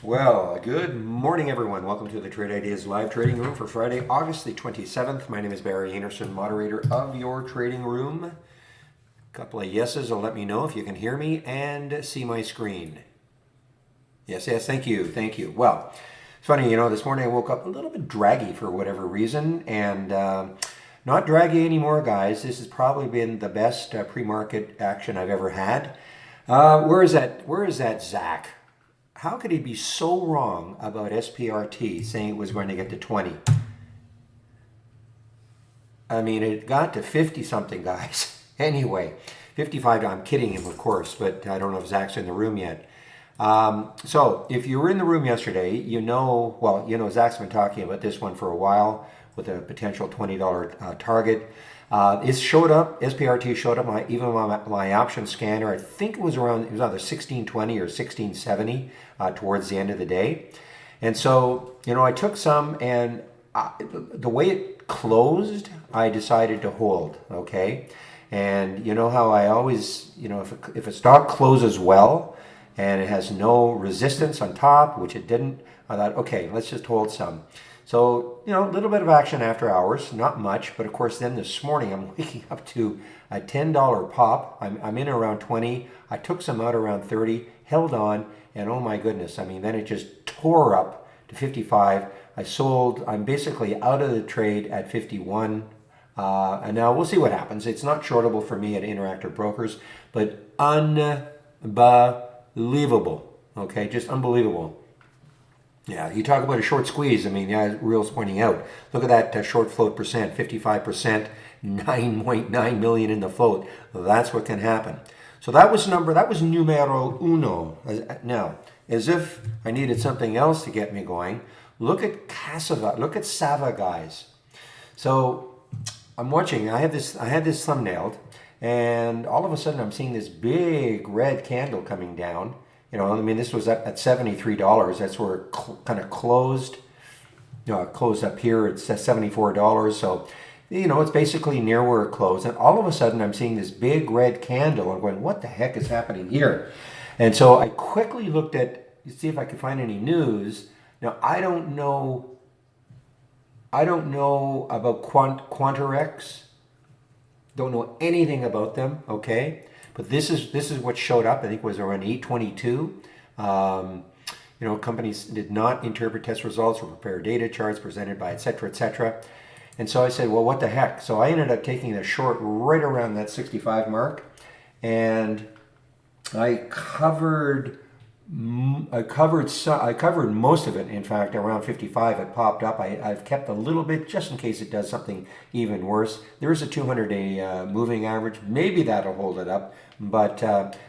Well, good morning, everyone. Welcome to the Trade Ideas live trading room for Friday, August the 27th. My name is Barry Anderson, moderator of your trading room. A couple of yeses will let me know if you can hear me and see my screen. Yes, thank you. Well, it's funny, this morning I woke up a little bit draggy for whatever reason, and not draggy anymore, guys. This has probably been the best pre-market action I've ever had. Where is that Zach? How could he be so wrong about SPRT saying it was going to get to 20? I mean, it got to 50 something, guys. Anyway, 55, I'm kidding him, of course, but I don't know if Zach's in the room yet. So if you were in the room yesterday, Zach's been talking about this one for a while with a potential $20 target. It showed up, SPRT showed up, even on my option scanner. I think it was either 1620 or 1670 towards the end of the day. And so, I took some, and the way it closed, I decided to hold, okay? And you know how I always, if a stock closes well and it has no resistance on top, which it didn't, I thought, okay, let's just hold some. So, a little bit of action after hours, not much, but of course then this morning I'm waking up to a $10 pop. I'm in around 20. I took some out around 30, held on, and oh my goodness, then it just tore up to 55. I sold, I'm basically out of the trade at 51. And now we'll see what happens. It's not shortable for me at Interactive Brokers, but unbelievable, okay, just unbelievable. Yeah, you talk about a short squeeze. Real's pointing out. Look at that short float percent, 55%, 9.9 million in the float. That's what can happen. So that was numero uno. Now, as if I needed something else to get me going, look at Sava, guys. So I'm watching. I had this thumbnailed, and all of a sudden I'm seeing this big red candle coming down. This was up at $73. That's where it kind of closed. It closed up here. It's at $74. So, it's basically near where it closed. And all of a sudden, I'm seeing this big red candle. I'm going, what the heck is happening here? And so I quickly looked to see if I could find any news. Now, I don't know about Quantarex. Don't know anything about them, okay? But this is what showed up. I think it was around 822. Companies did not interpret test results or prepare data charts presented by et cetera, et cetera. And so I said, well, what the heck? So I ended up taking a short right around that 65 mark, and I covered most of it. In fact, around 55, it popped up. I've kept a little bit just in case it does something even worse. There is a 200-day moving average. Maybe that'll hold it up. But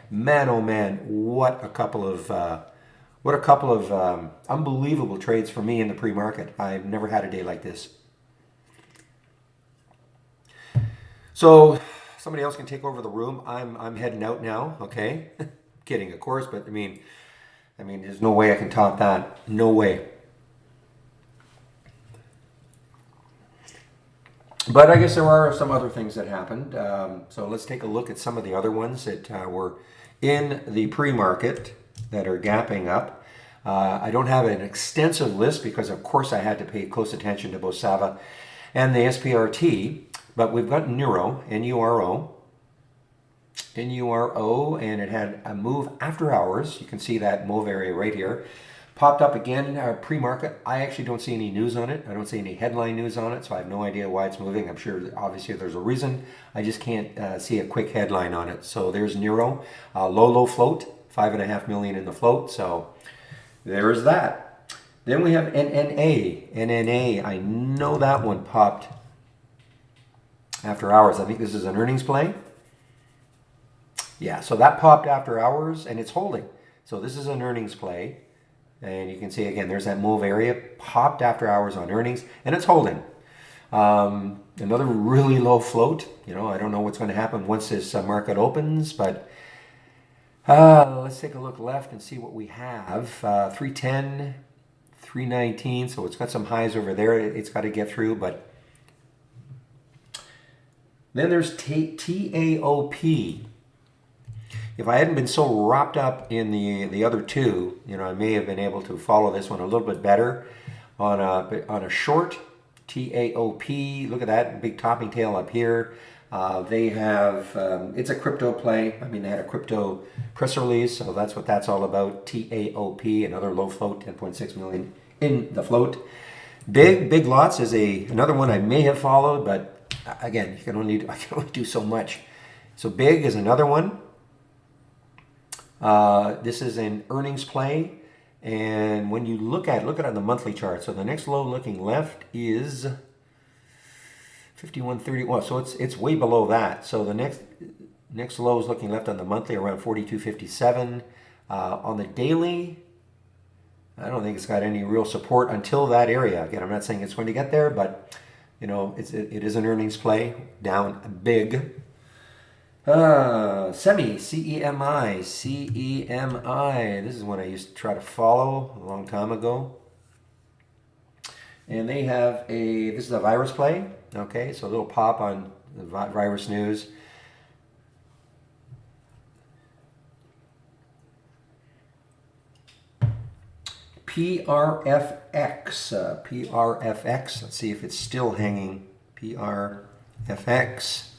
man, oh man, what a couple of unbelievable trades for me in the pre-market. I've never had a day like this. So somebody else can take over the room. I'm heading out now. Okay, kidding, of course, but there's no way I can top that. No way. But I guess there are some other things that happened. So let's take a look at some of the other ones that were in the pre-market that are gapping up. I don't have an extensive list because, of course, I had to pay close attention to both Sava and the SPRT. But we've got Neuro, N-U-R-O, and it had a move after hours. You can see that move area right here. Popped up again, pre-market. I actually don't see any news on it. I don't see any headline news on it, so I have no idea why it's moving. I'm sure, obviously, there's a reason. I just can't see a quick headline on it. So there's Neuro. Low float, 5.5 million in the float. So there's that. Then we have NNA. NNA, I know that one popped after hours. I think this is an earnings play. Yeah, so that popped after hours, and it's holding. So this is an earnings play. And you can see, again, there's that move area, popped after hours on earnings, and it's holding. Another really low float. I don't know what's going to happen once this market opens, but let's take a look left and see what we have. 310, 319, so it's got some highs over there. It's got to get through, but then there's TAOP. If I hadn't been so wrapped up in the other two, I may have been able to follow this one a little bit better on a short TAOP. Look at that big topping tail up here. They have it's a crypto play. I mean, they had a crypto press release, so that's what that's all about. TAOP, another low float, 10.6 million in the float. Big lots is another one I may have followed, but again, I can only do so much. So big is another one. This is an earnings play, and when you look at it on the monthly chart, so the next low looking left is 51.30. Well, so it's way below that. So the next low is looking left on the monthly around 42.57. On the daily, I don't think it's got any real support until that area. Again, I'm not saying it's going to get there, but it is an earnings play, down big. CEMI. This is one I used to try to follow a long time ago. And they have this is a virus play. Okay, so a little pop on the virus news. PRFX. Let's see if it's still hanging. PRFX.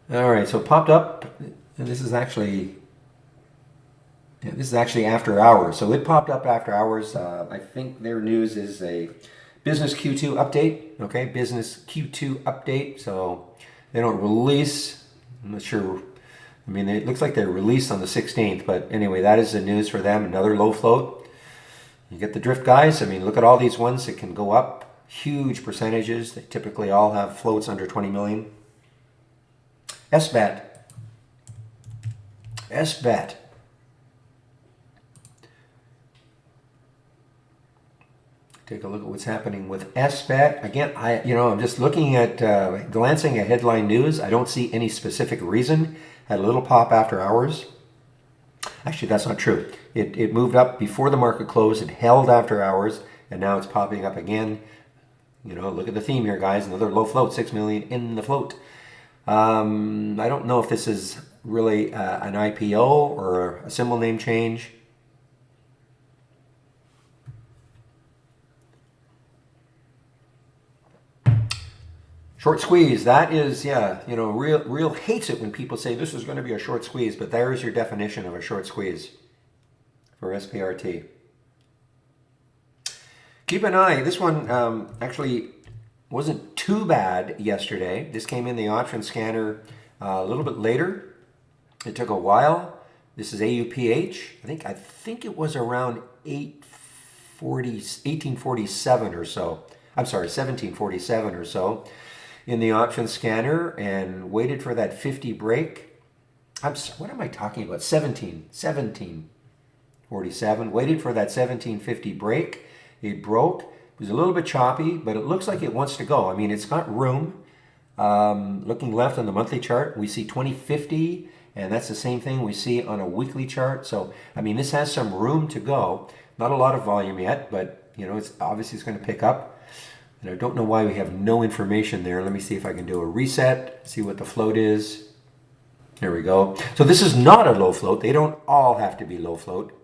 All right, so it popped up, and this is actually after hours. So it popped up after hours. I think their news is a business Q2 update. Okay, business Q2 update. So they don't release. I'm not sure. I mean, it looks like they're released on the 16th, but anyway, that is the news for them. Another low float. You get the drift, guys. I mean, look at all these ones that can go up huge percentages. They typically all have floats under 20 million. SBAT. Take a look at what's happening with SBAT. Again, I'm just looking at, glancing at headline news. I don't see any specific reason. Had a little pop after hours. Actually, that's not true. It moved up before the market closed. It held after hours, and now it's popping up again. Look at the theme here, guys. Another low float, 6 million in the float. I don't know if this is really an IPO or a symbol name change. Short squeeze, that is, real hates it when people say this is going to be a short squeeze, but there is your definition of a short squeeze for SPRT. Keep an eye, this one actually wasn't too bad yesterday. This came in the option scanner a little bit later. It took a while. This is AUPH. I think it was around 1847 or so. I'm sorry, 1747 or so in the option scanner, and waited for that 50 break. What am I talking about? 1747. Waited for that 1750 break. It broke. It was a little bit choppy, but it looks like it wants to go. I mean, it's got room. Looking left on the monthly chart, we see 2050, and that's the same thing we see on a weekly chart. So, I mean, this has some room to go. Not a lot of volume yet, but, it's obviously it's going to pick up. And I don't know why we have no information there. Let me see if I can do a reset, see what the float is. There we go. So this is not a low float. They don't all have to be low float.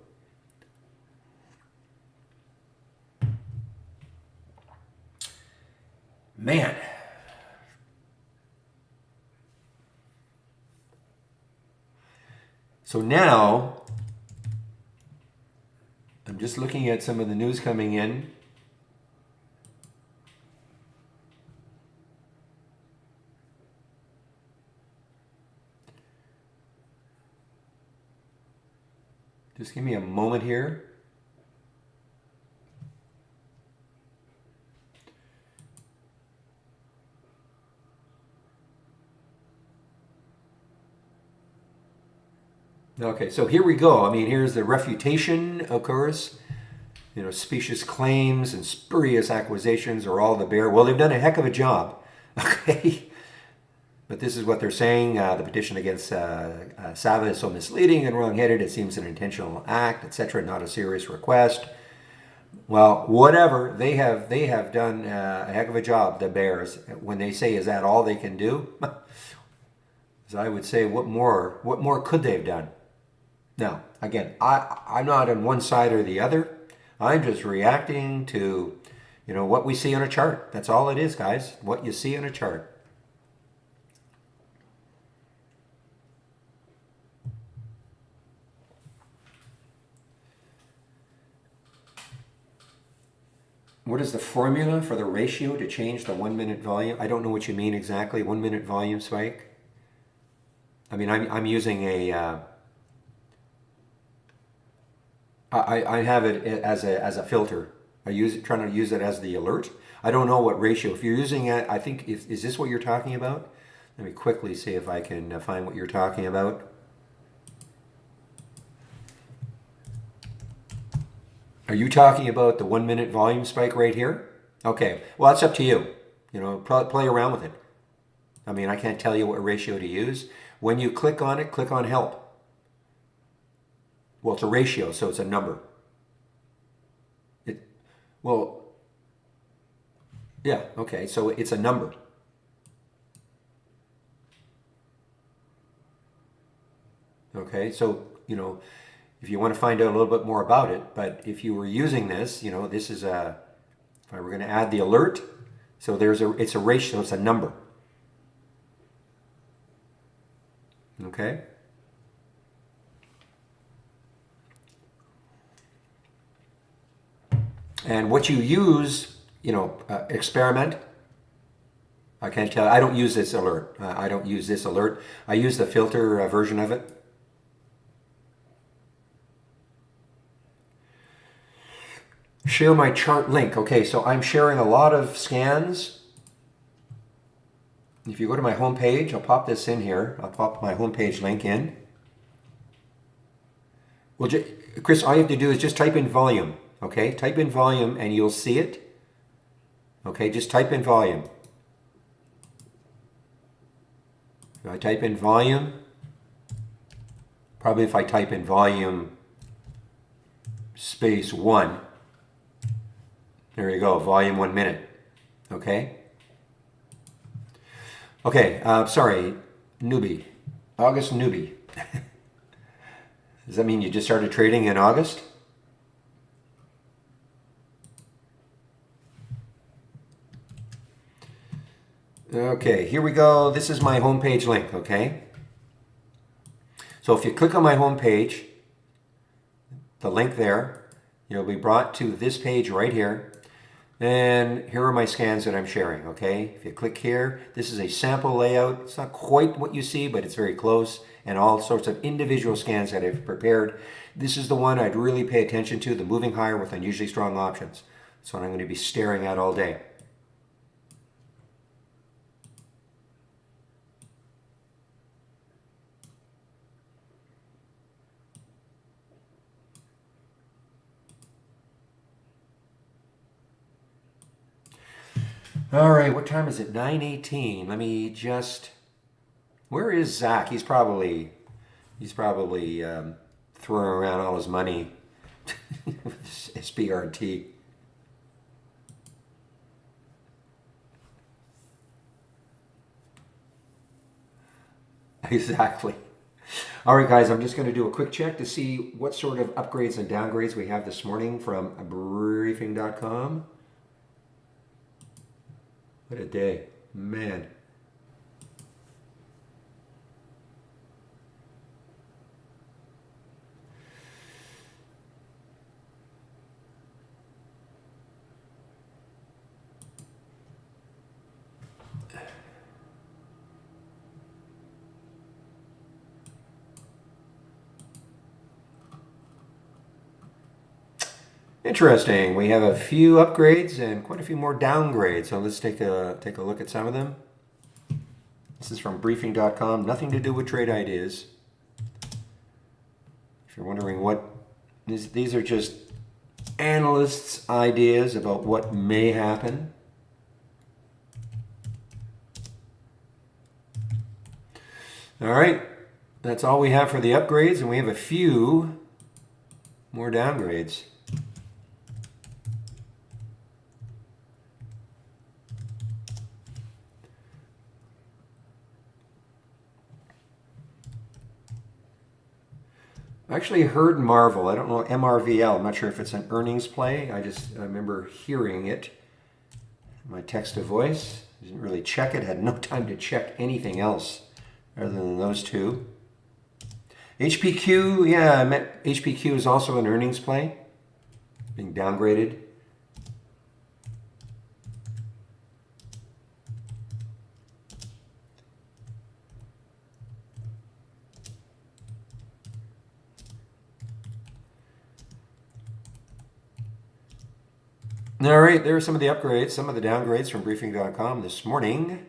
Man. So now, I'm just looking at some of the news coming in. Just give me a moment here. Okay, so here we go. I mean, here's the refutation occurs. Specious claims and spurious accusations are all the bear. Well, they've done a heck of a job. Okay. But this is what they're saying. The petition against Sava is so misleading and wrong-headed. It seems an intentional act, etc., not a serious request. Well, whatever, they have done a heck of a job, the Bears. When they say, is that all they can do? As I would say, what more could they have done? Now, again, I'm not on one side or the other. I'm just reacting to, what we see on a chart. That's all it is, guys. What you see on a chart. What is the formula for the ratio to change the 1 minute volume? I don't know what you mean exactly. 1 minute volume spike. I mean, I'm using a. I have it as a filter. Trying to use it as the alert. I don't know what ratio. If you're using it, I think is this what you're talking about? Let me quickly see if I can find what you're talking about. Are you talking about the 1 minute volume spike right here? Okay, well, that's up to you. Play around with it. I mean, I can't tell you what ratio to use. When you click on it, click on help. Well, it's a ratio, so it's a number. Yeah, okay, so it's a number. Okay, so, if you want to find out a little bit more about it, but if you were using this, this is if I were going to add the alert, so it's a ratio, it's a number. Okay? And what you use, experiment. I can't tell. I don't use this alert. I don't use this alert. I use the filter version of it. Share my chart link. Okay, so I'm sharing a lot of scans. If you go to my home page, I'll pop this in here. I'll pop my homepage link in. Well, Chris, all you have to do is just type in volume. Okay, type in volume and you'll see it. Okay, just type in volume. If I type in volume, probably if I type in volume space 1, there you go, volume 1 minute. Okay? Okay, sorry, newbie. August newbie. Does that mean you just started trading in August? Okay, here we go. This is my homepage link, okay? So if you click on my homepage, the link there, you'll be brought to this page right here. And here are my scans that I'm sharing, okay? If you click here, this is a sample layout. It's not quite what you see, but it's very close. And all sorts of individual scans that I've prepared. This is the one I'd really pay attention to, the moving higher with unusually strong options. That's what I'm going to be staring at all day. All right, what time is it? 9:18. Let me just. Where is Zach? He's probably throwing around all his money with SBRT. Exactly. All right, guys, I'm just going to do a quick check to see what sort of upgrades and downgrades we have this morning from briefing.com. What a day, man. Interesting. We have a few upgrades and quite a few more downgrades. So let's take a look at some of them. This is from briefing.com. Nothing to do with trade ideas. If you're wondering what these are just analysts' ideas about what may happen. All right. That's all we have for the upgrades, and we have a few more downgrades. I actually heard Marvel. I don't know MRVL. I'm not sure if it's an earnings play. I remember hearing it. My text to voice. Didn't really check it. Had no time to check anything else other than those two. HPQ, yeah, I met HPQ is also an earnings play, being downgraded. All right, there are some of the upgrades, some of the downgrades from briefing.com this morning.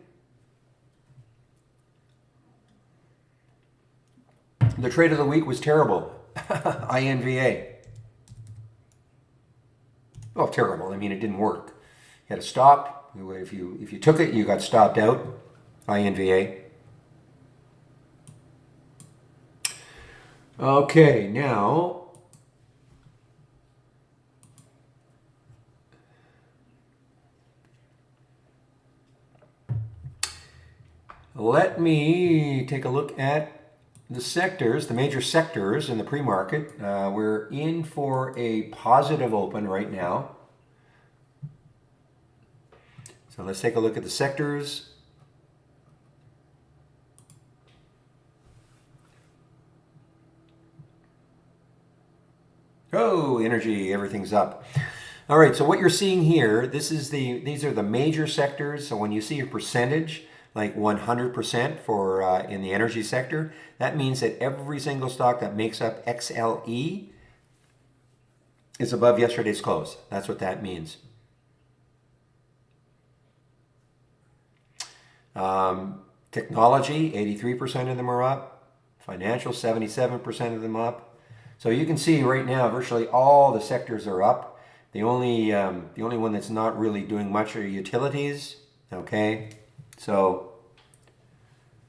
The trade of the week was terrible. INVA. Well, terrible. I mean, it didn't work. You had to stop. If you took it, you got stopped out. INVA. Okay, now let me take a look at the sectors, the major sectors in the pre-market. We're in for a positive open right now. So let's take a look at the sectors. Oh, energy, everything's up. All right, so what you're seeing here, these are the major sectors. So when you see a percentage, like 100% for in the energy sector, that means that every single stock that makes up XLE is above yesterday's close. That's what that means. Technology, 83% of them are up. Financial, 77% of them up. So you can see right now, virtually all the sectors are up. The only one that's not really doing much are utilities. Okay, so,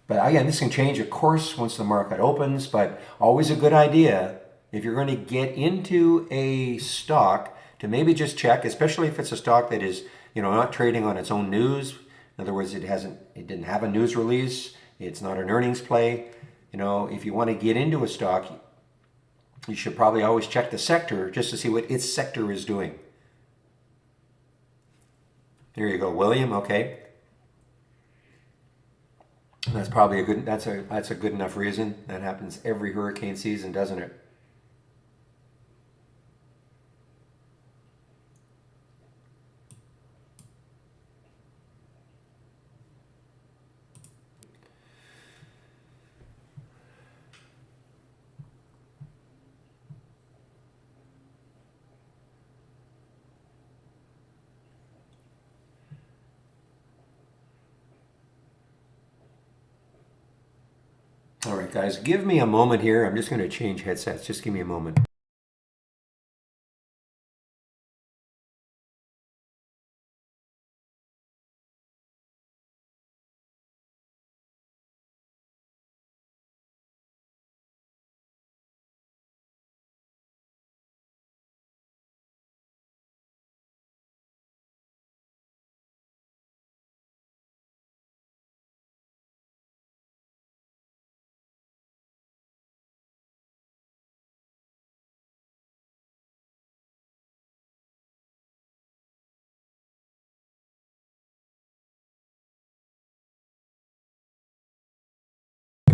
but again, this can change, of course, once the market opens. But always a good idea if you're going to get into a stock to maybe just check, especially if it's a stock that is, not trading on its own news. In other words, it didn't have a news release. It's not an earnings play. If you want to get into a stock, you should probably always check the sector just to see what its sector is doing. There you go, William. Okay, that's probably that's a good enough reason. That happens every hurricane season, doesn't it? All right, guys, give me a moment here. I'm just going to change headsets. Just give me a moment.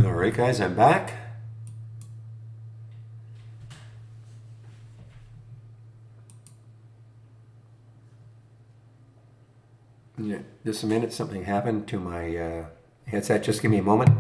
All right, guys, I'm back. Yeah, just a minute. Something happened to my headset. Just give me a moment.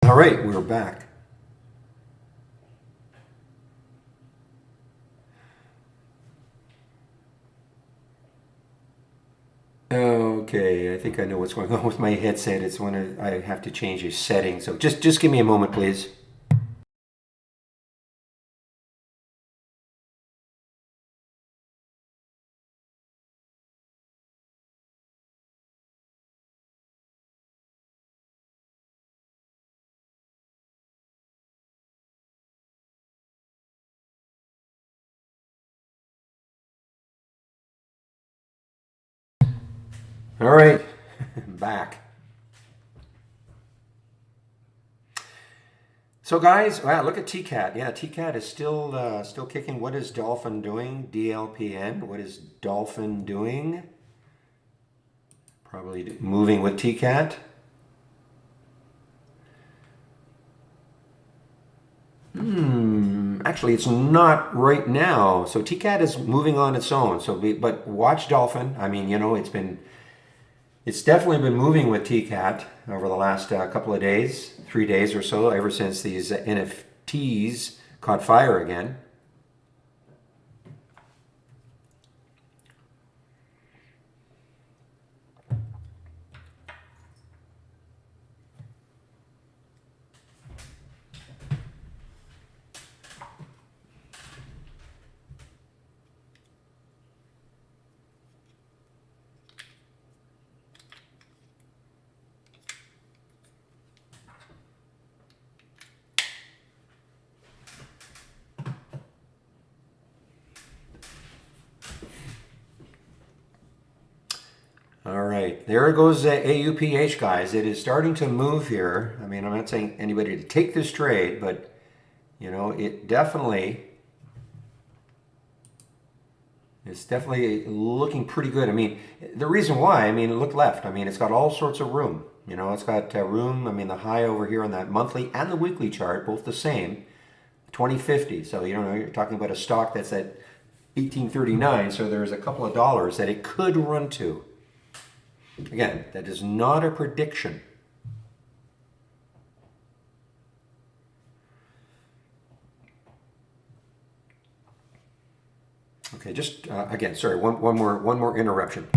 All right, we're back. Okay, I think I know what's going on with my headset. It's when I have to change a setting. So just give me a moment, please. All right, back. So guys, wow, look at TCAT. Yeah, TCAT is still kicking. What is Dolphin doing? DLPN. What is Dolphin doing? Probably moving with TCAT. Actually, it's not right now. So TCAT is moving on its own. But watch Dolphin. I mean, it's definitely been moving with TCAT over the last couple of days, 3 days or so, ever since these NFTs caught fire again. All right, there goes AUPH, guys. It is starting to move here. I mean, I'm not saying anybody to take this trade, but it definitely it's definitely looking pretty good. I mean, the reason why, I mean, look left. I mean, it's got all sorts of room. It's got room. I mean, the high over here on that monthly and the weekly chart, both the same, 2050. So, you're talking about a stock that's at 1839. So there's a couple of dollars that it could run to. Again, that is not a prediction. Okay, just again, sorry, one more interruption.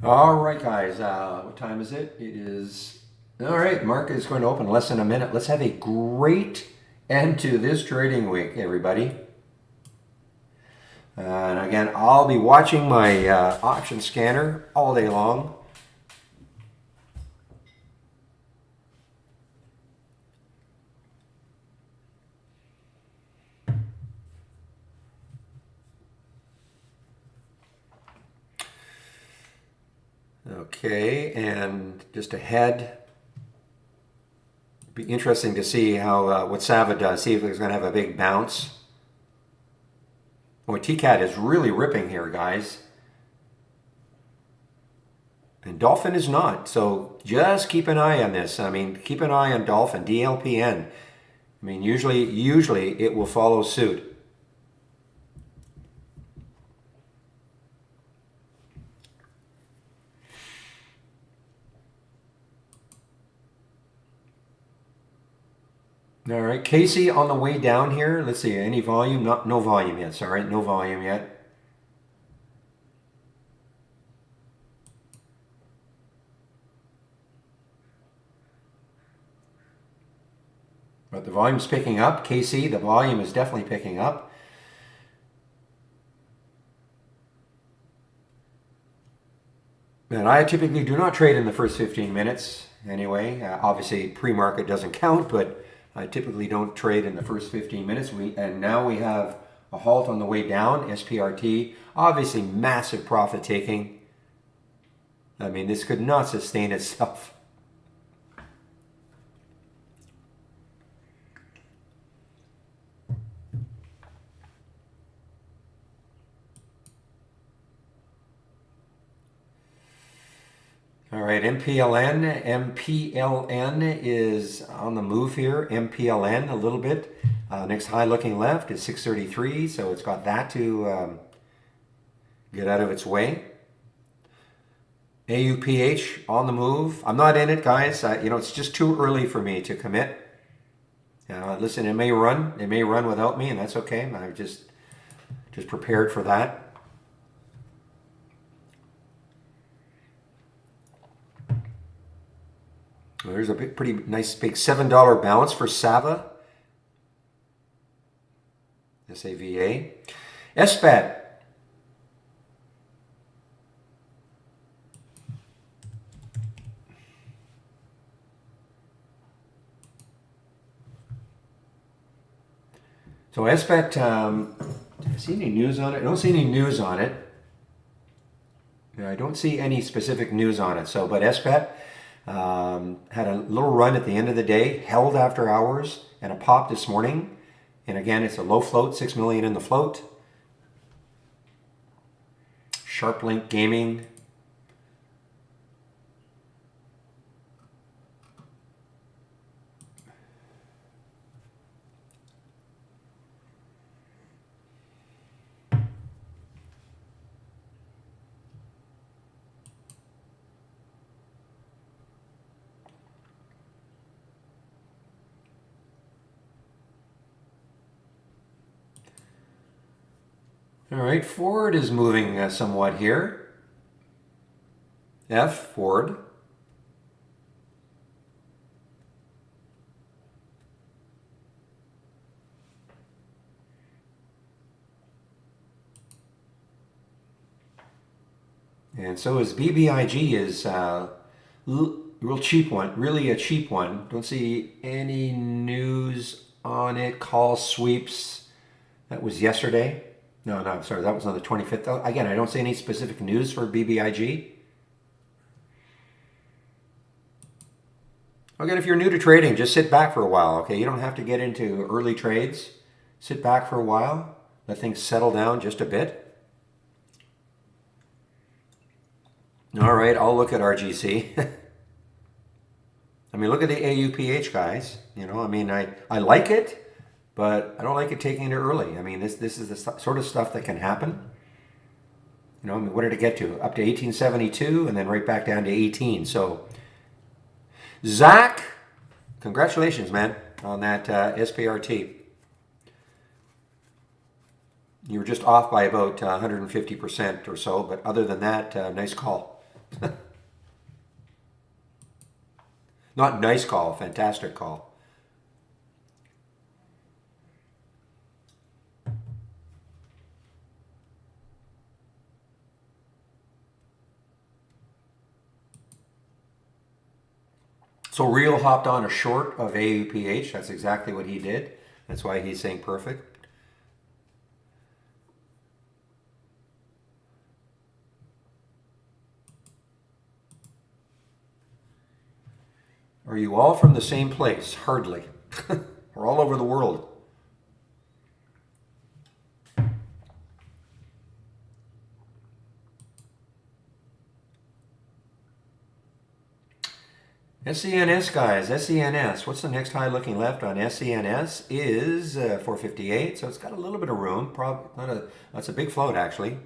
All right, guys. What time is it? It is. All right, market is going to open in less than a minute. Let's have a great end to this trading week, everybody. And again, I'll be watching my option scanner all day long. Okay, and just ahead, be interesting to see how what Sava does. See if it's going to have a big bounce. Boy, TCAT is really ripping here, guys. And Dolphin is not. So just keep an eye on this. I mean, keep an eye on Dolphin, DLPN. I mean, usually it will follow suit. All right, Casey on the way down here. Let's see, any volume? No volume yet. Sorry, no volume yet. But the volume's picking up. Casey, the volume is definitely picking up. And I typically do not trade in the first 15 minutes anyway. Obviously, pre-market doesn't count, but I typically don't trade in the first 15 minutes. And now we have a halt on the way down, SPRT. Obviously, massive profit taking. I mean, this could not sustain itself. All right, MPLN is on the move here. MPLN a little bit. Next high looking left is 633, so it's got that to get out of its way. AUPH on the move. I'm not in it, guys. It's just too early for me to commit. Listen, it may run. It may run without me, and that's okay. I've just prepared for that. Well, there's a pretty nice big $7 bounce for Sava. SAVA. SBAT. So SBAT, did I see any news on it? I don't see any news on it. I don't see any specific news on it. But SBAT had a little run at the end of the day, held after hours, and a pop this morning. And again, it's a low float, 6 million in the float. SharpLink Gaming. All right, Ford is moving somewhat here. Ford. And so is BBIG is real cheap one, really a cheap one. Don't see any news on it. Call sweeps. That was yesterday. No, sorry, that was on the 25th. Again, I don't see any specific news for BBIG. Again, if you're new to trading, just sit back for a while, okay? You don't have to get into early trades. Sit back for a while. Let things settle down just a bit. All right, I'll look at RGC. I mean, look at the AUPH, guys. I like it. But I don't like it taking it early. I mean, this is the sort of stuff that can happen. What did it get to? Up to 1872 and then right back down to 18. So, Zach, congratulations, man, on that SPRT. You were just off by about 150% or so, but other than that, nice call. Not nice call, fantastic call. So Real hopped on a short of AUPH. That's exactly what he did. That's why he's saying perfect. Are you all from the same place? Hardly. We're all over the world. SCNS, guys, SCNS. What's the next high looking left on SCNS is 458, so it's got a little bit of room. Probably that's a big float, actually.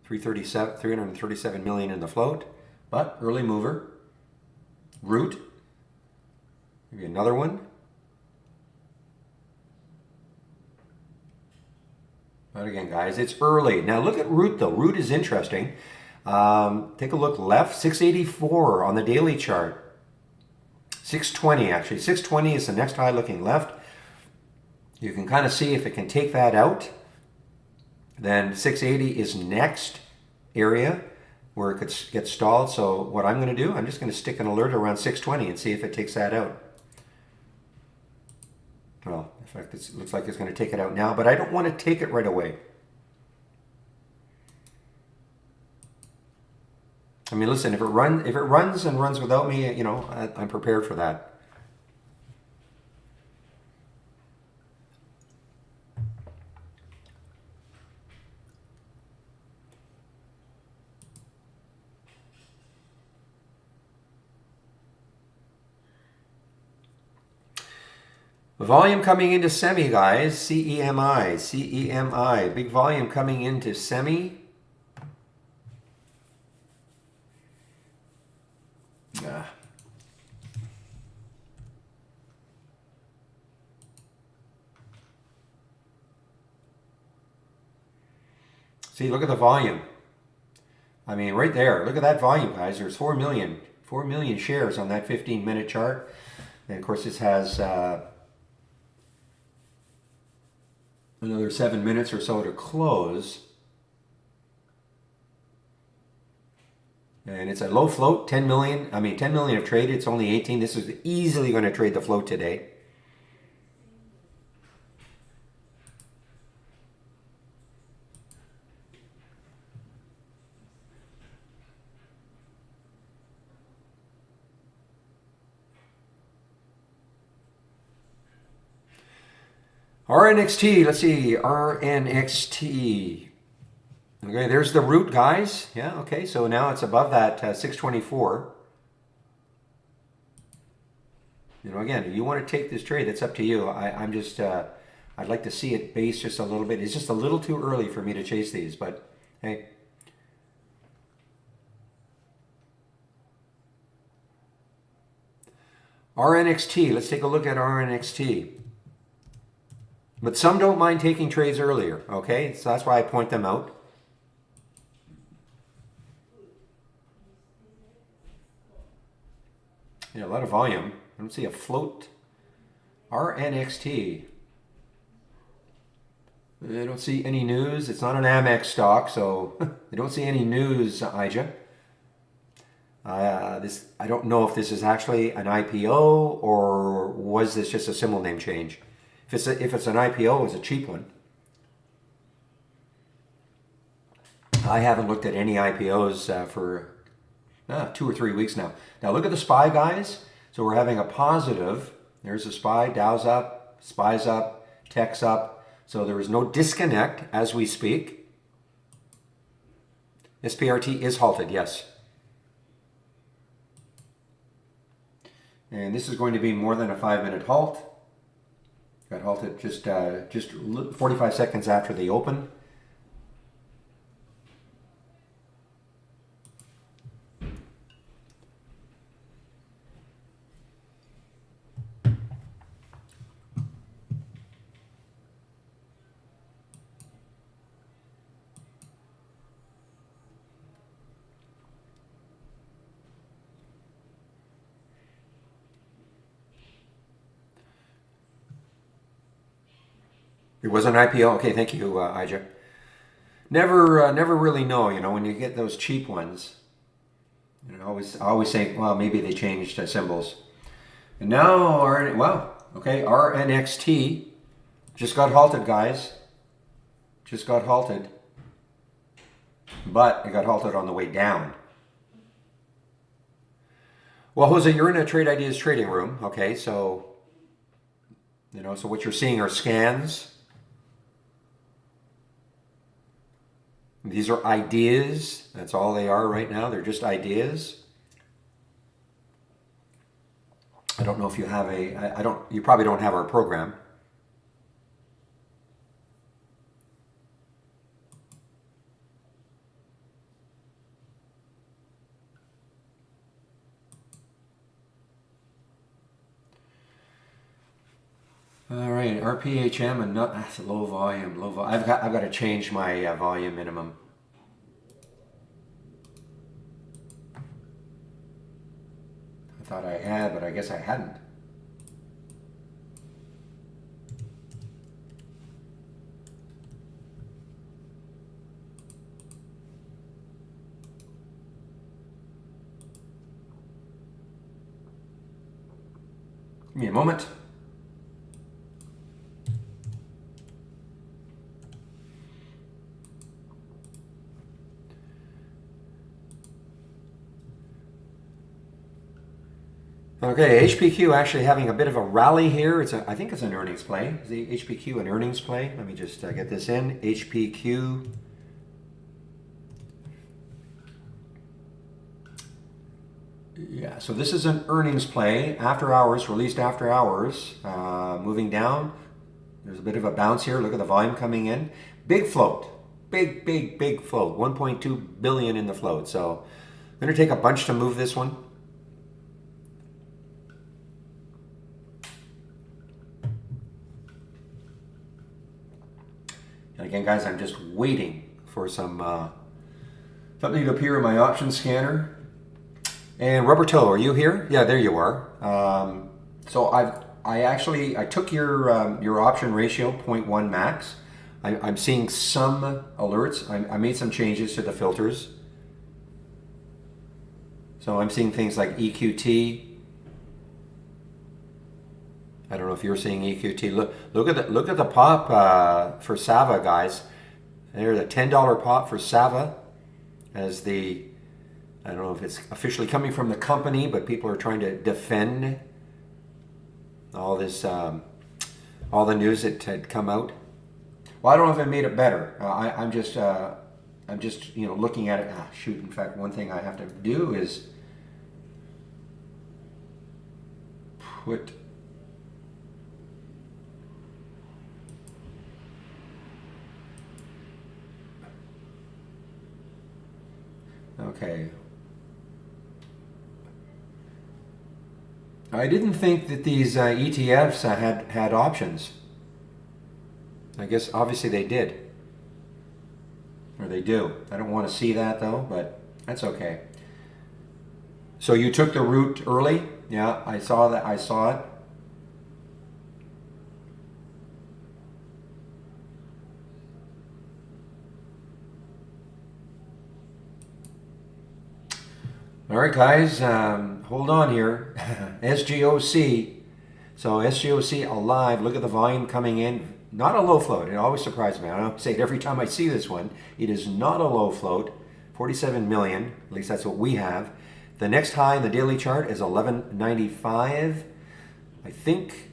337 million in the float, but early mover. Root. Maybe another one. again, guys. It's early. Now look at Root though. Root is interesting. Take a look left, 684 on the daily chart. 620 actually. 620 is the next high looking left. You can kind of see if it can take that out. Then 680 is next area where it could get stalled. So what I'm going to do, I'm just going to stick an alert around 620 and see if it takes that out. Well, in fact, it looks like it's going to take it out now, but I don't want to take it right away. I mean, listen, if it runs and runs without me, you know, I'm prepared for that. Volume coming into semi, guys. CEMI, CEMI. Big volume coming into semi. See, look at the volume. I mean, right there. Look at that volume, guys. There's 4 million shares on that 15-minute chart. And of course, this has another 7 minutes or so to close. And it's a low float, 10 million. I mean, 10 million have traded. It's only 18. This is easily going to trade the float today. RNXT, let's see, RNXT. Okay, there's the root, guys. Yeah, okay, so now it's above that 624. You know, again, if you want to take this trade, that's up to you. I'm just, I'd like to see it base just a little bit. It's just a little too early for me to chase these, but hey. RNXT, let's take a look at RNXT. But some don't mind taking trades earlier, okay? So that's why I point them out. Yeah, a lot of volume. I don't see a float. RNXT. I don't see any news. It's not an Amex stock, so I don't see any news, Ija. I don't know if this is actually an IPO or was this just a symbol name change. If it's an IPO, it's a cheap one. I haven't looked at any IPOs for 2 or 3 weeks now. Now look at the SPY, guys. So we're having a positive. There's the SPY. Dow's up, SPY's up, Tech's up. So there is no disconnect as we speak. SPRT is halted, yes. And this is going to be more than a 5-minute halt. Got halted just 45 seconds after the open. It was an IPO. Okay, thank you, Ija. Never really know. You know, when you get those cheap ones, you know, always think, well, maybe they changed symbols. And now, RNXT just got halted, guys. Just got halted, but it got halted on the way down. Well, Jose, you're in a Trade Ideas trading room. Okay, so you know, so what you're seeing are scans. These are ideas. That's all they are right now. They're just ideas. I don't know if you have you probably don't have our program. All right, RPHM and not that's low volume. Low volume. I've got to change my volume minimum. I thought I had, but I guess I hadn't. Give me a moment. Okay, HPQ actually having a bit of a rally here. I think it's an earnings play. Is the HPQ an earnings play? Let me just get this in. HPQ. Yeah, so this is an earnings play. After hours, released after hours. Moving down. There's a bit of a bounce here. Look at the volume coming in. Big float. Big float. 1.2 billion in the float. So I'm going to take a bunch to move this one. And again, guys, I'm just waiting for something to appear in my option scanner. And Rubber Toe, are you here? Yeah, there you are. So I took your option ratio 0.1 max. I'm seeing some alerts. I made some changes to the filters. So I'm seeing things like EQT. I don't know if you're seeing EQT. Look at the pop for Sava, guys. There's a $10 pop for Sava as the, I don't know if it's officially coming from the company, but people are trying to defend all this, all the news that had come out. Well, I don't know if it made it better. I'm just looking at it. Shoot! In fact, one thing I have to do is put. Okay. I didn't think that these ETFs had options. I guess obviously they did. Or they do. I don't want to see that though, but that's okay. So you took the route early? Yeah, I saw that. I saw it. All right, guys, hold on here. SGOC. So SGOC alive. Look at the volume coming in. Not a low float. It always surprises me. I don't say it every time I see this one. It is not a low float. 47 million. At least that's what we have. The next high in the daily chart is 1195. I think.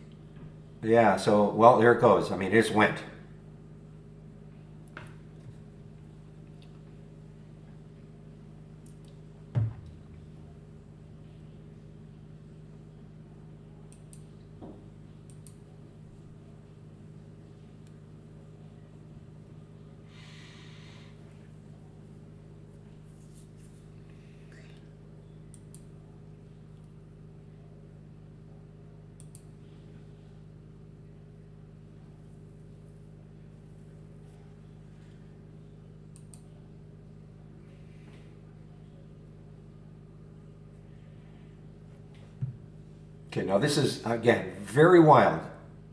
Yeah. So well, there it goes. I mean, it just went. Okay, now this is, again, very wild.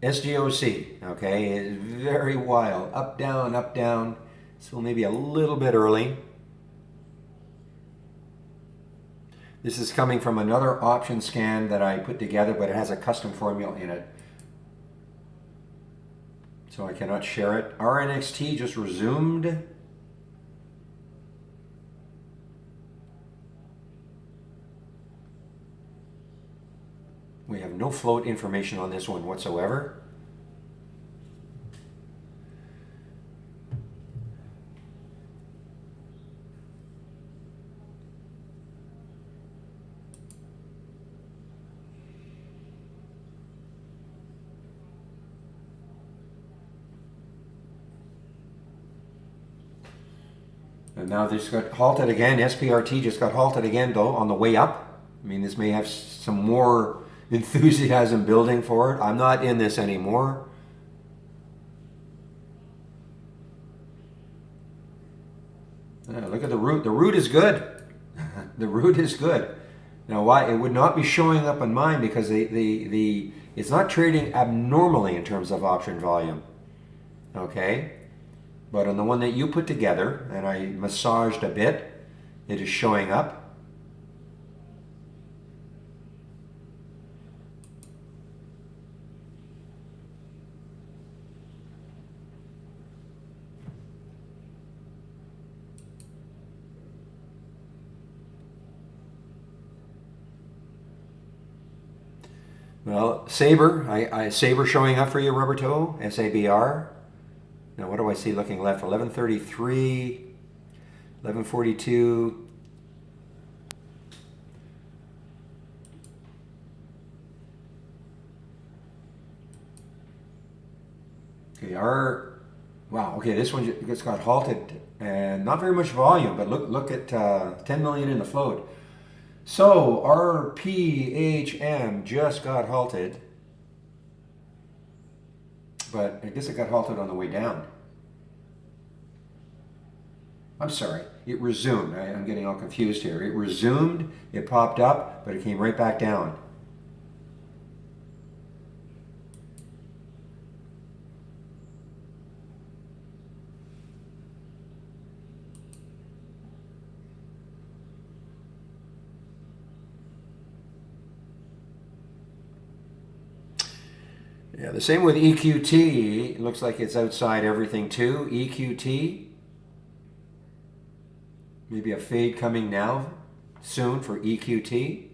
SGOC, okay, is very wild. Up, down. So maybe a little bit early. This is coming from another option scan that I put together, but it has a custom formula in it. So I cannot share it. RNXT just resumed. We have no float information on this one whatsoever. And now this got halted again. SPRT just got halted again, though, on the way up. I mean, this may have some more enthusiasm building for it. I'm not in this anymore. Look at the root. The root is good. The root is good. Now, why it would not be showing up on mine because it's not trading abnormally in terms of option volume. Okay, but on the one that you put together and I massaged a bit, it is showing up. Well, Sabre, Sabre showing up for you, rubber toe, SABR. Now, what do I see looking left? 1133, 1142. Okay, wow, okay, this one just got halted and not very much volume, but look at 10 million in the float. So RPHM just got halted, but I guess it got halted on the way down. I'm sorry, it resumed. I'm getting all confused here. It resumed, it popped up, but it came right back down. Yeah, the same with EQT. It looks like it's outside everything too. EQT. Maybe a fade coming now soon for EQT.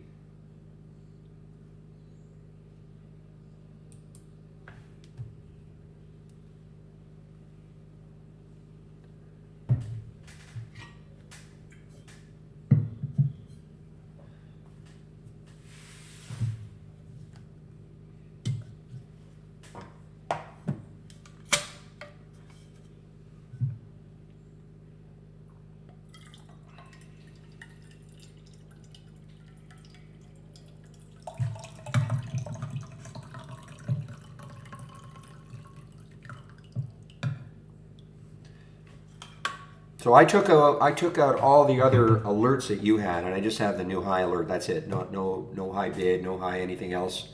So I took out all the other alerts that you had, and I just have the new high alert. That's it. No high bid, no high anything else.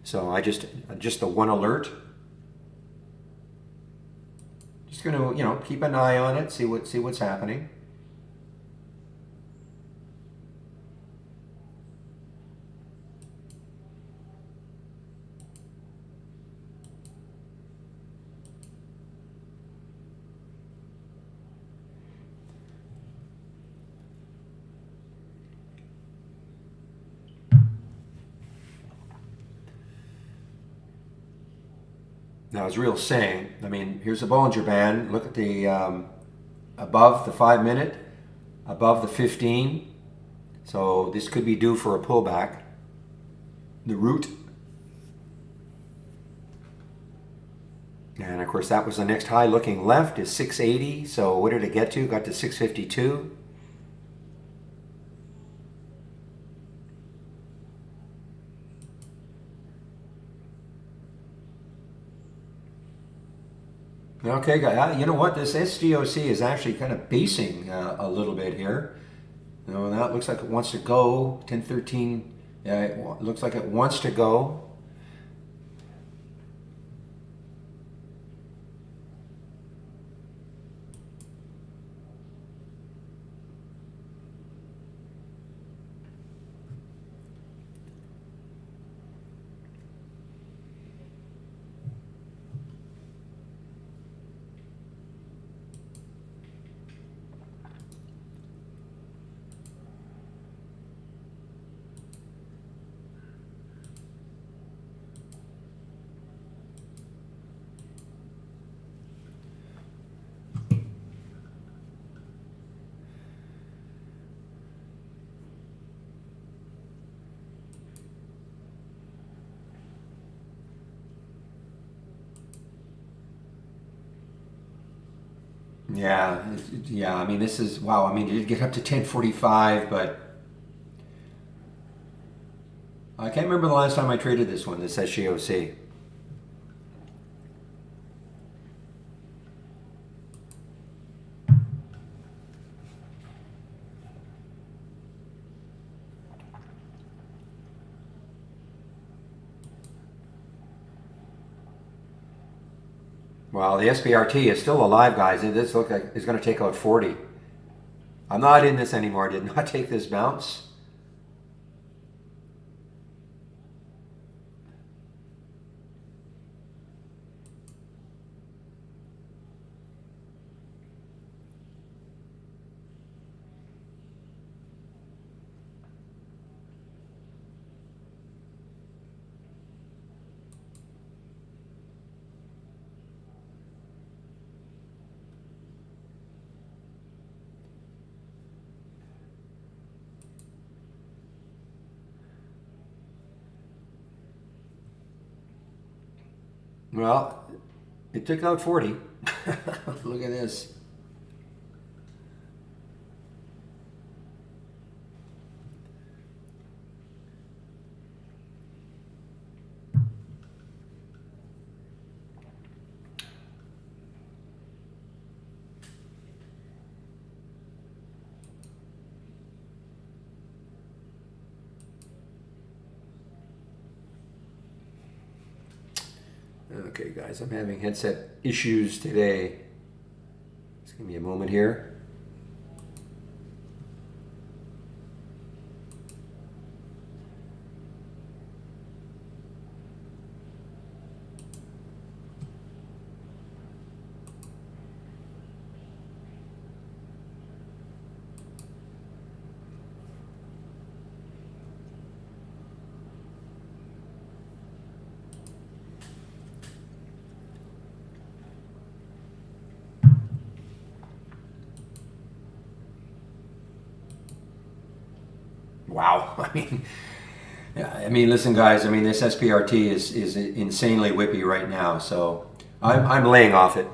So I just the one alert. Just gonna keep an eye on it, see what's happening. Now, as Real saying, I mean, here's the Bollinger Band. Look at the above the 5 minute, above the 15. So this could be due for a pullback. The root. And of course, that was the next high looking left is 680. So what did it get to? Got to 652. Okay, guys, you know what? This SDOC is actually kind of basing a little bit here. That looks like it wants to go. 1013, yeah, it looks like it wants to go. Yeah. I mean, this is wow. I mean, it did get up to 1045, but I can't remember the last time I traded this one, this SGOC. Well, the SPRT is still alive, guys. This looks like it's going to take out 40. I'm not in this anymore. I did not take this bounce. Well, it took out 40. Look at this. Okay, guys, I'm having headset issues today. Just give me a moment here. Wow. Listen, guys. This SPRT is insanely whippy right now. So I'm laying off it.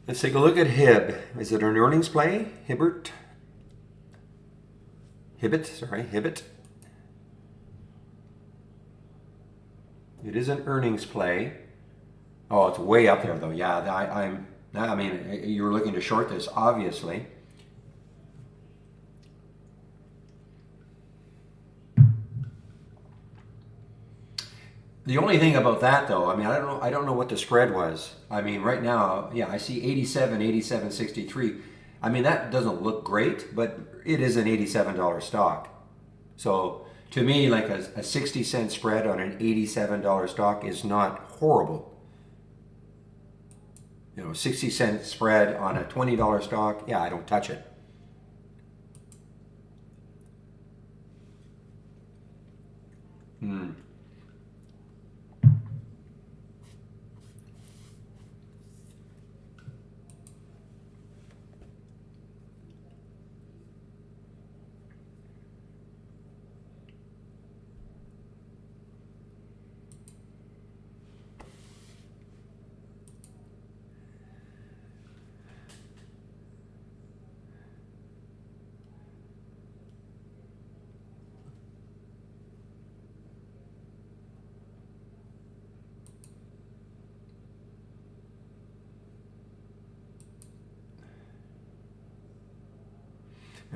Let's take a look at HIB. Is it an earnings play? Hibbert? Hibbit. It is an earnings play. Oh, it's way up there though. Yeah, you're looking to short this, obviously. The only thing about that though, I don't know what the spread was. Right now, yeah, I see 87, 87.63. That doesn't look great, but it is an $87 stock. So to me, like a 60-cent spread on an $87 stock is not horrible. 60-cent spread on a $20 stock, yeah, I don't touch it.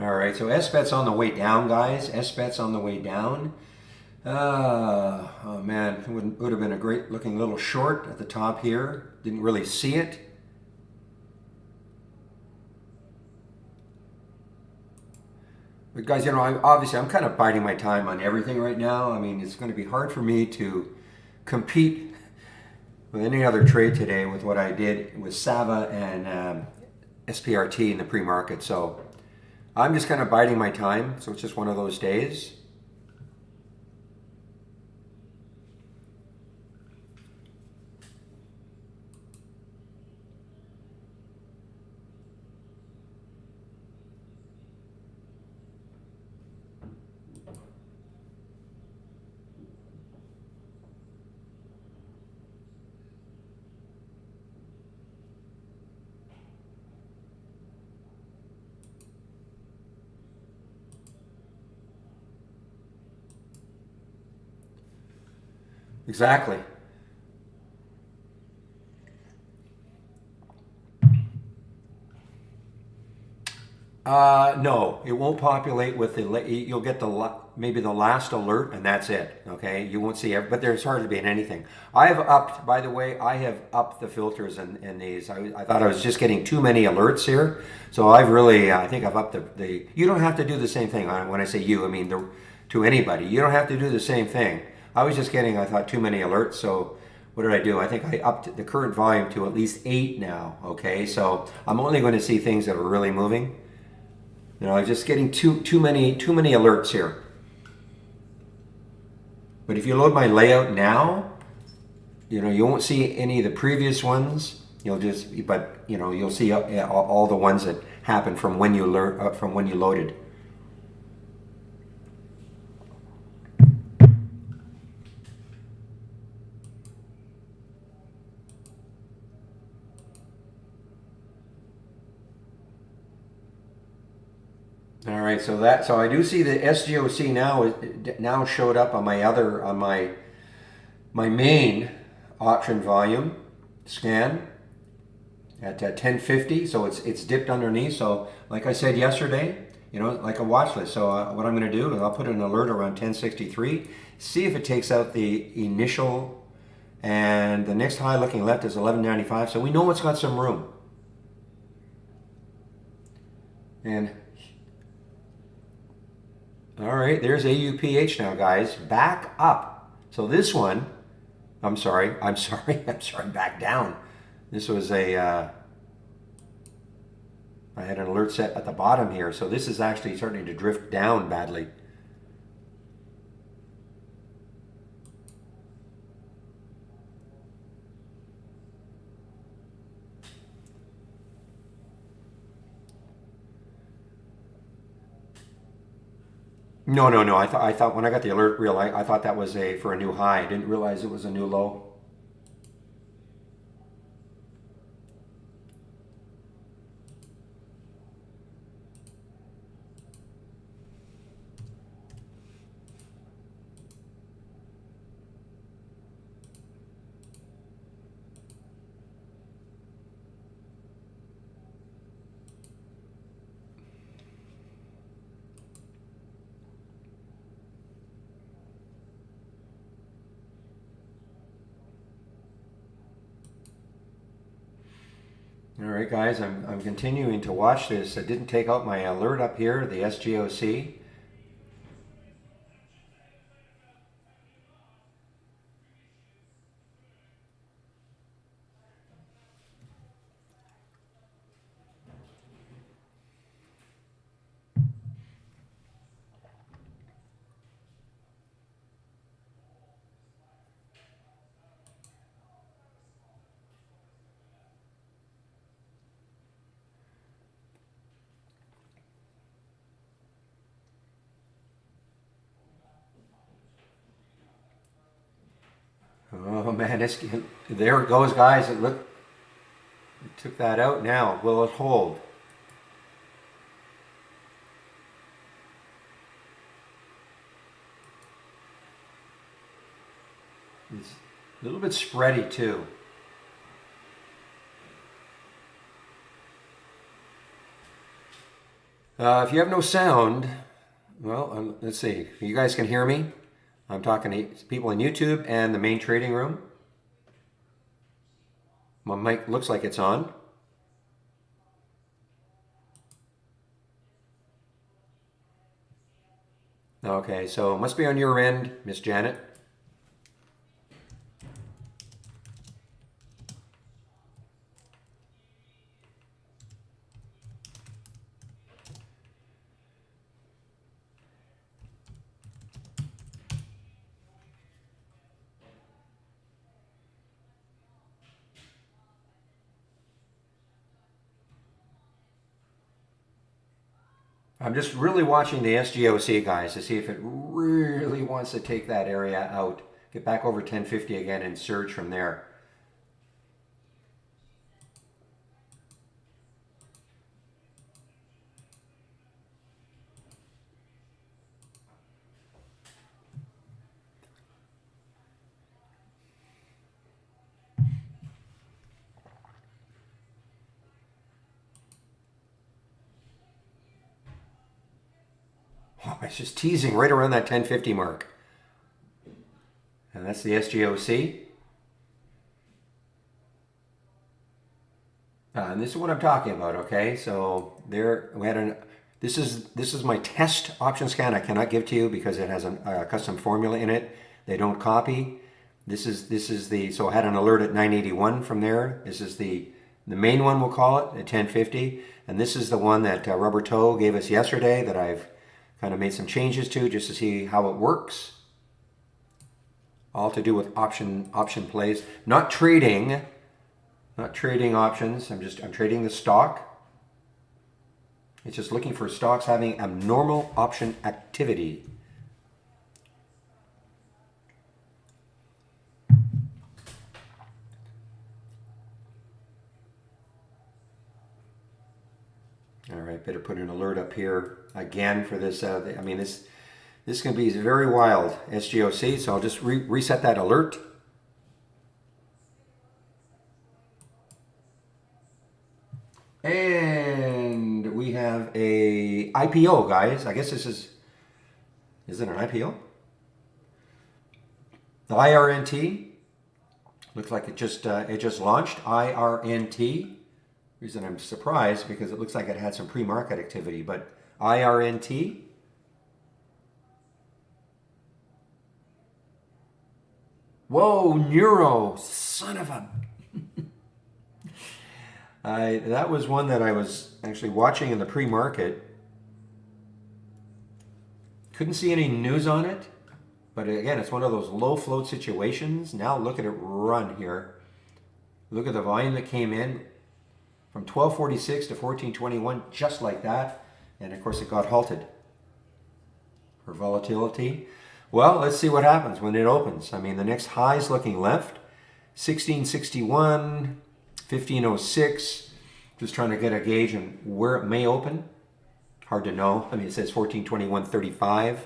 All right, so SBET's on the way down, guys. SBET's on the way down. Oh man, it would have been a great looking little short at the top here. Didn't really see it. But guys, obviously I'm kind of biding my time on everything right now. It's going to be hard for me to compete with any other trade today with what I did with Sava and SPRT in the pre-market. So I'm just kind of biding my time. So it's just one of those days. Exactly. No, it won't populate with you'll get maybe the last alert and that's it. Okay, you won't see but there's hardly been anything. I have upped, by the way, I have upped the filters in these. I thought I was just getting too many alerts here, so I've really, I think I've upped the. You don't have to do the same thing. When I say you, I mean to anybody. You don't have to do the same thing. I was just getting, I thought, too many alerts, so. What did I do? I think I upped the current volume to at least 8 now. Okay, so I'm only going to see things that are really moving. You know, I'm just getting too many alerts here. But if you load my layout now, you know, you won't see any of the previous ones. You'll just, but you know, you'll see all the ones that happened from when you from when you loaded. All right, so I do see the SGOC now showed up on my main option volume scan at 1050. So it's dipped underneath. So like I said yesterday, you know, like a watch list. So what I'm going to do is I'll put an alert around 1063, see if it takes out the initial, and the next high looking left is 1195. So we know it's got some room. And all right, there's AUPH now, guys. Back up. So this one, I'm sorry, back down. This was I had an alert set at the bottom here. So this is actually starting to drift down badly. No, no, no. I thought when I got the alert reel, I thought that was for a new high. I didn't realize it was a new low. All right, guys, I'm continuing to watch this. I didn't take out my alert up here, the SGOC. Oh man, there it goes, guys. It took that out now. Will it hold? It's a little bit spready too. If you have no sound, well, let's see. You guys can hear me. I'm talking to people on YouTube and the main trading room. My mic looks like it's on. Okay, so it must be on your end, Miss Janet. I'm just really watching the SGOC, guys, to see if it really wants to take that area out. Get back over 1050 again and surge from there. it's just teasing right around that 1050 mark. And that's the SGOC. And this is what I'm talking about, okay? So there we had an this is my test option scan. I cannot give to you because it has a custom formula in it. They don't copy. This is the, so I had an alert at 981 from there. This is the main one, we'll call it, at 1050. And this is the one that Rubber Toe gave us yesterday that I've kind of made some changes to just to see how it works. All to do with option plays. Not trading options. I'm trading the stock. It's just looking for stocks having abnormal option activity. All right, better put an alert up here again for this. I mean, this can be very wild, SGOC, so I'll just reset that alert. And we have a IPO, guys. I guess this is it an IPO? The IRNT. Looks like it just launched, IRNT. Reason I'm surprised because it looks like it had some pre-market activity, but IRNT. Whoa, Neuro, son of a... that was one that I was actually watching in the pre-market. Couldn't see any news on it, but again, it's one of those low float situations. Now look at it run here. Look at the volume that came in from 1246 to 1421, just like that. And of course it got halted for volatility. Well, let's see what happens when it opens. I mean, the next high is looking left, 1661, 1506. Just trying to get a gauge on where it may open. Hard to know. I mean, it says 1421.35.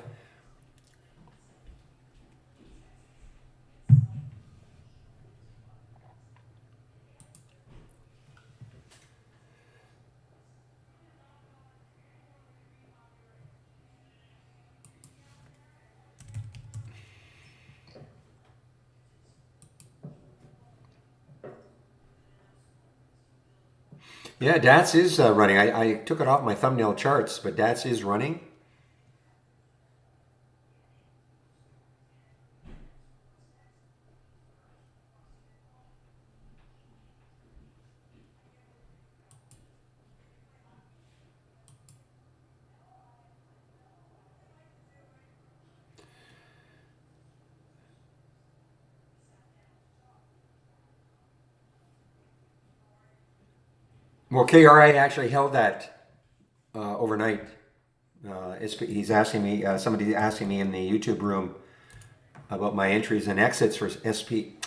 Yeah, DATS is running. I took it off my thumbnail charts, but DATS is running. Well, KRI actually held that overnight. He's asking me, somebody asking me in the YouTube room about my entries and exits for SP.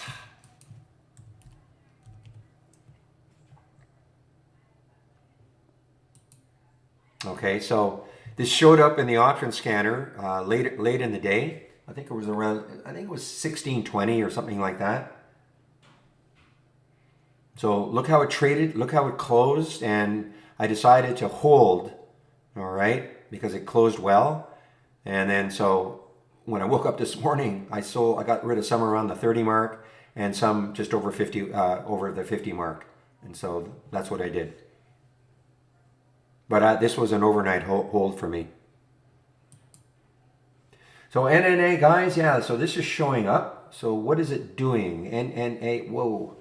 Okay, so this showed up in the option scanner late in the day. I think it was 1620 or something like that. So look how it traded, look how it closed, and I decided to hold, all right, because it closed well. And then so when I woke up this morning, I got rid of some around the 30 mark and some just over 50, over the 50 mark. And so that's what I did. But this was an overnight hold for me. So NNA, guys, yeah, so this is showing up. So what is it doing? NNA, whoa.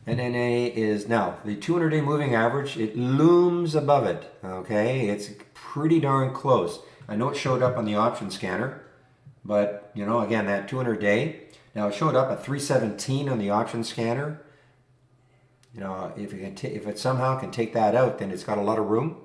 NNA is now the 200-day moving average. It looms above it. Okay, it's pretty darn close. I know it showed up on the option scanner, but you know, again, that 200-day. Now it showed up at 317 on the option scanner. You know, if it somehow can take that out, then it's got a lot of room.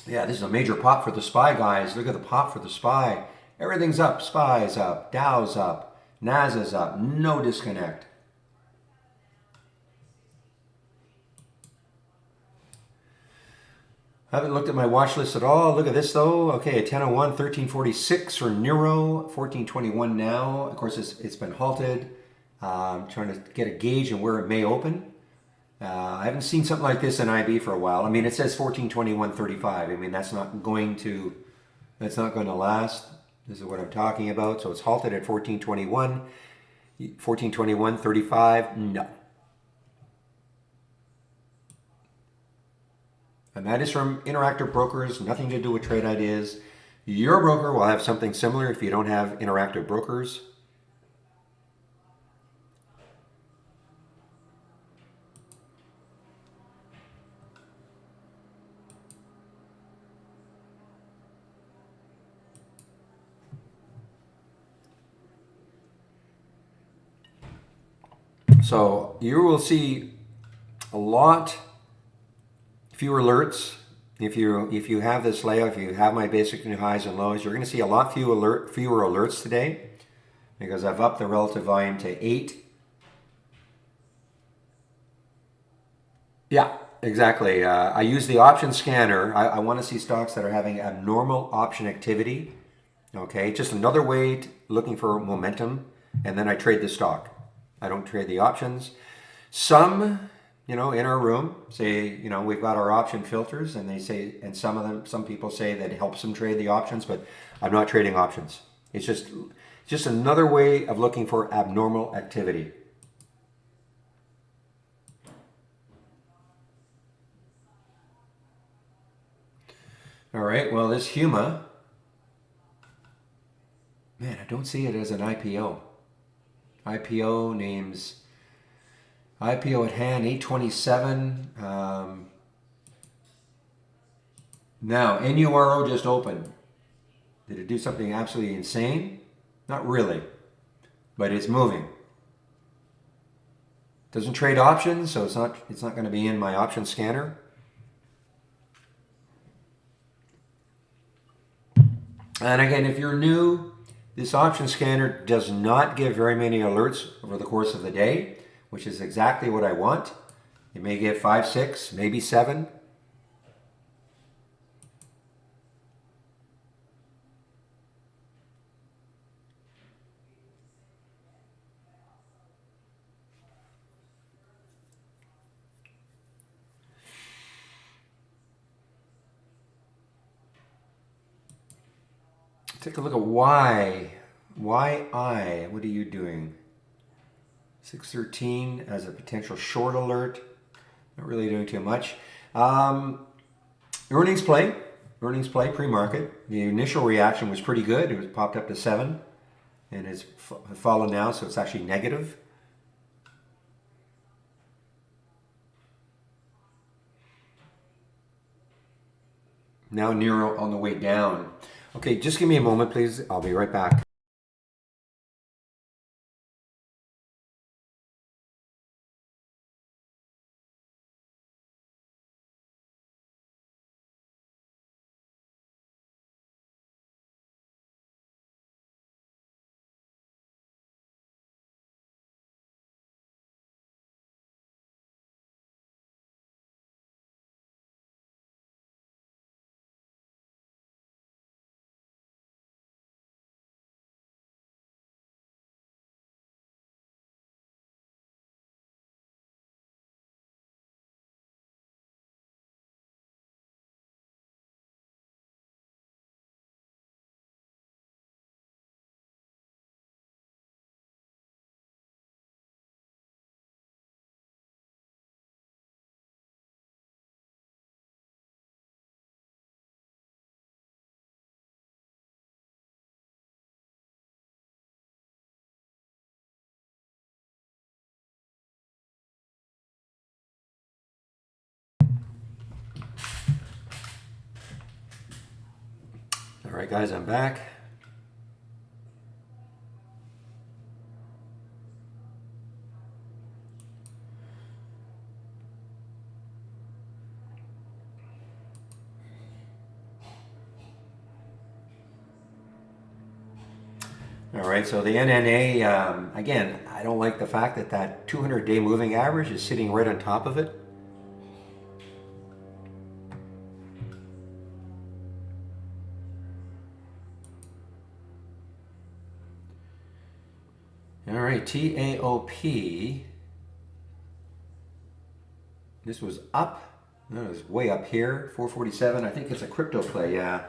Yeah, this is a major pop for the SPY, guys. Look at the pop for the SPY. Everything's up. SPY's up. Dow's up. NASA's up. No disconnect. I haven't looked at my watch list at all. Look at this, though. Okay, at 10:01, 1346 for Neuro. 1421 now. Of course, it's been halted. I'm trying to get a gauge on where it may open. I haven't seen something like this in IB for a while. I mean, it says 1421.35. I mean, that's not going to last. This is what I'm talking about. So it's halted at 1421, 1421.35. No. And that is from Interactive Brokers, nothing to do with trade ideas. Your broker will have something similar if you don't have Interactive Brokers. So you will see a lot fewer alerts. If you have this layout, if you have my basic new highs and lows, you're going to see a lot fewer alerts today because I've upped the relative volume to 8. Yeah, exactly. I use the option scanner. I want to see stocks that are having abnormal option activity. Okay, just another way looking for momentum, and then I trade the stock. I don't trade the options. Some, in our room say, we've got our option filters, and they say, and some people say that it helps them trade the options, but I'm not trading options. It's just another way of looking for abnormal activity. All right, well, this Huma, man, I don't see it as an IPO. IPO names, IPO at hand, 827. Now, NURO just opened. Did it do something absolutely insane? Not really, but it's moving. Doesn't trade options, so it's not going to be in my option scanner. And again, if you're new, this option scanner does not give very many alerts over the course of the day, which is exactly what I want. It may give 5, 6, maybe 7. Take a look at why. Why I? What are you doing? 613 as a potential short alert. Not really doing too much. Earnings play pre-market. The initial reaction was pretty good. It was popped up to 7 and it's fallen now, so it's actually negative. Now Nero on the way down. Okay, just give me a moment, please. I'll be right back. All right, guys, I'm back. All right, so the NNA, again, I don't like the fact that 200-day moving average is sitting right on top of it. All right, TAOP. This was up. No, it was way up here, 447. I think it's a crypto play. Yeah,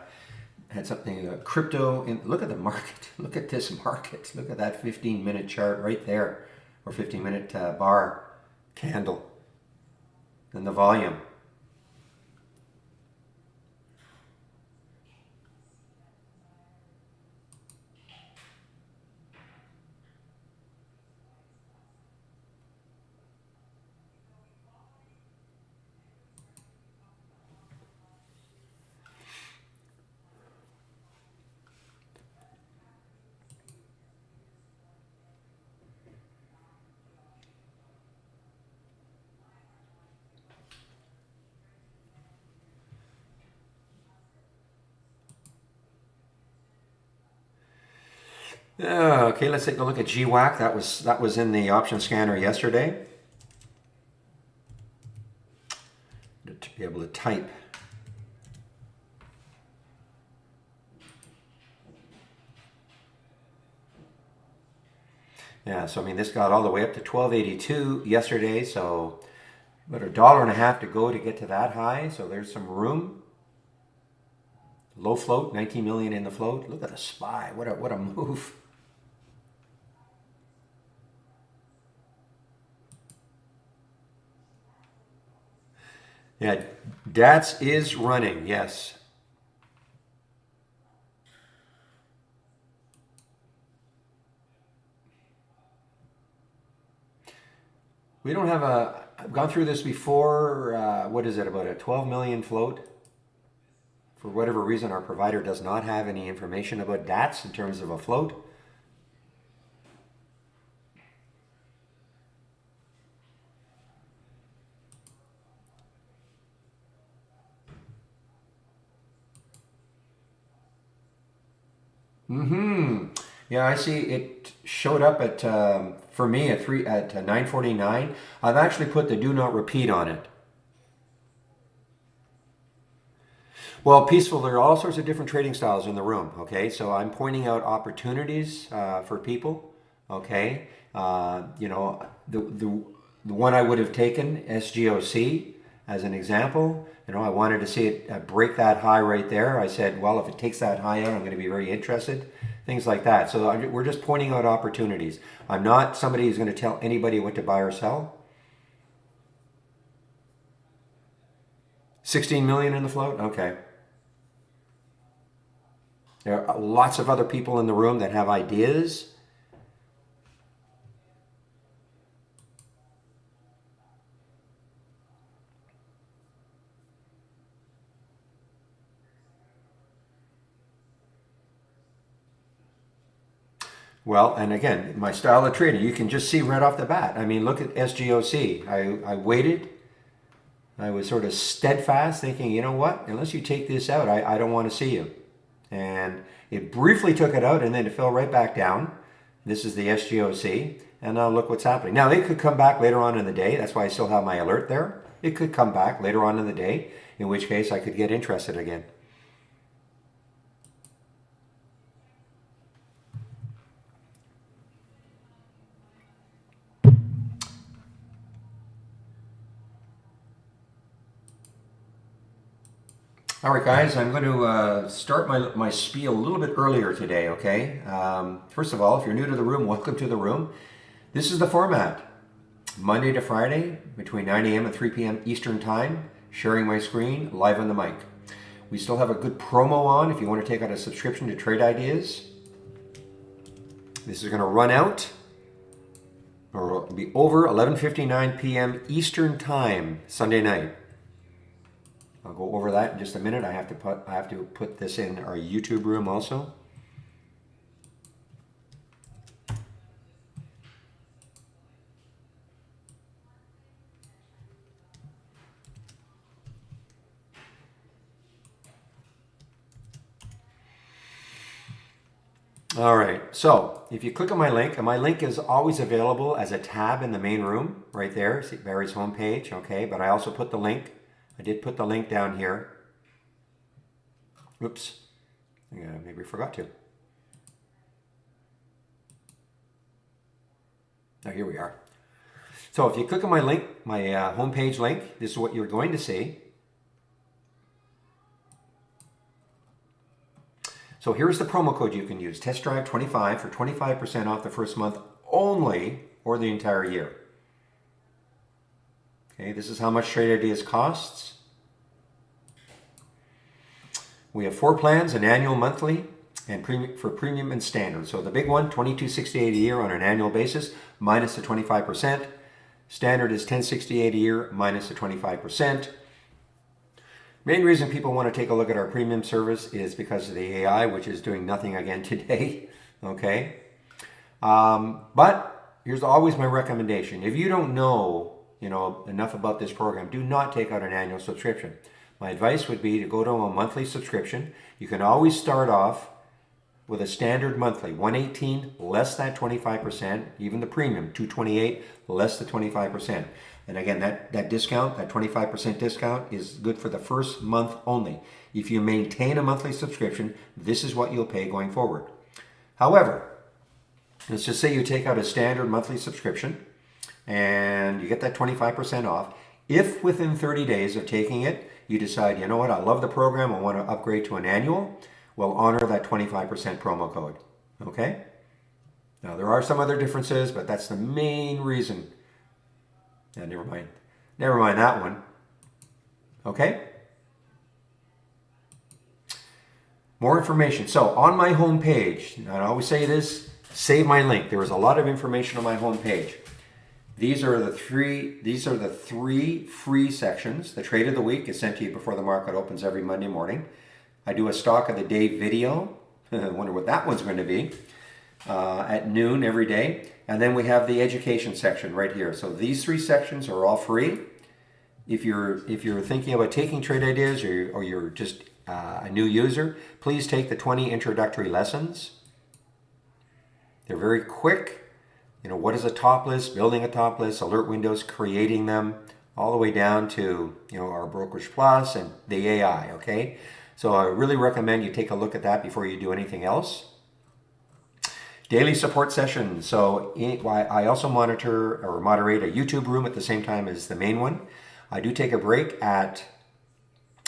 had something crypto. Look at the market. Look at this market. Look at that 15-minute chart right there, or 15-minute bar candle, and the volume. Okay, let's take a look at GWAC. That was in the option scanner yesterday. To be able to type. Yeah, so I mean, this got all the way up to 1282 yesterday, so about $1.50 to go to get to that high. So there's some room. Low float, 19 million in the float. Look at the SPY. What a move. Yeah, DATS is running, yes. We don't have I've gone through this before. What is it, about a 12 million float? For whatever reason, our provider does not have any information about DATS in terms of a float. Yeah, I see it showed up at for me at 9:49. I've actually put the do not repeat on it. Well, peaceful. There are all sorts of different trading styles in the room. Okay, so I'm pointing out opportunities for people. Okay, you know, the one I would have taken, SGOC, as an example. You know, I wanted to see it break that high right there. I said, well, if it takes that high out, I'm going to be very interested. Things like that. So we're just pointing out opportunities. I'm not somebody who's going to tell anybody what to buy or sell. 16 million in the float? Okay. There are lots of other people in the room that have ideas. Well, and again, my style of trading, you can just see right off the bat. I mean, look at SGOC. I waited. I was sort of steadfast, thinking, you know what? Unless you take this out, I don't want to see you. And it briefly took it out, and then it fell right back down. This is the SGOC, and now look what's happening. Now, it could come back later on in the day. That's why I still have my alert there. It could come back later on in the day, in which case I could get interested again. All right, guys, I'm going to start my spiel a little bit earlier today, okay? First of all, if you're new to the room, welcome to the room. This is the format. Monday to Friday, between 9 a.m. and 3 p.m. Eastern Time, sharing my screen, live on the mic. We still have a good promo on if you want to take out a subscription to Trade Ideas. This is going to run out, or it'll be over 11:59 p.m. Eastern Time, Sunday night. I'll go over that in just a minute. I have to put this in our YouTube room also. All right, so if you click on my link, and my link is always available as a tab in the main room, right there, see Barry's homepage, okay? But I also put the link, I did put the link down here. Oops, yeah, maybe I forgot to. Oh, here we are. So if you click on my link, my homepage link, this is what you're going to see. So here's the promo code you can use, Test Drive 25 for 25% off the first month only, or the entire year. Okay, this is how much Trade Ideas costs. We have 4 plans, an annual, monthly, and for premium and standard. So the big one, $22.68 a year on an annual basis, minus the 25%. Standard is $10.68 a year, minus the 25%. Main reason people want to take a look at our premium service is because of the AI, which is doing nothing again today. Okay, but here's always my recommendation: if you don't know, enough about this program, do not take out an annual subscription. My advice would be to go to a monthly subscription. You can always start off with a standard monthly, $118 less that 25%, even the premium, $228 less the 25%. And again, that discount, that 25% discount is good for the first month only. If you maintain a monthly subscription, this is what you'll pay going forward. However, let's just say you take out a standard monthly subscription and you get that 25% off. If within 30 days of taking it, you decide, you know what, I love the program, I want to upgrade to an annual, we'll honor that 25% promo code. Okay? Now, there are some other differences, but that's the main reason. Yeah, never mind. Never mind that one. Okay? More information. So on my home page, I always say this, save my link. There is a lot of information on my home page. These are the three free sections. The trade of the week is sent to you before the market opens every Monday morning. I do a stock of the day video. I wonder what that one's going to be. At noon every day. And then we have the education section right here. So these 3 sections are all free. If you're thinking about taking Trade Ideas or you're just a new user, please take the 20 introductory lessons. They're very quick. What is a top list, building a top list, alert windows, creating them, all the way down to our Brokerage Plus and the AI, okay? So I really recommend you take a look at that before you do anything else. Daily support sessions. So I also monitor or moderate a YouTube room at the same time as the main one. I do take a break at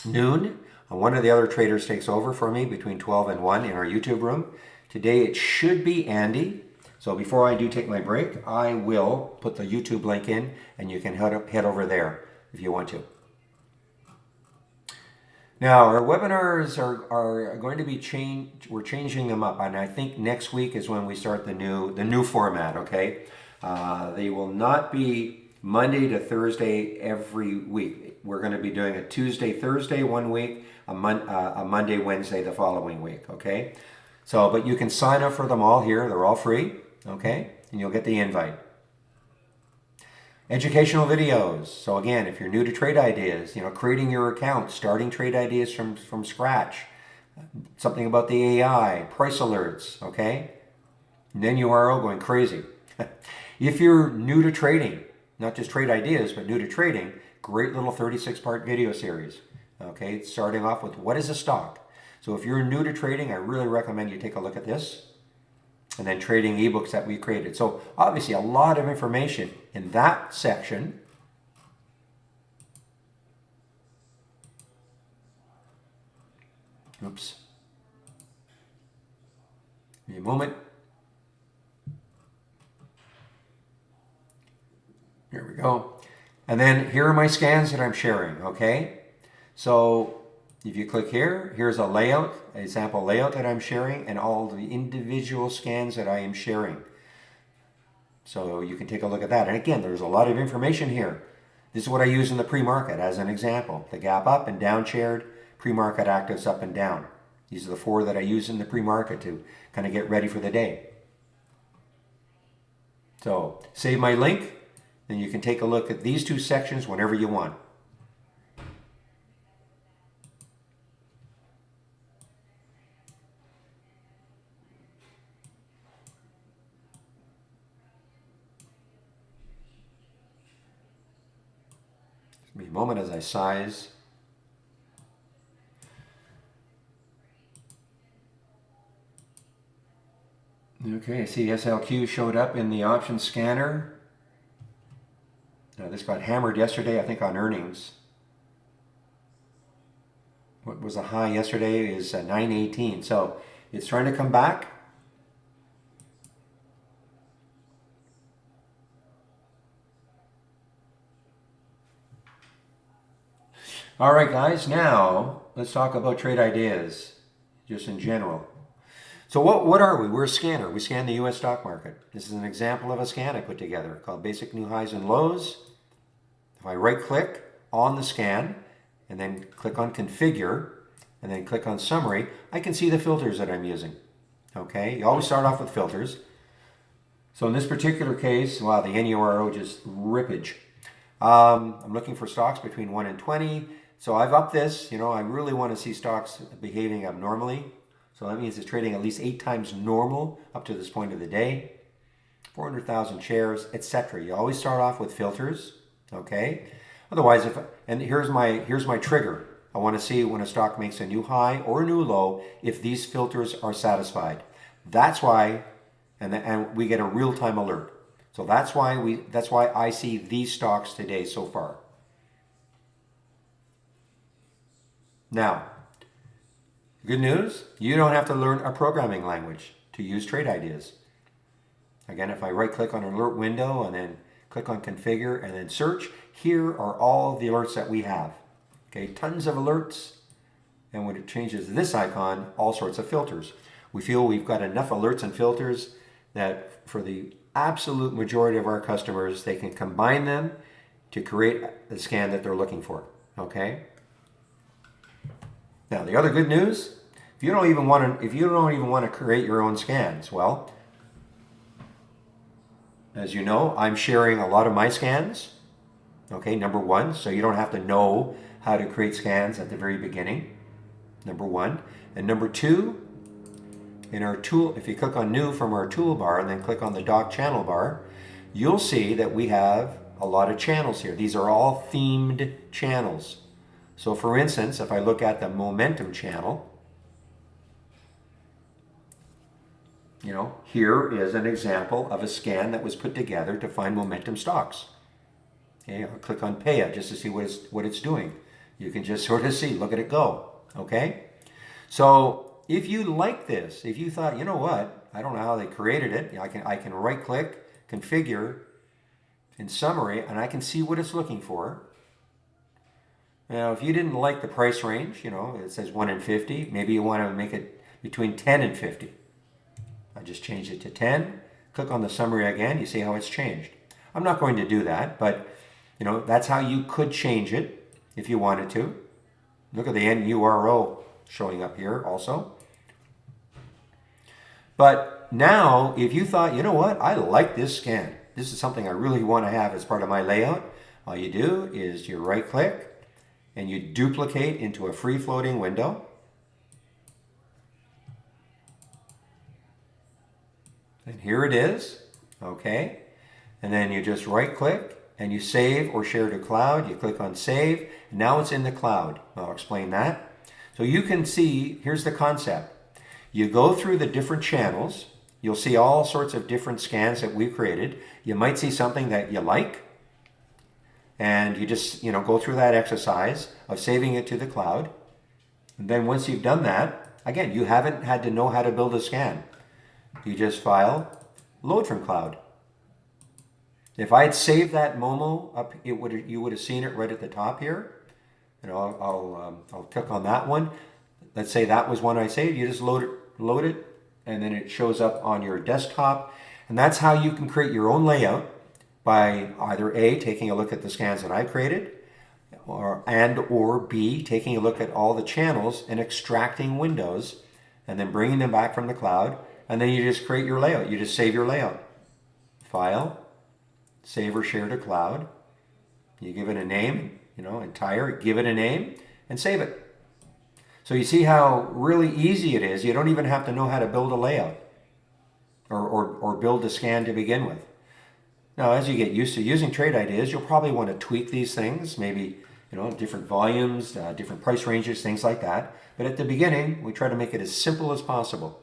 noon. One of the other traders takes over for me between 12 and 1 in our YouTube room. Today it should be Andy. So before I do take my break, I will put the YouTube link in and you can head over there if you want to. Now, our webinars are going to be changed. We're changing them up, and I think next week is when we start the new format, okay? They will not be Monday to Thursday every week. We're going to be doing a Tuesday, Thursday one week, a Monday, Wednesday the following week, okay? So, but you can sign up for them all here. They're all free, okay? And you'll get the invite. Educational videos. So again, if you're new to Trade Ideas, creating your account, starting Trade Ideas from scratch, something about the AI, price alerts, okay? And then you are all going crazy. If you're new to trading, not just Trade Ideas, but new to trading, great little 36-part video series, okay? Starting off with what is a stock? So if you're new to trading, I really recommend you take a look at this. And then trading ebooks that we created. So obviously a lot of information in that section. Oops. Give me a moment. Here we go. And then here are my scans that I'm sharing, okay? So if you click here, here's a layout, a sample layout that I'm sharing, and all the individual scans that I am sharing. So you can take a look at that. And again, there's a lot of information here. This is what I use in the pre-market as an example. The gap up and down shared, pre-market actives up and down. These are the 4 that I use in the pre-market to kind of get ready for the day. So save my link, then you can take a look at these 2 sections whenever you want. Give me a moment as I size. Okay, I see SLQ showed up in the option scanner. Now this got hammered yesterday, I think, on earnings. What was a high yesterday is 918. So it's trying to come back. All right, guys, now let's talk about trade ideas, just in general. So what are we? We're a scanner. We scan the U.S. stock market. This is an example of a scan I put together called Basic New Highs and Lows. If I right-click on the scan and then click on Configure and then click on Summary, I can see the filters that I'm using. Okay, you always start off with filters. So in this particular case, wow, the NURO just rippage. I'm looking for stocks between 1 and 20. So I've upped this. I really want to see stocks behaving abnormally. So that means it's trading at least 8 times normal up to this point of the day. 400,000 shares, etc. You always start off with filters, okay? Otherwise, here's my trigger. I want to see when a stock makes a new high or a new low if these filters are satisfied. That's why, and we get a real-time alert. So that's why I see these stocks today so far. Now, good news, you don't have to learn a programming language to use trade ideas. Again, if I right-click on an alert window and then click on Configure and then Search, here are all the alerts that we have. Okay, tons of alerts. And when it changes this icon, all sorts of filters. We feel we've got enough alerts and filters that for the absolute majority of our customers, they can combine them to create the scan that they're looking for. Okay? Now, the other good news, if you don't even want to create your own scans, well, as you know, I'm sharing a lot of my scans. Okay, number one, so you don't have to know how to create scans at the very beginning. Number one. And number two, in our tool, if you click on New from our toolbar and then click on the Dock Channel bar, you'll see that we have a lot of channels here. These are all themed channels. So for instance, if I look at the momentum channel, here is an example of a scan that was put together to find momentum stocks. Okay, I'll click on Paya just to see what it's doing. You can just sort of see, look at it go. Okay? So if you like this, if you thought, you know what, I don't know how they created it, I can right-click, configure, in summary, and I can see what it's looking for. Now, if you didn't like the price range, it says 1 and 50, maybe you want to make it between 10 and 50. I just changed it to 10. Click on the summary again, you see how it's changed. I'm not going to do that, but that's how you could change it if you wanted to. Look at the NURO showing up here also. But now, if you thought, you know what, I like this scan. This is something I really want to have as part of my layout. All you do is you right-click and you duplicate into a free-floating window. And here it is, okay? And then you just right-click and you save or share to cloud. You click on Save. Now it's in the cloud. I'll explain that. So you can see, here's the concept. You go through the different channels. You'll see all sorts of different scans that we've created. You might see something that you like. And you just, go through that exercise of saving it to the cloud. And then once you've done that, again, you haven't had to know how to build a scan. You just file, load from cloud. If I had saved that Momo up, you would have seen it right at the top here. I'll click on that one. Let's say that was one I saved. You just load it, and then it shows up on your desktop. And that's how you can create your own layout by either A, taking a look at the scans that I created, or B, taking a look at all the channels and extracting windows and then bringing them back from the cloud. And then you just create your layout. You just save your layout. File, save or share to cloud. You give it a name, entire, give it a name and save it. So you see how really easy it is. You don't even have to know how to build a layout or build a scan to begin with. Now, as you get used to using trade ideas, you'll probably want to tweak these things, maybe, different volumes, different price ranges, things like that. But at the beginning, we try to make it as simple as possible.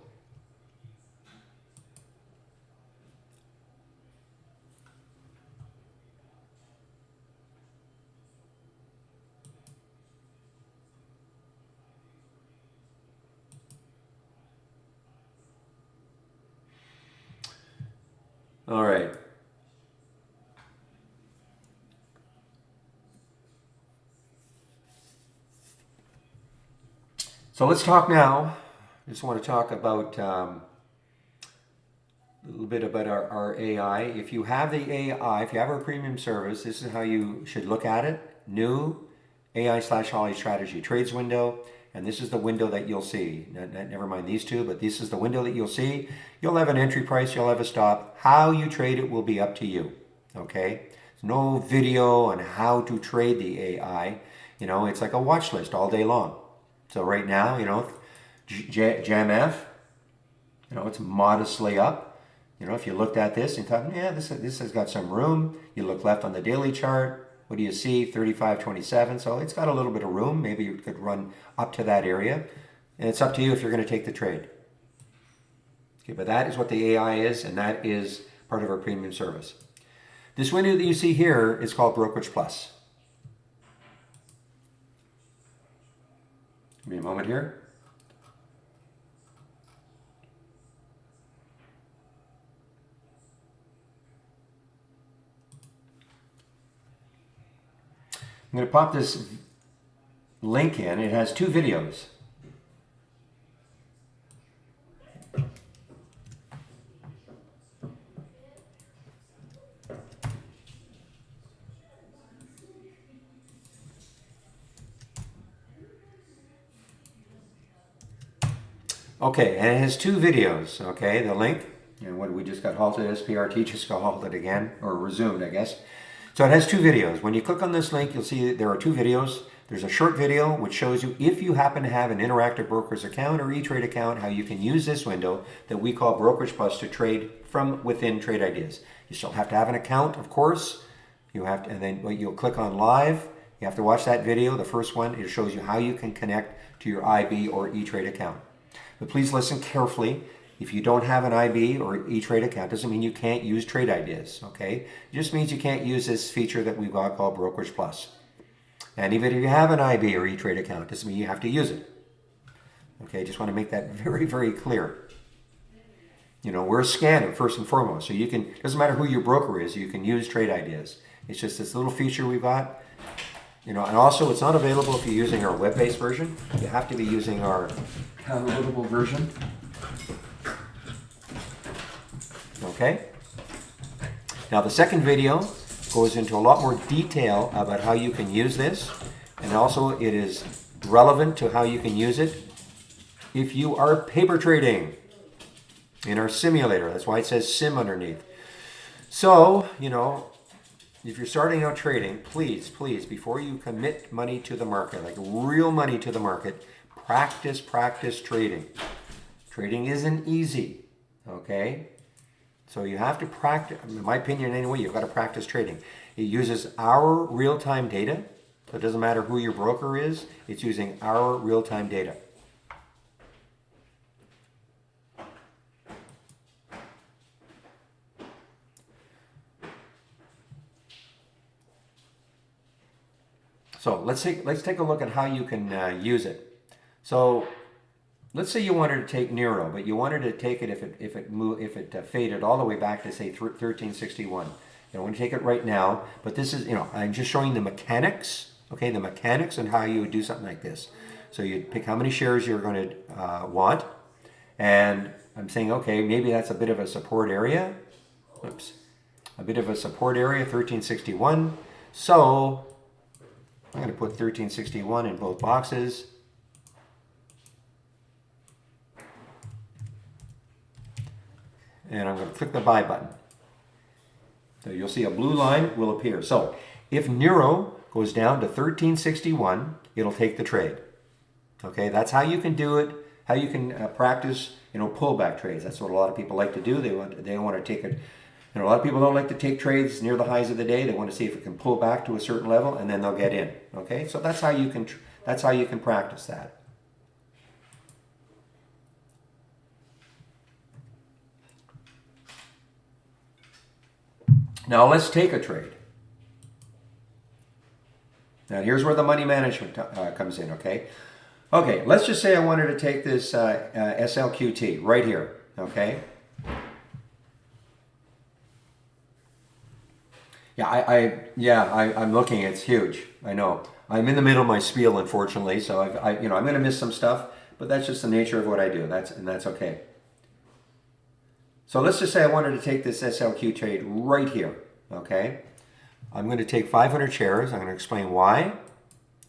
All right. So let's talk now. I just want to talk about a little bit about our AI. If you have the AI, if you have our premium service, this is how you should look at it. New AI/Holly strategy trades window. And this is the window that you'll see. Never mind these two, but this is the window that you'll see. You'll have an entry price, you'll have a stop. How you trade it will be up to you. Okay? There's no video on how to trade the AI. You know, it's like a watch list all day long. So right now, you know, JAMF, you know, it's modestly up. You know, if you looked at this and thought, yeah, this has got some room. You look left on the daily chart. What do you see? 35.27. So it's got a little bit of room. Maybe you could run up to that area. And it's up to you if you're going to take the trade. Okay, but that is what the AI is, and that is part of our premium service. This window that you see here is called Brokerage Plus. Give me a moment here. I'm going to pop this link in. It has two videos. Okay, and it has two videos, okay, the link, and what we just got halted, SPRT just got halted again, or resumed, I guess. So it has two videos. When you click on this link, you'll see that there are two videos. There's a short video which shows you if you happen to have an Interactive Brokers account or E-Trade account, how you can use this window that we call Brokerage Plus to trade from within Trade Ideas. You still have to have an account, of course. You have to, and then you'll click on live. You have to watch that video, the first one. It shows you how you can connect to your IB or E-Trade account. But please listen carefully. If you don't have an IB or E-Trade account, doesn't mean you can't use Trade Ideas, okay? It just means you can't use this feature that we've got called Brokerage Plus. And even if you have an IB or E-Trade account, doesn't mean you have to use it. Okay, just want to make that very, very clear. You know, we're a scanner first and foremost, so you can, doesn't matter who your broker is, you can use Trade Ideas. It's just this little feature we've got. You know, and also it's not available if you're using our web-based version. You have to be using our downloadable version. Okay? Now the second video goes into a lot more detail about how you can use this, and also it is relevant to how you can use it if you are paper trading in our simulator. That's why it says sim underneath. So, you know, if you're starting out trading, please, before you commit money to the market, like real money to the market, practice trading. Trading isn't easy, okay? So you have to practice, in my opinion anyway, you've got to practice trading. It uses our real-time data, so it doesn't matter who your broker is, it's using our real-time data. So let's take a look at how you can use it. So let's say you wanted to take Nero, but you wanted to take it if it faded all the way back to say 1361. You don't want to take it right now, but this is, you know, I'm just showing the mechanics, okay, the mechanics and how you would do something like this. So you'd pick how many shares you're going to want, and I'm saying, okay, maybe that's a bit of a support area. Oops, a bit of a support area, 1361. So I'm going to put 1361 in both boxes. And I'm going to click the buy button. So you'll see a blue line will appear. So if Nero goes down to 1361, it'll take the trade. Okay, that's how you can do it. How you can practice, you know, pullback trades. That's what a lot of people like to do. They want to take it. You know, a lot of people don't like to take trades near the highs of the day. They want to see if it can pull back to a certain level, and then they'll get in. Okay, so that's how you can practice that. Now let's take a trade. Now here's where the money management comes in. Okay, let's just say I wanted to take this SLQT right here. Okay. Yeah, I'm looking. It's huge. I know. I'm in the middle of my spiel, unfortunately, so I'm going to miss some stuff, but that's just the nature of what I do. That's okay. So let's just say I wanted to take this SLQ trade right here. Okay, I'm going to take 500 shares. I'm going to explain why.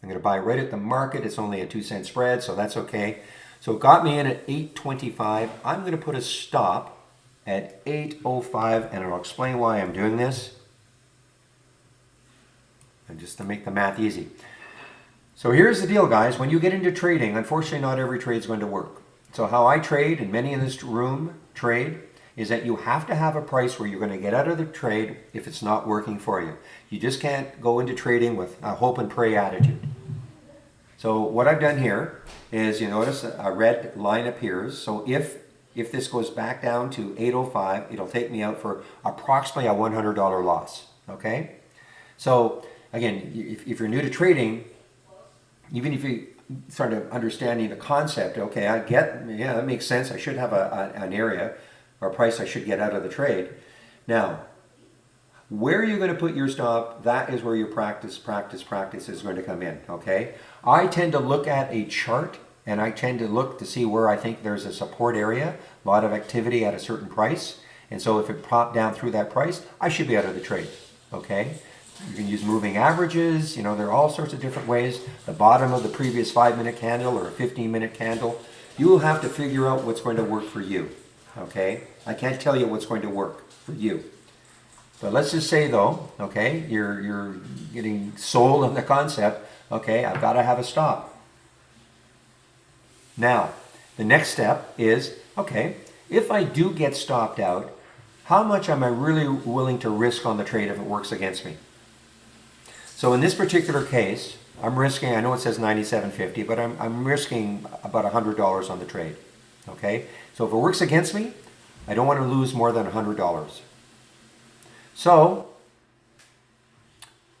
I'm going to buy right at the market. It's only a 2-cent spread, so that's okay. So it got me in at 8.25. I'm going to put a stop at 8.05, and I'll explain why I'm doing this. And just to make the math easy. So here's the deal, guys. When you get into trading, unfortunately, not every trade is going to work. So how I trade, and many in this room trade, is that you have to have a price where you're going to get out of the trade if it's not working for you. You just can't go into trading with a hope and pray attitude. So what I've done here is, you notice a red line appears. So if this goes back down to 8.05, it'll take me out for approximately a $100 loss. Okay? So again, if you're new to trading, even if you start understanding the concept, okay, yeah, that makes sense. I should have an area or a price I should get out of the trade. Now, where are you going to put your stop? That is where your practice is going to come in, okay? I tend to look at a chart, and I tend to look to see where I think there's a support area, a lot of activity at a certain price. And so if it popped down through that price, I should be out of the trade, okay? You can use moving averages, there are all sorts of different ways. The bottom of the previous 5-minute candle or a 15-minute candle. You will have to figure out what's going to work for you, okay? I can't tell you what's going to work for you. But let's just say though, okay, you're getting sold on the concept, okay, I've got to have a stop. Now, the next step is, okay, if I do get stopped out, how much am I really willing to risk on the trade if it works against me? So in this particular case, I'm risking, I know it says $97.50, but I'm risking about $100 on the trade, okay? So if it works against me, I don't want to lose more than $100. So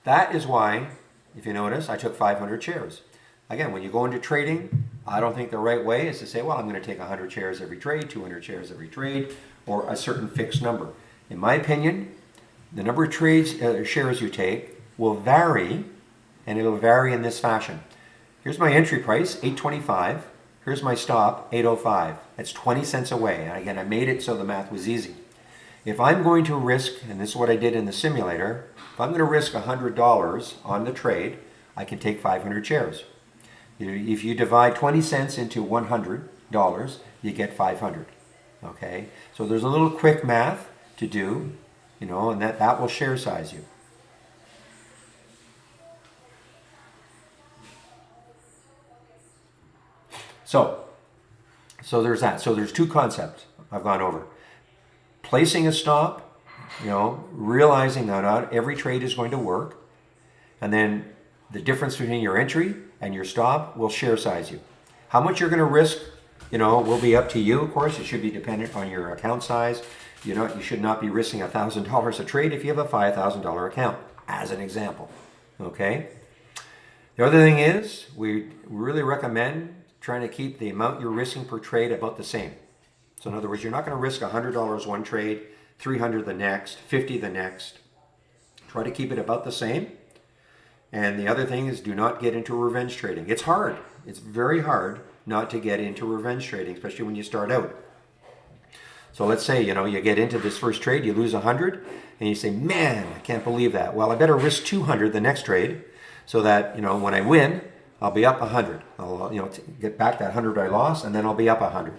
that is why, if you notice, I took 500 shares. Again, when you go into trading, I don't think the right way is to say, well, I'm going to take 100 shares every trade, 200 shares every trade, or a certain fixed number. In my opinion, the number of shares you take will vary, and it'll vary in this fashion. Here's my entry price, $8.25. Here's my stop, $8.05. That's 20 cents away. And again, I made it so the math was easy. If I'm going to risk, and this is what I did in the simulator, if I'm going to risk $100 on the trade, I can take 500 shares. If you divide 20 cents into $100, you get 500. Okay? So there's a little quick math to do, and that will share size you. So there's that. So there's two concepts I've gone over. Placing a stop, realizing that not every trade is going to work, and then the difference between your entry and your stop will share size you. How much you're going to risk, will be up to you, of course. It should be dependent on your account size. You should not be risking $1,000 a trade if you have a $5,000 account, as an example. Okay? The other thing is, we really recommend trying to keep the amount you're risking per trade about the same. So in other words, you're not going to risk $100 one trade, $300 the next, $50 the next. Try to keep it about the same. And the other thing is, do not get into revenge trading. It's hard. It's very hard not to get into revenge trading, especially when you start out. So let's say, you get into this first trade, you lose 100, and you say, man, I can't believe that. Well, I better risk 200 the next trade so that, when I win, I'll be up 100. I'll, get back that 100 I lost, and then I'll be up 100.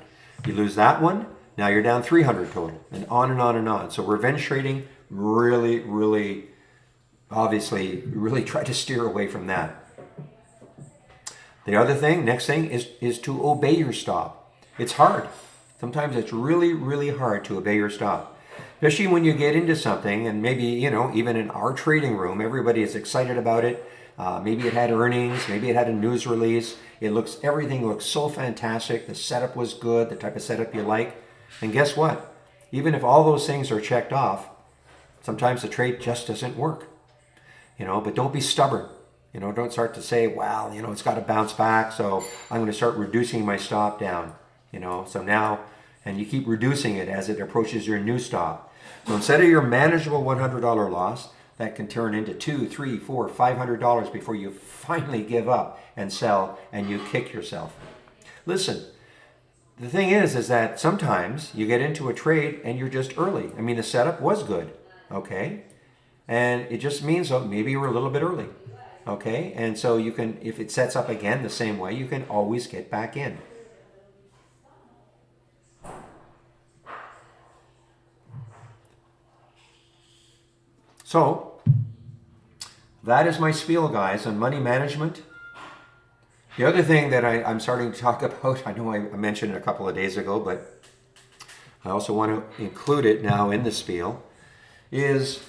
You lose that one, now you're down 300 total, and on and on and on. So revenge trading, really, obviously, really try to steer away from that. The other thing, next thing, is to obey your stop. It's hard. Sometimes it's really hard to obey your stop. Especially when you get into something, and maybe, even in our trading room, everybody is excited about it. Maybe it had earnings, maybe it had a news release. Everything looks so fantastic. The setup was good, the type of setup you like. And guess what? Even if all those things are checked off, sometimes the trade just doesn't work. But don't be stubborn. Don't start to say, well, it's got to bounce back, so I'm going to start reducing my stop down. So now, and you keep reducing it as it approaches your new stop. So instead of your manageable $100 loss, that can turn into $200, $300, $400, $500 before you finally give up and sell and you kick yourself. Listen, the thing is that sometimes you get into a trade and you're just early. I mean, the setup was good, okay? And it just means maybe you were a little bit early, okay? And so you can, if it sets up again the same way, you can always get back in. So, that is my spiel, guys, on money management. The other thing that I'm starting to talk about, I know I mentioned it a couple of days ago, but I also want to include it now in the spiel, is,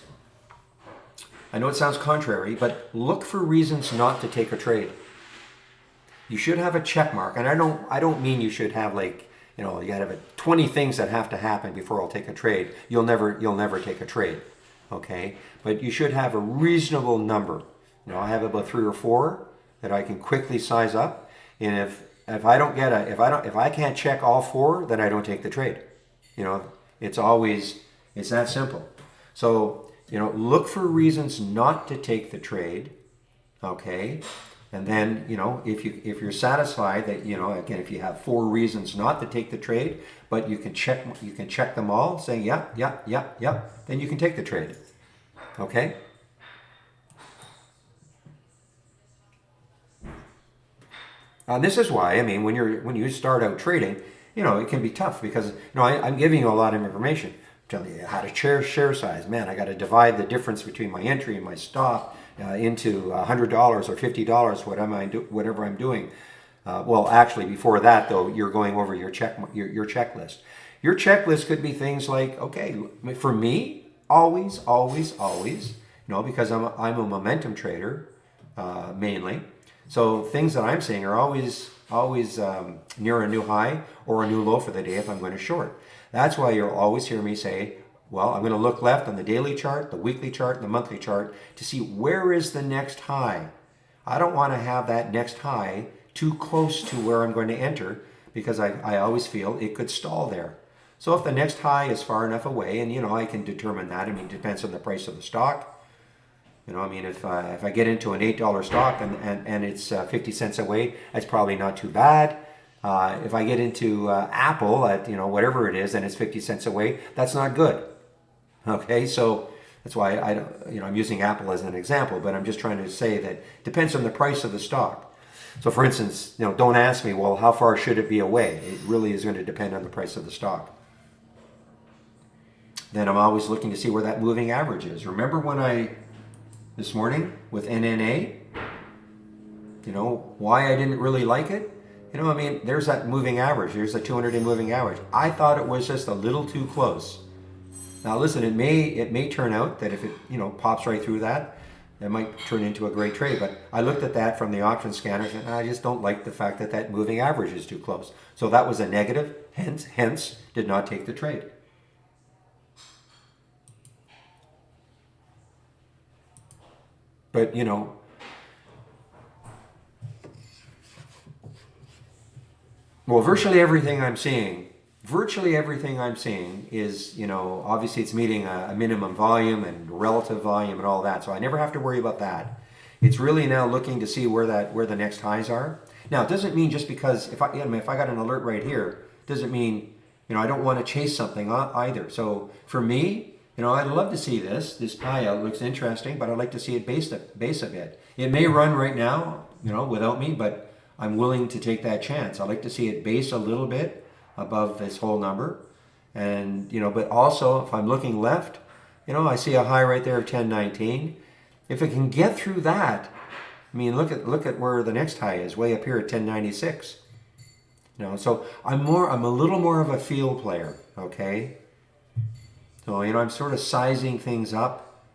I know it sounds contrary, but look for reasons not to take a trade. You should have a check mark, and I don't mean you should have like, you gotta have 20 things that have to happen before I'll take a trade. You'll never take a trade. Okay, but you should have a reasonable number. I have about 3 or 4 that I can quickly size up, and if I can't check all 4, then I don't take the trade. It's that simple. So look for reasons not to take the trade. Okay, and then if you're satisfied that again, if you have 4 reasons not to take the trade, but you can check them all, saying yep, then you can take the trade. Okay? This is why, I mean, when you start out trading, it can be tough because I'm giving you a lot of information. I'm telling you how to share size. Man, I got to divide the difference between my entry and my stop into $100 or $50, whatever I'm doing. Well, actually, before that, though, you're going over your checklist. Your checklist could be things like, okay, for me, always, because I'm a momentum trader mainly. So things that I'm seeing are always near a new high or a new low for the day if I'm going to short. That's why you'll always hear me say, well, I'm going to look left on the daily chart, the weekly chart, and the monthly chart to see where is the next high. I don't want to have that next high too close to where I'm going to enter because I always feel it could stall there. So if the next high is far enough away, and I can determine that. I mean, it depends on the price of the stock. If I get into an $8 stock and it's 50 cents away, that's probably not too bad. If I get into Apple at whatever it is and it's 50 cents away, that's not good. Okay, so that's why I'm using Apple as an example, but I'm just trying to say that it depends on the price of the stock. So for instance, don't ask me, well, how far should it be away? It really is going to depend on the price of the stock. Then I'm always looking to see where that moving average is. Remember this morning with NNA, why I didn't really like it? There's that moving average. There's the 200-day moving average. I thought it was just a little too close. Now listen, it may turn out that if it pops right through that, it might turn into a great trade. But I looked at that from the option scanners, and I just don't like the fact that moving average is too close. So that was a negative. Hence, did not take the trade. But well, virtually everything I'm seeing is, obviously it's meeting a minimum volume and relative volume and all that. So I never have to worry about that. It's really now looking to see where the next highs are. Now, it doesn't mean just because if I got an alert right here, doesn't mean, I don't want to chase something either. So for me, I'd love to see this pie out. It looks interesting, but I'd like to see it base a bit. It may run right now, without me, but I'm willing to take that chance. I'd like to see it base a little bit above this whole number. And, but also if I'm looking left, I see a high right there of 1019. If it can get through that, look at where the next high is, way up here at 1096. So I'm a little more of a feel player, okay? So, I'm sort of sizing things up.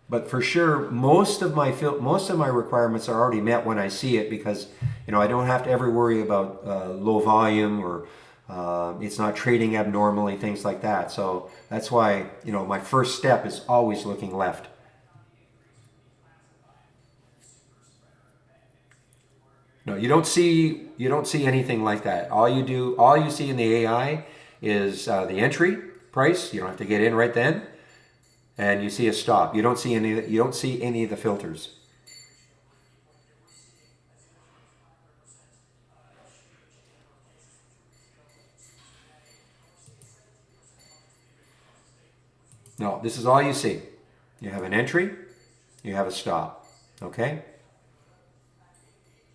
But for sure, most of my requirements are already met when I see it because, I don't have to ever worry about low volume or it's not trading abnormally, things like that. So that's why, my first step is always looking left. No, you don't see anything like that. All you see in the AI is the entry price. You don't have to get in right then. and you see a stop. You don't see any. You don't see any of the filters. No, this is all you see. You have an entry, you have a stop. Okay.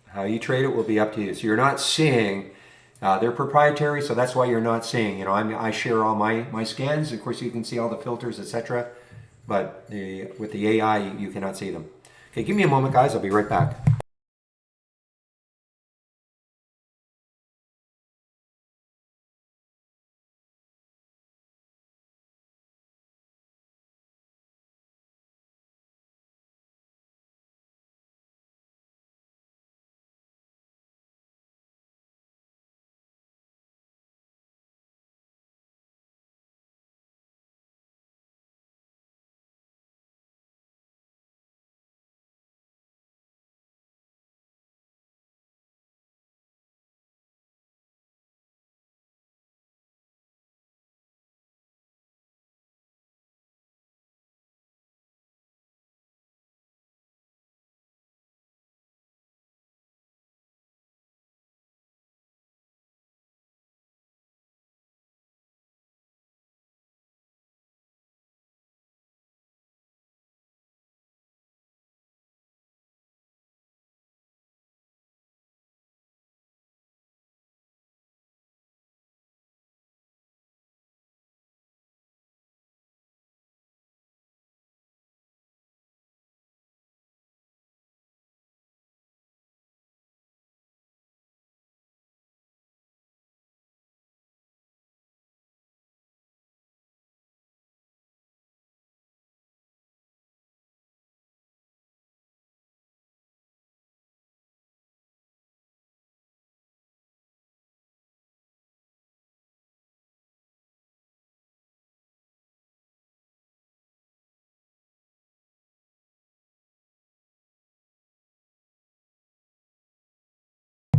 How you trade it will be up to you. So you're not seeing. They're proprietary, so that's why you're not seeing. I share all my scans. Of course, you can see all the filters, etc. But with the AI, you cannot see them. Okay, give me a moment, guys. I'll be right back.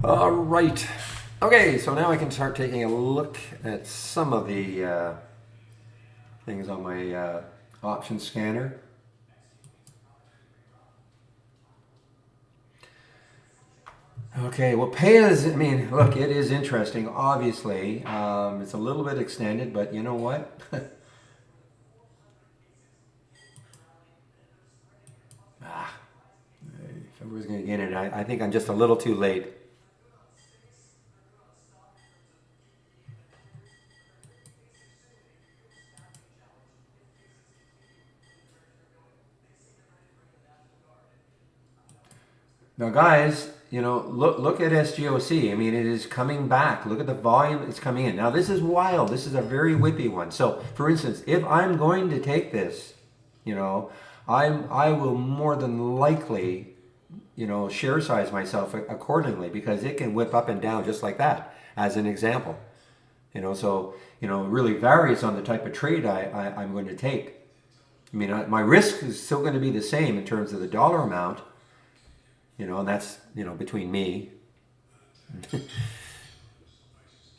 All right. Okay, so now I can start taking a look at some of the things on my option scanner. Okay, well, I mean, look, it is interesting, obviously. It's a little bit extended, but you know what? If I was going to get it, I think I'm just a little too late. Now, guys, look at SGOC. I mean, it is coming back. Look at the volume it's coming in. Now, this is wild. This is a very whippy one. So, for instance, if I'm going to take this, I will more than likely, share size myself accordingly because it can whip up and down just like that, as an example. So, it really varies on the type of trade I'm going to take. I mean, my risk is still going to be the same in terms of the dollar amount. And that's, between me.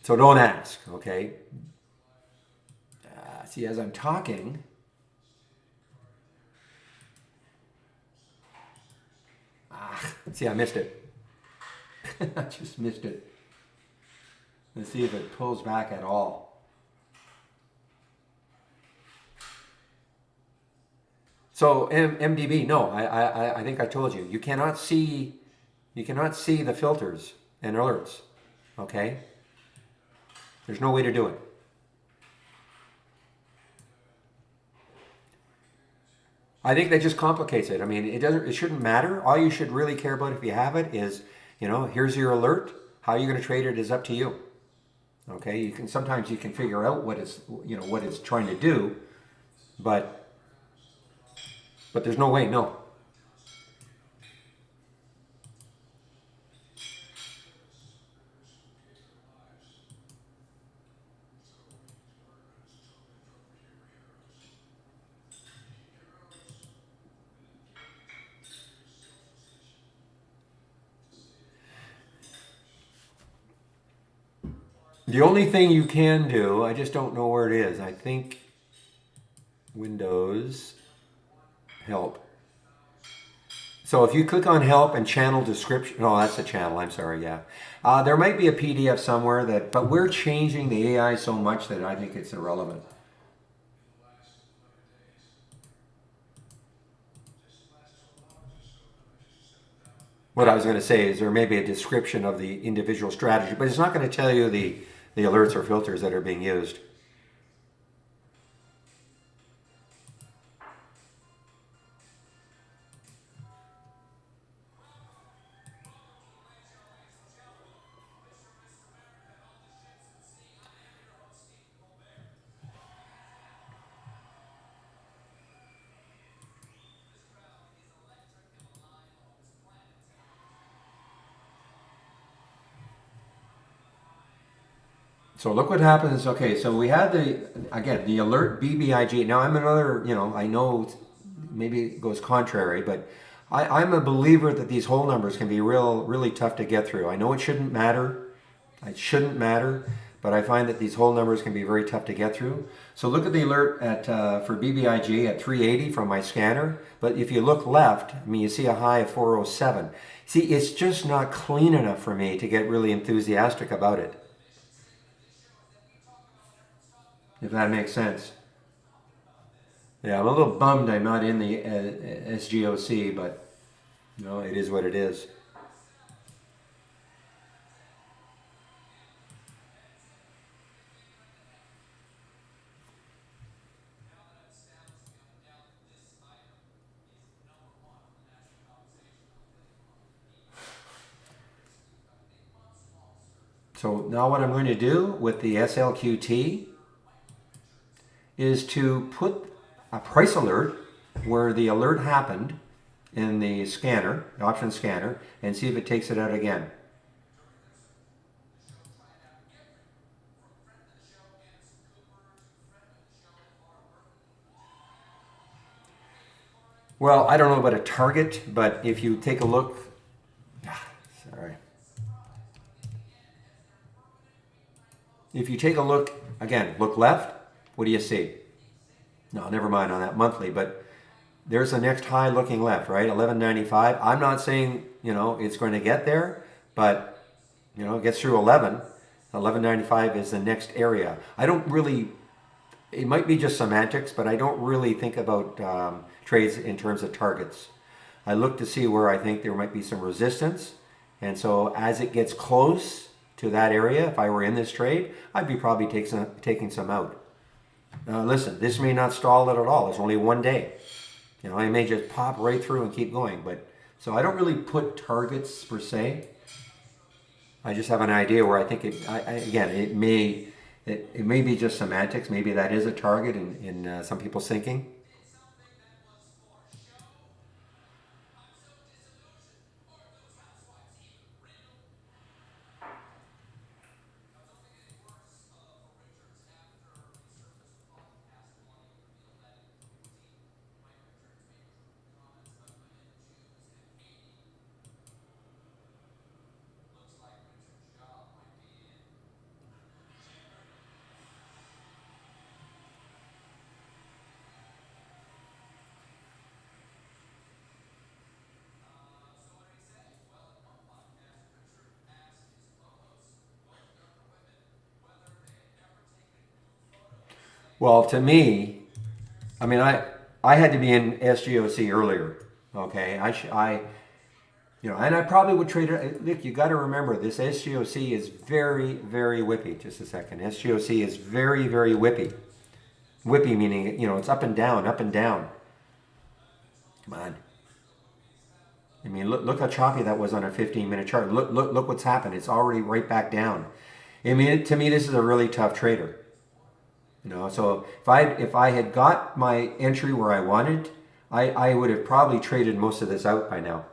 So don't ask, okay? See, as I'm talking, see, I missed it. I just missed it. Let's see if it pulls back at all. So MDB, no, I think I told you. You cannot see the filters and alerts. Okay? There's no way to do it. I think that just complicates it. I mean, it shouldn't matter. All you should really care about if you have it is, here's your alert. How you're going to trade it is up to you. Okay? Sometimes you can figure out what it's trying to do, but there's no way, no. The only thing you can do, I just don't know where it is. I think Windows, help. So if you click on help and channel description, no, that's the channel. I'm sorry. Yeah, there might be a PDF somewhere that, but we're changing the AI so much that I think it's irrelevant. What I was going to say is there may be a description of the individual strategy, but it's not going to tell you the alerts or filters that are being used. So look what happens. Okay, so we had the alert BBIG. Now I'm another, I know maybe it goes contrary, but I'm a believer that these whole numbers can be really tough to get through. I know it shouldn't matter. It shouldn't matter, but I find that these whole numbers can be very tough to get through. So look at the alert for BBIG at 380 from my scanner. But if you look left, I mean, you see a high of 407. See, it's just not clean enough for me to get really enthusiastic about it, if that makes sense. Yeah, I'm a little bummed I'm not in the SGOC, but it is what it is. So now what I'm going to do with the SLQT is to put a price alert where the alert happened in the scanner, the option scanner, and see if it takes it out again. Well, I don't know about a target, but if you take a look, sorry. If you take a look, again, look left, what do you see? No, never mind on that monthly, but there's the next high looking left, right? 1195. I'm not saying, it's going to get there, but, it gets through 11. 1195 is the next area. I don't really, it might be just semantics, but I don't really think about trades in terms of targets. I look to see where I think there might be some resistance. And so as it gets close to that area, if I were in this trade, I'd be probably taking some out. Listen, this may not stall it at all. It's only one day. I may just pop right through and keep going. But so I don't really put targets per se. I just have an idea where I think it may be just semantics. Maybe that is a target in some people's thinking. Well, to me, I mean, I had to be in SGOC earlier. Okay, and I probably would trade it. Look, you got to remember this SGOC is very, very whippy. Just a second. SGOC is very, very whippy. Whippy meaning, it's up and down, up and down. Come on. I mean, look how choppy that was on a 15-minute chart. Look what's happened. It's already right back down. I mean, to me, this is a really tough trader. So if I had got my entry where I wanted, I would have probably traded most of this out by now.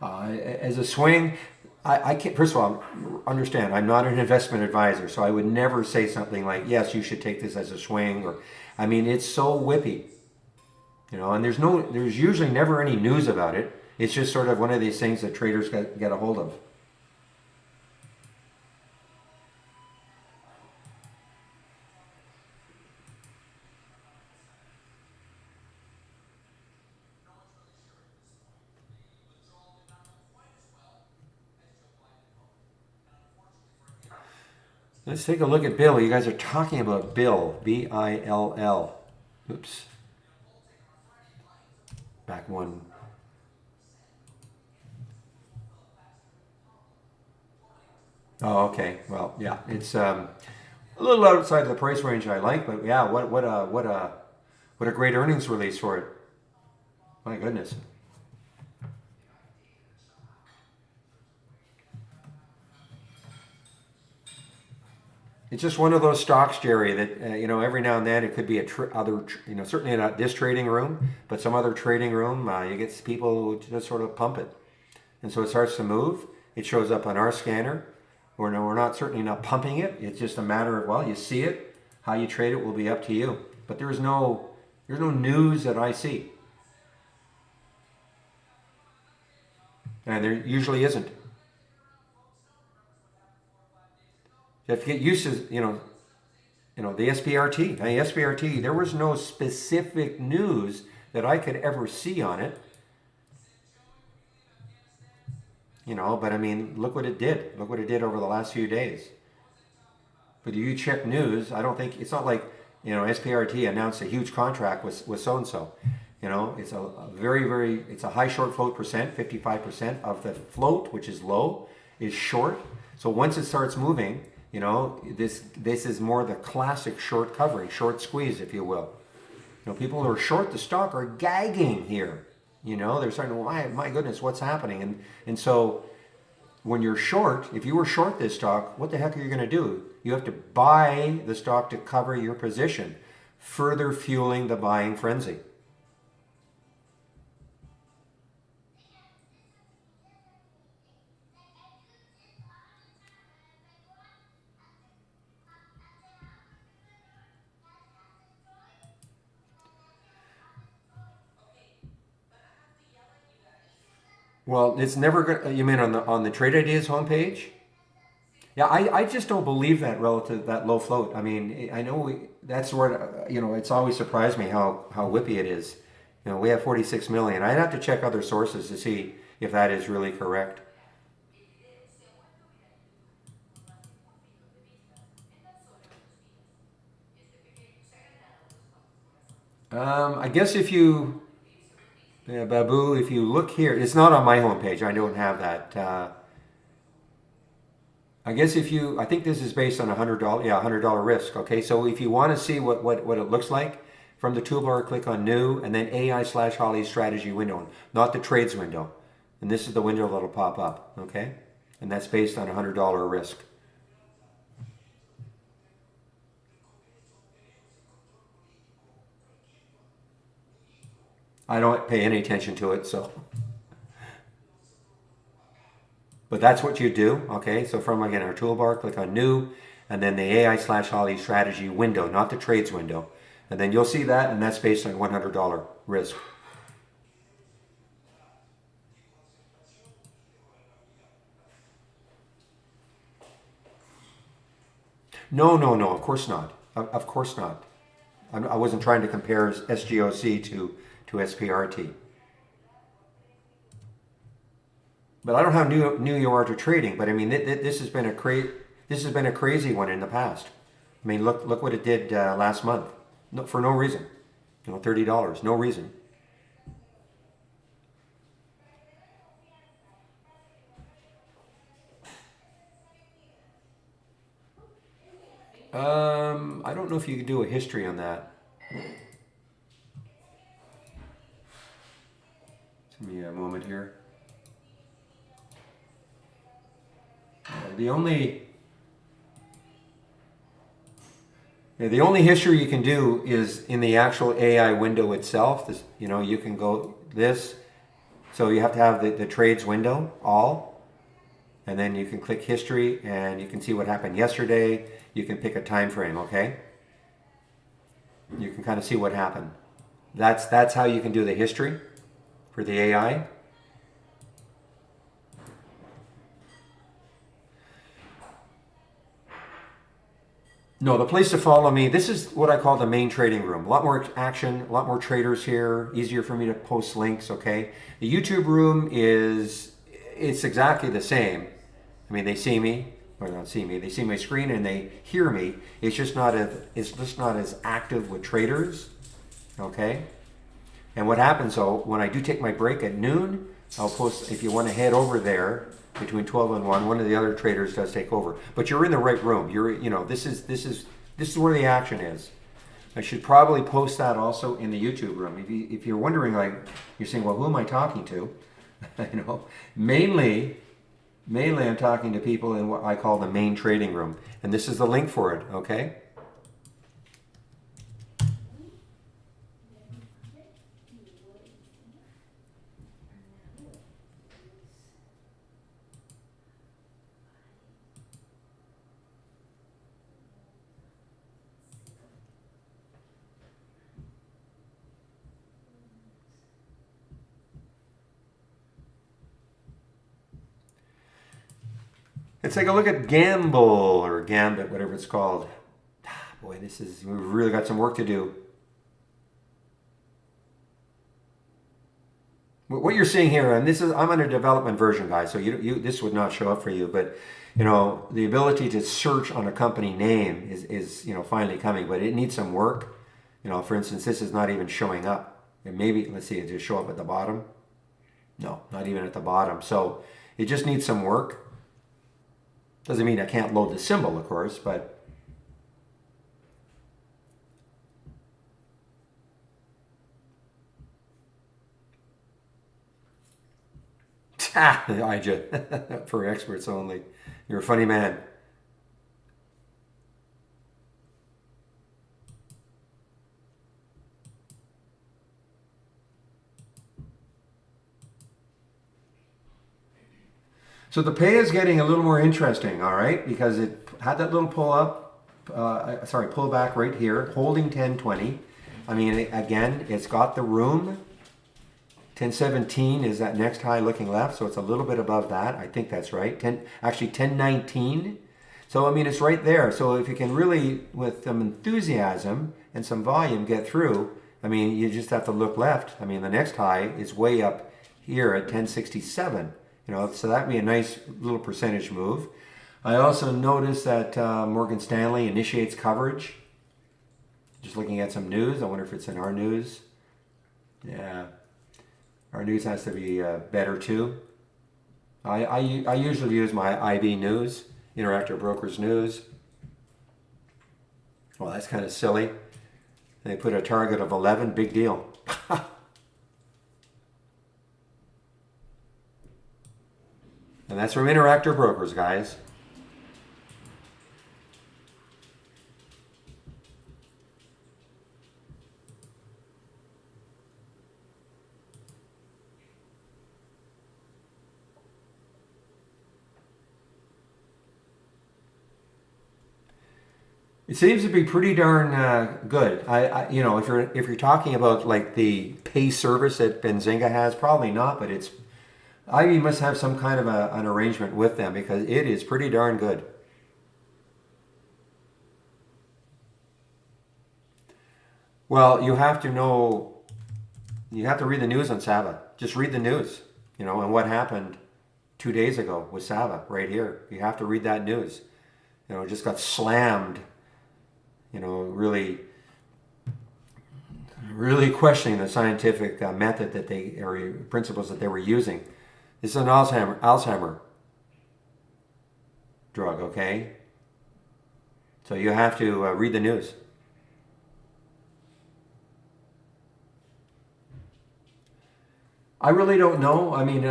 As a swing, I can't. First of all, understand I'm not an investment advisor, so I would never say something like, "Yes, you should take this as a swing." Or, I mean, it's so whippy, and there's usually never any news about it. It's just sort of one of these things that traders get a hold of. Let's take a look at Bill. You guys are talking about Bill, B-I-L-L. Oops. Back one. Oh, okay. Well, yeah, it's a little outside of the price range I like, but yeah, what a great earnings release for it. My goodness. It's just one of those stocks, Jerry, that every now and then it could be certainly not this trading room, but some other trading room. You get people who just sort of pump it, and so it starts to move. It shows up on our scanner. We're not certainly not pumping it. It's just a matter of, well, you see it. How you trade it will be up to you. But there's no news that I see, and there usually isn't. You have to get used to the SPRT. The SPRT. There was no specific news that I could ever see on it. But I mean, look what it did. Look what it did over the last few days. But if you check news, I don't think it's not like SPRT announced a huge contract with so and so. It's a it's a high short float percent. 55% of the float, which is low, is short. So once it starts moving, this is more the classic short covering, short squeeze, if you will. People who are short the stock are gagging here. They're starting to, my goodness, what's happening? And so when you're short, if you were short this stock, what the heck are you going to do? You have to buy the stock to cover your position, further fueling the buying frenzy. Well, it's never going to, you mean on the Trade Ideas homepage? Yeah, I just don't believe that relative to that low float. I mean, I know that's where, it's always surprised me how whippy it is. We have 46 million. I'd have to check other sources to see if that is really correct. I guess Babu, if you look here, it's not on my homepage. I don't have that. I guess I think this is based on $100, $100 risk. Okay, so if you want to see what it looks like, from the toolbar, click on New, and then AI/Holly strategy window, not the trades window. And this is the window that'll pop up. Okay, and that's based on $100 risk. I don't pay any attention to it, so. But that's what you do, okay? So from, again, our toolbar, click on New, and then the AI/Holly strategy window, not the trades window. And then you'll see that, and that's based on $100 risk. No, of course not. Of course not. I wasn't trying to compare SGOC to SPRT. But I don't know how new you are to trading, but I mean this has been a crazy one in the past. I mean look what it did last month, for no reason. $30, no reason. I don't know if you could do a history on that. Give me a moment here. The only history you can do is in the actual AI window itself. This, you can go this. So you have to have the trades window, all. And then you can click history and you can see what happened yesterday. You can pick a time frame, okay? You can kind of see what happened. That's how you can do the history for the AI. No, the place to follow me, this is what I call the main trading room. A lot more action, a lot more traders here, easier for me to post links, okay? The YouTube room it's exactly the same. I mean, they see me, or they don't see me. They see my screen and they hear me. It's just not as active with traders. Okay. And what happens though, when I do take my break at noon, I'll post, if you want to head over there between 12 and 1 of the other traders does take over. But you're in the right room. This is where the action is. I should probably post that also in the YouTube room. If you're wondering, like, you're saying, well, who am I talking to? Mainly I'm talking to people in what I call the main trading room. And this is the link for it, okay? Let's take a look at Gamble or Gambit, whatever it's called. Boy, we've really got some work to do. What you're seeing here, and I'm on a development version, guys, so this would not show up for you, but the ability to search on a company name is finally coming, but it needs some work. For instance, this is not even showing up. And maybe, let's see, it just show up at the bottom? No, not even at the bottom. So it just needs some work. Doesn't mean I can't load the symbol, of course, but I just for experts only. You're a funny man. So the pay is getting a little more interesting, all right, because it had that little pull back right here, holding 1020. I mean, again, it's got the room. 1017 is that next high looking left, so it's a little bit above that. I think that's right. 1019. So, I mean, it's right there. So if you can really, with some enthusiasm and some volume, get through, I mean, you just have to look left. I mean, the next high is way up here at 1067. So that'd be a nice little percentage move. I also noticed that Morgan Stanley initiates coverage. Just looking at some news. I wonder if it's in our news. Yeah. Our news has to be better too. I usually use my IB News, Interactive Brokers News. Well, that's kind of silly. They put a target of 11, big deal. And that's from Interactive Brokers, guys. It seems to be pretty darn good. If you're talking about like the pay service that Benzinga has, probably not, but it's IB must have some kind of an arrangement with them because it is pretty darn good. Well, you have to read the news on Sava. Just read the news, and what happened 2 days ago with Sava right here. You have to read that news. It just got slammed, really questioning the scientific method or principles that they were using. This is an Alzheimer drug, okay? So you have to read the news. I really don't know. I mean,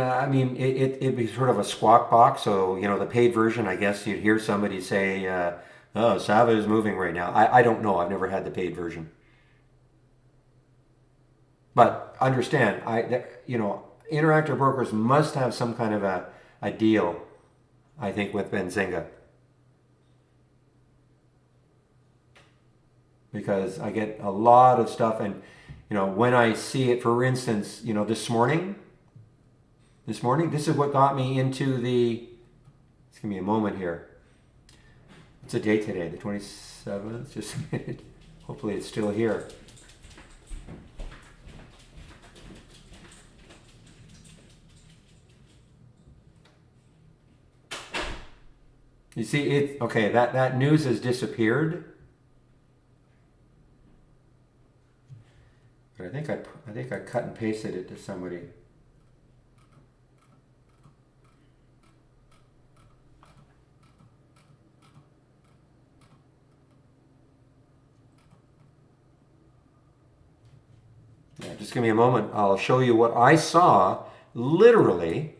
it'd be sort of a squawk box. So, the paid version, I guess you'd hear somebody say, oh, Sava is moving right now. I don't know. I've never had the paid version. But understand, Interactive Brokers must have some kind of a deal, I think, with Benzinga. Because I get a lot of stuff, and when I see it, for instance, this morning, this is what got me into just give me a moment here. What's the date today? The 27th? Just hopefully it's still here. You see, it okay. That news has disappeared. But I think I cut and pasted it to somebody. Yeah, just give me a moment. I'll show you what I saw literally.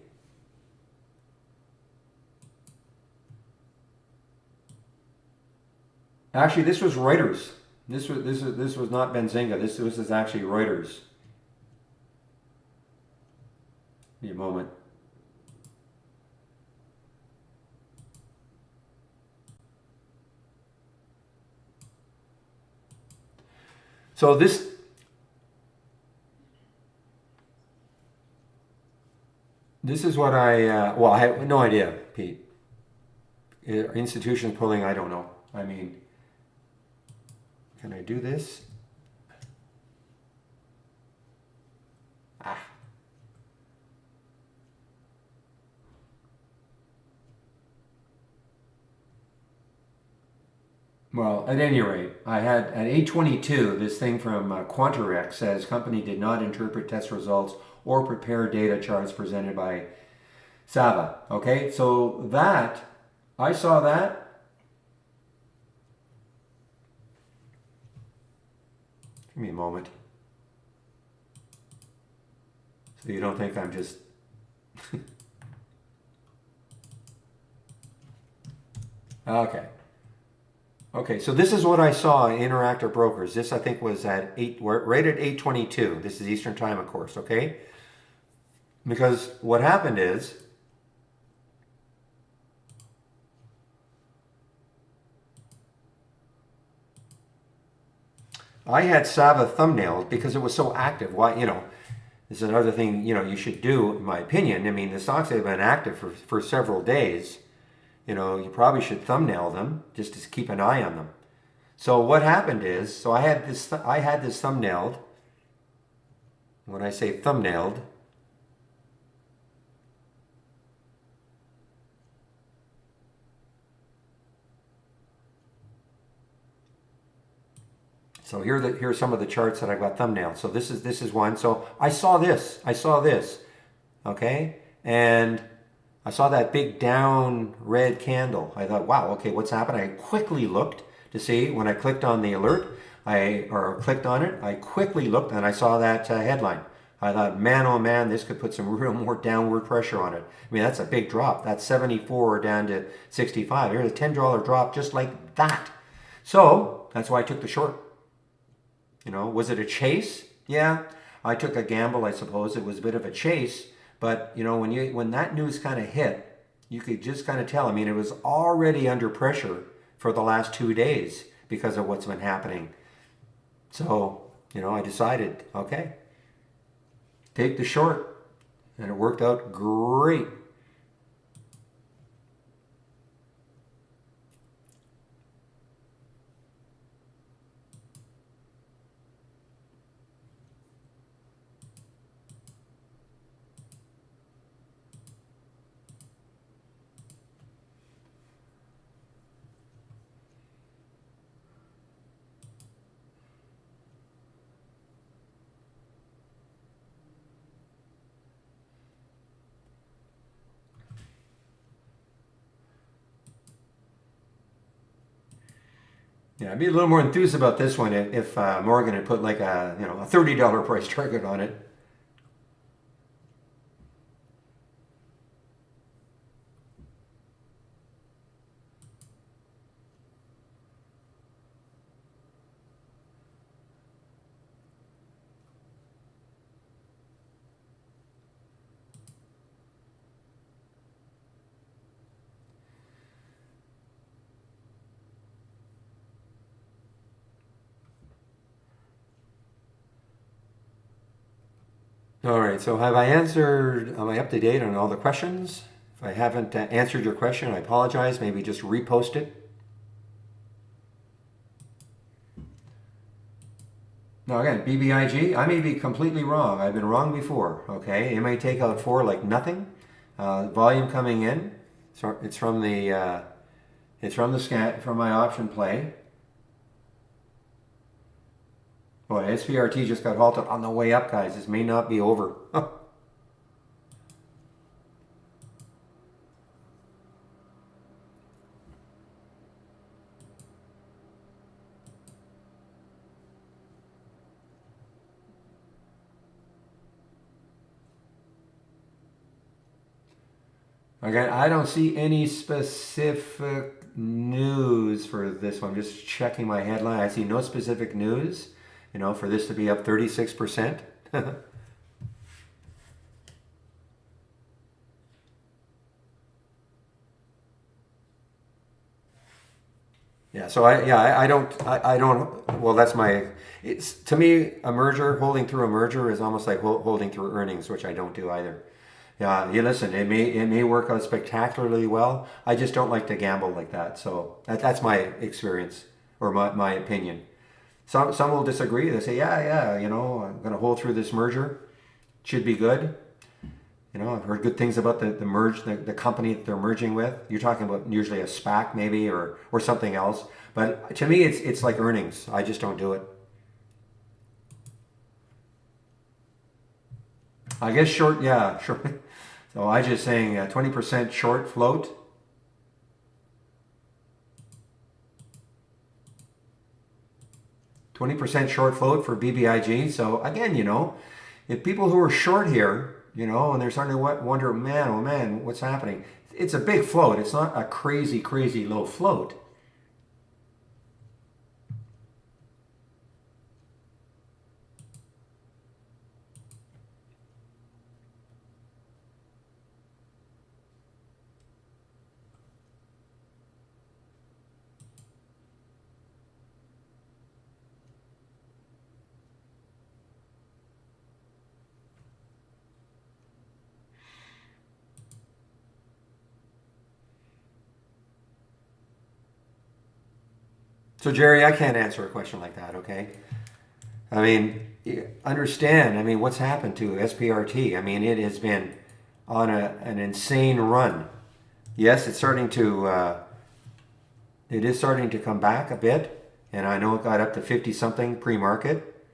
Actually, this was Reuters. This was not Benzinga. This is actually Reuters. Give me a moment. So this is what well, I have no idea, Pete. Institutions pulling, I don't know. I mean, can I do this? Ah. Well, at any rate, I had at 8:22 this thing from Quantarex says company did not interpret test results or prepare data charts presented by Sava. Okay, so that I saw that. Give me a moment. So you don't think I'm just okay. Okay, so this is what I saw in Interactive Brokers. This I think was at right at 8:22. This is Eastern Time, of course, okay? Because what happened is I had Sava thumbnailed because it was so active. Why, this is another thing, you should do, in my opinion. I mean, the stocks have been active for several days. You probably should thumbnail them just to keep an eye on them. So what happened is, so I had this thumbnailed. When I say thumbnailed, so here's some of the charts that I've got thumbnailed. So this is one. So I saw this, okay, and I saw that big down red candle. I thought, wow, okay, what's happened? I quickly looked to see when I clicked on the alert, clicked on it. I quickly looked and I saw that headline. I thought, man, oh man, this could put some real more downward pressure on it. I mean, that's a big drop. That's 74 down to 65. Here's a $10 drop just like that. So that's why I took the short. Was it a chase? Yeah, I took a gamble, I suppose. It was a bit of a chase, but when that news kind of hit, you could just kind of tell. I mean, it was already under pressure for the last 2 days because of what's been happening. So, I decided, okay, take the short, and it worked out great. Yeah, I'd be a little more enthused about this one if Morgan had put like a $30 price target on it. All right, so have I answered, am I up to date on all the questions? If I haven't answered your question, I apologize. Maybe just repost it. Now again, BBIG, I may be completely wrong. I've been wrong before, okay? It may take out 4 like nothing. Volume coming in. So it's from the It's from the scan from my option play. Boy, SPRT just got halted on the way up, guys. This may not be over. Okay, I don't see any specific news for this one. I'm just checking my headline. I see no specific news, for this to be up 36%. Yeah, so I don't, well, that's it's, to me, a merger, holding through a merger is almost like holding through earnings, which I don't do either. Yeah, you listen, it may work out spectacularly well. I just don't like to gamble like that. So that's my experience or my opinion. Some will disagree. They say, yeah, I'm going to hold through this merger. Should be good. I've heard good things about the company that they're merging with. You're talking about usually a SPAC maybe or something else. But to me, it's like earnings. I just don't do it. I guess short, yeah, short. So I just saying 20% short float. %20 short float for BBIG. So again, if people who are short here, and they're starting to wonder, man, oh man, what's happening? It's a big float. It's not a crazy, crazy low float. So Jerry, I can't answer a question like that, okay? I mean, understand, what's happened to SPRT? It has been on an insane run. Yes, it is starting to come back a bit, and I know it got up to 50 something pre-market,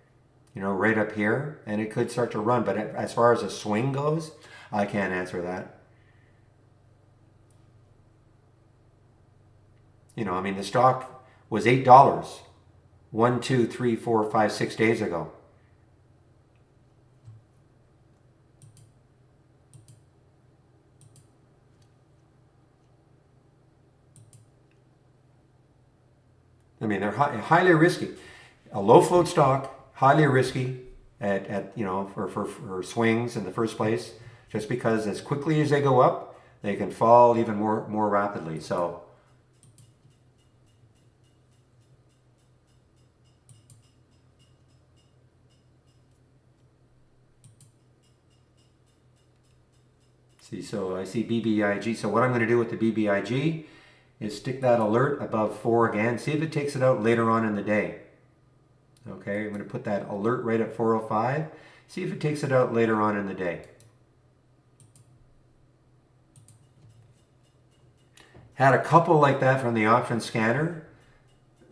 right up here, and it could start to run, but as far as a swing goes, I can't answer that. The stock was $8 1, 2, 3, 4, 5, 6 days ago. They're highly risky. A low float stock, highly risky for swings in the first place, just because as quickly as they go up, they can fall even more rapidly. So so I see BBIG. So what I'm going to do with the BBIG is stick that alert above 4 again. See if it takes it out later on in the day. Okay, I'm going to put that alert right at 405. See if it takes it out later on in the day. Had a couple like that from the option scanner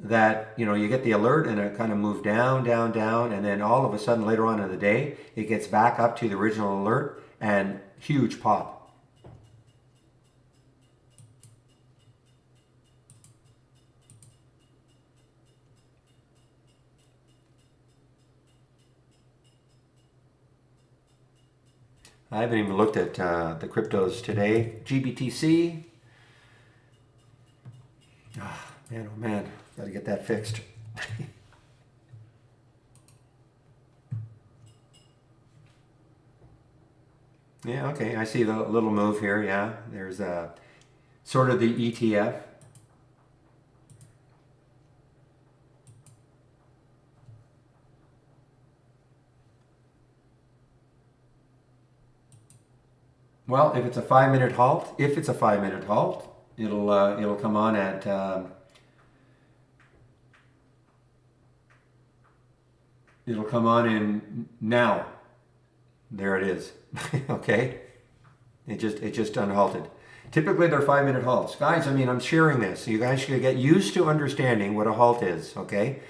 that, you get the alert and it kind of moved down, down, down, and then all of a sudden later on in the day, it gets back up to the original alert and huge pop. I haven't even looked at the cryptos today. GBTC. Oh man, got to get that fixed. Yeah, okay, I see the little move here. Yeah, there's sort of the ETF. Well, if it's a 5-minute halt, it'll come on at it'll come on in now. There it is. Okay, it just unhalted. Typically, they're 5-minute halts. Guys, I mean, I'm sharing this. So you guys should get used to understanding what a halt is, okay?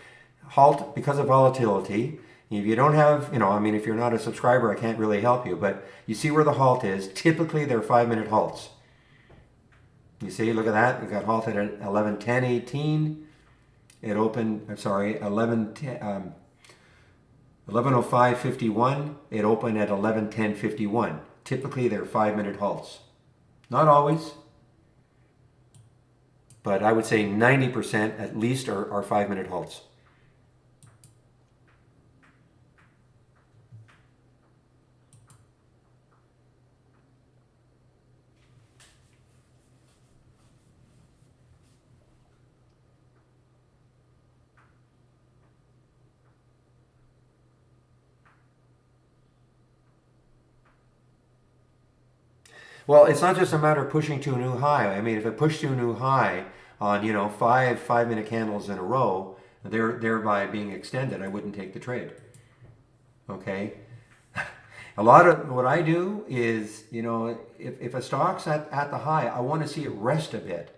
Halt because of volatility. If you don't have, I mean, if you're not a subscriber, I can't really help you, but you see where the halt is. Typically, they're 5-minute halts. You see, look at that. We got halted at 11:10:18. It opened, I'm sorry, 11:05:51. It opened at 11:10:51. Typically, they're 5-minute halts. Not always, but I would say 90% at least are 5-minute halts. Well, it's not just a matter of pushing to a new high. I mean, if it pushed to a new high on, five-minute candles in a row, thereby being extended, I wouldn't take the trade. Okay? A lot of what I do is, if a stock's at the high, I want to see it rest a bit.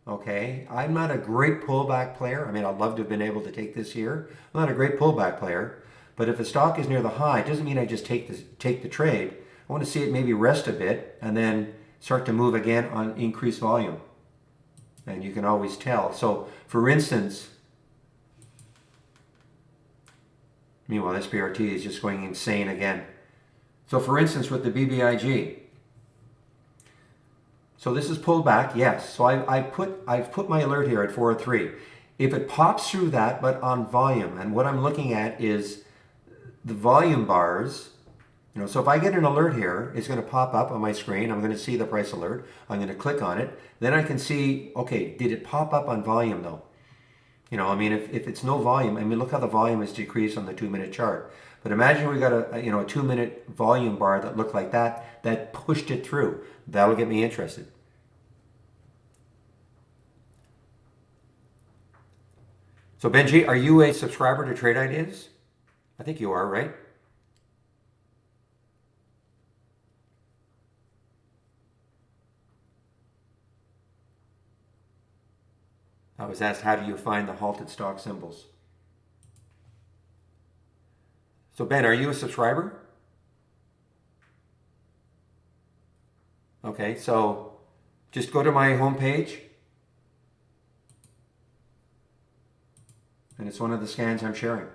Okay? I'm not a great pullback player. I mean, I'd love to have been able to take this here. I'm not a great pullback player. But if a stock is near the high, it doesn't mean I just take the trade. I want to see it maybe rest a bit and then start to move again on increased volume. And you can always tell. So, for instance, meanwhile, SPRT is just going insane again. So, for instance, with the BBIG. So this is pulled back, yes. So I've put my alert here at 403. If it pops through that, but on volume, and what I'm looking at is the volume bars. So if I get an alert here, it's going to pop up on my screen. I'm going to see the price alert. I'm going to click on it. Then I can see, okay, did it pop up on volume though? I mean, if it's no volume, I mean, look how the volume has decreased on the 2-minute chart. But imagine we got a 2-minute volume bar that looked like that pushed it through. That'll get me interested. So Benji, are you a subscriber to Trade Ideas? I think you are, right? I was asked, how do you find the halted stock symbols? So Ben, are you a subscriber? Okay, so just go to my homepage. And it's one of the scans I'm sharing.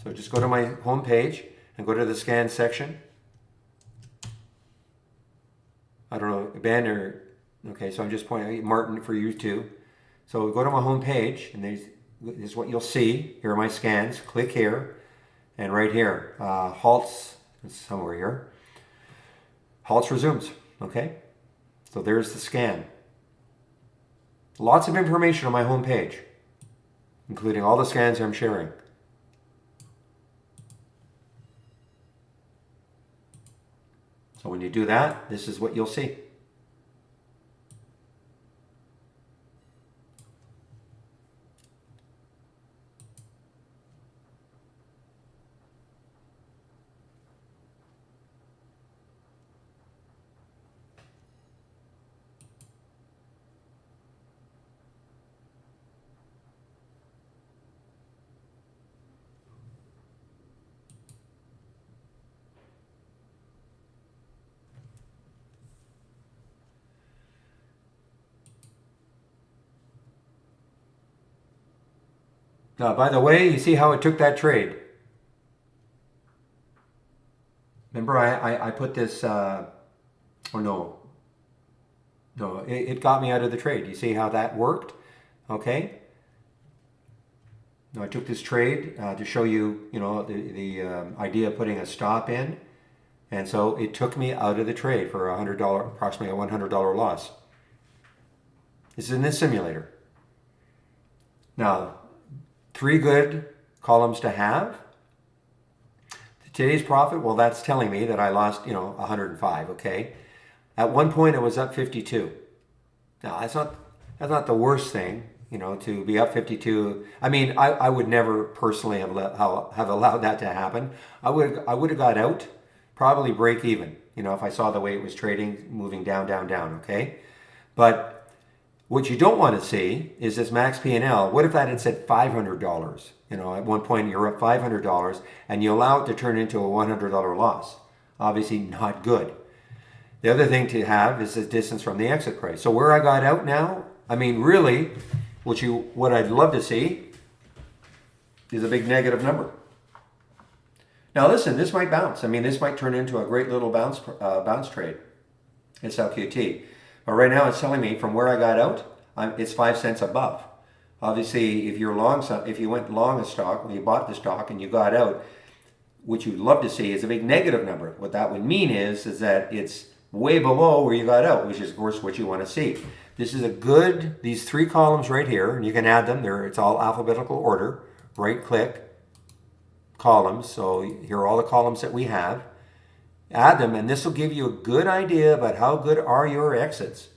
So just go to my homepage and go to the scan section. I don't know, Ben or, okay, so I'm just pointing, Martin, for you too. So go to my home page, and this is what you'll see. Here are my scans. Click here, and right here, halts, it's somewhere here. Halts resumes, okay? So there's the scan. Lots of information on my home page, including all the scans I'm sharing. So when you do that, this is what you'll see. Now, by the way, you see how it took that trade? Remember, I put this, it got me out of the trade. You see how that worked? Okay. Now, I took this trade to show you, the idea of putting a stop in. And so it took me out of the trade for approximately a $100 loss. This is in this simulator. Now, 3 good columns to have. Today's profit, well, that's telling me that I lost, 105, okay? At one point, it was up 52. Now, that's not the worst thing. to be up 52. I mean, I would never personally have allowed that to happen. I would have got out, probably break even, if I saw the way it was trading, moving down, down, down, okay? But what you don't want to see is this max P&L. What if that had said $500? At one point you're up $500 and you allow it to turn into a $100 loss. Obviously not good. The other thing to have is the distance from the exit price. So where I got out now, I mean, really, what I'd love to see is a big negative number. Now listen, this might bounce. I mean, this might turn into a great little bounce trade. It's LQT. But right now it's telling me from where I got out, it's 5 cents above. Obviously, if you went long a stock, when you bought the stock and you got out, what you'd love to see is a big negative number. What that would mean is that it's way below where you got out, which is of course what you want to see. This is these 3 columns right here, and you can add them. It's all alphabetical order. Right click, columns. So here are all the columns that we have. Add them, and this will give you a good idea about how good are your exits.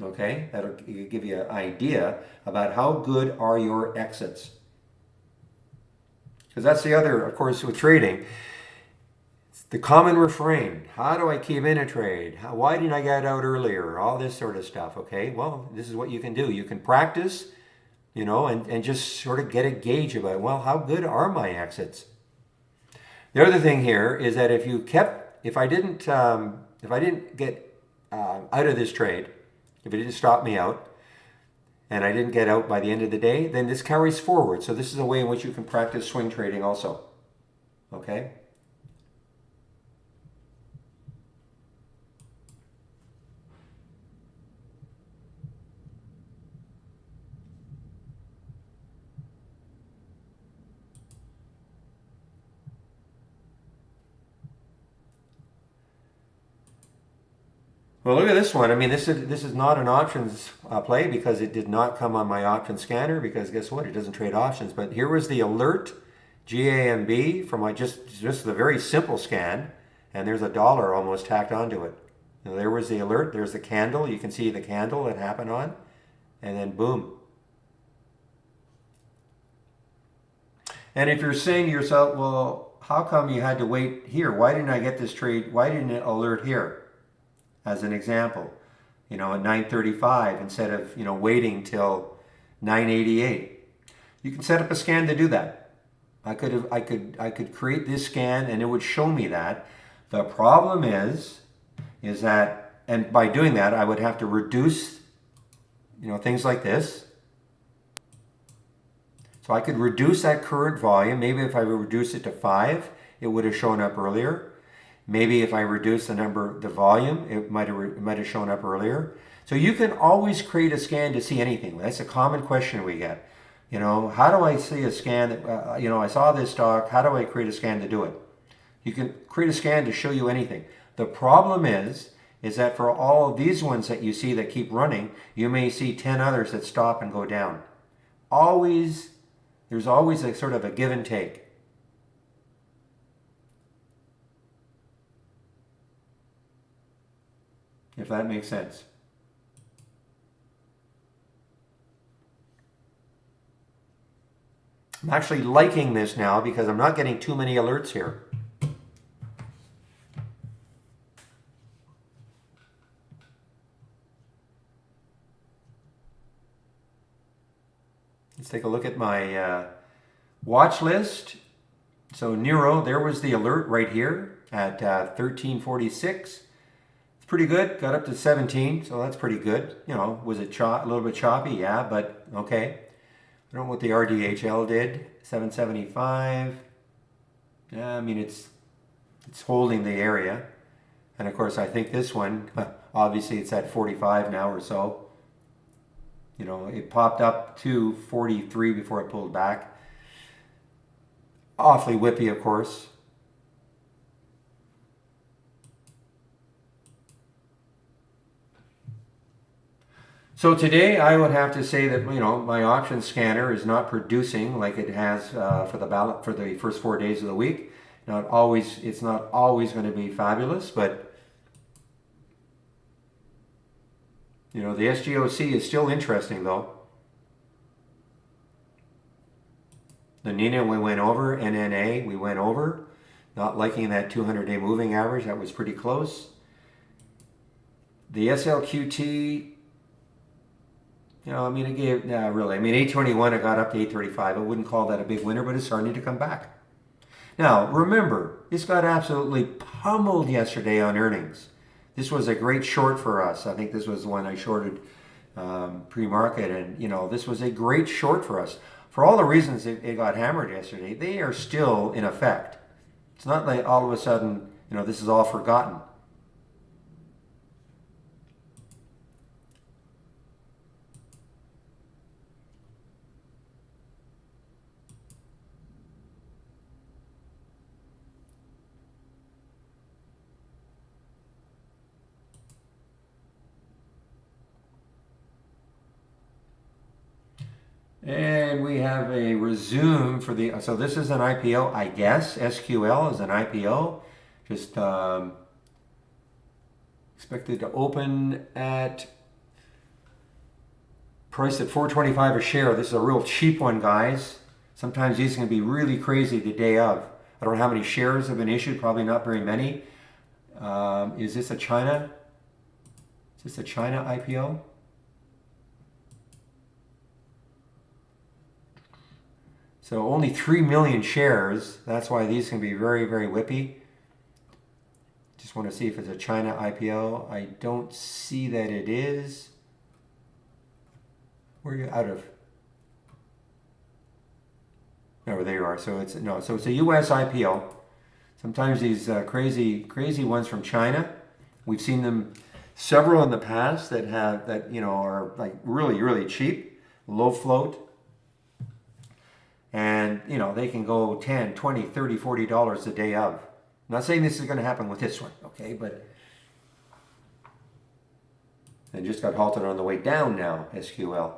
Okay, that'll give you an idea about how good are your exits. Because that's the other, of course, with trading, the common refrain. How do I keep in a trade? Why didn't I get out earlier? All this sort of stuff, okay? Well, this is what you can do. You can practice, and just sort of get a gauge about, well, how good are my exits? The other thing here is that if I didn't get out of this trade, if it didn't stop me out, and I didn't get out by the end of the day, then this carries forward. So this is a way in which you can practice swing trading also. Okay? Well, look at this one. I mean, this is not an options play because it did not come on my option scanner, because guess what? It doesn't trade options. But here was the alert, GAMB, from my just the very simple scan, and there's $1 almost tacked onto it. Now, there was the alert. There's the candle. You can see the candle that happened on, and then boom. And if you're saying to yourself, well, how come you had to wait here? Why didn't I get this trade? Why didn't it alert here? As an example, at 9:35 instead of waiting till 9:88. You can set up a scan to do that. I could create this scan and it would show me that. The problem is that, and by doing that, I would have to reduce things like this. So I could reduce that current volume. Maybe if I reduce it to 5, it would have shown up earlier. Maybe if I reduce the volume, it might have shown up earlier. So you can always create a scan to see anything. That's a common question we get. How do I see a scan that, I saw this stock, how do I create a scan to do it? You can create a scan to show you anything. The problem is that for all of these ones that you see that keep running, you may see 10 others that stop and go down. There's always a sort of a give and take. If that makes sense. I'm actually liking this now because I'm not getting too many alerts here. Let's take a look at my watch list. So Nero, there was the alert right here at 1346. Pretty good, got up to 17, so that's pretty good. Was it a little bit choppy? Yeah, but okay. I don't know what the RDHL did. 775. Yeah, I mean it's holding the area, and of course I think this one, obviously it's at 45 now or so. It popped up to 43 before it pulled back. Awfully whippy, of course. So today I would have to say that my option scanner is not producing like it has for the first 4 days of the week. It's not always going to be fabulous, but you know, the SGOC is still interesting though. The Nina we went over, NNA we went over. Not liking that 200-day moving average, that was pretty close. The SLQT, you know, I mean, it gave, really, I mean, 821, it got up to 835. I wouldn't call that a big winner, but it's starting to come back. Now, remember, this got absolutely pummeled yesterday on earnings. This was a great short for us. I think this was the one I shorted pre-market, and, you know, this was a great short for us. For all the reasons it got hammered yesterday, they are still in effect. It's not like all of a sudden, you know, this is all forgotten. And we have a resume for the, so this is an IPO, I guess. SQL is an IPO. Just expected to open at price at $4.25 a share. This is a real cheap one, guys. Sometimes these can be really crazy the day of. I don't know how many shares have been issued, probably not very many. Is this a China? Is this a China IPO? So only 3 million shares. That's why these can be very, very whippy. Just want to see if it's a China IPO. I don't see that it is. Where are you out of? Oh, there you are. So it's no. So it's a U.S. IPO. Sometimes these crazy ones from China. We've seen them several in the past that have that, you know, are like really, really cheap, low float. And, you know, they can go 10, 20, 30, $40 a day of. I'm not saying this is going to happen with this one, okay? But it just got halted on the way down now, SQL.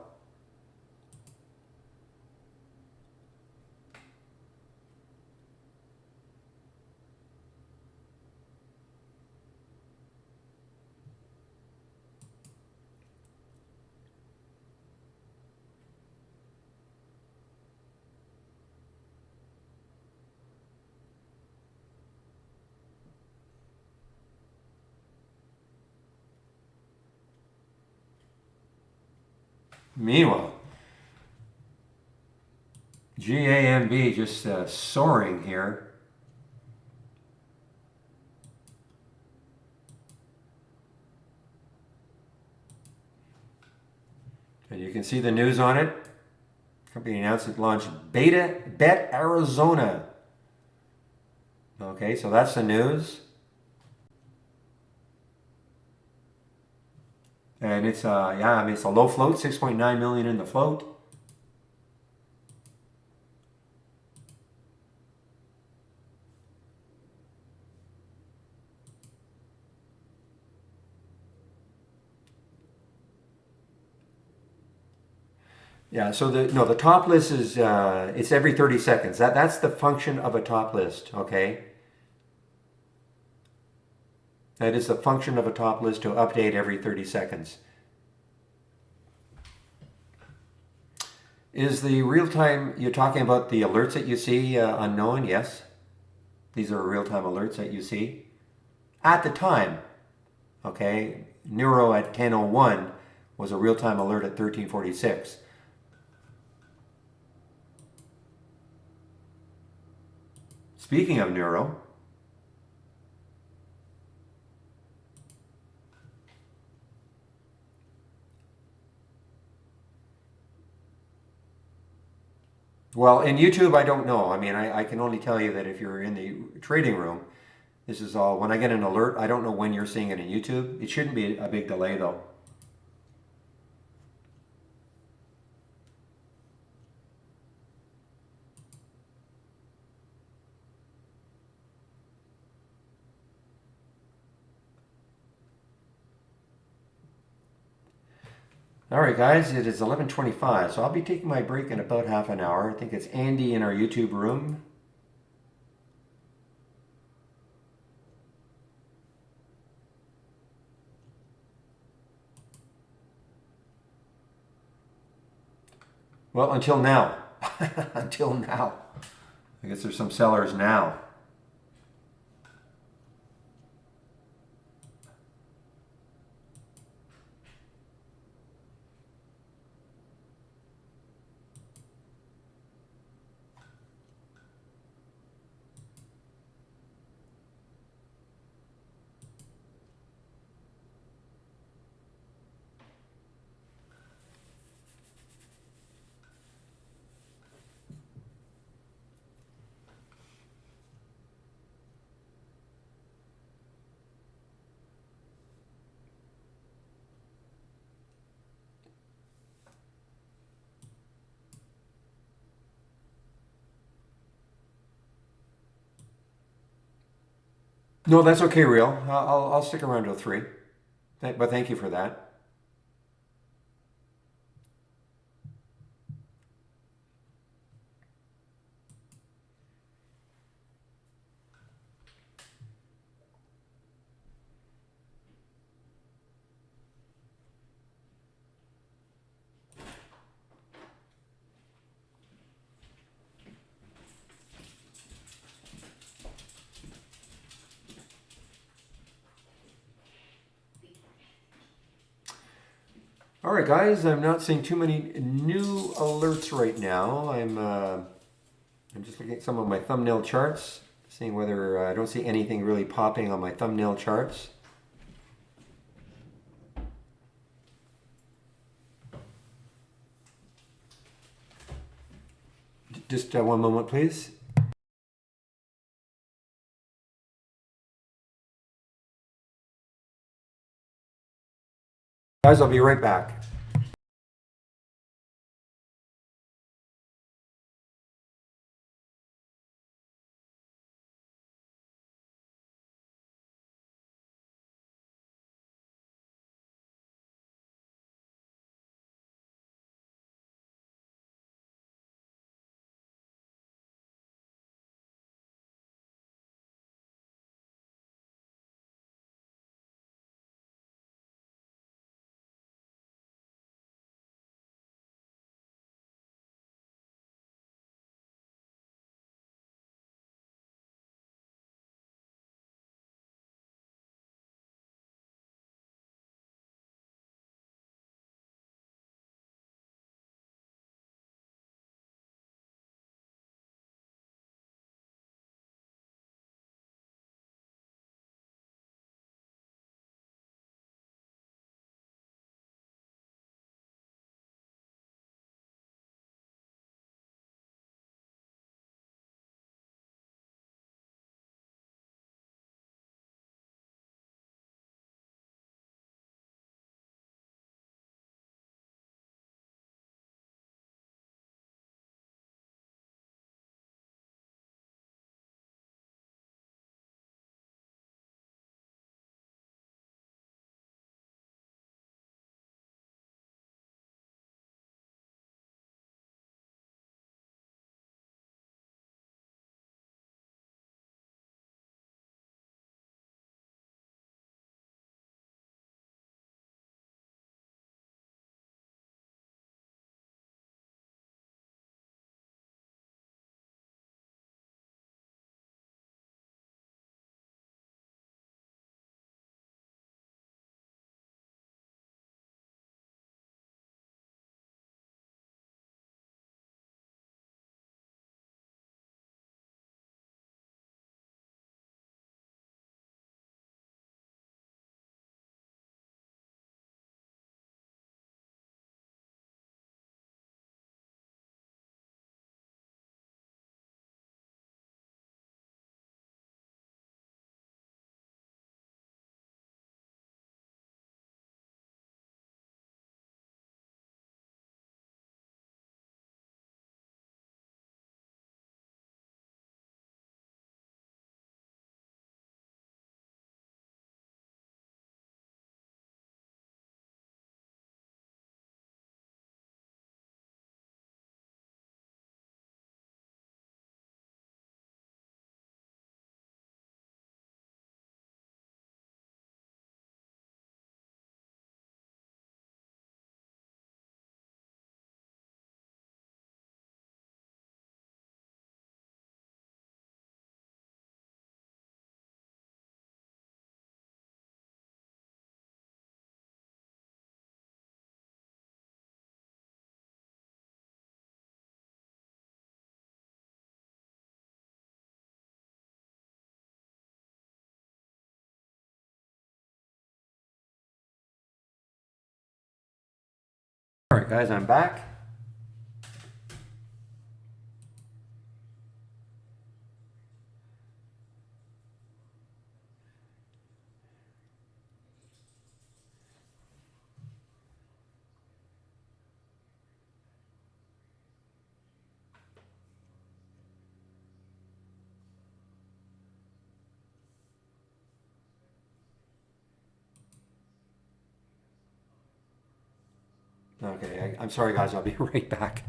Meanwhile, GAMB just soaring here. And you can see the news on it. Company announced it launched Bet Arizona. Okay, so that's the news. And it's yeah, I mean, it's a low float, 6.9 million in the float. Yeah, so the top list is it's every 30 seconds. That's the function of a top list, okay? That is the function of a top list, to update every 30 seconds. Is the real-time, you're talking about the alerts that you see unknown? Yes. These are real-time alerts that you see. At the time, okay, Neuro at 10:01 was a real-time alert at 13:46. Speaking of Neuro, well, in YouTube, I don't know. I mean, I can only tell you that if you're in the trading room, this is all, when I get an alert, I don't know when you're seeing it in YouTube. It shouldn't be a big delay though. All right, guys, it is 11:25, so I'll be taking my break in about half an hour. I think it's Andy in our YouTube room. Well, until now. Until now. I guess there's some sellers now. No, that's okay, Real. I'll stick around till 3. But thank you for that. All right, guys. I'm not seeing too many new alerts right now. I'm just looking at some of my thumbnail charts, seeing whether I don't see anything really popping on my thumbnail charts. Just one moment, please. Guys, I'll be right back. right, guys, I'm back. Okay, I'm sorry, guys. I'll be right back.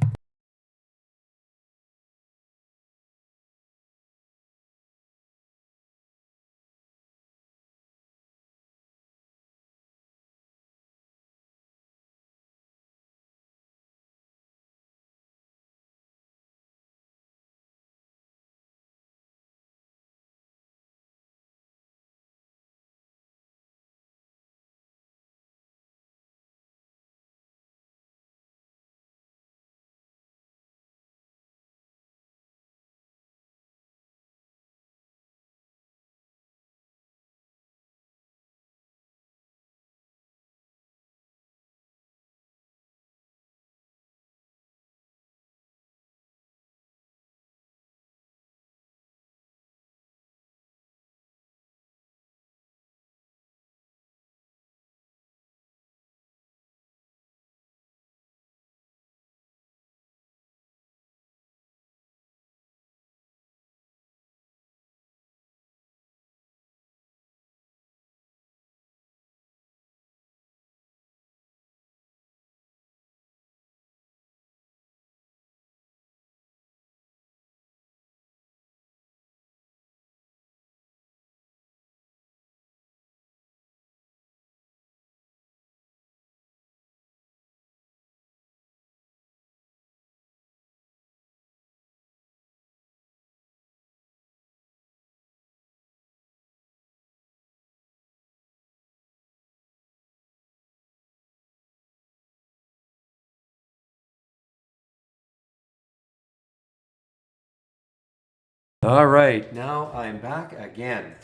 All right, now I'm back again.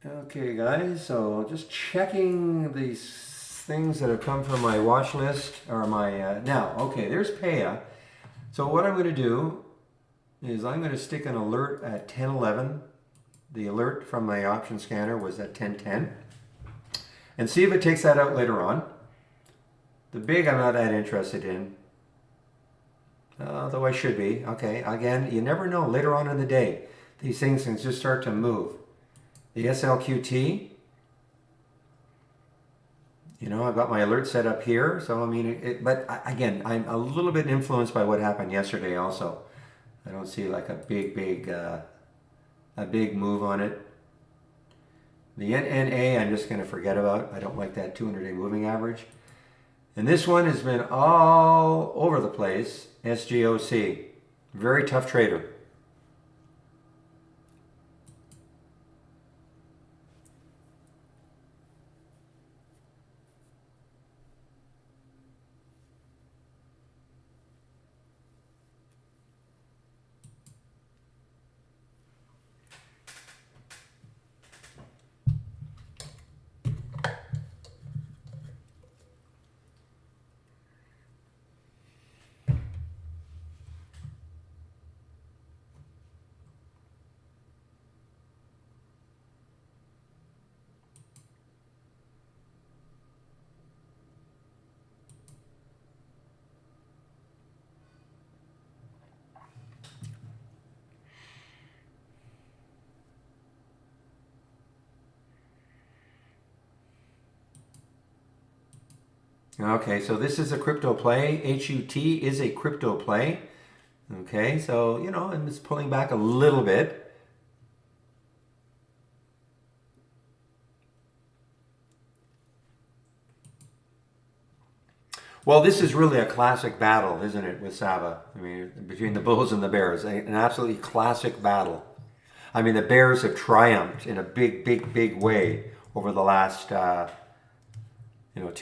Okay, guys, so just checking these things that have come from my watch list or my now. Okay, there's Paya. So what I'm going to do is I'm going to stick an alert at 10:11. The alert from my option scanner was at 10:10, and see if it takes that out later on. The big I'm not that interested in, though I should be. Okay, again, you never know. Later on in the day, these things can just start to move. The SLQT, you know, I've got my alert set up here. So, I mean, but again, I'm a little bit influenced by what happened yesterday also. I don't see like a big move on it. The NNA, I'm just going to forget about. I don't like that 200-day moving average. And this one has been all over the place. SGOC, very tough trader. Okay, so this is a crypto play. HUT is a crypto play. Okay, so, you know, and it's pulling back a little bit. Well, this is really a classic battle, isn't it, with Saba? I mean, between the Bulls and the Bears, an absolutely classic battle. I mean, the Bears have triumphed in a big, big, big way over the last, 2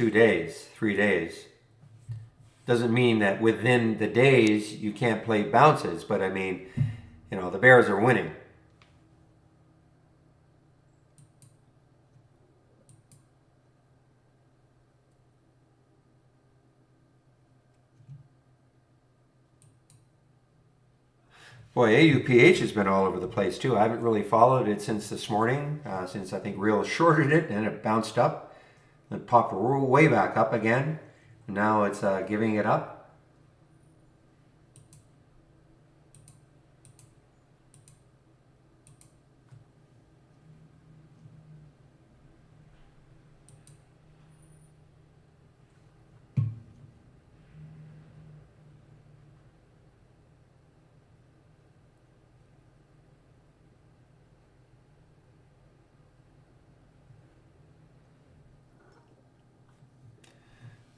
days, 3 days. Doesn't mean that within the days you can't play bounces, but I mean, the Bears are winning. Boy, AUPH has been all over the place too. I haven't really followed it since this morning, since I think Real shorted it and it bounced up and popped way back up again. Now it's giving it up.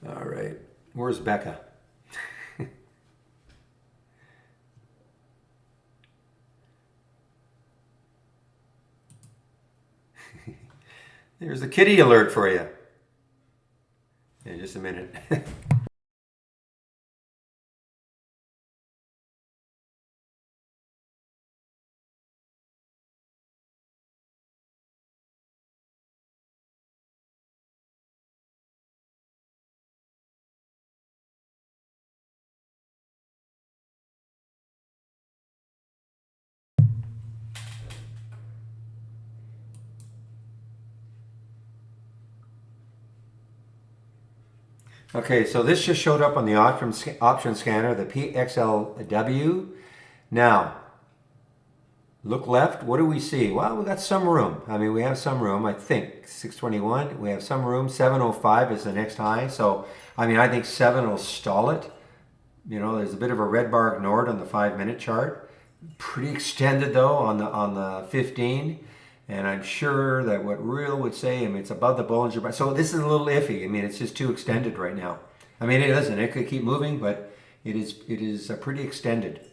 All right. Where's Becca? There's the kitty alert for you. In just a minute. Okay, so this just showed up on the option scanner, the PXLW. Now, look left. What do we see? Well, we got some room. I mean, we have some room. I think 621. We have some room. 705 is the next high. So, I mean, I think 7 will stall it. There's a bit of a red bar ignored on the 5-minute chart. Pretty extended though on the 15. And I'm sure that what Real would say, I mean, it's above the Bollinger Band. So this is a little iffy. I mean, it's just too extended right now. I mean, it isn't. It could keep moving, but it is pretty extended.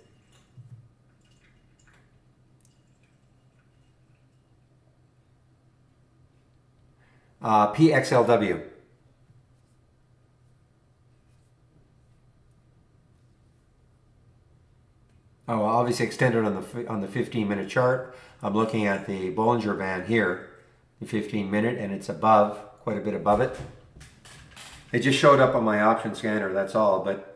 PXLW. Oh, well, obviously extended on the 15-minute chart. I'm looking at the Bollinger Band here, the 15-minute, and it's above, quite a bit above it. It just showed up on my option scanner, that's all, but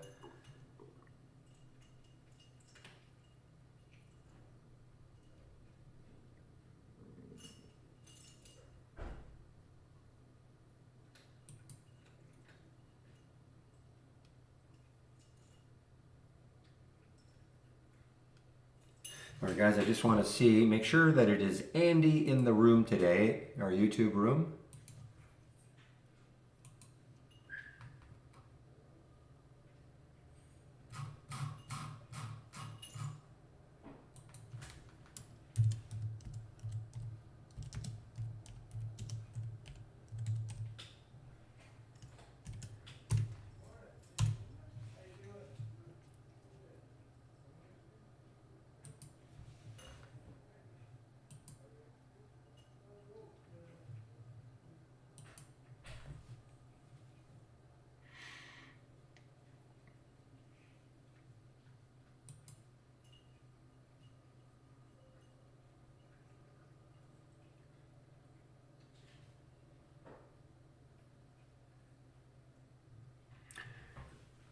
all right, guys, I just want to make sure that it is Andy in the room today, our YouTube room.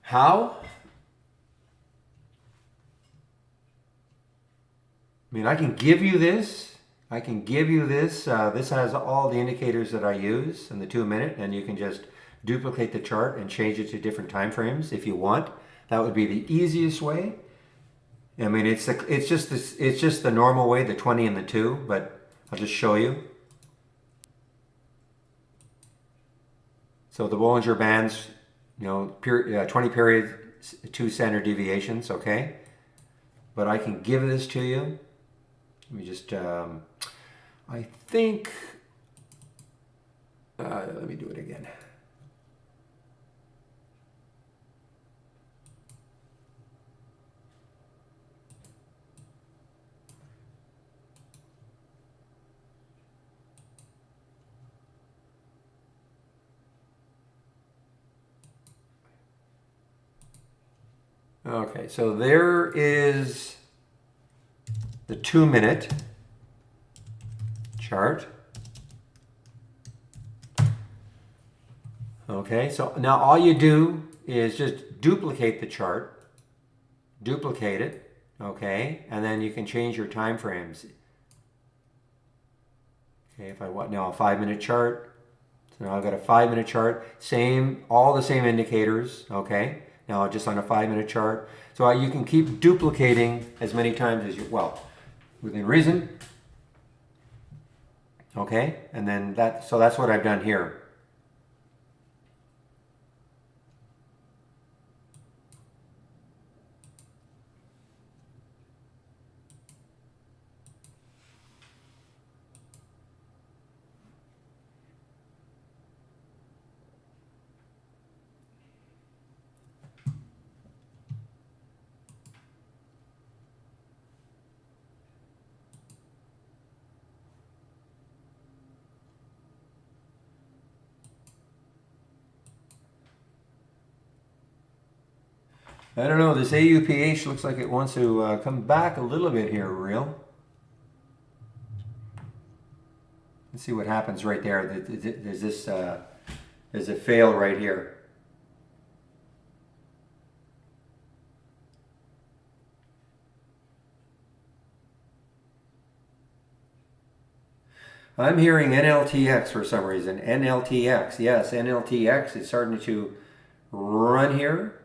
How? I mean, I can give you this. I can give you this. This has all the indicators that I use in the 2-minute, and you can just duplicate the chart and change it to different time frames if you want. That would be the easiest way. I mean, it's just the normal way, the 20 and the 2, but I'll just show you. So the Bollinger Bands, 20 period, 2 standard deviations, okay? But I can give this to you. Let me just, I think, let me do it again. Okay, so there is the 2-minute chart. Okay, so now all you do is just duplicate the chart, duplicate it, okay, and then you can change your time frames. Okay, if I want now a 5-minute chart, so now I've got a 5-minute chart, all the same indicators, okay, now just on a 5-minute chart. So you can keep duplicating as many times as within reason, okay, and then so that's what I've done here. I don't know, this AUPH looks like it wants to come back a little bit here, real. Let's see what happens right there. There's a fail right here. I'm hearing NLTX for some reason. NLTX, yes, NLTX is starting to run here.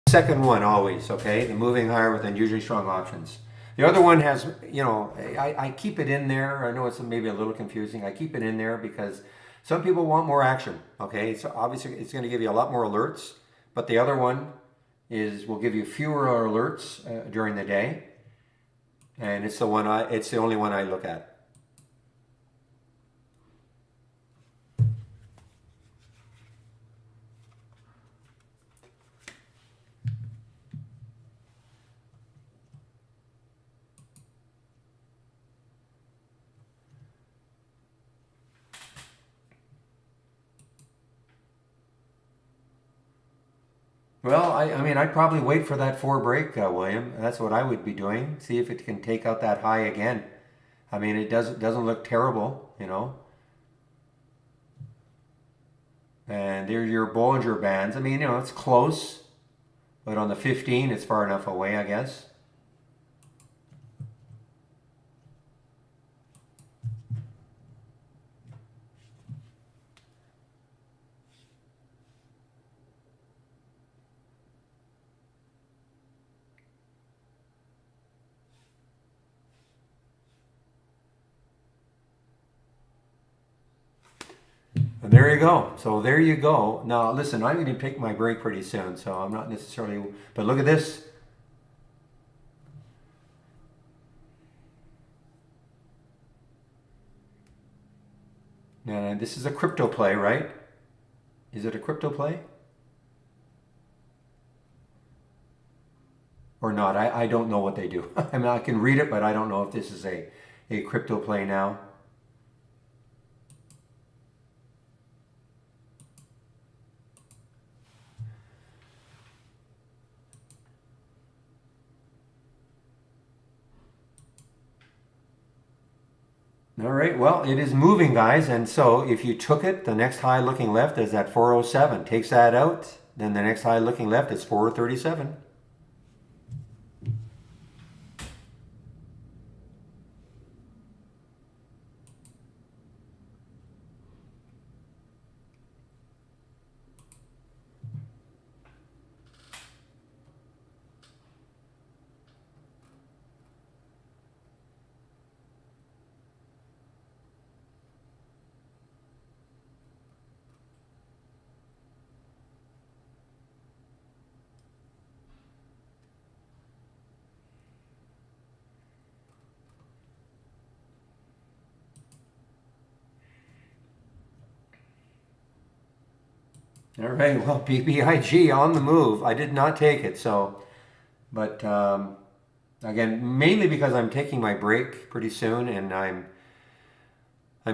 Second one always, okay? The moving higher with unusually strong options. The other one has, I keep it in there. I know it's maybe a little confusing. I keep it in there because some people want more action, okay? So obviously it's going to give you a lot more alerts, but the other one will give you fewer alerts during the day, and it's the only one I look at. Well, I mean, I'd probably wait for that 4 break, William. That's what I would be doing. See if it can take out that high again. I mean, it doesn't look terrible, And there's your Bollinger Bands. I mean, it's close, but on the 15, it's far enough away, I guess. And there you go. So there you go. Now, listen, I'm going to take my break pretty soon, so I'm not necessarily, but look at this. Now, this is a crypto play, right? Is it a crypto play? Or not? I don't know what they do. I mean, I can read it, but I don't know if this is a crypto play now. All right, well, it is moving, guys. And so if you took it, the next high looking left is at 407. Takes that out, then the next high looking left is 437. All right, well, BBIG on the move. I did not take it, so, but again, mainly because I'm taking my break pretty soon, and I'm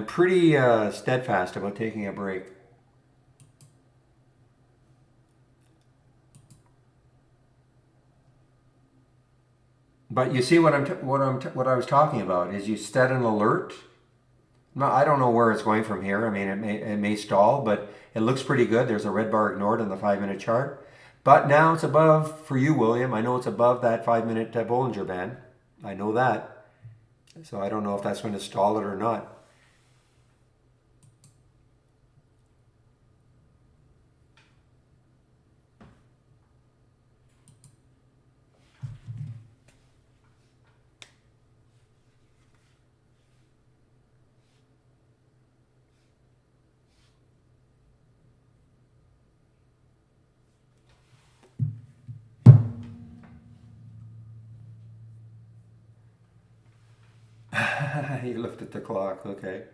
pretty steadfast about taking a break. But you see what I was talking about is you set an alert. No, I don't know where it's going from here. I mean, it may stall, but it looks pretty good. There's a red bar ignored on the 5-minute chart. But now it's above, for you, William, I know it's above that 5-minute Bollinger Band. I know that. So I don't know if that's going to stall it or not. You looked at the clock, okay.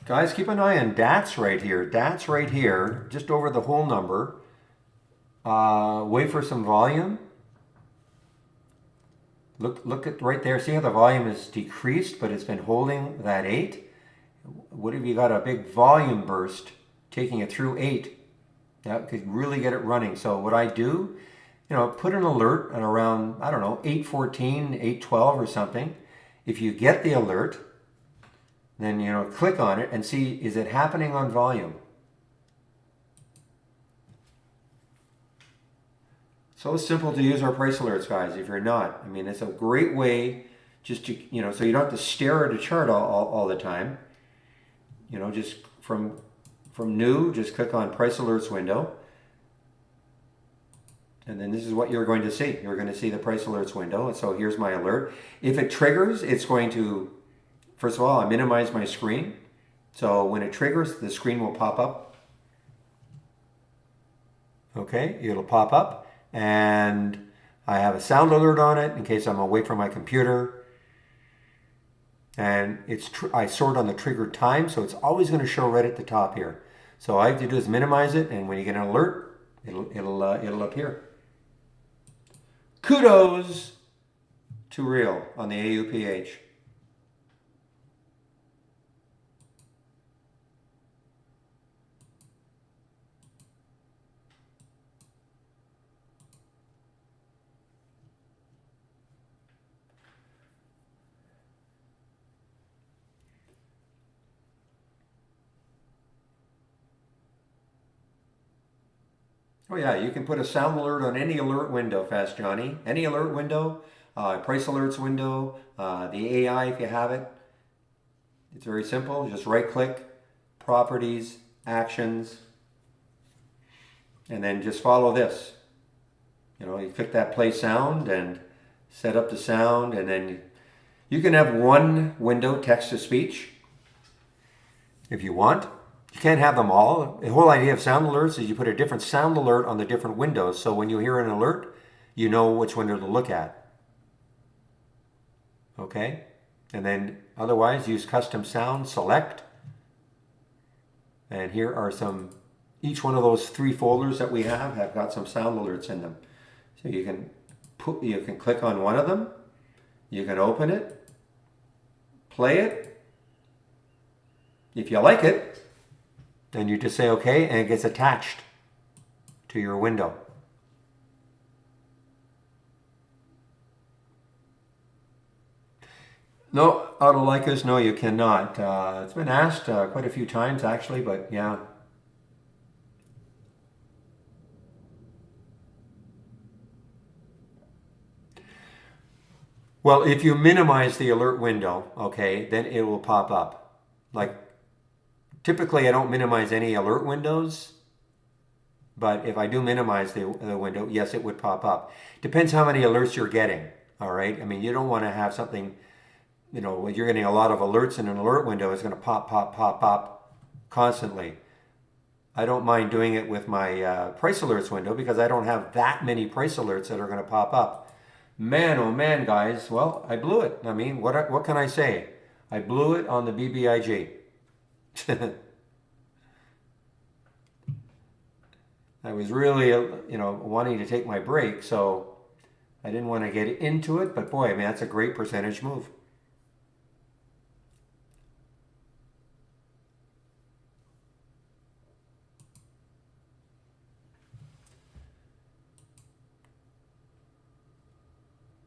Guys, keep an eye on DATS right here. DATS right here, just over the whole number. Wait for some volume. Look at right there. See how the volume is decreased, but it's been holding that 8. What if you got a big volume burst taking it through 8? That could really get it running. So what I do, put an alert at around, I don't know, 8:14, 8:12 or something. If you get the alert, then click on it and see, is it happening on volume? So simple to use our price alerts, guys. If you're not, I mean, it's a great way just to, so you don't have to stare at a chart all the time. Just from new, just click on price alerts window. And then this is what you're going to see. You're going to see the price alerts window. And so here's my alert. If it triggers, it's going to, first of all, I minimize my screen. So when it triggers, the screen will pop up. Okay, it'll pop up. And I have a sound alert on it in case I'm away from my computer. And I sort on the trigger time, so it's always going to show right at the top here. So all I have to do is minimize it, and when you get an alert, it'll appear. Kudos to Real on the AUPH. Oh yeah, you can put a sound alert on any alert window, Fast Johnny. Any alert window, price alerts window, the AI if you have it. It's very simple. Just right click, properties, actions, and then just follow this. You click that play sound and set up the sound, and then you can have one window text to speech if you want. You can't have them all. The whole idea of sound alerts is you put a different sound alert on the different windows. So when you hear an alert, you know which window to look at. Okay? And then Otherwise, use custom sound, select, and here are some, each one of those 3 folders that we have got some sound alerts in them. So you can click on one of them, you can open it, play it. If you like it, then you just say okay, and it gets attached to your window. No, Autolycus, no, you cannot. It's been asked quite a few times actually, but yeah. Well, if you minimize the alert window, okay, then it will pop up. Like, typically I don't minimize any alert windows, but if I do minimize the window, yes, it would pop up. Depends how many alerts you're getting, all right? I mean, you don't want to have something, you know, you're getting a lot of alerts in an alert window, it's going to pop, pop, pop, pop constantly. I don't mind doing it with my price alerts window because I don't have that many price alerts that are going to pop up. Man, oh man, guys, well, I blew it. I mean, what can I say? I blew it on the BBIG. I was really, you know, wanting to take my break, so I didn't want to get into it, but boy, I mean, that's a great percentage move.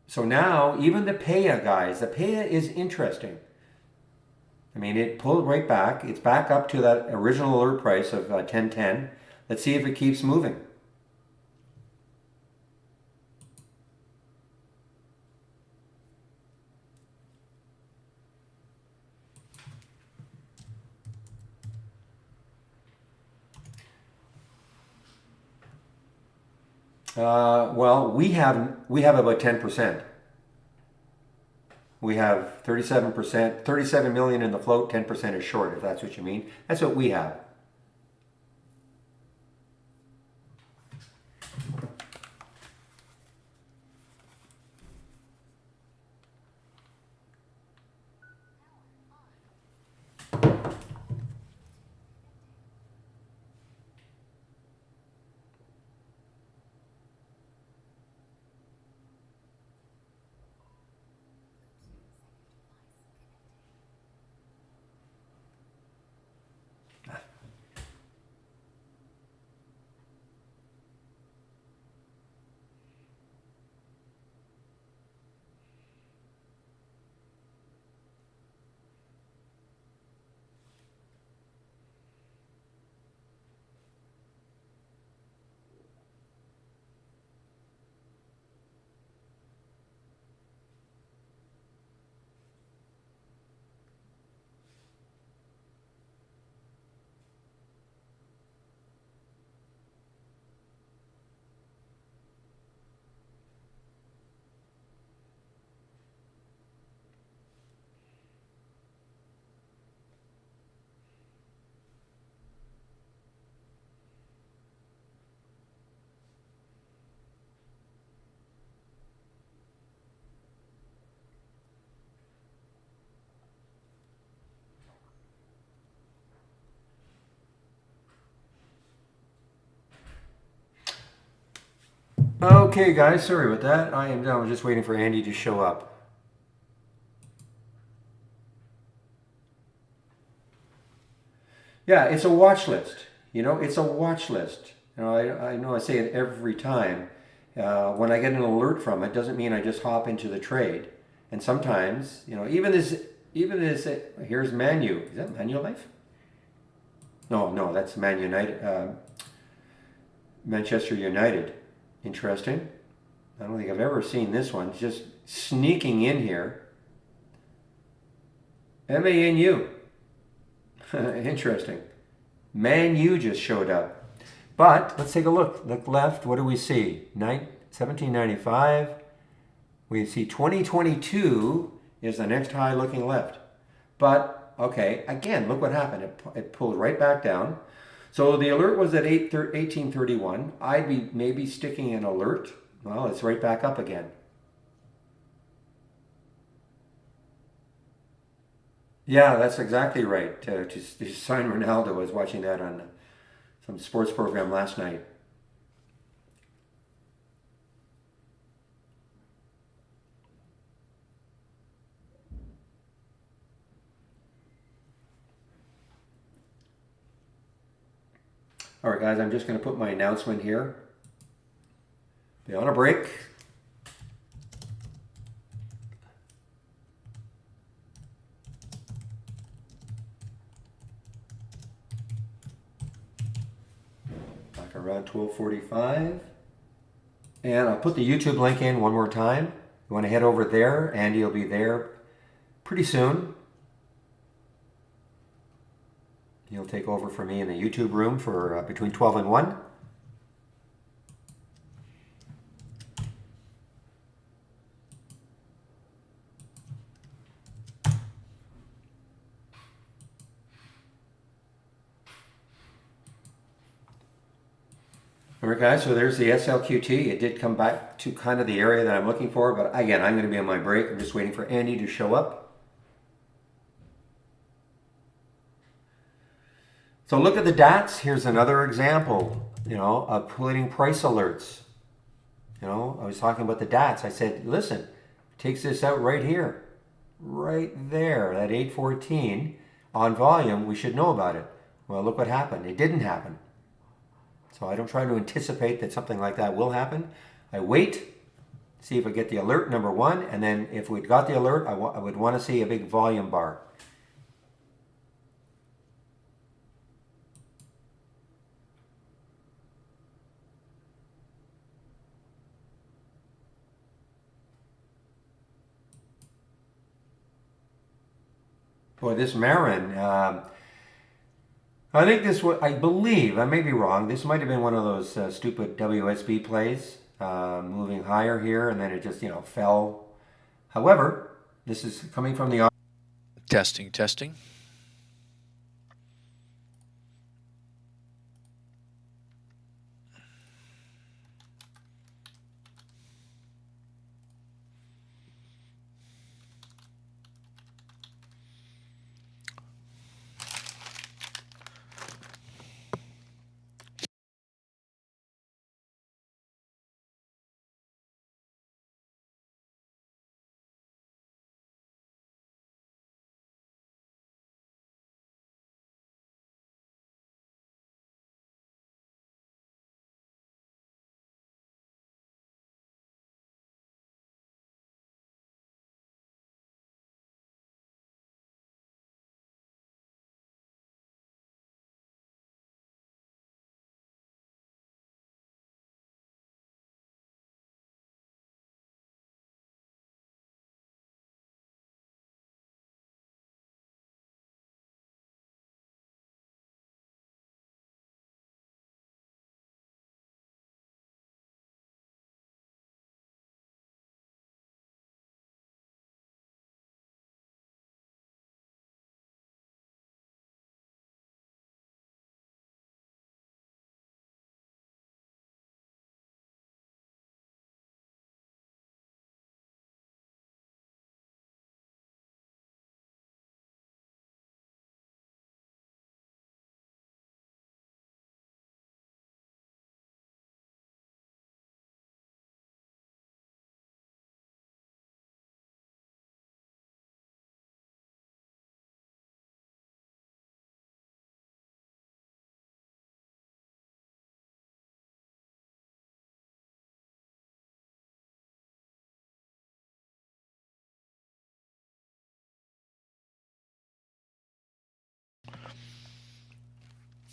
So now, even the PEA, guys, the PEA is interesting. I mean, it pulled right back. It's back up to that original alert price of 10.10. Let's see if it keeps moving. Well, we have about 10%. We have 37%, 37 million in the float, 10% is short, if that's what you mean. That's what we have. Okay, guys, sorry about that. I am done. Just waiting for Andy to show up. Yeah, it's a watch list. You know, it's a watch list. You know, I know I say it every time. When I get an alert from it, doesn't mean I just hop into the trade. And sometimes, you know, even this, here's Manu. Is that Manulife? No, that's Man United, Manchester United. Interesting. I don't think I've ever seen this one. It's just sneaking in here. MANU. Interesting. Man U just showed up. But let's take a look. Look left. What do we see? 1795. We see 2022 is the next high looking left. But, okay, again, look what happened. It pulled right back down. So the alert was at 1831. I'd be maybe sticking an alert. Well, it's right back up again. Yeah, that's exactly right. To sign Ronaldo, I was watching that on some sports program last night. All right, guys, I'm just going to put my announcement here. Be on a break. Back around 12:45. And I'll put the YouTube link in one more time. You want to head over there. Andy will be there pretty soon. He'll take over for me in the YouTube room for between 12 and 1. All right, guys, so there's the SLQT. It did come back to kind of the area that I'm looking for, but again, I'm going to be on my break. I'm just waiting for Andy to show up. So look at the DATs. Here's another example, of putting price alerts. I was talking about the DATs. I said, listen, it takes this out right here, right there, that 814 on volume. We should know about it. Well, look what happened. It didn't happen. So I don't try to anticipate that something like that will happen. I wait, see if I get the alert, number one, and then if we got the alert, I would want to see a big volume bar. Boy, this Marin, I think I believe, I may be wrong, this might have been one of those stupid WSB plays, moving higher here, and then it just, fell. However, this is coming from the... Testing, testing.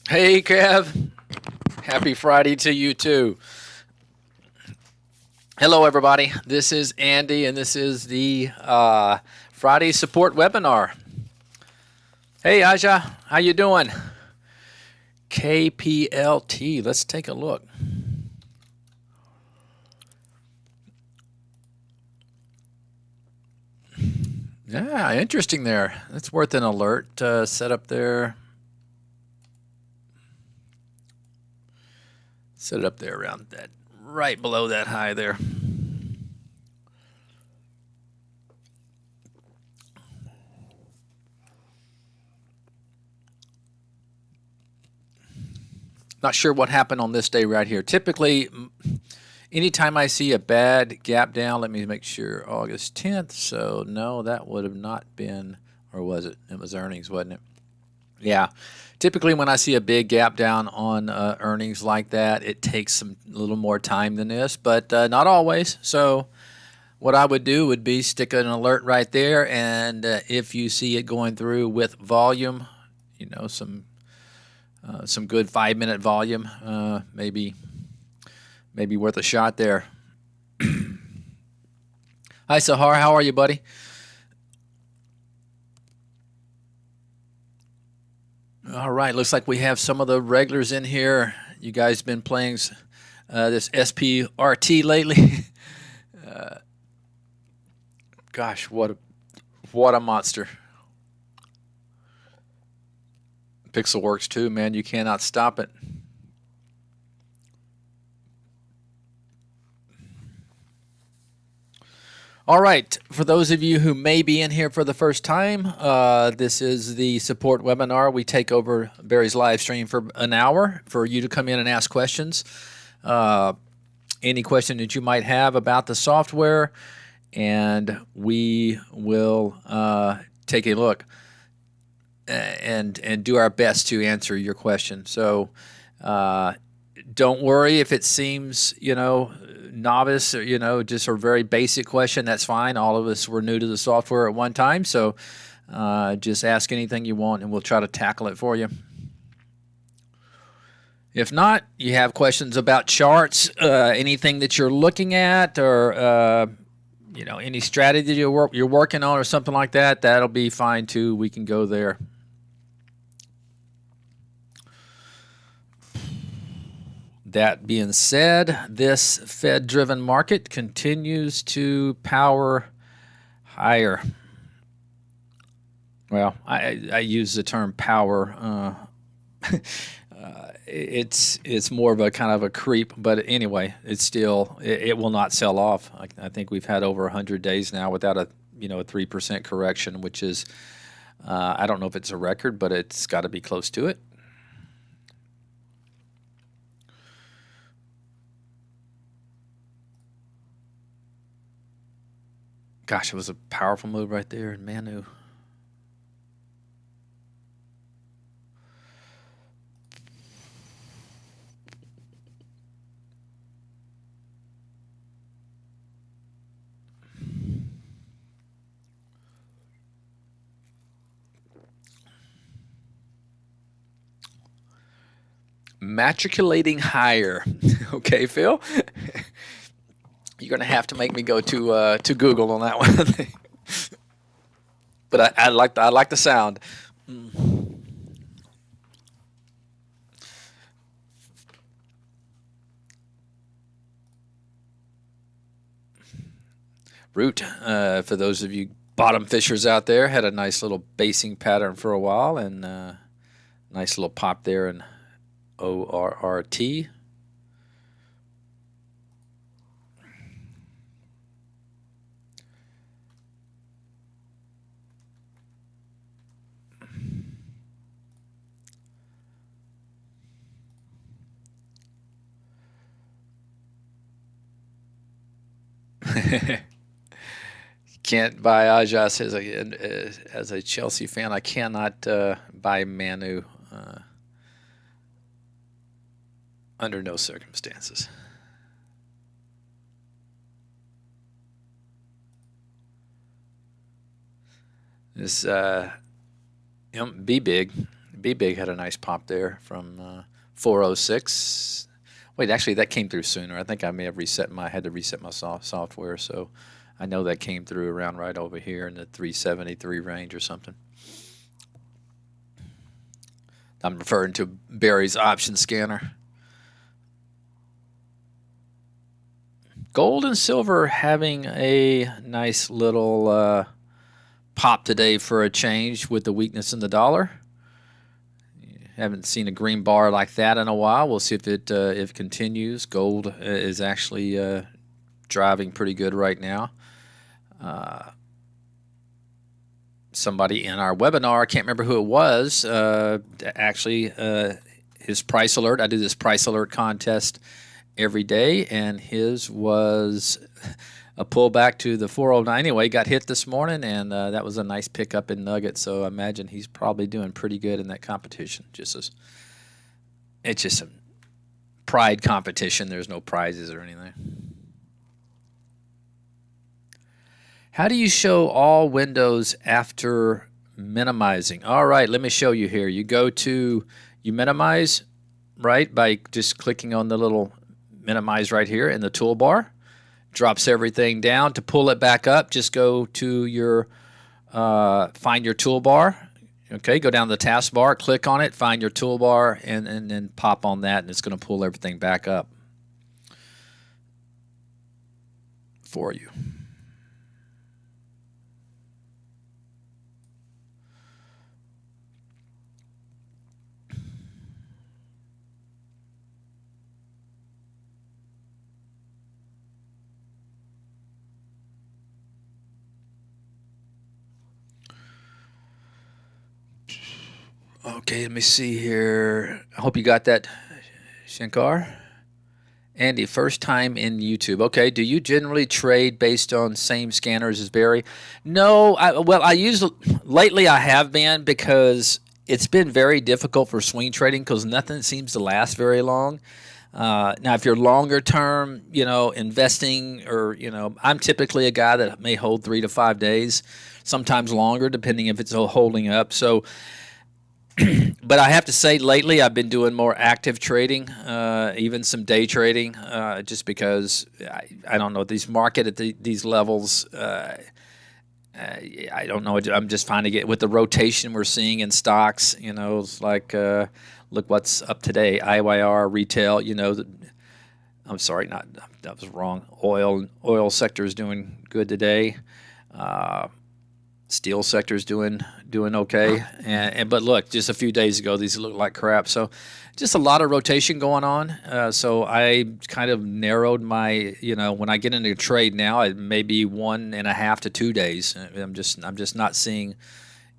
Hey, Kev. Happy Friday to you, too. Hello, everybody. This is Andy, and this is the Friday support webinar. Hey, Aja. How you doing? KPLT. Let's take a look. Yeah, interesting there. That's worth an alert set up there. Set it up there around that, right below that high there. Not sure what happened on this day right here. Typically, anytime I see a bad gap down, let me make sure, August 10th. So, no, that would have not been, or was it? It was earnings, wasn't it? Yeah. Typically, when I see a big gap down on earnings like that, it takes a little more time than this, but not always. So, what I would do would be stick an alert right there, and if you see it going through with volume, some good 5-minute volume, maybe worth a shot there. Hi, Sahar. How are you, buddy? All right. Looks like we have some of the regulars in here. You guys been playing this SPRT lately? Gosh, what a monster. Pixel works too, man. You cannot stop it. All right, for those of you who may be in here for the first time, this is the support webinar. We take over Barry's live stream for an hour for you to come in and ask questions. Any question that you might have about the software, and we will take a look and do our best to answer your question. So don't worry if it seems, novice or, just a very basic question. That's fine. All of us were new to the software at one time. So just ask anything you want and we'll try to tackle it for you. If not, you have questions about charts, anything that you're looking at, or any strategy you're working on or something like that, that'll be fine too. We can go there. That being said, this Fed-driven market continues to power higher. Well, I use the term power. It's more of a kind of a creep, but anyway, it's still it will not sell off. I think we've had over 100 days now without a 3% correction, which is I don't know if it's a record, but it's got to be close to it. Gosh, it was a powerful move right there in Manu. Matriculating higher. Okay, Phil? You're going to have to make me go to Google on that one. But I like the sound. Root, for those of you bottom fishers out there, had a nice little basing pattern for a while, and nice little pop there in ORRT. Can't buy Aja says as a Chelsea fan, I cannot buy Manu under no circumstances. This Be Big had a nice pop there from 406. Wait, actually that came through sooner. I think I may have had to reset my software, so I know that came through around right over here in the 373 range or something. I'm referring to Barry's option scanner. Gold and silver having a nice little pop today for a change with the weakness in the dollar. Haven't seen a green bar like that in a while. We'll see if it continues. Gold is actually driving pretty good right now. Somebody in our webinar, I can't remember who it was, actually his price alert. I do this price alert contest every day, and his was a pullback to the 409. Anyway, got hit this morning, and that was a nice pickup in nuggets. So I imagine he's probably doing pretty good in that competition. It's just a pride competition. There's no prizes or anything. How do you show all windows after minimizing? All right, let me show you here. You minimize, right, by just clicking on the little minimize right here in the toolbar. Drops everything down. To pull it back up, just go to your, find your toolbar. Okay, go down to the taskbar, click on it, find your toolbar, and then pop on that, and it's going to pull everything back up for you. Okay, let me see here. I hope you got that, Shankar. Andy, first time in YouTube. Okay, do you generally trade based on same scanners as Barry? No, lately I have been, because it's been very difficult for swing trading because nothing seems to last very long. Now, if you're longer term, investing, or, I'm typically a guy that may hold 3 to 5 days, sometimes longer, depending if it's holding up. So, but I have to say, lately I've been doing more active trading, even some day trading, just because I don't know, these market at these levels. I don't know. I'm just finding it with the rotation we're seeing in stocks. It's like look what's up today. IYR retail. I'm sorry, that was wrong. Oil sector is doing good today. Steel sector is doing okay, but look, just a few days ago these looked like crap. So, just a lot of rotation going on. So I kind of narrowed my, when I get into a trade now, it may be 1.5 to 2 days. I'm just not seeing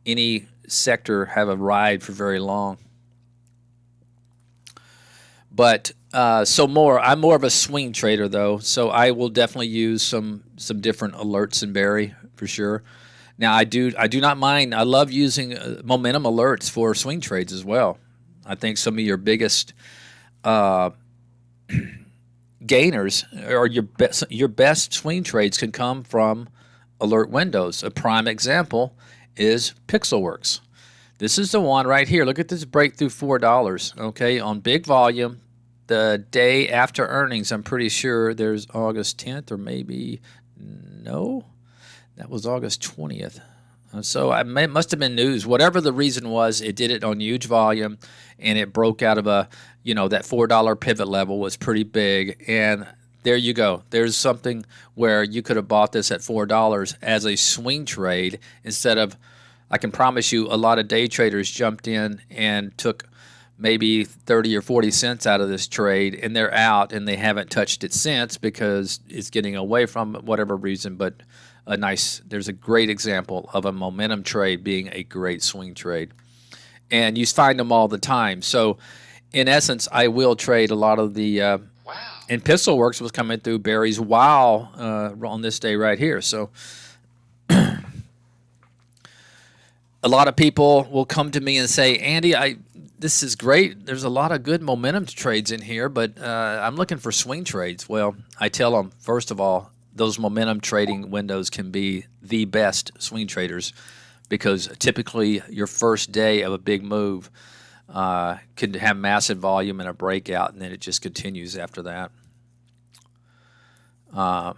any sector have a ride for very long. But I'm more of a swing trader though, so I will definitely use some different alerts in Barry for sure. Now, I do not mind. I love using momentum alerts for swing trades as well. I think some of your biggest gainers, or your best swing trades, can come from alert windows. A prime example is Pixelworks. This is the one right here. Look at this breakthrough $4. Okay, on big volume, the day after earnings. I'm pretty sure there's August 10th, or maybe no. That was August 20th. So it must have been news. Whatever the reason was, it did it on huge volume, and it broke out of that $4 pivot level was pretty big. And there you go. There's something where you could have bought this at $4 as a swing trade instead of, I can promise you, a lot of day traders jumped in and took maybe 30 or 40 cents out of this trade, and they're out, and they haven't touched it since because it's getting away from whatever reason. But there's a great example of a momentum trade being a great swing trade, and you find them all the time. So in essence, I will trade a lot of the and Pistolworks was coming through Barry's on this day right here. So a lot of people will come to me and say, Andy, this is great. There's a lot of good momentum trades in here, but I'm looking for swing trades. Well, I tell them, first of all, those momentum trading windows can be the best swing traders, because typically your first day of a big move could have massive volume and a breakout, and then it just continues after that. But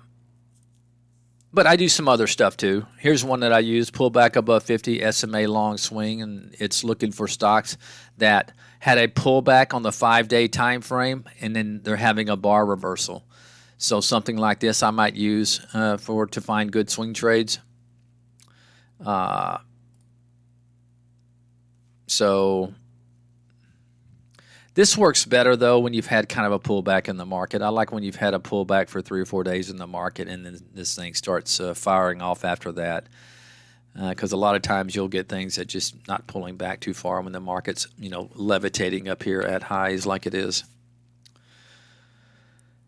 I do some other stuff too. Here's one that I use: pull back above 50 SMA long swing, and it's looking for stocks that had a pullback on the 5-day time frame, and then they're having a bar reversal. So something like this I might use to find good swing trades. So this works better though when you've had kind of a pullback in the market. I like when you've had a pullback for 3 or 4 days in the market, and then this thing starts firing off after that. because a lot of times you'll get things that just not pulling back too far when the market's, levitating up here at highs like it is.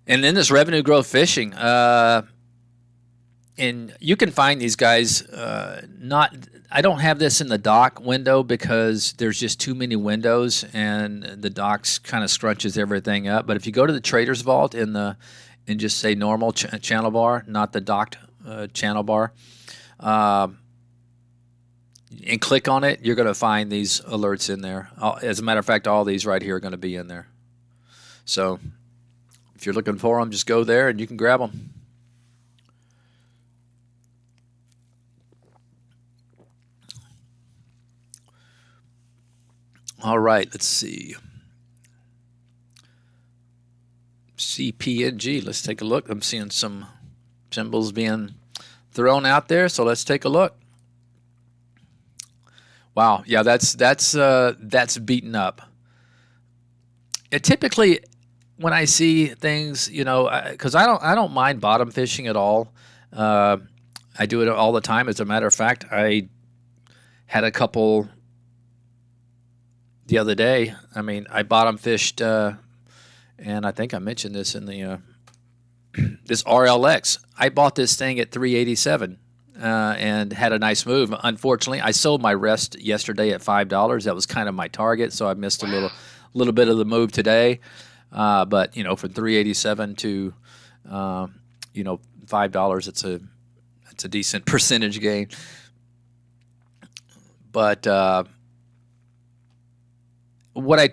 And then this revenue growth fishing, and you can find these guys. I don't have this in the doc window because there's just too many windows, and the docs kind of scrunches everything up. But if you go to the Traders Vault and just say normal channel bar, not the docked channel bar, and click on it, you're going to find these alerts in there. As a matter of fact, all these right here are going to be in there. So if you're looking for them, just go there and you can grab them. All right, let's see. CPNG, let's take a look. I'm seeing some symbols being thrown out there, so let's take a look. Wow, yeah, that's beaten up. Typically, when I see things, because I don't mind bottom fishing at all. I do it all the time. As a matter of fact, I had a couple the other day. I mean, I bottom fished, and I think I mentioned this in the this RLX. I bought this thing at 387 and had a nice move. Unfortunately, I sold my rest yesterday at $5. That was kind of my target, so I missed a little bit of the move today. But from 387 to $5, it's a decent percentage gain. But what I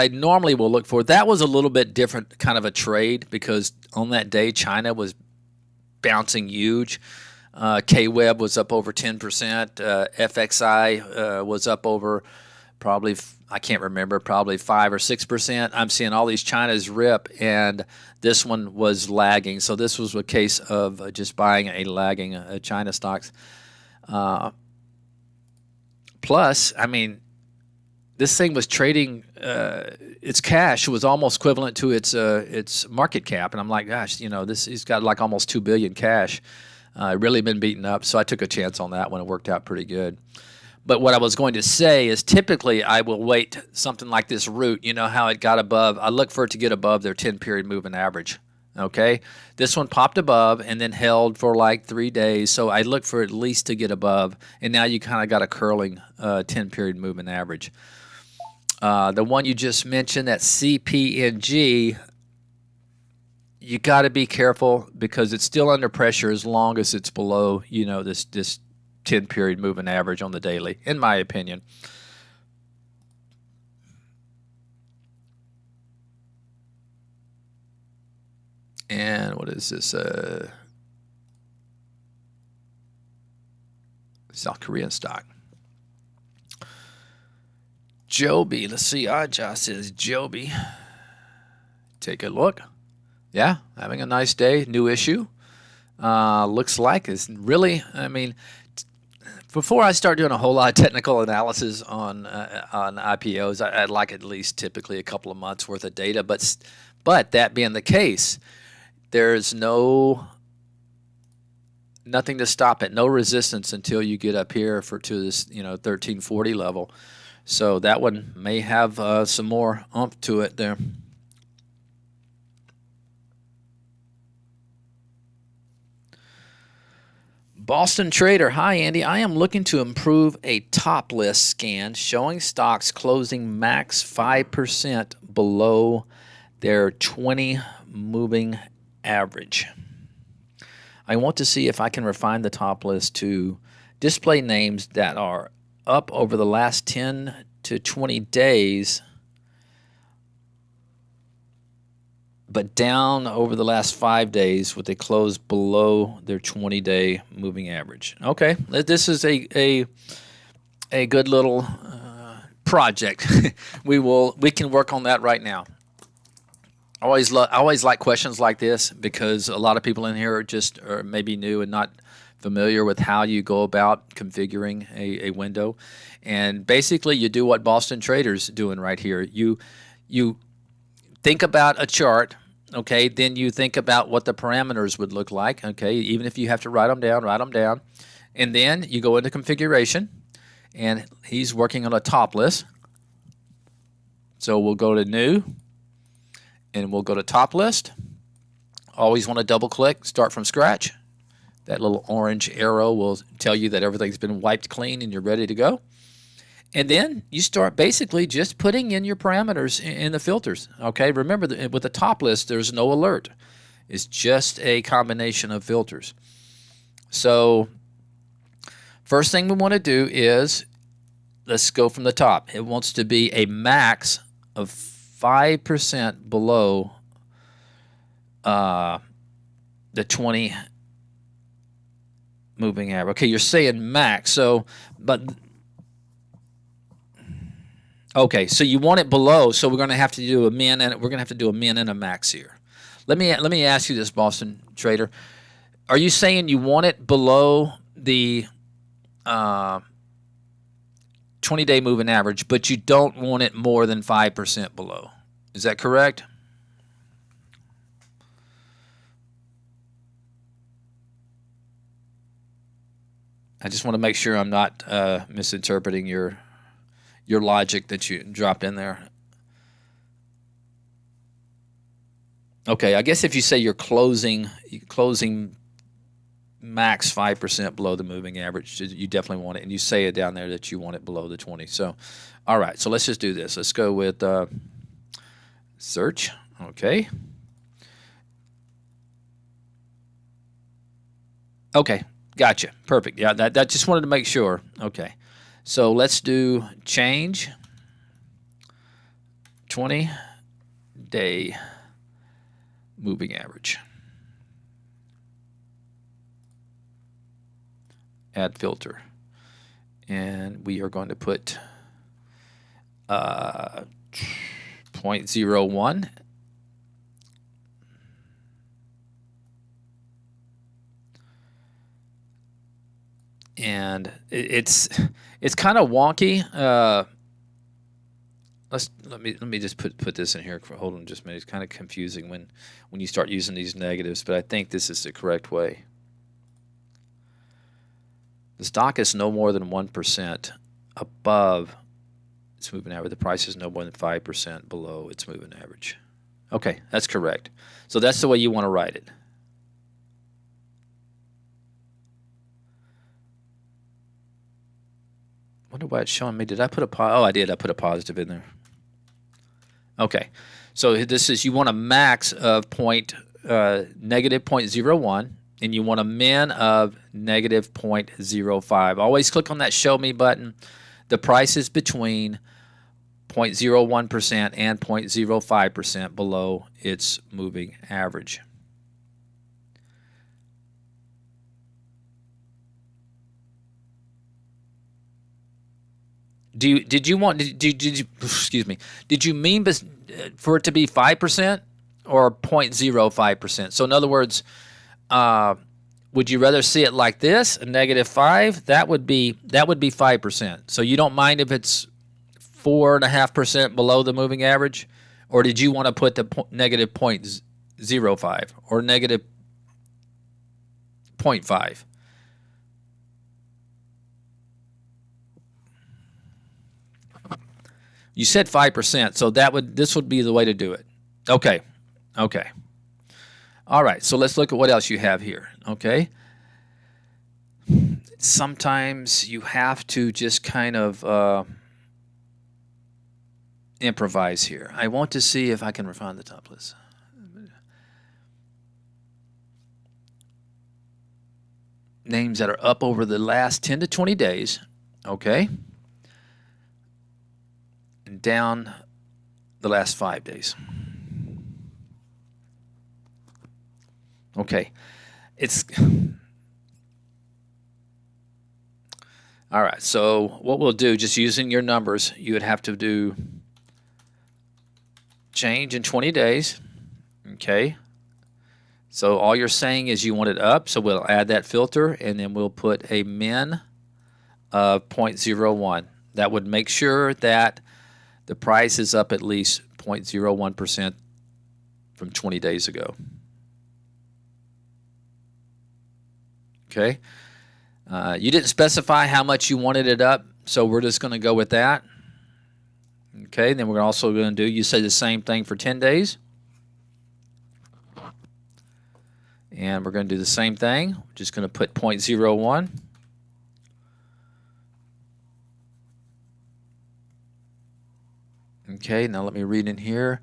normally will look for, that was a little bit different kind of a trade because on that day China was bouncing huge. K-Web was up over 10%. FXI was up over probably, I can't remember, probably 5 or 6%. I'm seeing all these China's rip, and this one was lagging. So this was a case of just buying a lagging China stocks. Plus, I mean, this thing was trading. Its cash was almost equivalent to its market cap, and I'm like, gosh, he's got like almost $2 billion cash. Really been beaten up, so I took a chance on that one. It worked out pretty good. But what I was going to say is typically I will wait something like this root. You know how it got above. I look for it to get above their 10-period moving average. Okay, this one popped above and then held for like 3 days. So I look for at least to get above, and now you kind of got a curling 10-period moving average. The one you just mentioned, that CPNG, you got to be careful because it's still under pressure as long as it's below, this 10-period moving average on the daily, in my opinion. And what is this? South Korean stock. Joby. Let's see. Aja says Joby. Take a look. Yeah, having a nice day. New issue. Looks like it's really, before I start doing a whole lot of technical analysis on IPOs, I'd like at least typically a couple of months worth of data. But that being the case, there's nothing to stop it, no resistance until you get up here to this 1340 level. So that one may have some more oomph to it there. Boston Trader, hi Andy. I am looking to improve a top list scan showing stocks closing max 5% below their 20 moving average. I want to see if I can refine the top list to display names that are up over the last 10 to 20 days, but down over the last 5 days with a close below their 20-day moving average. Okay, this is a good little project. We can work on that right now. I always like questions like this because a lot of people in here are maybe new and not familiar with how you go about configuring a window. And basically you do what Boston Trader's doing right here. You think about a chart, okay, then you think about what the parameters would look like, okay, even if you have to write them down. And then you go into configuration, and he's working on a top list. So we'll go to new, and we'll go to top list. Always want to double click, start from scratch. That little orange arrow will tell you that everything's been wiped clean and you're ready to go. And then you start basically just putting in your parameters in the filters. Okay, remember that with the top list, there's no alert. It's just a combination of filters. So first thing we want to do is, let's go from the top. It wants to be a max of 5% below the 20 moving average. Okay, you're saying max. So, but okay, so you want it below. So we're going to have to do a min, and we're going to have to do a min and a max here. Let me ask you this, Boston Trader. Are you saying you want it below the 20-day moving average, but you don't want it more than 5% below? Is that correct? I just want to make sure I'm not misinterpreting your logic that you dropped in there. Okay, I guess if you say you're closing max 5% below the moving average, you definitely want it, and you say it down there that you want it below the 20. So, all right, so let's just do this. Let's go with search. Okay. Okay, gotcha. Perfect. Yeah, that just wanted to make sure. Okay, so let's do change 20-day moving average. Add filter. And we are going to put 0.01. And it's kind of wonky. Let me just put this in here. Hold on just a minute. It's kind of confusing when you start using these negatives, but I think this is the correct way. The stock is no more than 1% above its moving average. The price is no more than 5% below its moving average. Okay, that's correct. So that's the way you want to write it. Wonder why it's showing me. Did I put a oh, I did. I put a positive in there. Okay, so this is, you want a max of negative 0.01, and you want a min of negative 0.05. Always click on that Show Me button. The price is between 0.01% and 0.05% below its moving average. Did you mean for it to be 5% or 0.05%? So in other words, would you rather see it like this, a -5? That would be 5%. So you don't mind if it's 4.5% below the moving average, or did you want to put the negative 0.05 or negative 0.5? You said 5%, so this would be the way to do it. Okay. Okay. All right, so let's look at what else you have here, okay? Sometimes you have to just kind of improvise here. I want to see if I can refine the top list. Names that are up over the last 10 to 20 days, okay? And down the last 5 days. Okay, it's all right. So what we'll do, just using your numbers, you would have to do change in 20 days. Okay, so all you're saying is you want it up, so we'll add that filter, and then we'll put a min of 0.01. That would make sure that the price is up at least 0.01% from 20 days ago. Okay, You didn't specify how much you wanted it up, so we're just going to go with that. Okay, then we're also going to do, you say the same thing for 10 days. And we're going to do the same thing. We're just going to put 0.01. Okay, now let me read in here.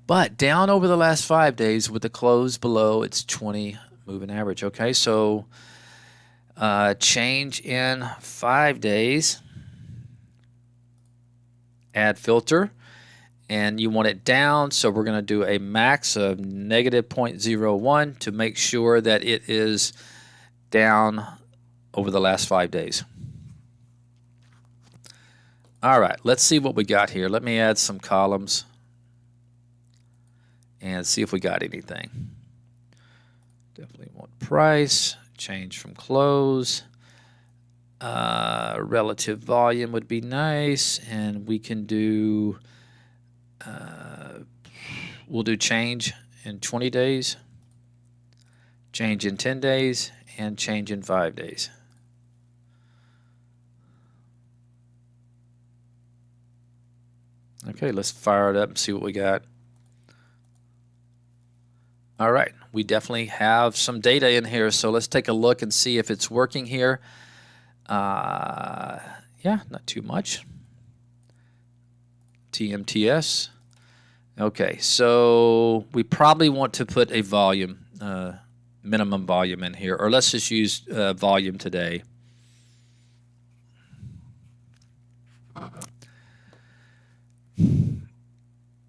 But down over the last 5 days with the close below its 20 moving average. Okay, so change in 5 days. Add filter. And you want it down, so we're going to do a max of negative 0.01 to make sure that it is down over the last 5 days. All right, let's see what we got here. Let me add some columns and see if we got anything. Definitely want price, change from close. Relative volume would be nice, and we can do, we'll do change in 20 days, change in 10 days, and change in 5 days. Okay, let's fire it up and see what we got. All right, we definitely have some data in here, so let's take a look and see if it's working here. Yeah, not too much. TMTS. Okay, so we probably want to put a volume, minimum volume in here, or let's just use volume today.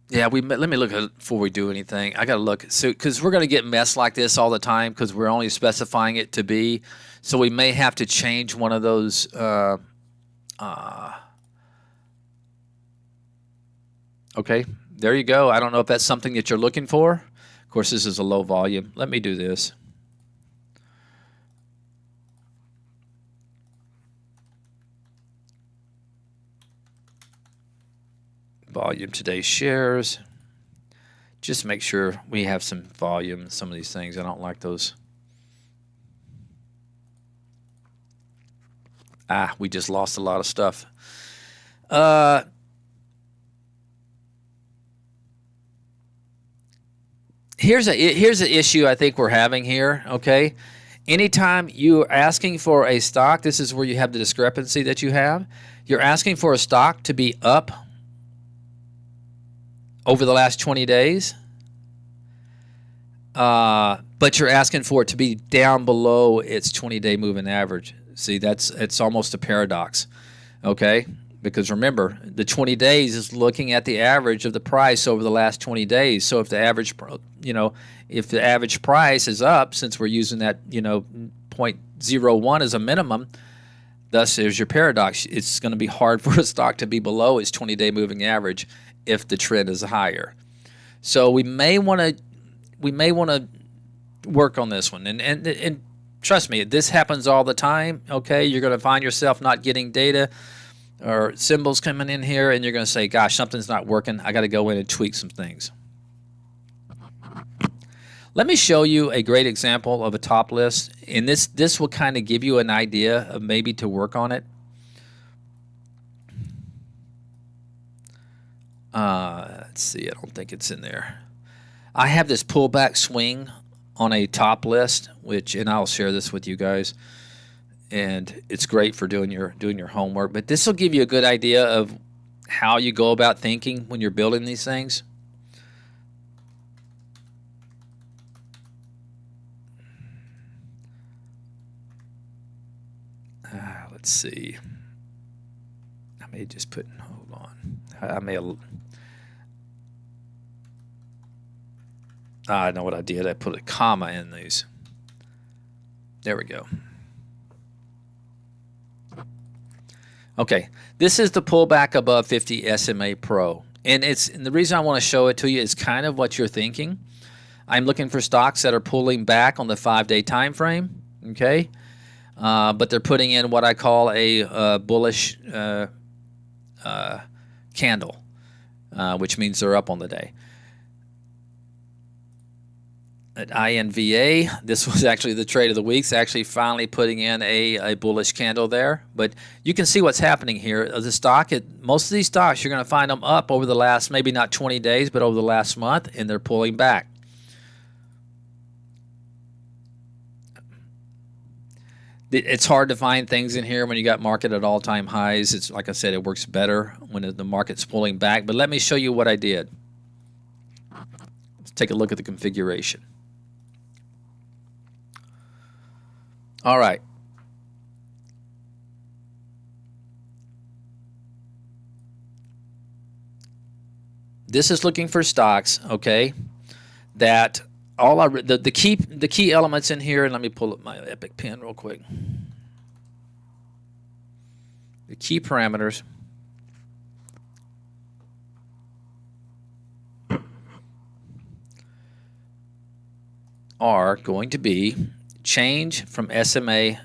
Yeah, let me look at it before we do anything. I got to look, so because we're going to get messed like this all the time because we're only specifying it to be. So we may have to change one of those. Okay, there you go. I don't know if that's something that you're looking for. Of course, this is a low volume. Let me do this. Volume today's shares. Just make sure we have some volume in some of these things. I don't like those. We just lost a lot of stuff. Here's an issue I think we're having here, okay? Anytime you're asking for a stock, this is where you have the discrepancy that you have. You're asking for a stock to be up over the last 20 days, but you're asking for it to be down below its 20-day moving average. See, it's almost a paradox, okay? Because remember, the 20 days is looking at the average of the price over the last 20 days. So if the average, if the average price is up, since we're using that, 0.01 as a minimum, thus there's your paradox. It's going to be hard for a stock to be below its 20-day moving average if the trend is higher. So we may want to work on this one. And trust me, this happens all the time, okay? You're going to find yourself not getting data or symbols coming in here, and you're going to say, gosh, something's not working. I got to go in and tweak some things. Let me show you a great example of a top list, and this will kind of give you an idea of maybe to work on it. Let's see, I don't think it's in there. I have this pullback swing on a top list, and I'll share this with you guys. And it's great for doing your homework. But this will give you a good idea of how you go about thinking when you're building these things. Let's see. I may just put, hold on. I know what I did. I put a comma in these. There we go. Okay, this is the pullback above 50 SMA Pro. And the reason I want to show it to you is kind of what you're thinking. I'm looking for stocks that are pulling back on the 5-day time frame, okay? But they're putting in what I call a bullish candle, which means they're up on the day. at INVA. This was actually the trade of the week. It's actually finally putting in a bullish candle there. But you can see what's happening here. The stock, most of these stocks, you're going to find them up over the last, maybe not 20 days, but over the last month, and they're pulling back. It's hard to find things in here when you got market at all-time highs. It's like I said, it works better when the market's pulling back. But let me show you what I did. Let's take a look at the configuration. All right. This is looking for stocks, okay, that the key elements in here, and let me pull up my Epic pen real quick. The key parameters are going to be change from SMA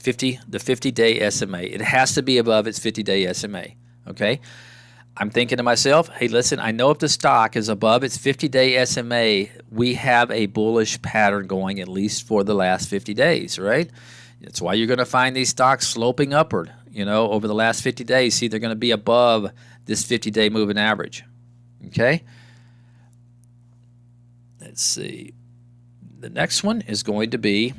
the 50-day SMA. It has to be above its 50-day SMA, okay? I'm thinking to myself, hey, listen, I know if the stock is above its 50-day SMA, we have a bullish pattern going at least for the last 50 days, right? That's why you're going to find these stocks sloping upward, over the last 50 days. See, they're going to be above this 50-day moving average, okay? Let's see. The next one is going to be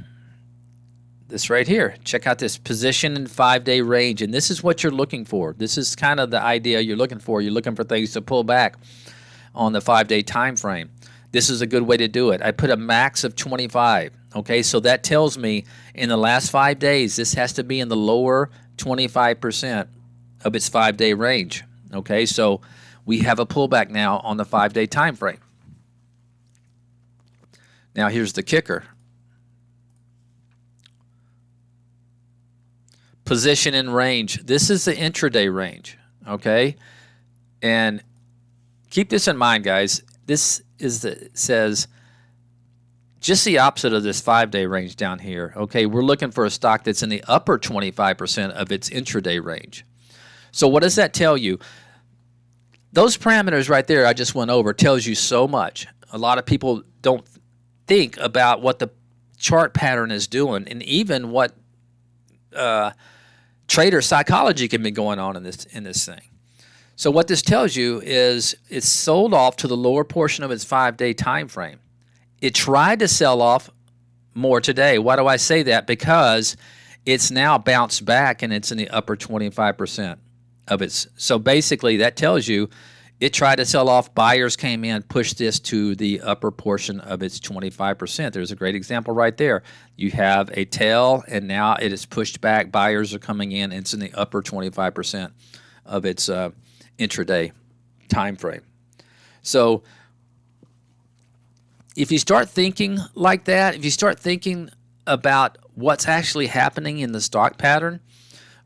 this right here. Check out this position in 5-day range, and this is what you're looking for. This is kind of the idea you're looking for. You're looking for things to pull back on the 5-day time frame. This is a good way to do it. I put a max of 25. Okay, so that tells me in the last 5 days, this has to be in the lower 25% of its 5-day range. Okay, so we have a pullback now on the 5-day time frame. Now here's the kicker. Position in range. This is the intraday range, okay? And keep this in mind, guys. This is says just the opposite of this 5-day range down here, okay? We're looking for a stock that's in the upper 25% of its intraday range. So what does that tell you? Those parameters right there I just went over tells you so much. A lot of people don't think about what the chart pattern is doing, and even what trader psychology can be going on in this thing. So what this tells you is it's sold off to the lower portion of its 5-day time frame. It tried to sell off more today. Why do I say that? Because it's now bounced back and it's in the upper 25% of its. So basically that tells you it tried to sell off. Buyers came in, pushed this to the upper portion of its 25%. There's a great example right there. You have a tail, and now it is pushed back. Buyers are coming in, and it's in the upper 25% of its intraday time frame. So if you start thinking like that, if you start thinking about what's actually happening in the stock pattern,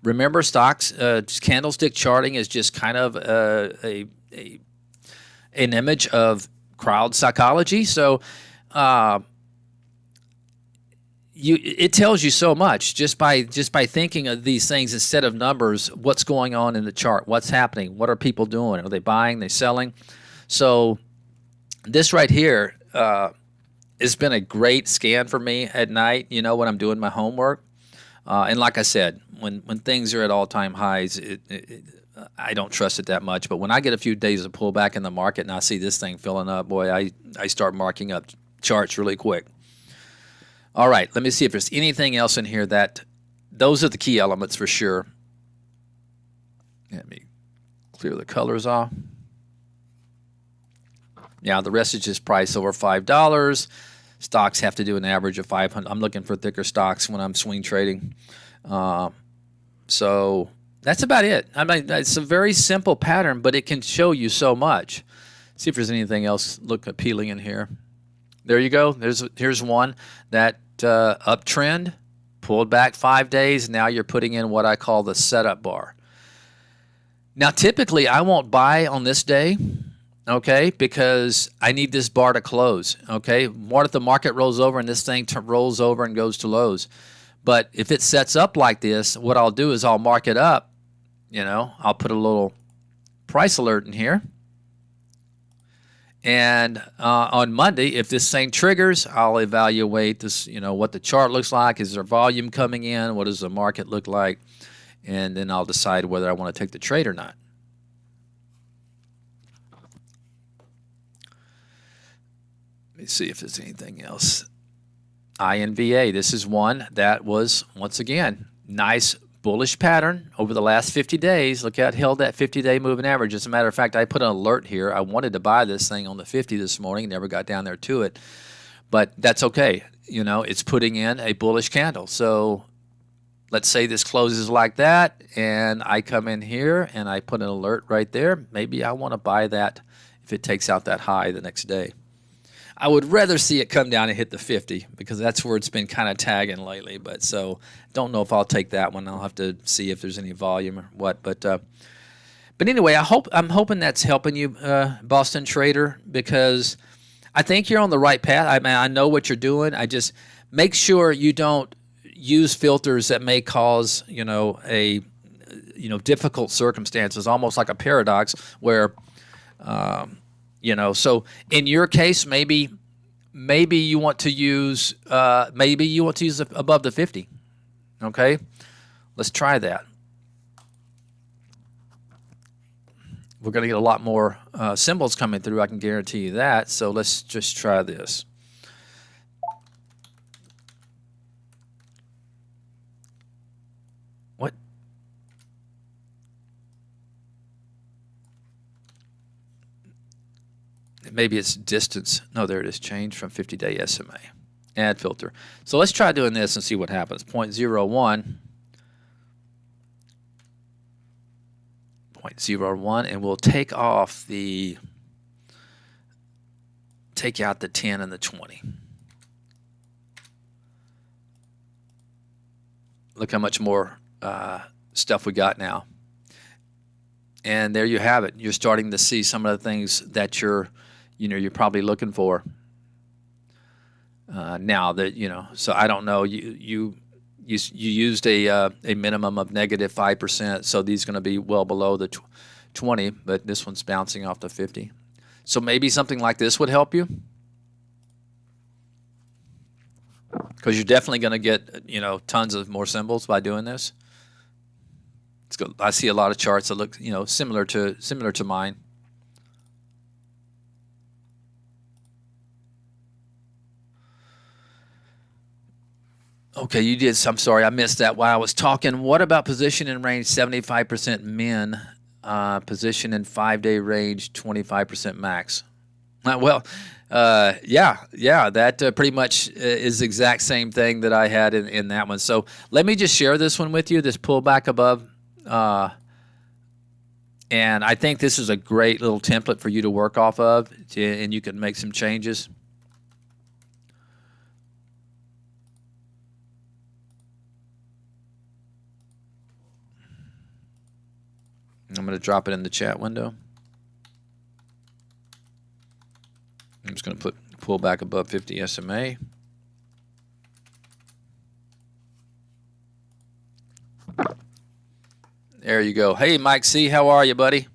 remember stocks, candlestick charting is just kind of an image of crowd psychology. So it tells you so much just by thinking of these things instead of numbers. What's going on in the chart? What's happening? What are people doing? Are they buying? Are they selling? So this right here has been a great scan for me at night, when I'm doing my homework. And like I said, when things are at all-time highs, I don't trust it that much. But when I get a few days of pullback in the market and I see this thing filling up, boy, I start marking up charts really quick. All right, let me see if there's anything else in here those are the key elements for sure. Let me clear the colors off. Now, the rest is just price over $5. Stocks have to do an average of 500. I'm looking for thicker stocks when I'm swing trading. So that's about it. I mean, it's a very simple pattern, but it can show you so much. See if there's anything else look appealing in here. There you go. Here's one that uptrend, pulled back 5 days. Now you're putting in what I call the setup bar. Now, typically, I won't buy on this day. Okay, because I need this bar to close. Okay, what if the market rolls over and this thing rolls over and goes to lows? But if it sets up like this, what I'll do is I'll mark it up. I'll put a little price alert in here. And on Monday, if this thing triggers, I'll evaluate this, what the chart looks like. Is there volume coming in? What does the market look like? And then I'll decide whether I want to take the trade or not. Let me see if there's anything else. INVA, this is one that was, once again, nice bullish pattern over the last 50 days. Look how it held that 50-day moving average. As a matter of fact, I put an alert here. I wanted to buy this thing on the 50 this morning, never got down there to it. But that's okay. It's putting in a bullish candle. So let's say this closes like that, and I come in here and I put an alert right there. Maybe I want to buy that if it takes out that high the next day. I would rather see it come down and hit the 50 because that's where it's been kind of tagging lately. But so don't know if I'll take that one. I'll have to see if there's any volume or what. But anyway, I'm hoping that's helping you, Boston Trader, because I think you're on the right path. I know what you're doing. I just make sure you don't use filters that may cause difficult circumstances, almost like a paradox where. So in your case, maybe you want to use above the 50. Okay, let's try that. We're going to get a lot more symbols coming through. I can guarantee you that. So let's just try this. What? Maybe it's distance. No, there it is. Change from 50-day SMA. Add filter. So let's try doing this and see what happens. 0.01. 0.01, and we'll take out the 10 and the 20. Look how much more stuff we got now. And there you have it. You're starting to see some of the things that you're probably looking for now. That so I don't know. You used a minimum of negative 5%, so these are going to be well below the 20. But this one's bouncing off the 50. So maybe something like this would help you, because you're definitely going to get tons of more symbols by doing this. I see a lot of charts that look similar to mine. Okay, you did. I'm sorry, I missed that while I was talking. What about position in range 75% min, position in 5-day range 25% max? Yeah, that pretty much is the exact same thing that I had in that one. So let me just share this one with you, this pullback above. And I think this is a great little template for you to work off of, and you can make some changes. I'm going to drop it in the chat window. I'm just going to pull back above 50 SMA. There you go. Hey, Mike C., how are you, buddy?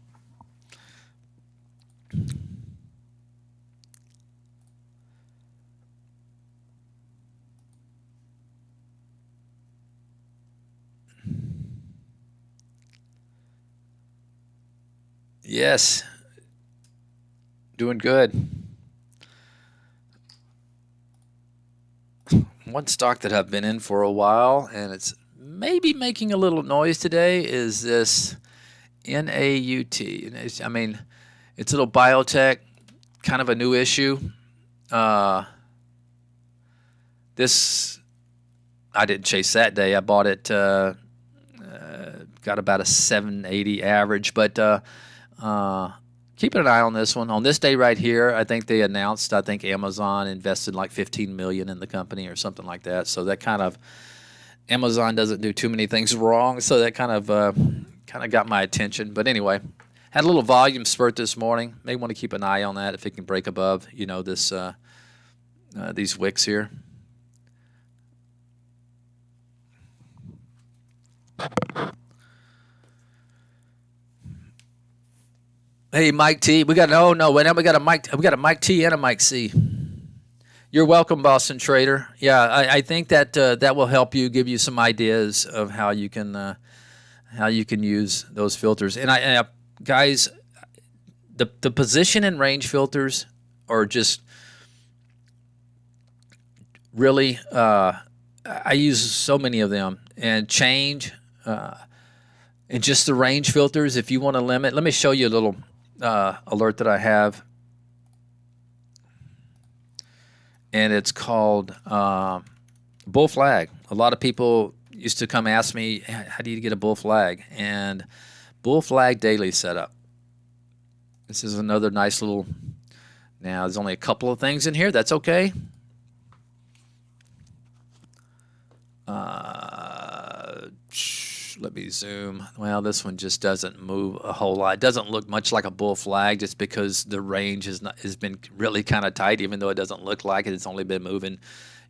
Yes, doing good. One stock that I've been in for a while, and it's maybe making a little noise today, is this NAUT. It's a little biotech, kind of a new issue. This, I didn't chase that day. I bought it, got about a 780 average, but keeping an eye on this one. On this day right here, I think they announced, Amazon invested like $15 million in the company or something like that. So that kind of, Amazon doesn't do too many things wrong. So that kind of got my attention. But anyway, had a little volume spurt this morning. May want to keep an eye on that if it can break above, this these wicks here. Hey, Mike T. We got no. Wait, now we got a Mike. We got a Mike T and a Mike C. You're welcome, Boston Trader. Yeah, I think that that will help you, give you some ideas of how you can use those filters. And guys, the position and range filters are just really. I use so many of them, and change and just the range filters. If you want to limit, let me show you a little alert that I have. And it's called bull flag. A lot of people used to come ask me, how do you get a bull flag? And bull flag daily setup. This is another nice little, now there's only a couple of things in here. That's okay. Let me zoom. Well, this one just doesn't move a whole lot. It doesn't look much like a bull flag just because the range has been really kind of tight, even though it doesn't look like it. It's only been moving,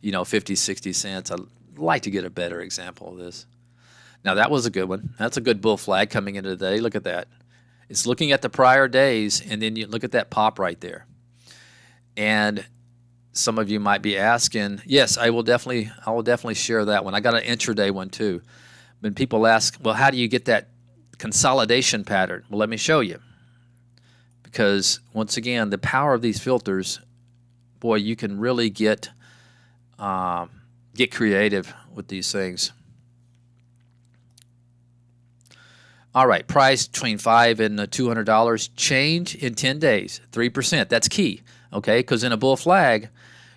50, 60 cents. I'd like to get a better example of this. Now, that was a good one. That's a good bull flag coming into the day. Look at that. It's looking at the prior days, and then you look at that pop right there. And some of you might be asking, yes, I will definitely share that one. I got an intraday one too. When people ask, well, how do you get that consolidation pattern? Well, let me show you. Because once again, the power of these filters, boy, you can really get creative with these things. All right, price between $5 and $200. Change in 10 days, 3%. That's key, okay? Because in a bull flag,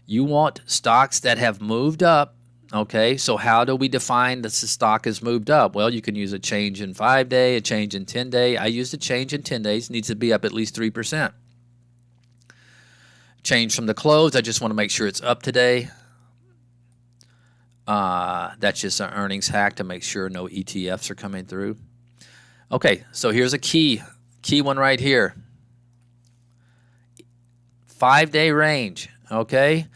you want stocks that have moved up. Okay, so how do we define that the stock has moved up? Well, you can use a change in 5-day, a change in 10-day. I use the change in 10 days. It needs to be up at least 3%. Change from the close. I just want to make sure it's up today. That's just an earnings hack to make sure no ETFs are coming through. Okay, so here's a key one right here. 5-day range, okay?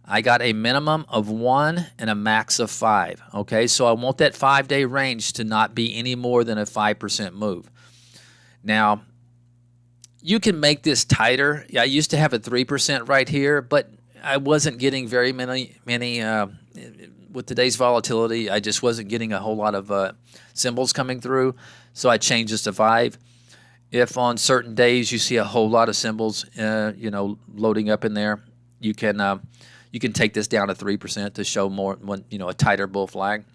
I got a minimum of 1 and a max of 5. Okay, so I want that 5-day range to not be any more than a 5% move. Now, you can make this tighter. I used to have a 3% right here, but I wasn't getting very many with today's volatility. I just wasn't getting a whole lot of symbols coming through, so I changed this to 5. If on certain days you see a whole lot of symbols, loading up in there, you can take this down to 3% to show more, a tighter bull flag.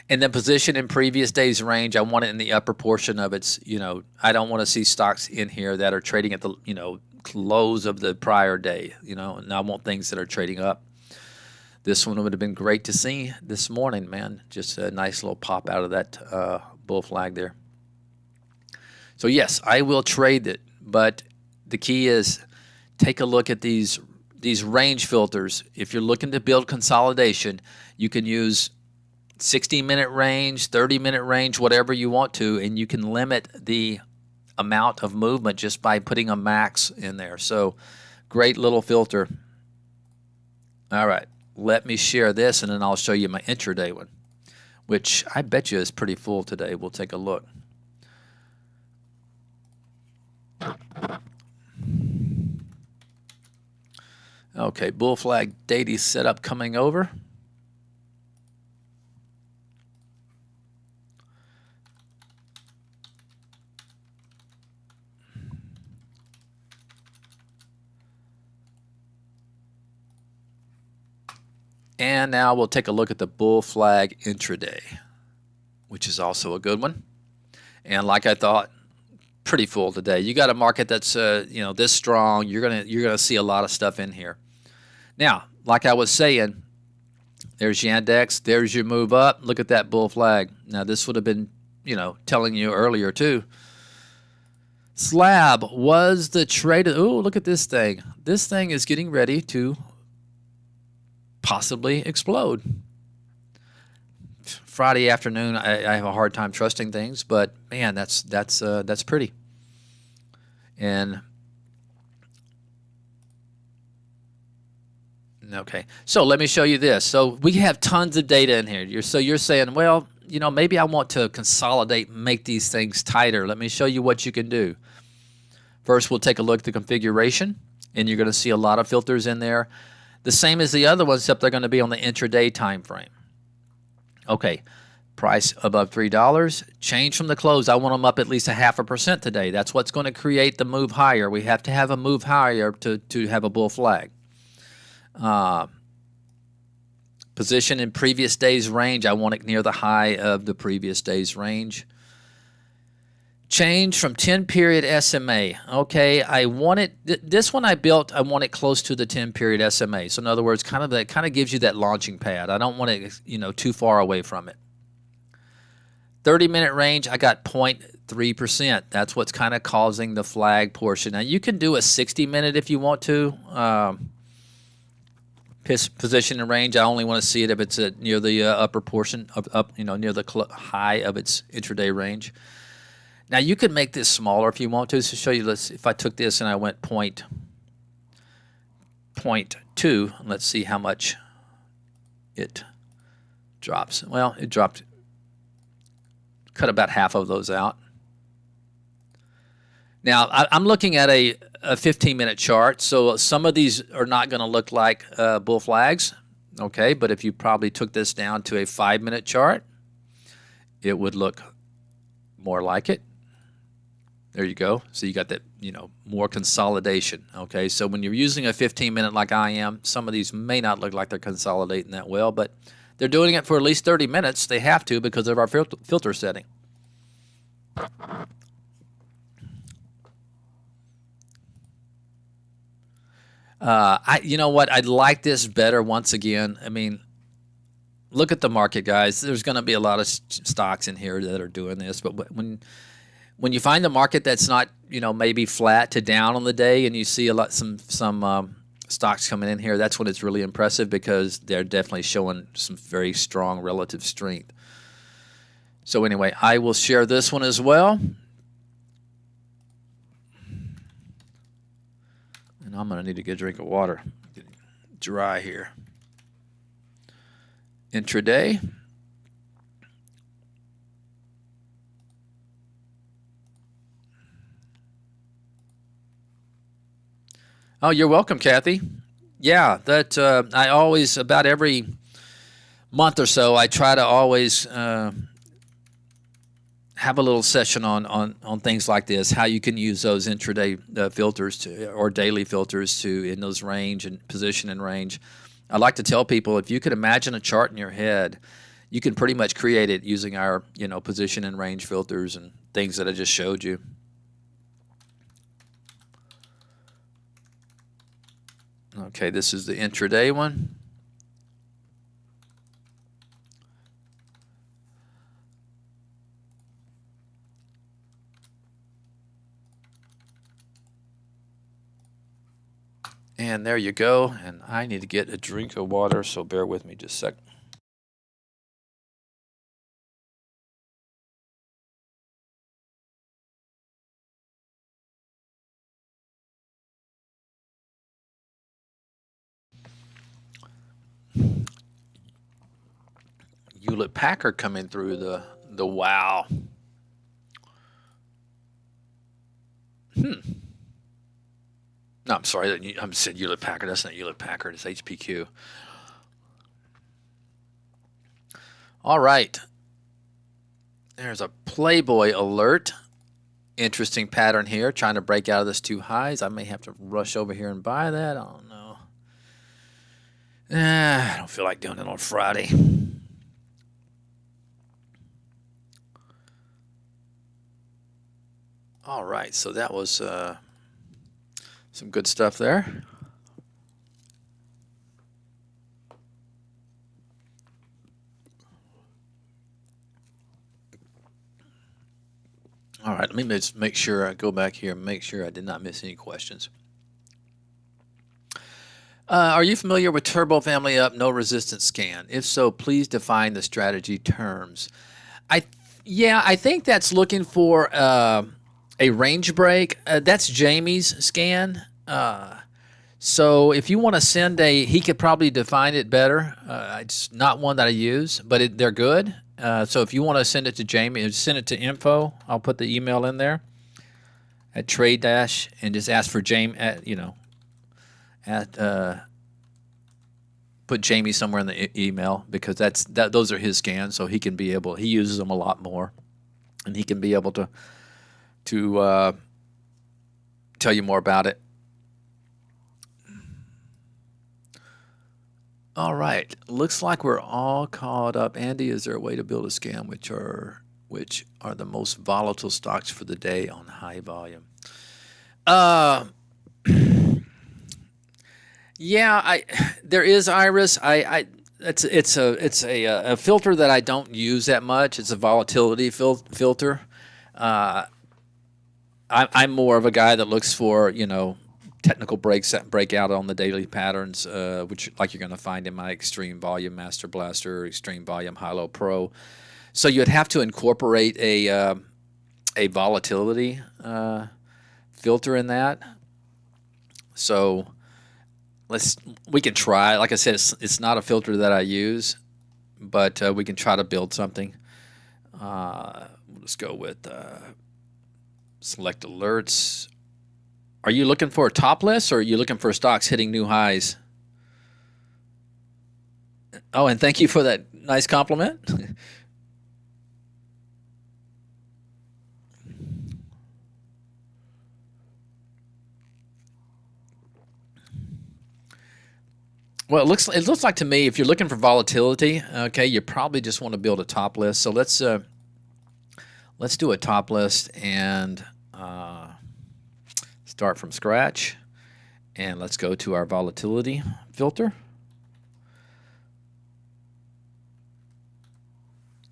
And then position in previous days range, I want it in the upper portion of its, I don't want to see stocks in here that are trading at the, close of the prior day, and I want things that are trading up. This one would have been great to see this morning, man. Just a nice little pop out of that bull flag there. So yes, I will trade it, but the key is take a look at these range filters. If you're looking to build consolidation, you can use 60-minute range, 30-minute range, whatever you want to, and you can limit the amount of movement just by putting a max in there. So great little filter. All right, let me share this, and then I'll show you my intraday one, which I bet you is pretty full today. We'll take a look. Okay, bull flag daily setup coming over. And now we'll take a look at the bull flag intraday, which is also a good one. And like I thought, pretty full today. You got a market that's this strong. You're gonna see a lot of stuff in here. Now, like I was saying, there's Yandex. There's your move up. Look at that bull flag. Now this would have been telling you earlier too. Slab was the trade. Oh, look at this thing. This thing is getting ready to possibly explode. Friday afternoon, I have a hard time trusting things, but man, that's pretty. And okay, so let me show you this. So we have tons of data in here. You're saying, well, maybe I want to consolidate, make these things tighter. Let me show you what you can do. First, we'll take a look at the configuration, and you're going to see a lot of filters in there. The same as the other ones, except they're going to be on the intraday time frame. Okay, price above $3. Change from the close. I want them up at least 0.5% today. That's what's going to create the move higher. We have to have a move higher to have a bull flag. Position in previous day's range. I want it near the high of the previous day's range. Change from 10-period SMA. Okay, I want it. This one I built. I want it close to the 10-period SMA. So in other words, kind of gives you that launching pad. I don't want it, too far away from it. 30-minute range. I got 0.3%. That's what's kind of causing the flag portion. Now you can do a 60-minute if you want to. Position and range. I only want to see it if it's near the upper portion near the high of its intraday range. Now you could make this smaller if you want to. So show you, if I took this and I went 0.2, let's see how much it drops. Well, it dropped, cut about half of those out. Now I'm looking at a 15-minute chart, so some of these are not going to look like bull flags, okay? But if you probably took this down to a 5-minute chart, it would look more like it. There you go. So you got that, more consolidation. Okay, so when you're using a 15-minute like I am, some of these may not look like they're consolidating that well, but they're doing it for at least 30 minutes. They have to because of our filter setting. You know what? I'd like this better once again. I mean, look at the market, guys. There's going to be a lot of stocks in here that are doing this, but when you find the market that's not, maybe flat to down on the day, and you see some stocks coming in here, that's when it's really impressive because they're definitely showing some very strong relative strength. So anyway, I will share this one as well. And I'm going to need to get a drink of water. Get dry here. Intraday. Oh, you're welcome, Kathy. Yeah, that I always, about every month or so, I try to always have a little session on things like this, how you can use those intraday filters or daily filters in those range and position and range. I like to tell people, if you could imagine a chart in your head, you can pretty much create it using our position and range filters and things that I just showed you. Okay, this is the intraday one. And there you go. And I need to get a drink of water, so bear with me just a sec. Hewlett Packard coming through the wow. No, I'm sorry. I said Hewlett Packard. That's not Hewlett Packard. It's HPQ. All right. There's a Playboy alert. Interesting pattern here. Trying to break out of this two highs. I may have to rush over here and buy that. I don't know. I don't feel like doing it on Friday. All right. So that was some good stuff there. All right, let me just make sure I go back here and make sure I did not miss any questions. Are you familiar with Turbo Family Up No Resistance Scan? If so, please define the strategy terms. I think that's looking for a range break. That's Jamie's scan. So if you want to send he could probably define it better. It's not one that I use, but they're good. So if you want to send it to Jamie, send it to info. I'll put the email in there. at Trade Dash and just ask for James put Jamie somewhere in the email, because those are his scans, so he uses them a lot more, and he can be able to tell you more about it. All right, looks like we're all caught up. Andy, is there a way to build a scan which are the most volatile stocks for the day on high volume? Yeah, there is, Iris. It's a filter that I don't use that much. It's a volatility filter. I'm more of a guy that looks for technical breakout on the daily patterns, which like you're going to find in my Extreme Volume Master Blaster, Extreme Volume High-Low Pro. So you'd have to incorporate a volatility filter in that. So we can try. Like I said, it's not a filter that I use, but we can try to build something. We'll just go with select alerts. Are you looking for a top list, or are you looking for stocks hitting new highs? Oh, and thank you for that nice compliment. Well, it looks like to me, if you're looking for volatility, okay, you probably just want to build a top list. So let's do a top list and start from scratch, and let's go to our volatility filter.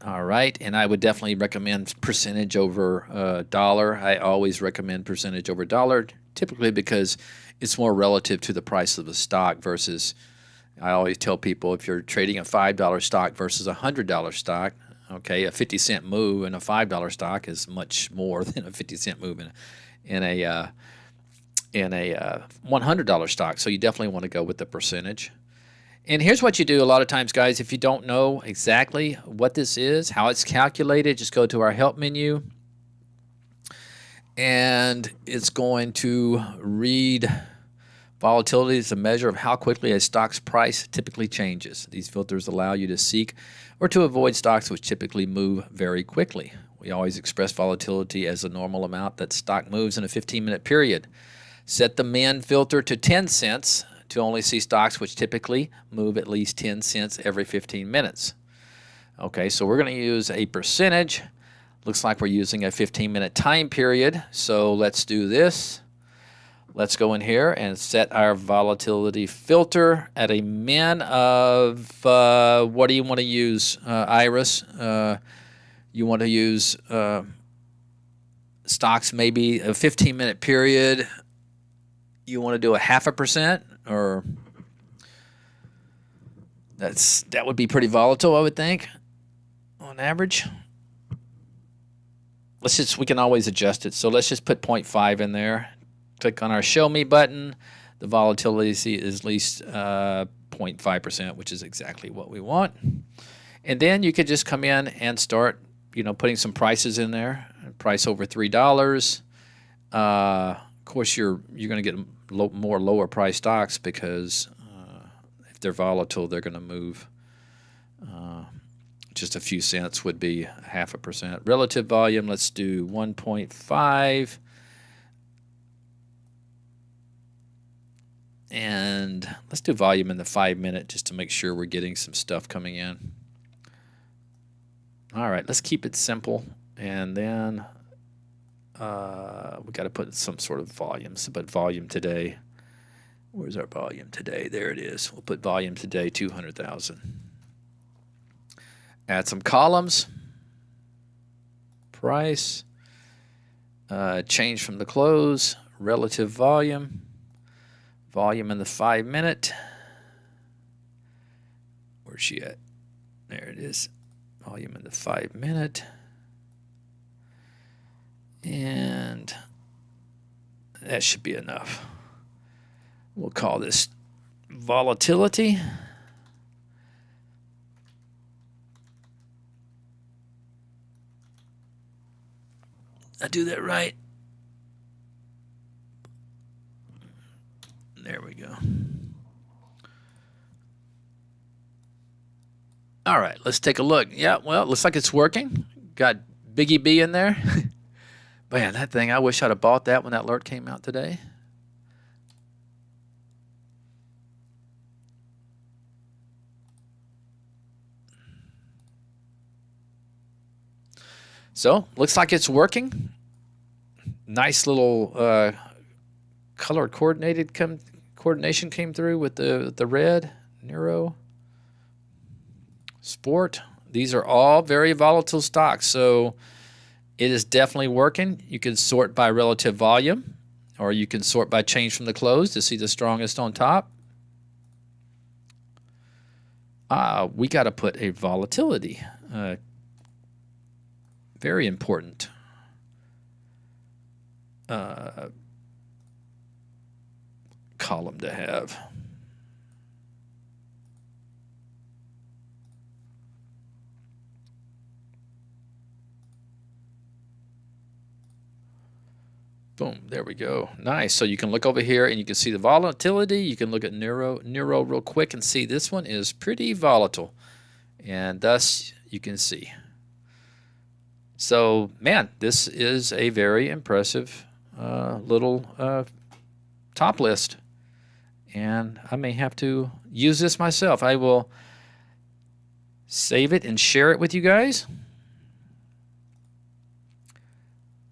All right, and I would definitely recommend percentage over dollar. I always recommend percentage over dollar, typically because it's more relative to the price of the stock versus, I always tell people, if you're trading a $5 stock versus a $100 stock, okay, a 50-cent move in a $5 stock is much more than a 50-cent move in a $100 stock. So you definitely want to go with the percentage. And here's what you do a lot of times, guys. If you don't know exactly what this is, how it's calculated, just go to our help menu, and it's going to read volatility is a measure of how quickly a stock's price typically changes. These filters allow you to seek or to avoid stocks which typically move very quickly. We always express volatility as the normal amount that stock moves in a 15-minute period. Set the min filter to 10 cents to only see stocks which typically move at least 10 cents every 15 minutes. Okay, so we're going to use a percentage. Looks like we're using a 15-minute time period. So let's do this. Let's go in here and set our volatility filter at a min of, what do you want to use, Iris? You want to use stocks maybe a 15-minute period. You want to do a 0.5%, or that would be pretty volatile, I would think, on average. We can always adjust it. So let's just put 0.5 in there. Click on our Show Me button. The volatility is at least 0.5%, which is exactly what we want. And then you could just come in and start, putting some prices in there. Price over $3. Of course, you're going to get more lower price stocks because if they're volatile, they're going to move. Just a few cents would be 0.5%. Relative volume, let's do 1.5. And let's do volume in the 5-minute just to make sure we're getting some stuff coming in. All right, let's keep it simple. And then we got to put some sort of volumes. But volume today, where's our volume today? There it is. We'll put volume today, 200,000. Add some columns. Price. Change from the close. Relative volume. Volume in the 5-minute. Where's she at? There it is. Volume in the 5-minute. And that should be enough. We'll call this volatility. Did I do that right? There we go. All right, let's take a look. Yeah, well, it looks like it's working. Got Biggie B in there. Man, that thing, I wish I'd have bought that when that alert came out today. So, looks like it's working. Nice little color coordination came through with the red, Neuro, Sport. These are all very volatile stocks, so it is definitely working. You can sort by relative volume, or you can sort by change from the close to see the strongest on top. We got to put a volatility. Very important. Column to have. Boom, there we go. Nice. So you can look over here and you can see the volatility. You can look at Neuro real quick and see this one is pretty volatile. And thus you can see. So, man, this is a very impressive little top list. And I may have to use this myself. I will save it and share it with you guys.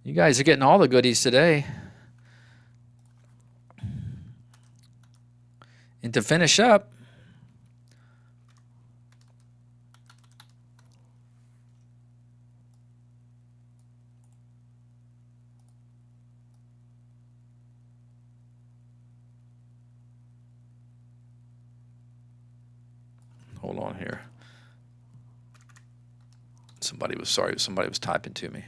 You guys are getting all the goodies today. And to finish up, hold on here. Somebody was typing to me.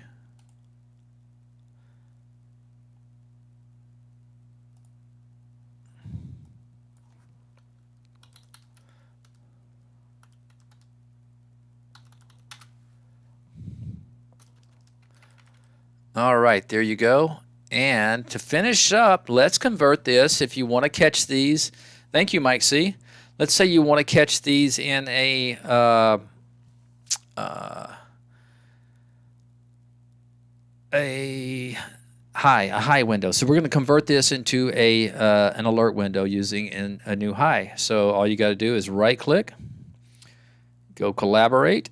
All right, there you go. And to finish up, let's convert this. If you want to catch these, thank you, Mike C. Let's say you want to catch these in a high window. So we're going to convert this into an alert window using a new high. So all you got to do is right-click, go collaborate,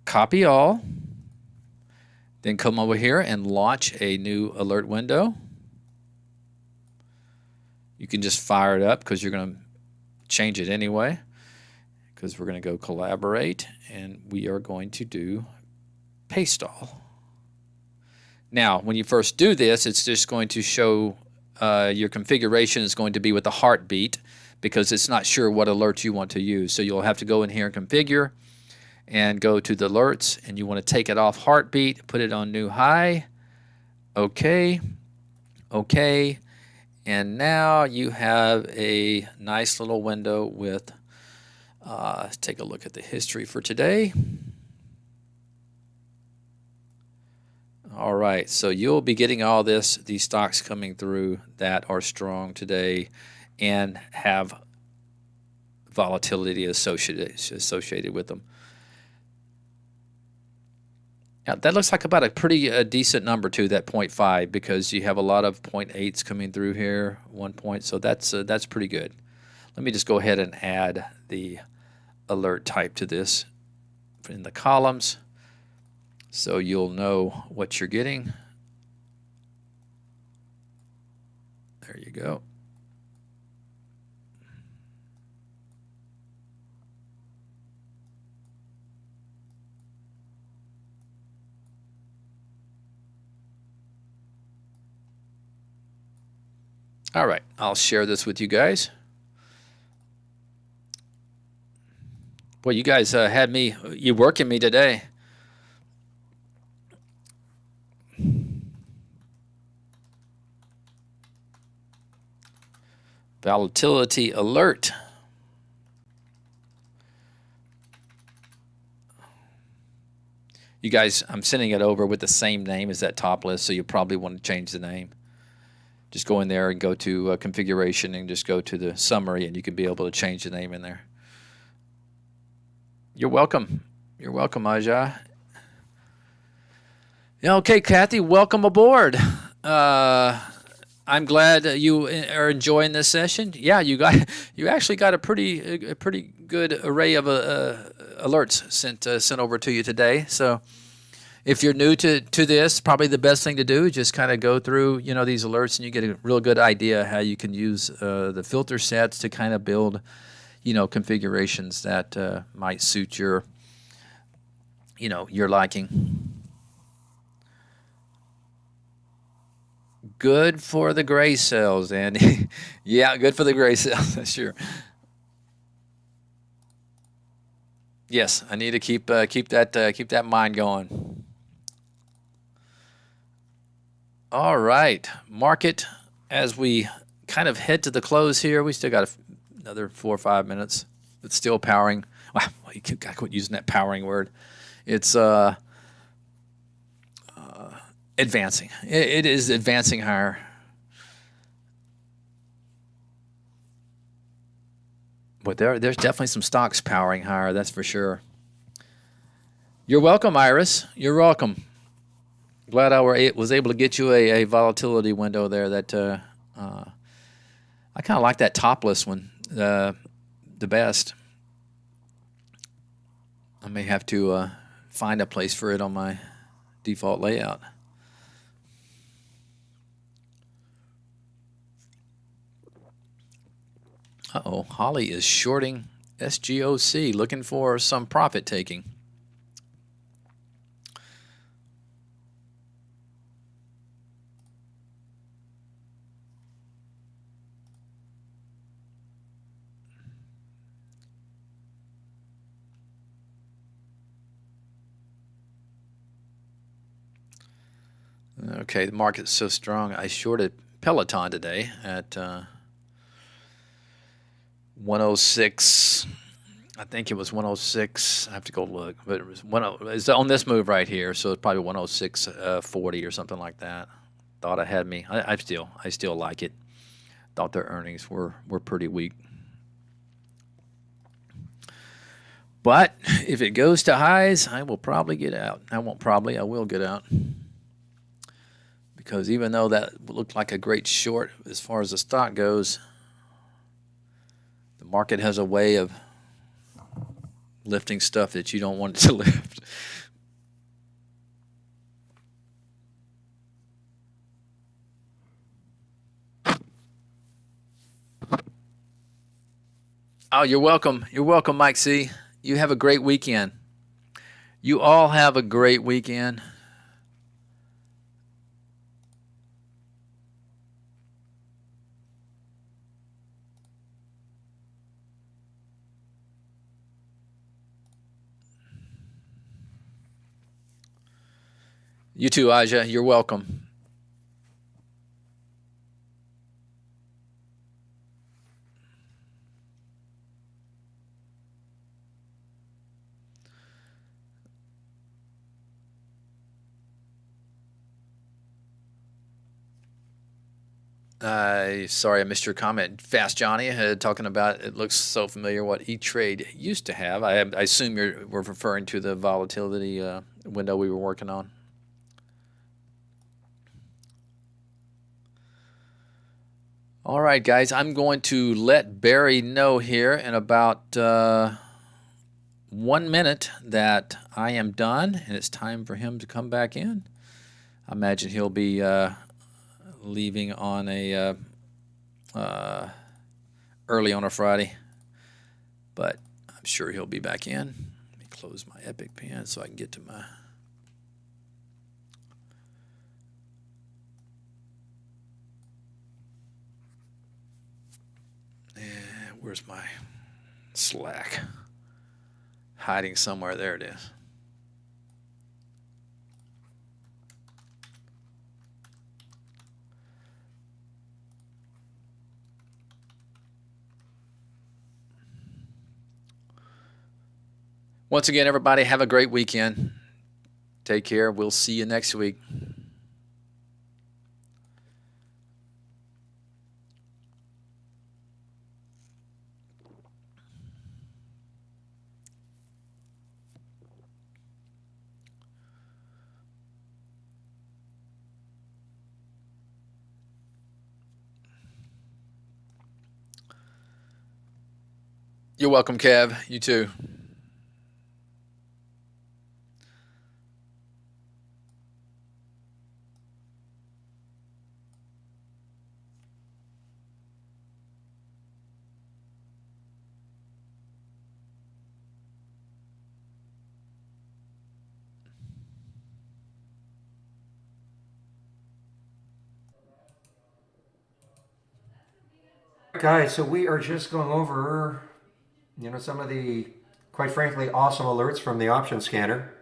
copy all. Then come over here and launch a new alert window. You can just fire it up because you're going to change it anyway. Because we're going to go collaborate and we are going to do paste all. Now, when you first do this, it's just going to show your configuration is going to be with the heartbeat because it's not sure what alerts you want to use. So you'll have to go in here and configure and go to the alerts, and you want to take it off heartbeat, put it on new high. Okay. And now you have a nice little window with, let's take a look at the history for today. All right, so you'll be getting all these stocks coming through that are strong today and have volatility associated with them. Yeah, that looks like about a pretty decent number too, that 0.5, because you have a lot of 0.8s coming through here, 1 point, so that's pretty good. Let me just go ahead and add the alert type to this in the columns so you'll know what you're getting. There you go. All right, I'll share this with you guys. Boy, you guys had me, you working me today. Volatility alert. You guys, I'm sending it over with the same name as that top list, so you probably want to change the name. Just go in there and go to configuration and just go to the summary, and you could be able to change the name in there. You're welcome. You're welcome, Aja. Yeah, okay, Kathy, welcome aboard. I'm glad you are enjoying this session. Yeah, you actually got a pretty good array of alerts sent over to you today. So if you're new to this, probably the best thing to do is just kind of go through these alerts, and you get a real good idea how you can use the filter sets to kind of build configurations that might suit your liking. Good for the gray cells, Andy. Yeah, good for the gray cells, sure. Yes, I need to keep that mind going. All right, market, as we kind of head to the close here, we still got another 4 or 5 minutes. It's still powering. Well, you got to quit using that powering word. It's advancing. It is advancing higher. But there's definitely some stocks powering higher, that's for sure. You're welcome, Iris. You're welcome. Glad I was able to get you a volatility window there. That I kind of like that topless one the best. I may have to find a place for it on my default layout. Uh-oh, Holly is shorting SGOC, looking for some profit taking. Okay, the market's so strong. I shorted Peloton today at 106. I think it was 106. I have to go look, but it was it's on this move right here, so it's probably 106.40 or something like that. Thought it had me. I still like it. Thought their earnings were pretty weak. But if it goes to highs, I will probably get out. I will get out. Because even though that looked like a great short as far as the stock goes, the market has a way of lifting stuff that you don't want it to lift. Oh, you're welcome. You're welcome, Mike C. You have a great weekend. You all have a great weekend. You too, Aja. You're welcome. Sorry, I missed your comment. Fast Johnny talking about it looks so familiar what E-Trade used to have. I assume we're referring to the volatility window we were working on. All right, guys, I'm going to let Barry know here in about 1 minute that I am done, and it's time for him to come back in. I imagine he'll be leaving on a early on a Friday, but I'm sure he'll be back in. Let me close my Epic Pen so I can get to my... Where's my Slack? Hiding somewhere. There it is. Once again, everybody, have a great weekend. Take care. We'll see you next week. You're welcome, Kev. You too. Guys, so we are just going over, some of the, quite frankly, awesome alerts from the option scanner.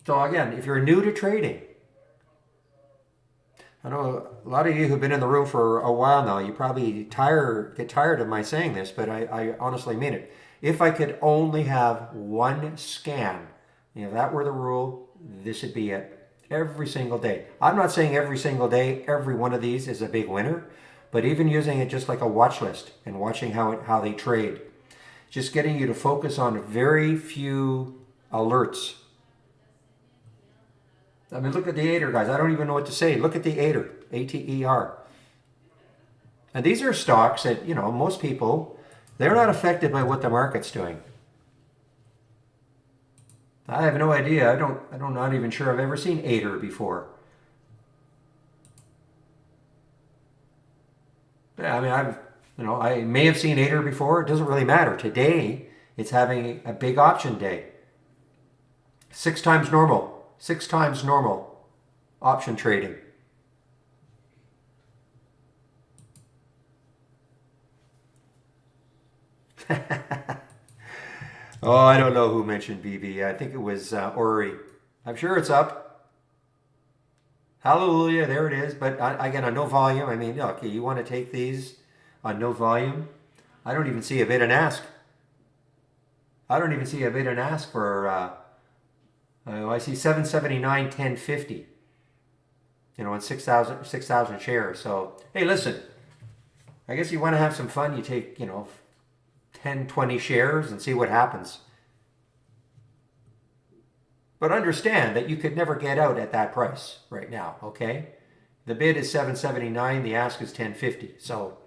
So again, if you're new to trading, I know a lot of you who've been in the room for a while now, you probably get tired of my saying this, but I honestly mean it. If I could only have one scan, if that were the rule, this would be it. Every single day. I'm not saying every single day, every one of these is a big winner, but even using it just like a watch list and watching how they trade, just getting you to focus on very few alerts. I mean, look at the ATER, guys. I don't even know what to say. Look at the ATER, ATER. And these are stocks that, most people, they're not affected by what the market's doing. I have no idea. I'm not even sure I've ever seen ATER before. Yeah, I mean, I may have seen ATER before. It doesn't really matter. Today, it's having a big option day. 6 times normal. 6 times normal option trading. Oh, I don't know who mentioned BB. I think it was Ori. I'm sure it's up. Hallelujah, there it is. But again, on no volume. I mean, look, you want to take these on no volume? I don't even see a bid and ask. I don't even see a bid and ask for. I see 779, 1050. And 6,000 shares. So hey, listen. I guess you want to have some fun. You take 10, 20 shares and see what happens. But understand that you could never get out at that price right now, okay? The bid is 779, the ask is 1050. So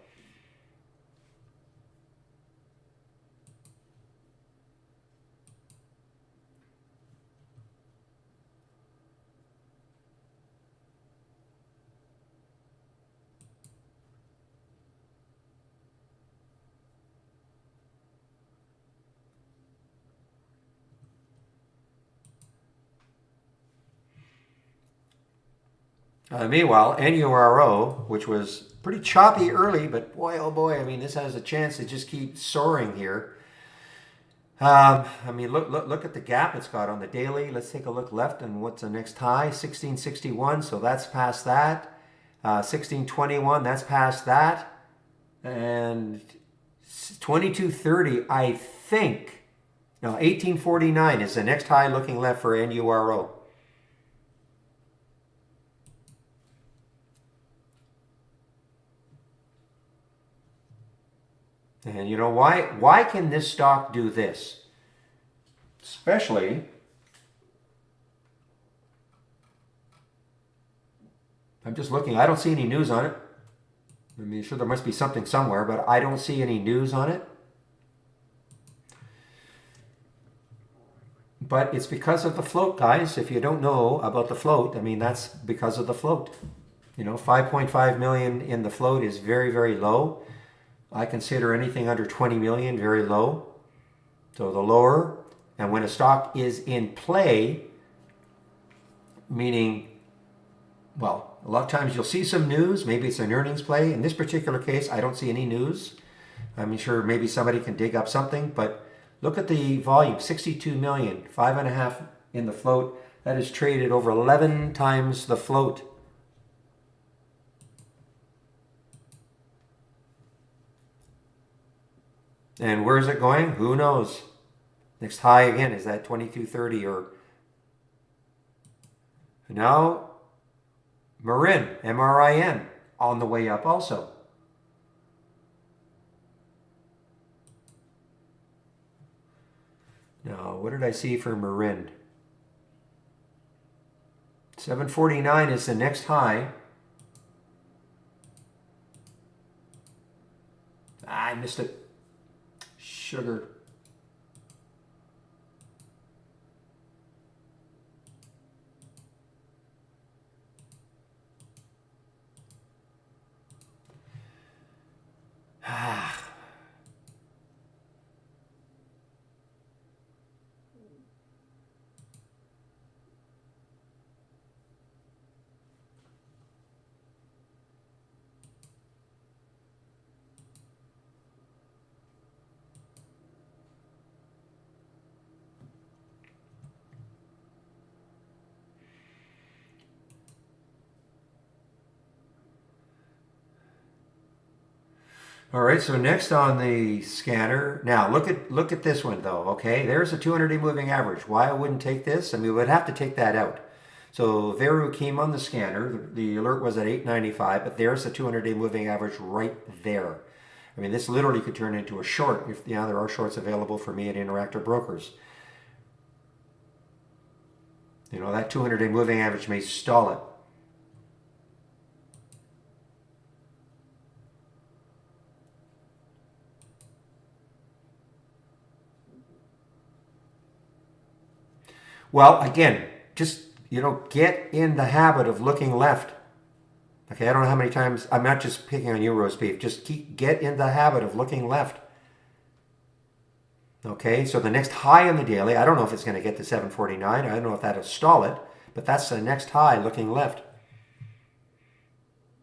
meanwhile, NURO, which was pretty choppy early, but boy, oh boy, I mean, this has a chance to just keep soaring here. I mean, look at the gap it's got on the daily. Let's take a look left and what's the next high? 1661, so that's past that. 1621, that's past that. And 2230, I think. No, 1849 is the next high looking left for NURO. And you know why? Why can this stock do this? Especially, I'm just looking, I don't see any news on it. I mean, sure, there must be something somewhere, but I don't see any news on it. But it's because of the float, guys. If you don't know about the float, I mean, that's because of the float. 5.5 million in the float is very, very low. I consider anything under 20 million very low. So the lower, and when a stock is in play, meaning, well, a lot of times you'll see some news, maybe it's an earnings play. In this particular case, I don't see any news. I'm sure maybe somebody can dig up something, but look at the volume, 62 million, 5.5 in the float. That is traded over 11 times the float. And where is it going? Who knows? Next high again is that 2230 or now Marin, MRIN, on the way up also. Now, what did I see for Marin? 749 is the next high. I missed it. Sugar. All right, so next on the scanner. Now look at this one though. Okay, there's a 200-day moving average. Why I wouldn't take this? I mean, we would have to take that out. So Veru came on the scanner. The alert was at 895, but there's the 200-day moving average right there. I mean, this literally could turn into a short if there are shorts available for me at Interactive Brokers. That 200-day moving average may stall it. Well, again, just, get in the habit of looking left. Okay, I don't know how many times, I'm not just picking on you, roast beef, just get in the habit of looking left. Okay, so the next high on the daily, I don't know if it's going to get to 749, I don't know if that'll stall it, but that's the next high looking left.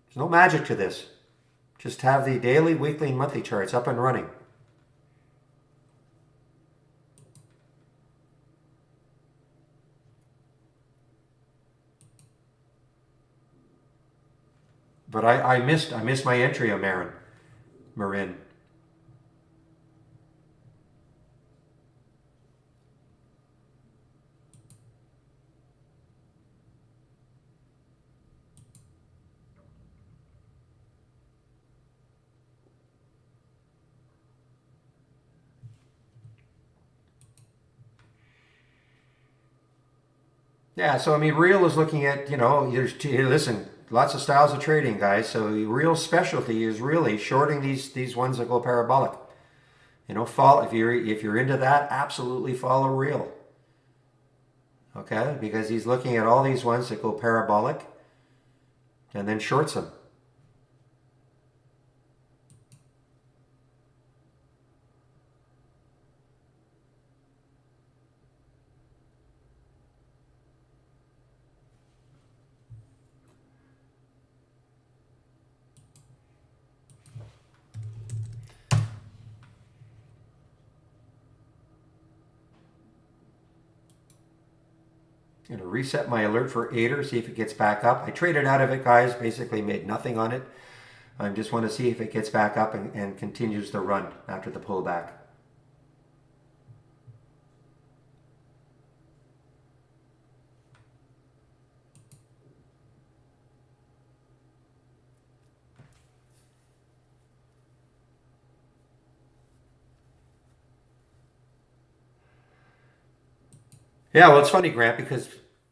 There's no magic to this. Just have the daily, weekly, and monthly charts up and running. But I missed my entry on Marin. Yeah, so I mean, real is looking at, listen, lots of styles of trading, guys. So the real specialty is really shorting these ones that go parabolic. Fall if you're into that, absolutely follow real. Okay, because he's looking at all these ones that go parabolic and then shorts them. Going to reset my alert for 8er, see if it gets back up. I traded out of it, guys, basically made nothing on it. I just want to see if it gets back up and continues the run after the pullback. Yeah, well, it's funny, Grant, because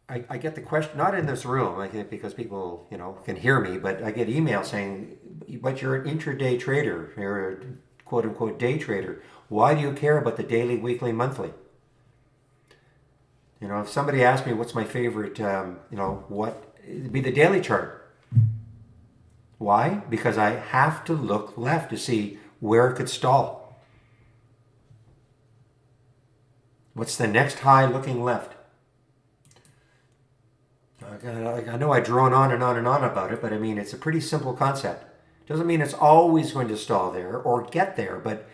I get the question, not in this room, I think because people, can hear me, but I get emails saying, but you're an intraday trader, you're a quote unquote day trader. Why do you care about the daily, weekly, monthly? If somebody asked me what's my favorite, it'd be the daily chart. Why? Because I have to look left to see where it could stall. What's the next high looking left? I know I drone on and on and on about it, but I mean, it's a pretty simple concept. Doesn't mean it's always going to stall there or get there, but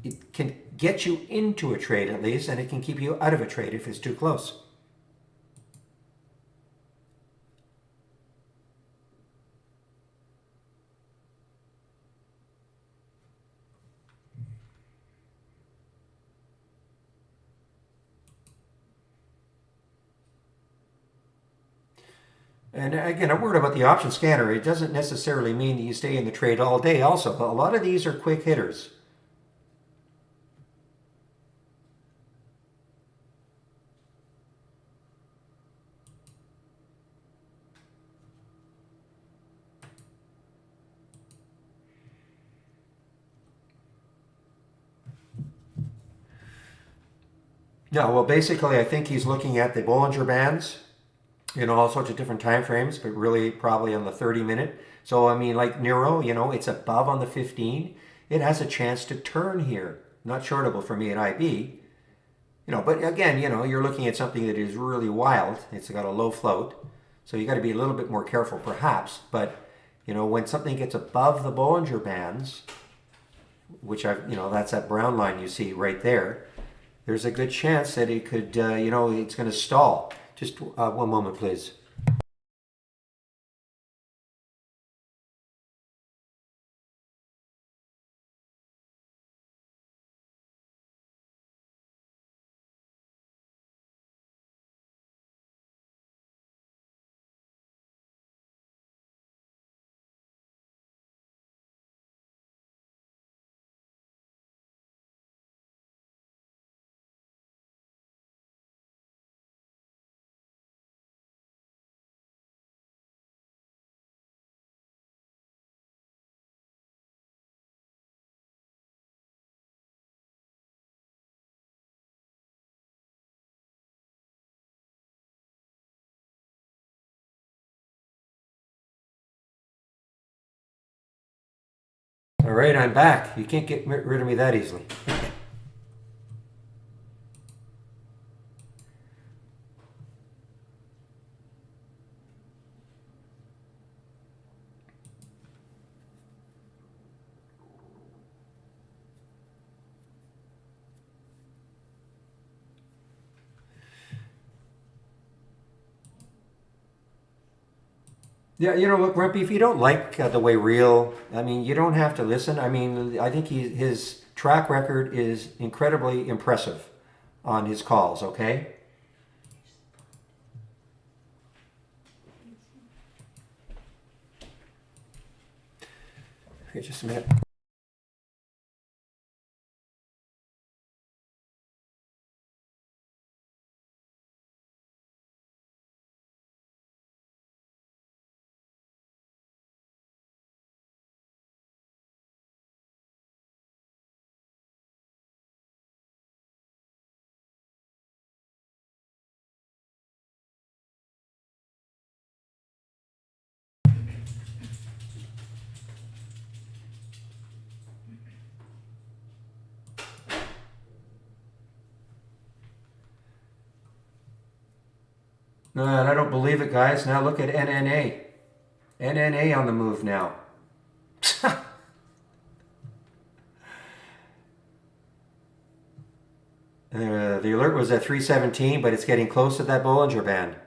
it can get you into a trade at least, and it can keep you out of a trade if it's too close. And again, a word about the option scanner. It doesn't necessarily mean that you stay in the trade all day also. A lot of these are quick hitters. No, well, basically, I think he's looking at the Bollinger Bands in all sorts of different time frames, but really probably on the 30-minute. So, I mean, like Nero, it's above on the 15. It has a chance to turn here. Not shortable for me at IB. But again, you're looking at something that is really wild. It's got a low float. So you got to be a little bit more careful, perhaps. But, when something gets above the Bollinger Bands, which that's that brown line you see right there, there's a good chance that it could, it's going to stall. Just one moment, please. All right, I'm back. You can't get rid of me that easily. Yeah, what, Grumpy, if you don't like the way real, I mean, you don't have to listen. I mean, I think his track record is incredibly impressive on his calls, okay? Okay, just a minute. No, and I don't believe it, guys. Now look at NNA. NNA on the move now. The alert was at 317, but it's getting close to that Bollinger Band.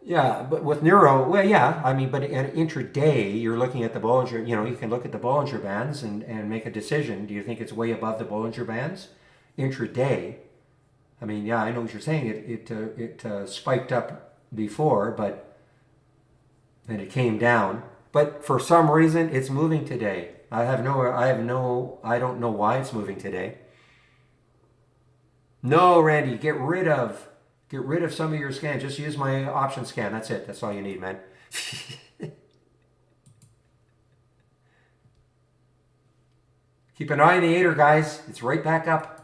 Yeah, but with Neuro, well, yeah, I mean, but at intraday, you're looking at the Bollinger, you can look at the Bollinger Bands and make a decision. Do you think it's way above the Bollinger Bands? Intraday, I mean, yeah, I know what you're saying. It spiked up before, but then it came down. But for some reason, it's moving today. I don't know why it's moving today. No, Randy, get rid of some of your scan. Just use my option scan. That's it. That's all you need, man. Keep an eye on the 8er, guys. It's right back up.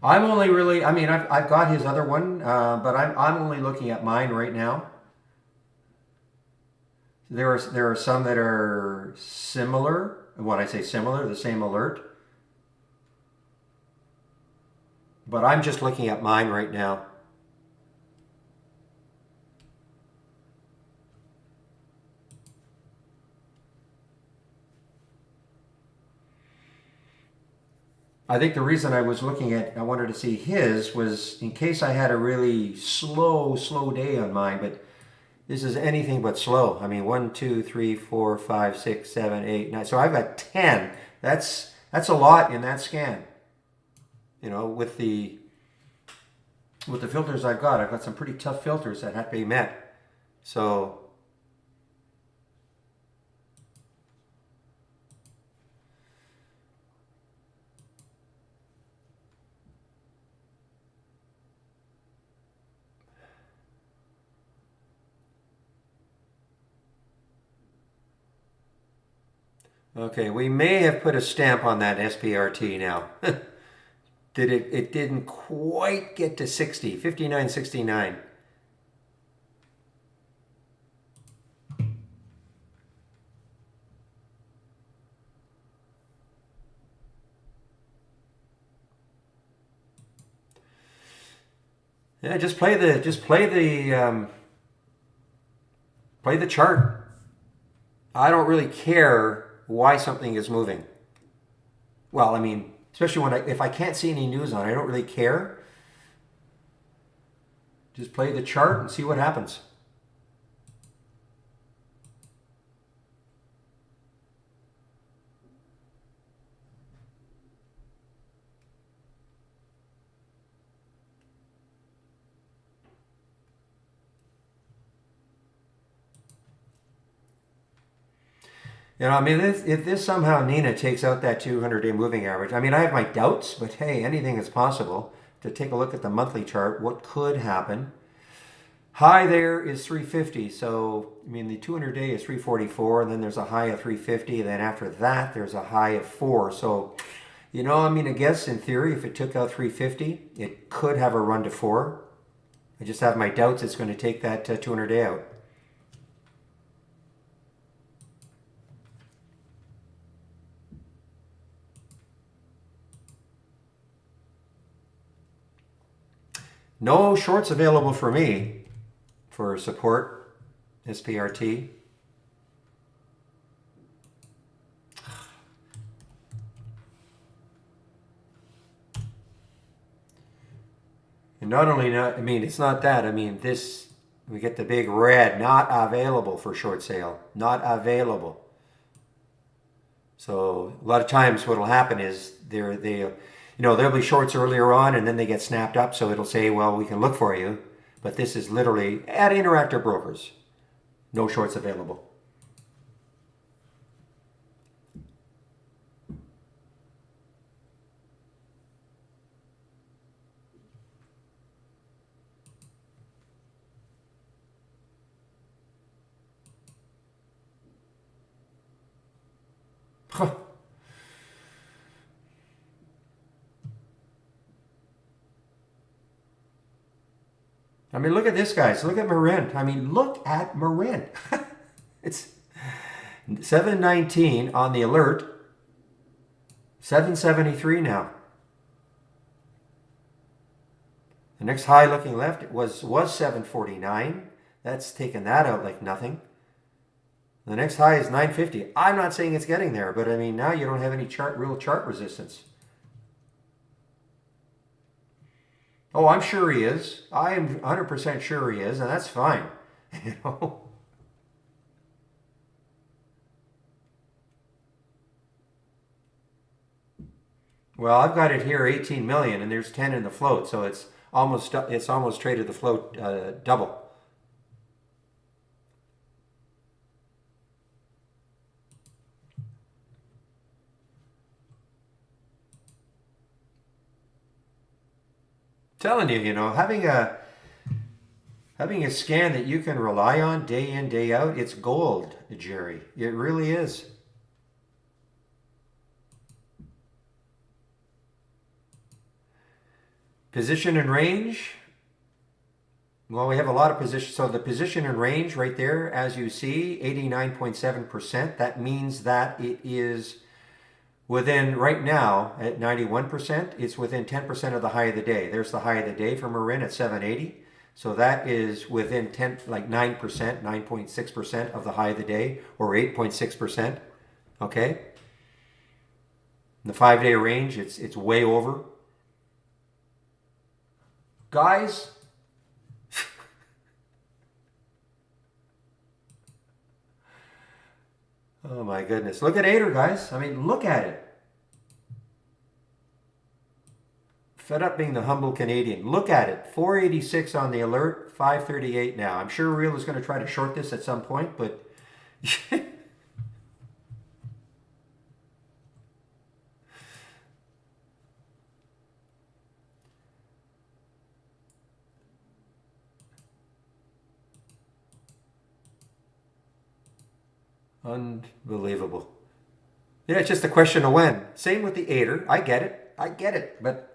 I'm only really, I mean, I've got his other one, but I'm only looking at mine right now. There are some that are similar. When I say similar, the same alert. But I'm just looking at mine right now. I think the reason I was looking at, I wanted to see his was in case I had a really slow day on mine, but this is anything but slow. I mean, 1, 2, 3, 4, 5, 6, 7, 8, 9. So I've got 10. That's a lot in that scan. You know, with the filters I've got some pretty tough filters that have to be met. So okay, we may have put a stamp on that SPRT now. It didn't quite get to 60, 59.69. Yeah, just play the chart. I don't really care why something is moving. Well, I mean, especially if I can't see any news on it, I don't really care. Just play the chart and see what happens. You know, I mean, if this somehow Nina takes out that 200-day moving average, I mean, I have my doubts, but hey, anything is possible. To take a look at the monthly chart, what could happen? High there is 350, so I mean, the 200-day is 344, and then there's a high of 350, and then after that, there's a high of 4. So, you know, I mean, I guess in theory, if it took out 350, it could have a run to 4. I just have my doubts it's going to take that 200-day out. No shorts available for me for support, SPRT. And not only not, I mean, it's not that. I mean, this, we get the big red, not available for short sale, not available. So a lot of times what will happen is there'll be shorts earlier on and then they get snapped up. So it'll say, well, we can look for you. But this is literally at Interactive Brokers. No shorts available. Huh. I mean, look at this, guys. Look at Marin. I mean, look at Marin. It's 719 on the alert. 773 now. The next high looking left was 749. That's taken that out like nothing. The next high is 950. I'm not saying it's getting there, but I mean, now you don't have any real chart resistance. Oh, I'm sure he is. I am 100% sure he is, and that's fine. You know? Well, I've got it here 18 million, and there's 10 in the float, so it's almost traded the float double. Telling you, you know, having a scan that you can rely on day in, day out, it's gold, Jerry. It really is. Position and range. Well, we have a lot of positions. So the position and range right there, as you see, 89.7%. That means that it is within, right now, at 91%, it's within 10% of the high of the day. There's the high of the day for Marin at 780. So that is within 10, like 9%, 9.6% of the high of the day, or 8.6%. Okay? In the 5-day range, it's way over. Guys, oh my goodness. Look at Ader, guys. I mean, look at it. Fed up being the humble Canadian. Look at it. 486 on the alert, 538 now. I'm sure Real is going to try to short this at some point, but unbelievable. Yeah, it's just a question of when. Same with the Ader. I get it. I get it. But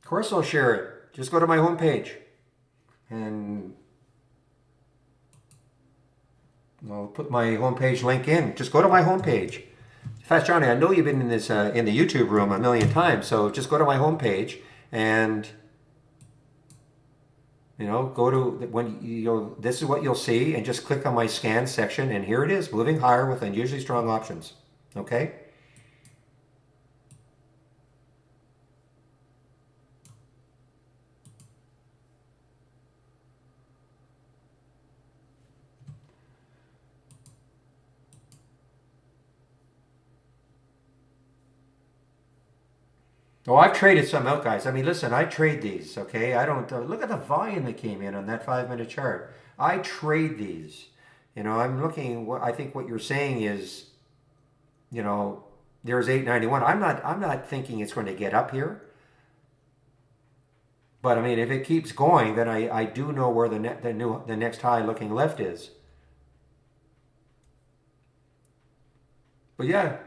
of course I'll share it. Just go to my homepage and I'll put my homepage link in. Just go to my homepage. Fast Johnny, I know you've been in this in the YouTube room a million times, so just go to my homepage and go to this is what you'll see, and just click on my scan section, and here it is, moving higher with unusually strong options. Okay. Oh, I've traded some out, guys. I mean, listen, I trade these, okay? I don't look at the volume that came in on that 5-minute chart. I trade these. I'm looking. I think what you're saying is, there's 891. I'm not thinking it's going to get up here. But I mean, if it keeps going, then I do know where the next high looking left is. But yeah.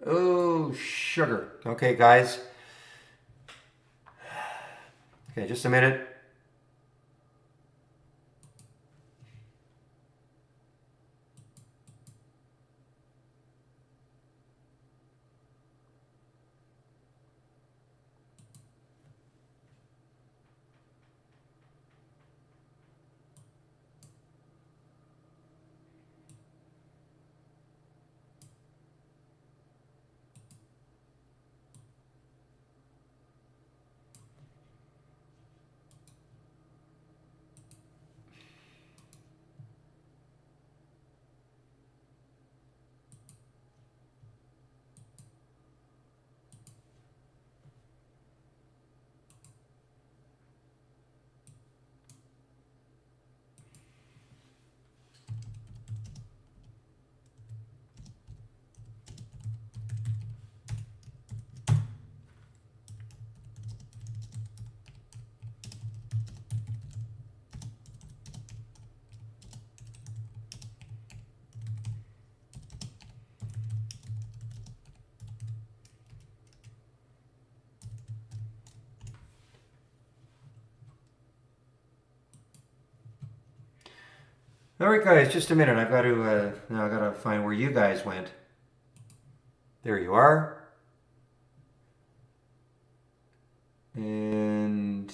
Oh, sugar. Okay, guys. Okay, just a minute. All right, guys, just a minute. I've got to now. I got to find where you guys went. There you are. And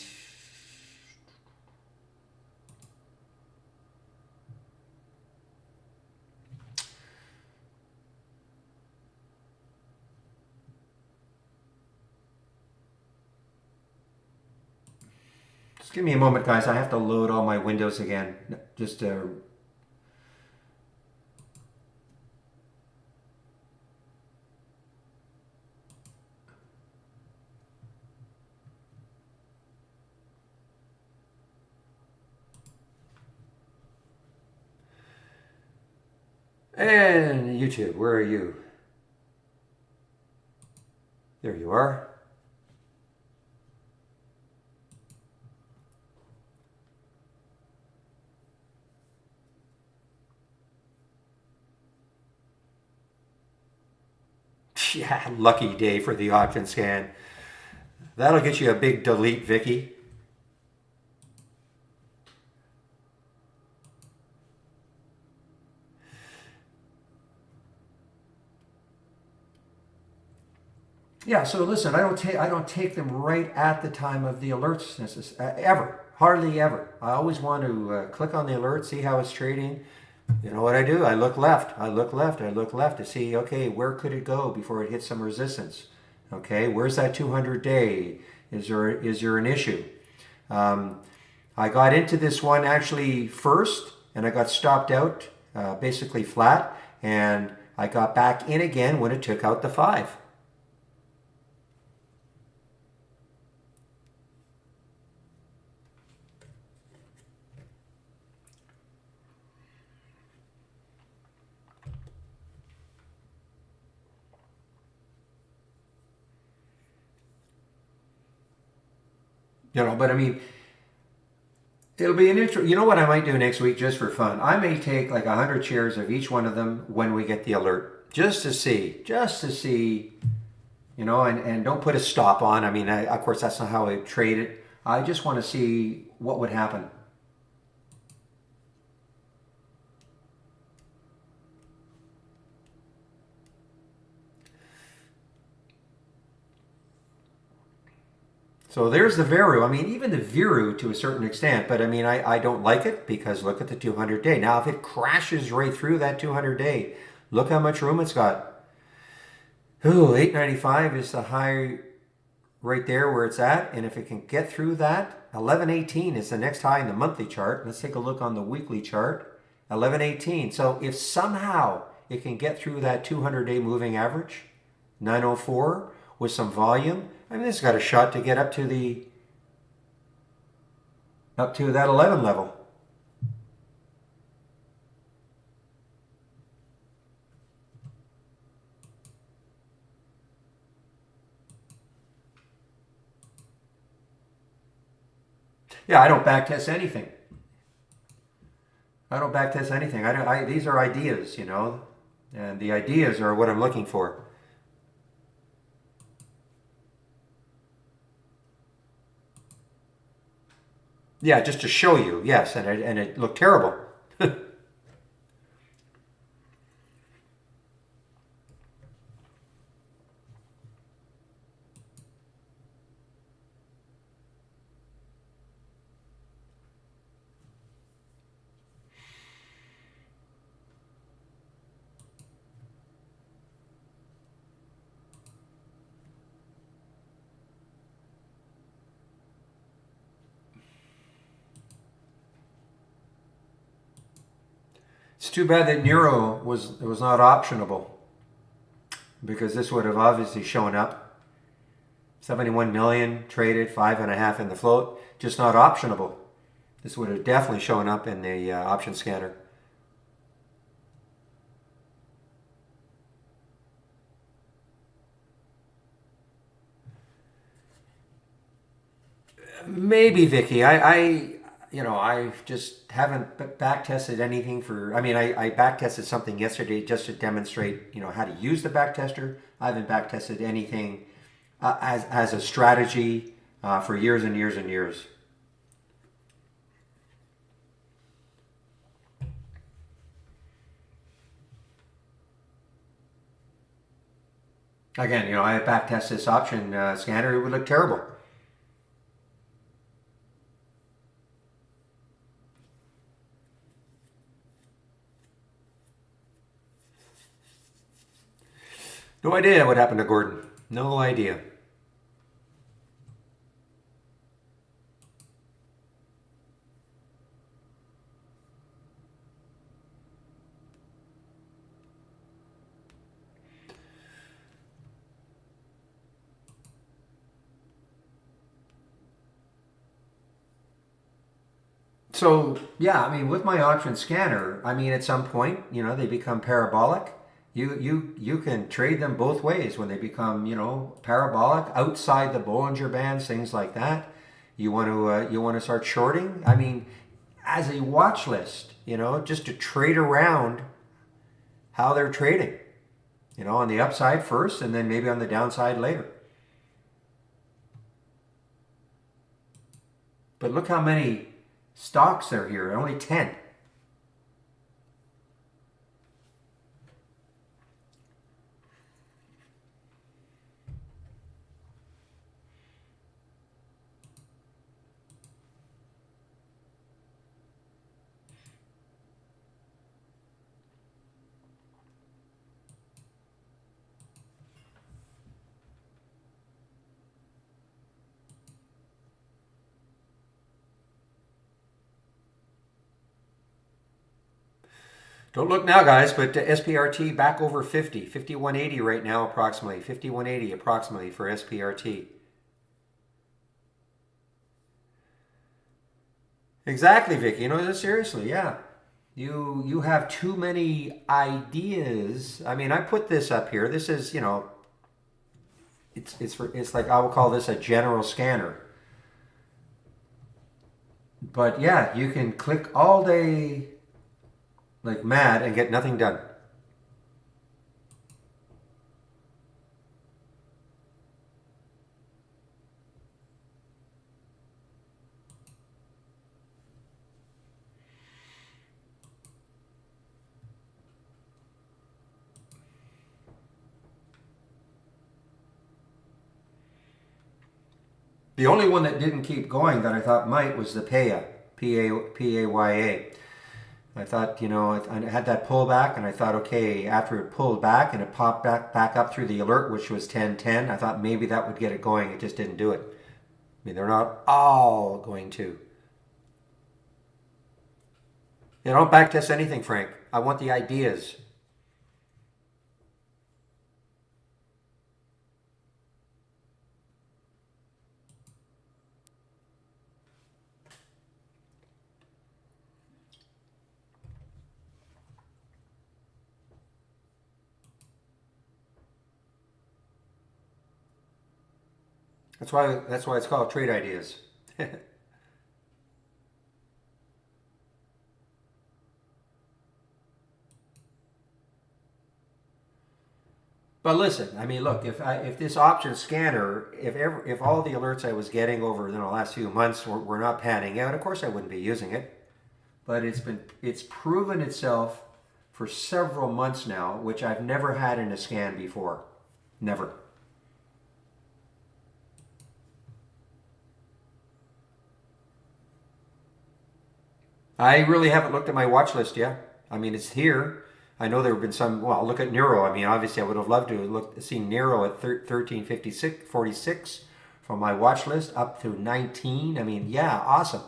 Just give me a moment, guys. I have to load all my windows again. Just and YouTube, where are you? There you are. Yeah, lucky day for the option scan. That'll get you a big delete, Vicky. Yeah, so listen, I don't take them right at the time of the alerts ever, hardly ever. I always want to click on the alert, see how it's trading. You know what I do? I look left. I look left. I look left to see, okay, where could it go before it hits some resistance? Okay, where's that 200 day? Is there an issue? I got into this one actually first, and I got stopped out basically flat, and I got back in again when it took out the 5. But I mean, it'll be an intro. You know what I might do next week just for fun? I may take like 100 shares of each one of them when we get the alert, just to see, and don't put a stop on. I mean, of course, that's not how I trade it. I just want to see what would happen. So there's the Veru. I mean, even the Viru to a certain extent, but I mean, I don't like it because look at the 200 day. Now, if it crashes right through that 200 day, look how much room it's got. Ooh, 895 is the high right there where it's at. And if it can get through that, 1118 is the next high in the monthly chart. Let's take a look on the weekly chart. 1118. So if somehow it can get through that 200 day moving average, 904 with some volume, I mean, this has got a shot to get up to that 11 level. Yeah, I don't backtest anything. I don't backtest anything. These are ideas, and the ideas are what I'm looking for. Yeah, just to show you, yes, and it looked terrible. It's too bad that Nero was not optionable because this would have obviously shown up. 71 million traded, 5.5 in the float, just not optionable. This would have definitely shown up in the option scanner. Maybe Vicky. I just haven't back tested anything for. I mean, I back tested something yesterday just to demonstrate, how to use the back tester. I haven't back tested anything as a strategy for years and years and years. Again, I back test this option scanner. It would look terrible. No idea what happened to Gordon. No idea. So yeah, I mean, with my option scanner, I mean, at some point, they become parabolic. You can trade them both ways when they become, parabolic outside the Bollinger Bands, things like that. You want to start shorting. I mean, as a watch list, just to trade around how they're trading. On the upside first, and then maybe on the downside later. But look how many stocks are here. Only 10. Don't look now, guys, but SPRT back over 50. 5180 right now, approximately. 5180 approximately for SPRT. Exactly, Vicky. Seriously, yeah. You have too many ideas. I mean, I put this up here. This is, it's like I will call this a general scanner. But yeah, you can click all day like mad and get nothing done. The only one that didn't keep going that I thought might was the PAYA, P-A-Y-A. I thought, I had that pullback, and I thought, okay, after it pulled back and it popped back up through the alert, which was 1010, I thought maybe that would get it going. It just didn't do it. I mean, they're not all going to. Don't backtest anything, Frank. I want the ideas. That's why it's called trade ideas. But listen, I mean, look, if this option scanner, if all the alerts I was getting over the last few months were not panning out, of course I wouldn't be using it. But it's proven itself for several months now, which I've never had in a scan before. Never. I really haven't looked at my watch list yet. I mean, it's here. I know there have been some. Well, look at Neuro. I mean, obviously, I would have loved to see Neuro at 1356 from my watch list up to 19. I mean, yeah, awesome.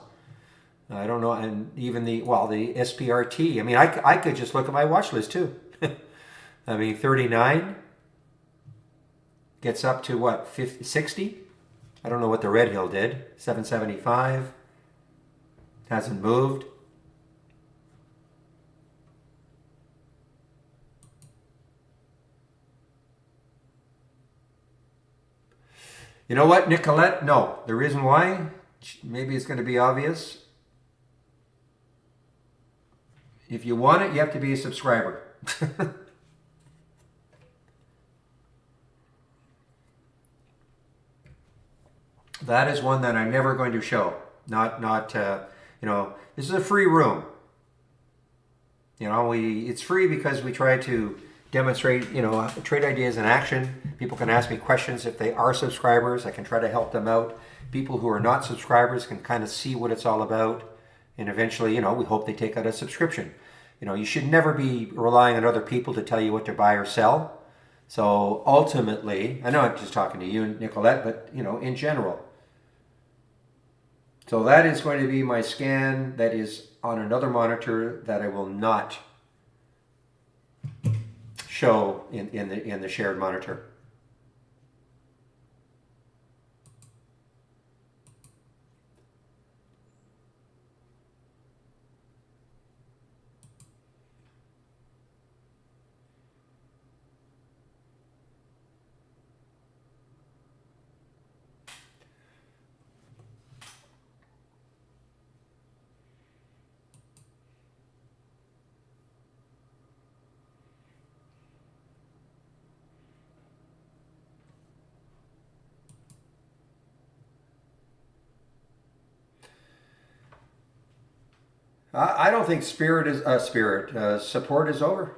I don't know, and even the SPRT. I mean, I could just look at my watch list too. I mean, 39 gets up to what, 50, 60? I don't know what the Red Hill did. 775 hasn't moved. You know what, Nicolette? No. The reason why, maybe it's going to be obvious. If you want it, you have to be a subscriber. That is one that I'm never going to show. This is a free room. It's free because we try to demonstrate, trade ideas in action. People can ask me questions if they are subscribers. I can try to help them out. People who are not subscribers can kind of see what it's all about. And eventually, we hope they take out a subscription. You should never be relying on other people to tell you what to buy or sell. So ultimately, I know I'm just talking to you, Nicolette, but, in general. So that is going to be my scan that is on another monitor that I will not show in the shared monitor. I don't think support is over.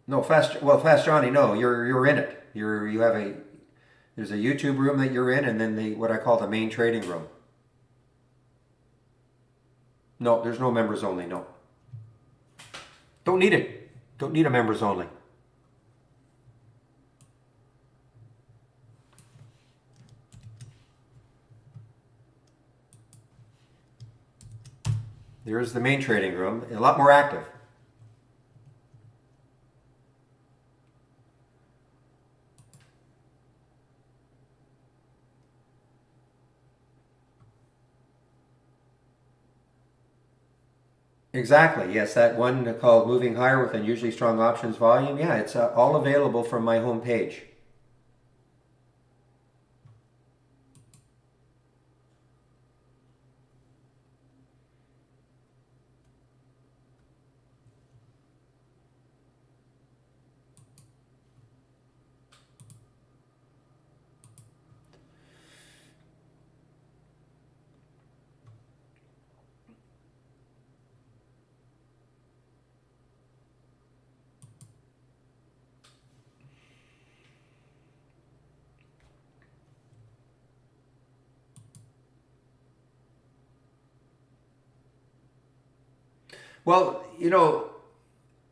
No, Fast Johnny. No, you're in it. You have a there's a YouTube room that you're in, and then the what I call the main trading room. No, there's no members only. No, don't need it. Don't need a members only. There is the main trading room, a lot more active. Exactly. Yes, that one called Moving Higher with Unusually Strong Options Volume. Yeah, it's all available from my home page. Well,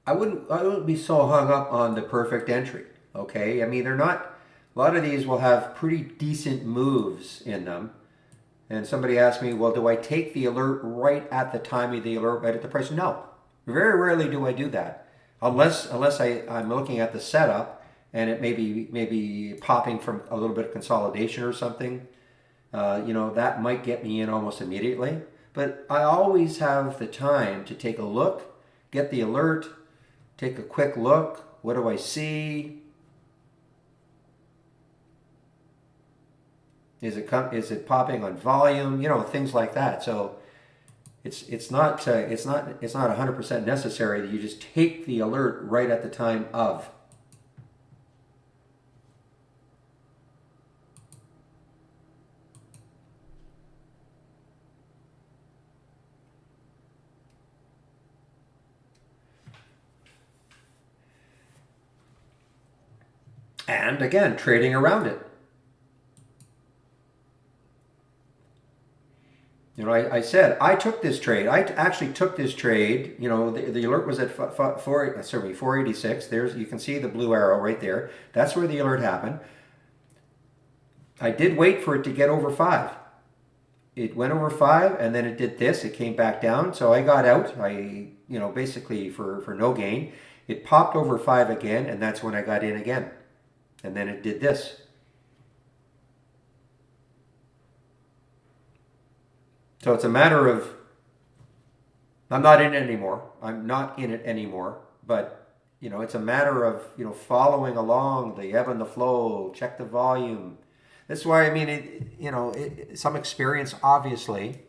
I wouldn't be so hung up on the perfect entry. Okay, I mean they're not. A lot of these will have pretty decent moves in them. And somebody asked me, well, do I take the alert right at the time of the alert, right at the price? No, very rarely do I do that, unless I'm looking at the setup and it may be popping from a little bit of consolidation or something. That might get me in almost immediately. But I always have the time to take a look, get the alert, take a quick look. What do I see? Is it popping on volume? Things like that. So it's not 100% necessary that you just take the alert right at the time of. And again, trading around it. I said I took this trade. I actually took this trade. The alert was at 486. You can see the blue arrow right there. That's where the alert happened. I did wait for it to get over 5. It went over 5 and then it did this. It came back down. So I got out. Basically for no gain. It popped over 5 again, and that's when I got in again. And then it did this. So it's a matter of, I'm not in it anymore. I'm not in it anymore. But, it's a matter of, following along the ebb and the flow, check the volume. That's why, I mean, some experience obviously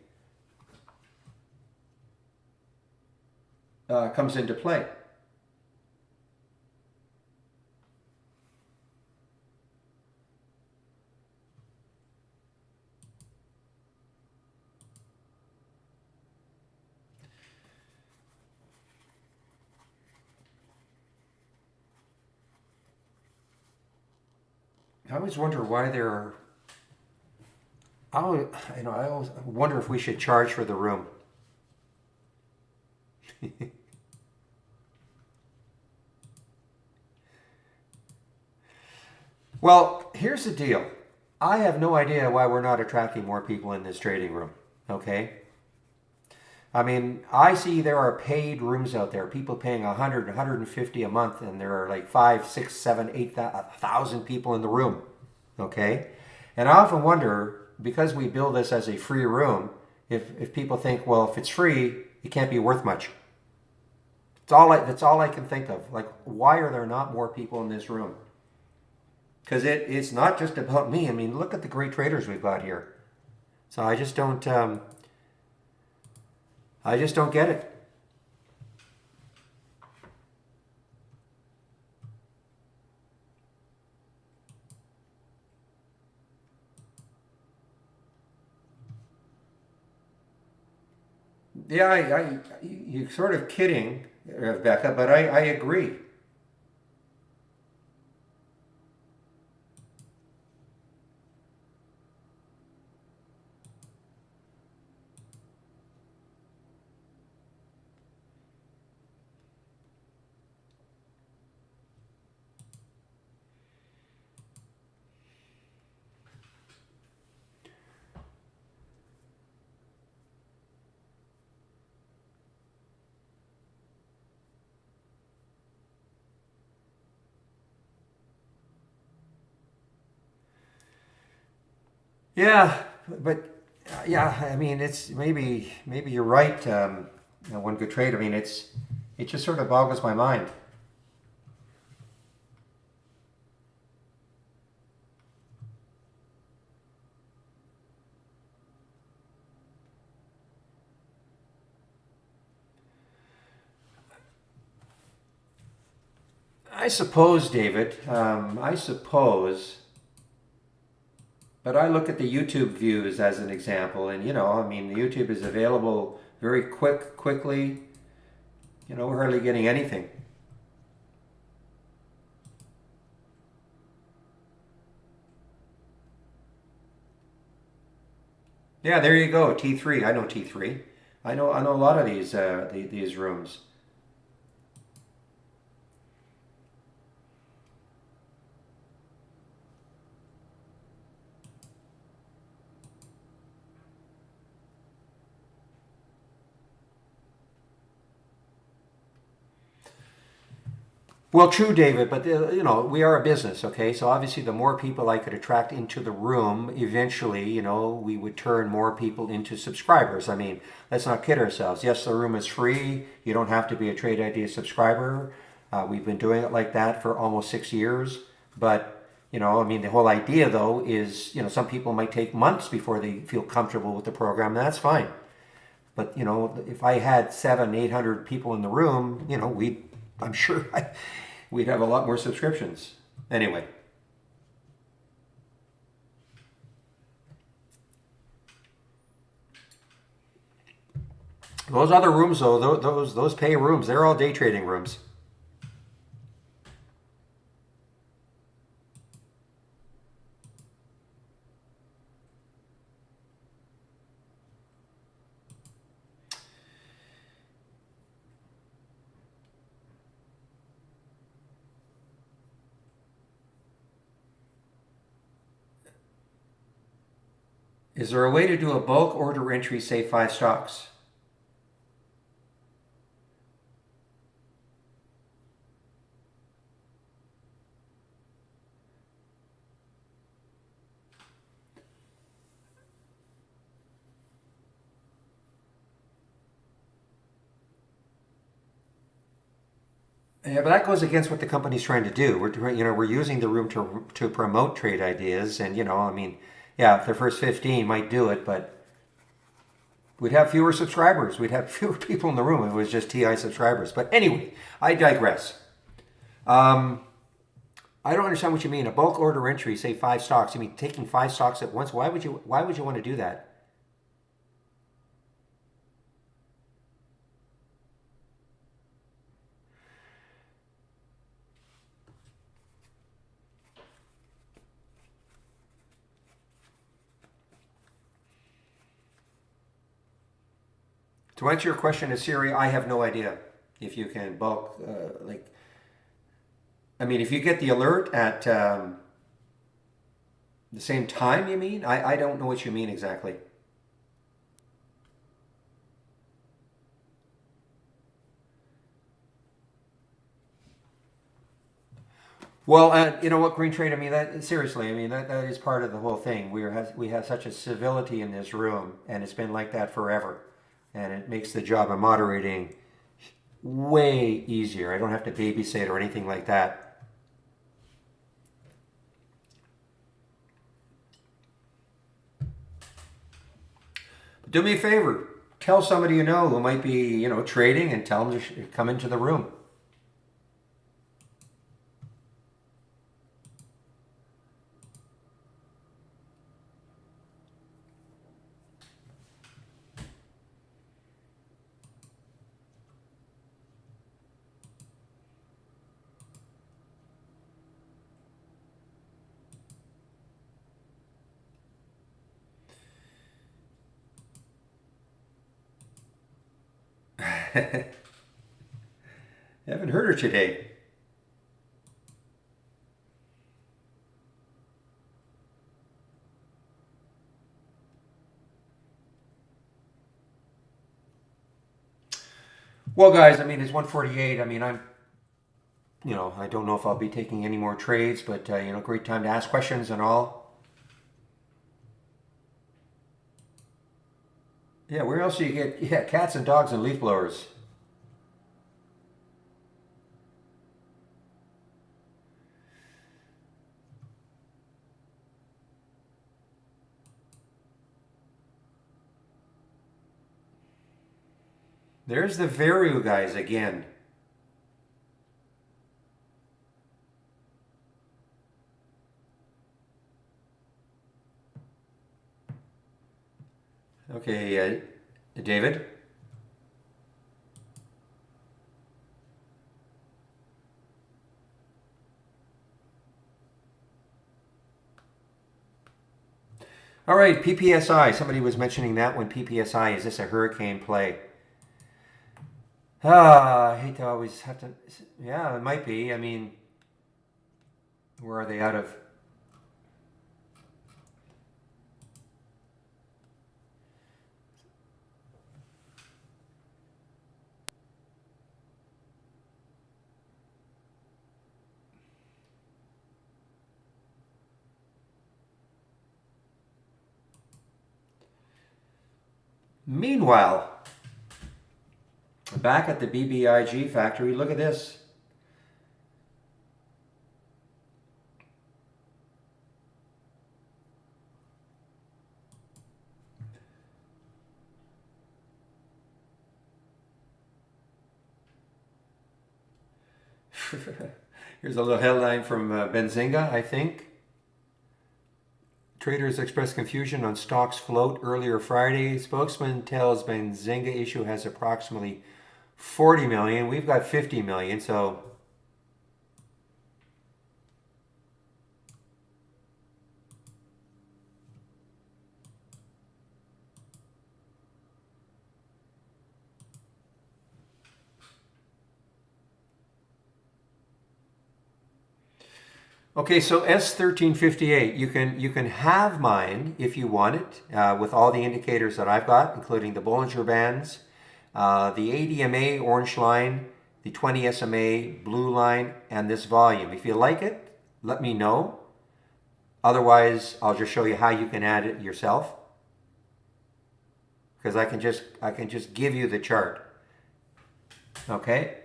comes into play. I always wonder why there are. I always wonder if we should charge for the room. Well, here's the deal. I have no idea why we're not attracting more people in this trading room. Okay. I mean, I see there are paid rooms out there, people paying 100, 150 a month, and there are like 5, 6, 7, 8,000 people in the room. Okay? And I often wonder, because we build this as a free room, if people think, well, if it's free, it can't be worth much. That's all I can think of. Like, why are there not more people in this room? Because it's not just about me. I mean, look at the great traders we've got here. So I just don't get it. Yeah, you're sort of kidding, Rebecca, but I agree. Yeah, but yeah, I mean, it's maybe you're right. One good trade. I mean, it just sort of boggles my mind. I suppose, David. I suppose, but I look at the YouTube views as an example, and I mean, the YouTube is available very quickly. We're hardly getting anything. Yeah, there you go. T3. I know T3. I know a lot of these rooms. Well, true, David, but we are a business, okay? So obviously, the more people I could attract into the room, eventually, we would turn more people into subscribers. I mean, let's not kid ourselves. Yes, the room is free. You don't have to be a Trade Idea subscriber. We've been doing it like that for almost 6 years. But I mean, the whole idea though is, some people might take months before they feel comfortable with the program, and that's fine. But if I had 700, 800 people in the room, I'm sure we'd have a lot more subscriptions. Anyway, those other rooms though, those pay rooms, they're all day trading rooms. Is there a way to do a bulk order entry, say 5 stocks? Yeah, but that goes against what the company's trying to do. We're using the room to promote trade ideas, and I mean, yeah, if the first 15 might do it, but we'd have fewer subscribers. We'd have fewer people in the room if it was just TI subscribers. But anyway, I digress. Um, I don't understand what you mean. A bulk order entry, say 5 stocks. You mean taking 5 stocks at once? Why would you want to do that? To answer your question, Siri, I have no idea if you can bulk like. I mean, if you get the alert at the same time, you mean? I don't know what you mean exactly. Well, you know what, Green Trade. I mean, that seriously. I mean, that is part of the whole thing. We have such a civility in this room, and it's been like that forever, and it makes the job of moderating way easier. I don't have to babysit or anything like that. Do me a favor. Tell somebody you know who might be, trading, and tell them to come into the room. Haven't heard her today. Well, guys, I mean, it's 1:48. I mean, I don't know if I'll be taking any more trades, but, great time to ask questions and all. Yeah, where else do you get, cats and dogs and leaf blowers? There's the Veru guys again. Okay, David? All right, PPSI. Somebody was mentioning that one. PPSI, is this a hurricane play? I hate to always have to. Yeah, it might be. I mean, where are they out of? Meanwhile, back at the BBIG factory, look at this. Here's a little headline from Benzinga, I think. Traders express confusion on stocks float earlier Friday. Spokesman tells Benzinga issue has approximately 40 million. We've got 50 million, so okay, so S1358, you can have mine if you want it, with all the indicators that I've got, including the Bollinger Bands, the ADMA orange line, the 20 SMA blue line, and this volume. If you like it, let me know. Otherwise, I'll just show you how you can add it yourself, because I can just give you the chart. Okay.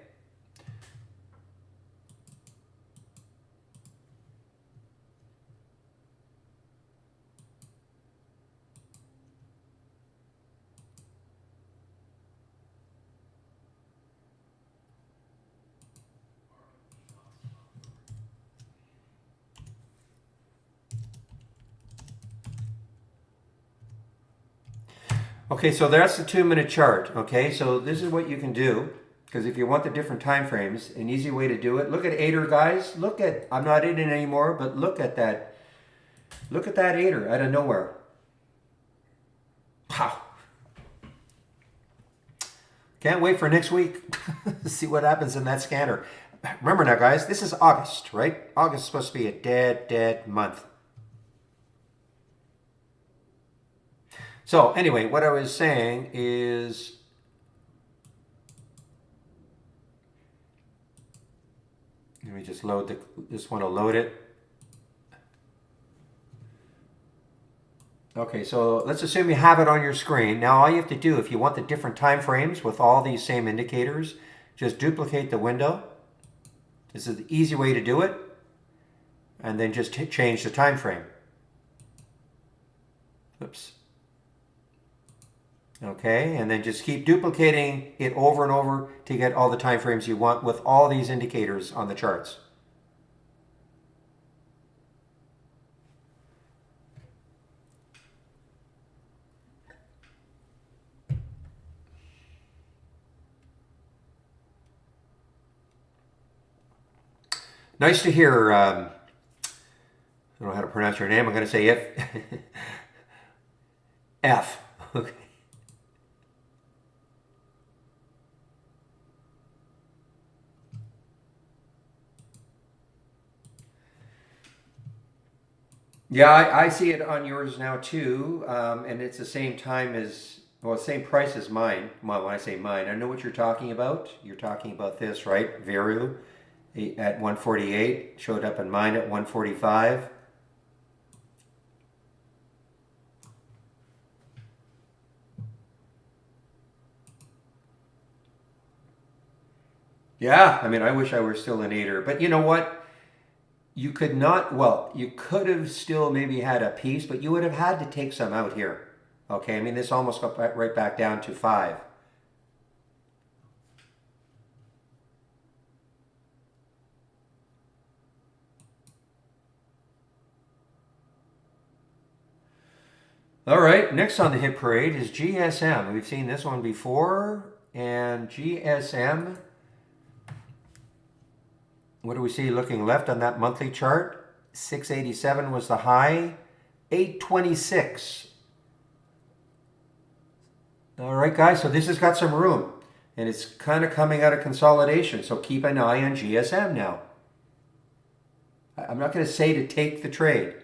Okay, so that's the 2-minute chart. Okay, so this is what you can do, because if you want the different time frames, an easy way to do it. Look at Ader, guys. Look at, I'm not in it anymore, but look at that. Look at that Ader out of nowhere. Wow. Can't wait for next week to see what happens in that scanner. Remember now, guys, this is August, right? August is supposed to be a dead month. So anyway, what I was saying is, let me just just want to load it. Okay, so let's assume you have it on your screen. Now all you have to do, if you want the different time frames with all these same indicators, just duplicate the window. This is the easy way to do it. And then just change the time frame. Oops. Okay, and then just keep duplicating it over and over to get all the time frames you want with all these indicators on the charts. Nice to hear, I don't know how to pronounce your name, I'm going to say F. Okay. Yeah, I see it on yours now too, and it's the same time as, well, same price as mine. Well, when I say mine, I know what you're talking about. You're talking about this, right? Veru at 148 showed up in mine at 145. Yeah, I mean, I wish I were still an eighter, but you know what? You could not, well, you could have still maybe had a piece, but you would have had to take some out here. Okay, I mean, this almost got right back down to 5. All right, next on the hit parade is GSM. We've seen this one before, and GSM, what do we see looking left on that monthly chart? 687 was the high, 826. All right, guys, so this has got some room, and it's kind of coming out of consolidation, so keep an eye on GSM now. I'm not going to say to take the trade,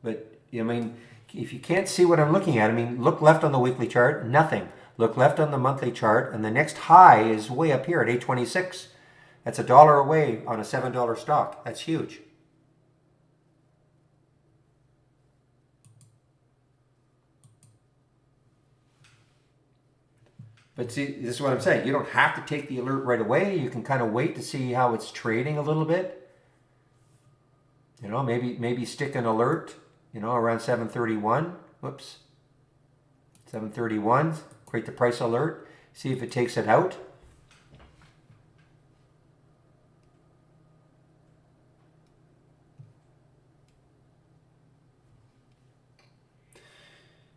but I mean, if you can't see what I'm looking at, I mean, look left on the weekly chart, nothing. Look left on the monthly chart, and the next high is way up here at 826. That's $1 away on a $7 stock. That's huge. But see, this is what I'm saying. You don't have to take the alert right away. You can kind of wait to see how it's trading a little bit. You know, maybe stick an alert, you know, around 731. Whoops. 731. Create the price alert. See if it takes it out.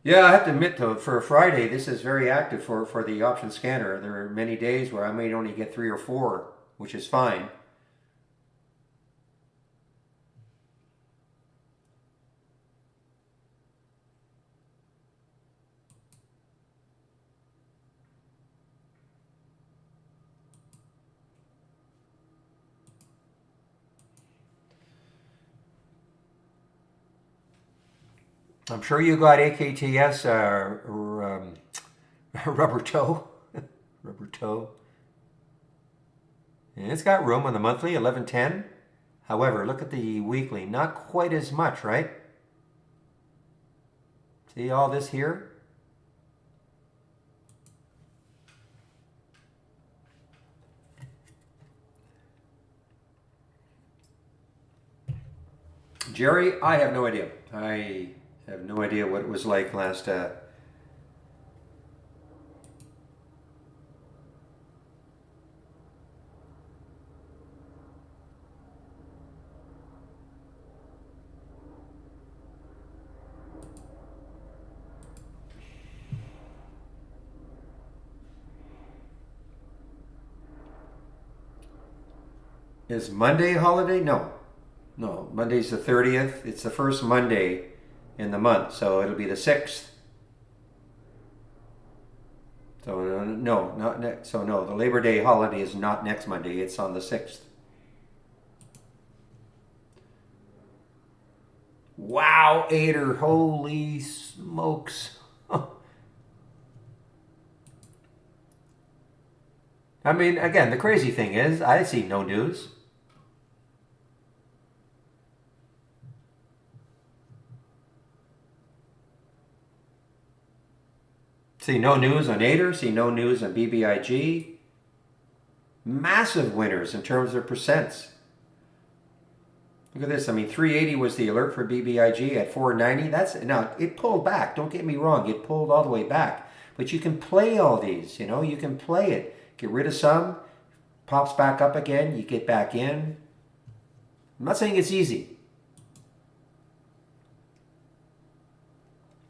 Yeah, I have to admit though, for a Friday, this is very active for the option scanner. There are many days where I may only get 3 or 4, which is fine. I'm sure you got AKTS rubber toe, rubber toe. And it's got room on the monthly, 1110. However, look at the weekly, not quite as much, right? See all this here? Jerry, I have no idea. I have no idea what it was like last. Is Monday a holiday? No. No, Monday's the 30th. It's the first Monday in the month, so it'll be the 6th. So no, not next. So no, the Labor Day holiday is not next Monday. It's on the 6th. Wow, Ader, holy smokes. I mean, again, the crazy thing is, I see no news. See no news on Ader, see no news on BBIG. Massive winners in terms of percents. Look at this. I mean, 380 was the alert for BBIG at 490. That's now it pulled back. Don't get me wrong. It pulled all the way back. But you can play all these, you know, you can play it. Get rid of some, pops back up again, you get back in. I'm not saying it's easy.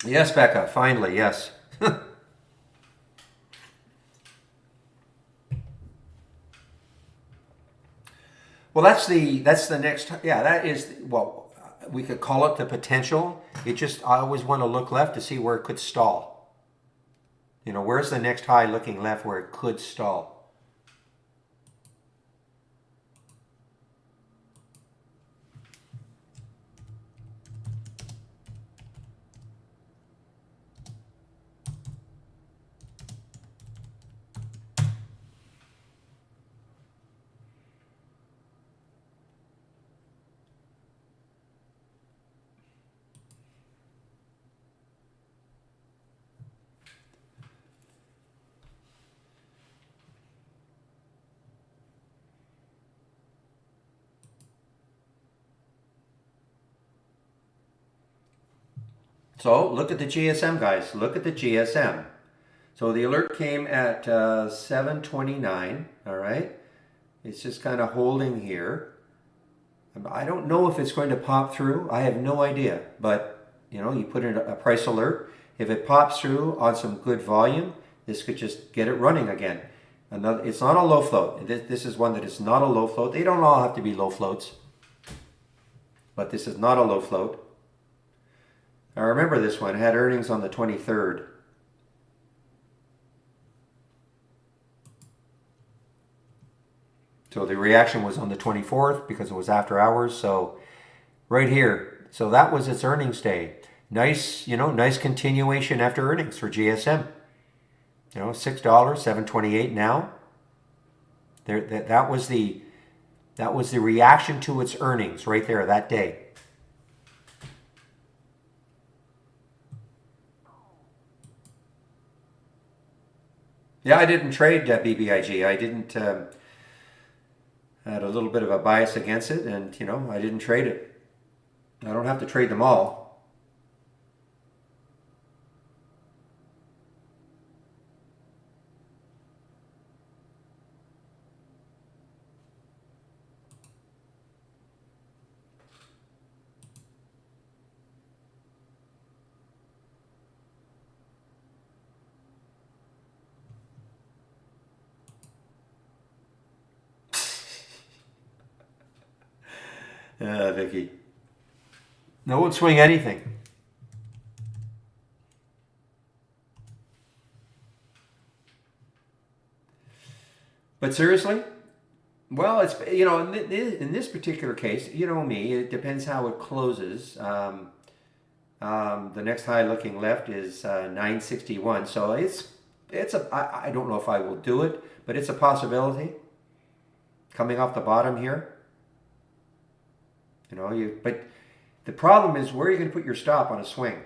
Yes, Becca, finally, yes. Well, that's the next. Yeah, that is. Well, we could call it the potential. It just I always want to look left to see where it could stall. You know, where's the next high looking left where it could stall? So look at the GSM, guys. Look at the GSM. So the alert came at 7:29. All right. It's just kind of holding here. I don't know if it's going to pop through. I have no idea. But you put in a price alert. If it pops through on some good volume, this could just get it running again. It's not a low float. This is one that is not a low float. They don't all have to be low floats, but this is not a low float. I remember this one. It had earnings on the 23rd. So the reaction was on the 24th because it was after hours. So right here. So that was its earnings day. Nice, nice continuation after earnings for GSM. $6, 7.28 now. That was the reaction to its earnings right there that day. Yeah, I didn't trade BBIG. I didn't. Had a little bit of a bias against it, and I didn't trade it. I don't have to trade them all. Vicky. No one swing anything. But seriously, well, it's in this particular case, me. It depends how it closes. The next high looking left is 961. So I don't know if I will do it, but it's a possibility. Coming off the bottom here. But the problem is where are you going to put your stop on a swing?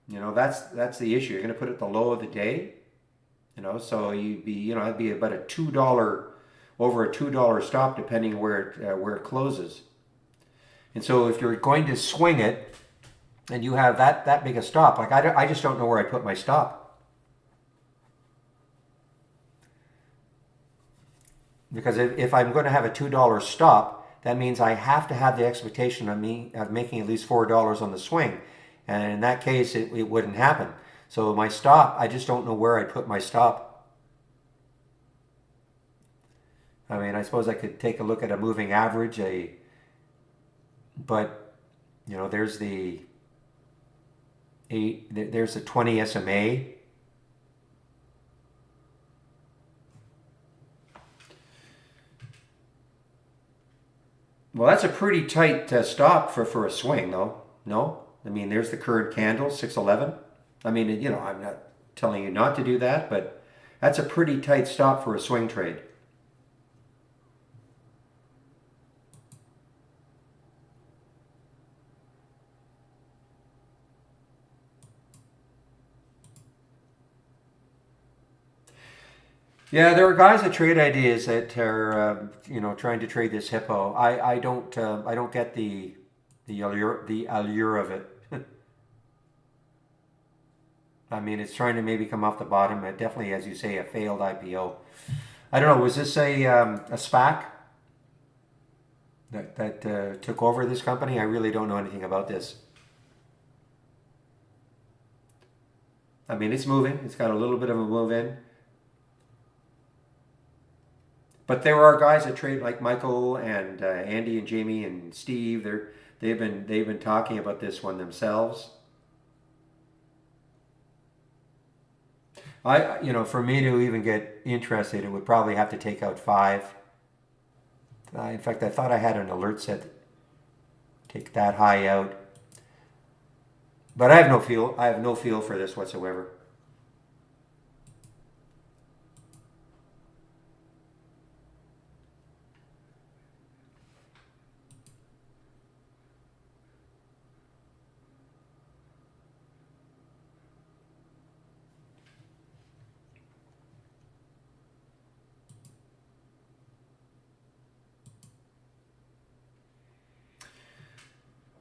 That's the issue. You're going to put it at the low of the day. So it'd be about a $2 over a $2 stop depending where it closes. And so if you're going to swing it and you have that big a stop, like I just don't know where I put my stop. Because if I'm going to have a $2 stop, that means I have to have the expectation of making at least $4 on the swing. And in that case, it wouldn't happen. So my stop, I just don't know where I put my stop. I mean, I suppose I could take a look at a moving average, but there's the 20 SMA. Well, that's a pretty tight stop for a swing, though. No? I mean, there's the current candle, 611. I mean, I'm not telling you not to do that, but that's a pretty tight stop for a swing trade. Yeah, there are guys that trade ideas that are, trying to trade this hippo. I don't get the allure of it. I mean, it's trying to maybe come off the bottom. Definitely, as you say, a failed IPO. I don't know. Was this a SPAC that took over this company? I really don't know anything about this. I mean, it's moving. It's got a little bit of a move in. But there are guys that trade like Michael and Andy and Jamie and Steve. They've been talking about this one themselves. For me to even get interested, it would probably have to take out 5. In fact, I thought I had an alert set to take that high out. But I have no feel. I have no feel for this whatsoever.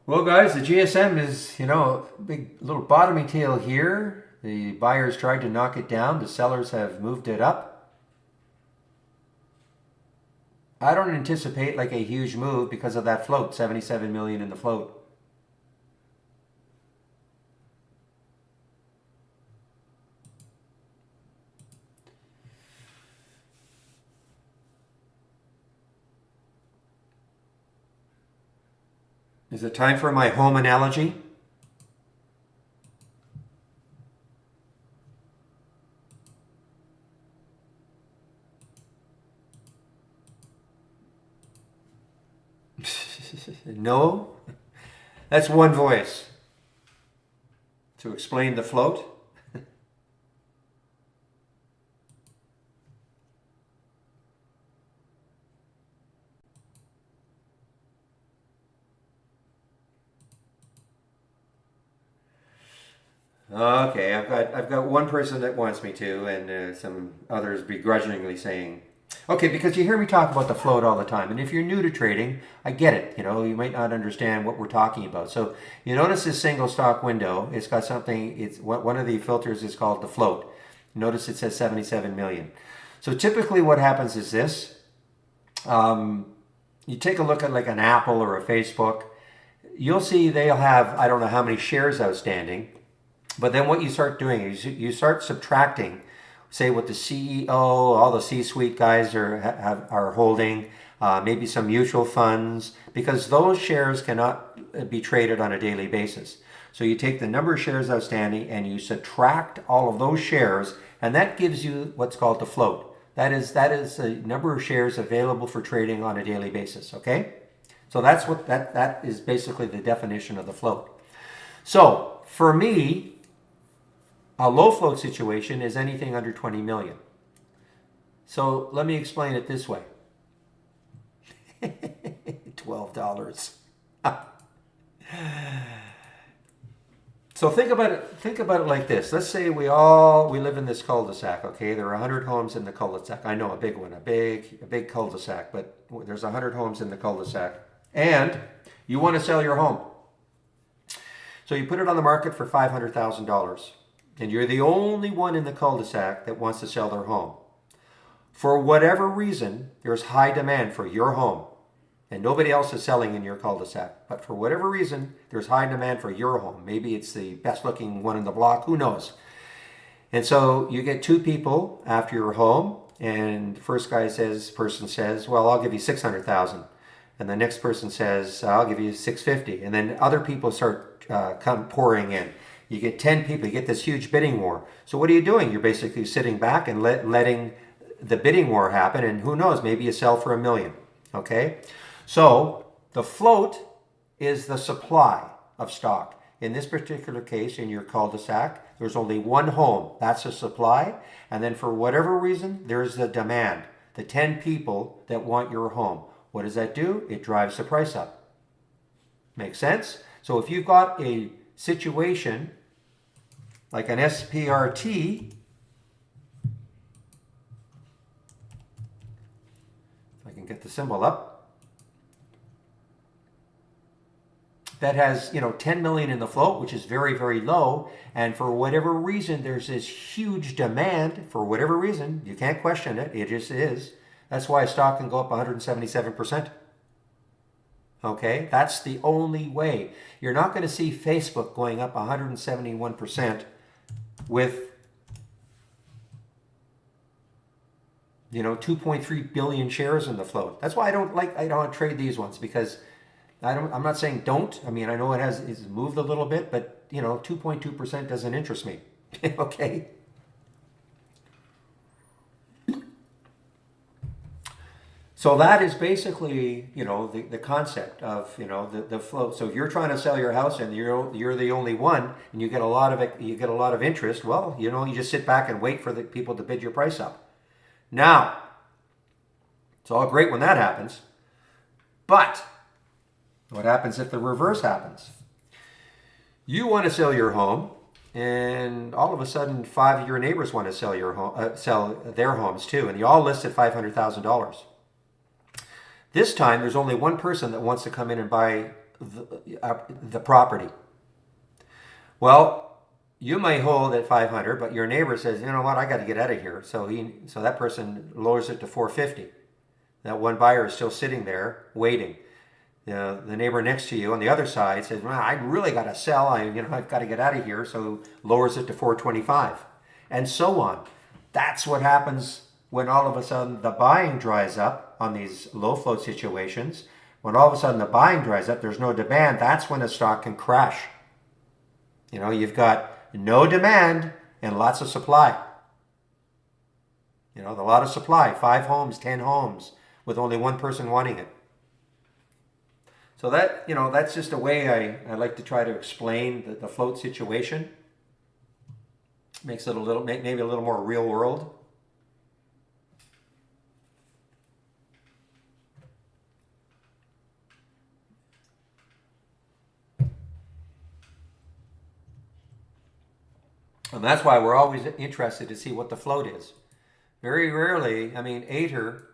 Well, guys, the GSM is, big little bottoming tail here. The buyers tried to knock it down. The sellers have moved it up. I don't anticipate like a huge move because of that float, 77 million in the float. Is it time for my home analogy? No? That's one voice. To explain the float? Okay, I've got one person that wants me to, and some others begrudgingly saying, okay, because you hear me talk about the float all the time, and if you're new to trading, I get it. You might not understand what we're talking about. So you notice this single stock window. It's got something. It's one of the filters is called the float. Notice it says 77 million. So typically, what happens is this. You take a look at like an Apple or a Facebook. You'll see they'll have I don't know how many shares outstanding. But then what you start doing is you start subtracting, say what the CEO, all the C-suite guys are holding, maybe some mutual funds, because those shares cannot be traded on a daily basis. So you take the number of shares outstanding and you subtract all of those shares, and that gives you what's called the float. That is the number of shares available for trading on a daily basis. Okay, so that's what that is basically the definition of the float. So for me, a low float situation is anything under 20 million. So let me explain it this way. $12. So think about it like this. Let's say we live in this cul-de-sac, okay? There are 100 homes in the cul-de-sac. I know a big one, a big cul-de-sac, but there's 100 homes in the cul-de-sac. And you want to sell your home. So you put it on the market for $500,000. And you're the only one in the cul-de-sac that wants to sell their home. For whatever reason, there's high demand for your home. And nobody else is selling in your cul-de-sac. But for whatever reason, there's high demand for your home. Maybe it's the best looking one in the block, who knows? And so you get two people after your home, and the first person says, well, I'll give you 600,000. And the next person says, I'll give you 650. And then other people start pouring in. You get 10 people, you get this huge bidding war. So what are you doing? You're basically sitting back and letting the bidding war happen, and who knows, maybe you sell for $1 million. Okay? So the float is the supply of stock. In this particular case, in your cul-de-sac, there's only one home. That's the supply. And then for whatever reason, there's the demand. The 10 people that want your home. What does that do? It drives the price up. Make sense? So if you've got a situation like an SPRT, if I can get the symbol up, that has 10 million in the float, which is very, very low, and for whatever reason there's this huge demand. For whatever reason, you can't question it, it just is. That's why a stock can go up 177%. Okay, that's the only way. You're not going to see Facebook going up 171% with 2.3 billion shares in the float. That's why I don't trade these ones, because I'm not saying don't. I mean, I know it's moved a little bit, but 2.2% doesn't interest me. Okay. So that is basically, the concept of, the float. So if you're trying to sell your house and you're the only one, and you get a lot of interest, well, you just sit back and wait for the people to bid your price up. Now, it's all great when that happens, but what happens if the reverse happens? You want to sell your home, and all of a sudden 5 of your neighbors want to sell your home, sell their homes too, and you all list at $500,000. This time, there's only one person that wants to come in and buy the property. Well, you may hold at 500, but your neighbor says, you know what, I got to get out of here. So that person lowers it to 450. That one buyer is still sitting there waiting. The neighbor next to you on the other side says, well, I really got to sell. I've got to get out of here. So lowers it to 425, and so on. That's what happens when all of a sudden the buying dries up on these low float situations. When all of a sudden the buying dries up, there's no demand. That's when a stock can crash. You've got no demand and lots of supply. A lot of supply, 5 homes, 10 homes, with only one person wanting it. So that's just a way I like to try to explain the float situation. Makes it maybe a little more real world. And that's why we're always interested to see what the float is. Very rarely, Aether,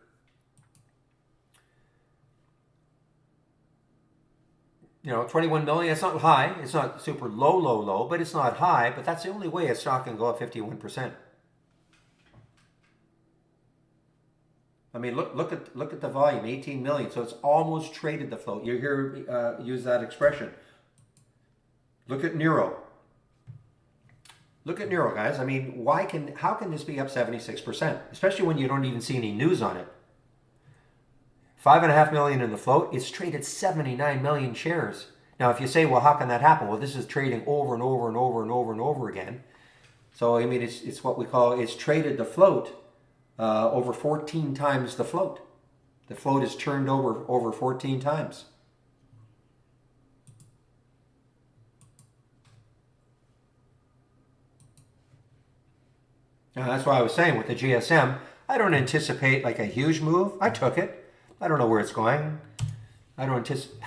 21 million, it's not high. It's not super low, but it's not high. But that's the only way a stock can go up 51%. Look at the volume, 18 million. So it's almost traded the float. You hear use that expression. Look at Nero. Look at Nero, guys. How can this be up 76%? Especially when you don't even see any news on it. 5.5 million in the float. It's traded 79 million shares. Now, if you say, well, how can that happen? Well, this is trading over and over and over and over and over again. So, it's what we call, it's traded the float over 14 times the float. The float is turned over 14 times. Now, that's why I was saying with the GSM, I don't anticipate like a huge move. I took it. I don't know where it's going. I don't anticipate.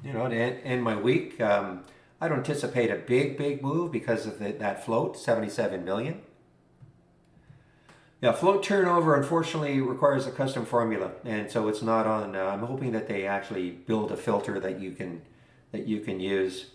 To end my week, I don't anticipate a big move because of that float, 77 million. Yeah, float turnover unfortunately requires a custom formula, and so it's not on. I'm hoping that they actually build a filter that you can use.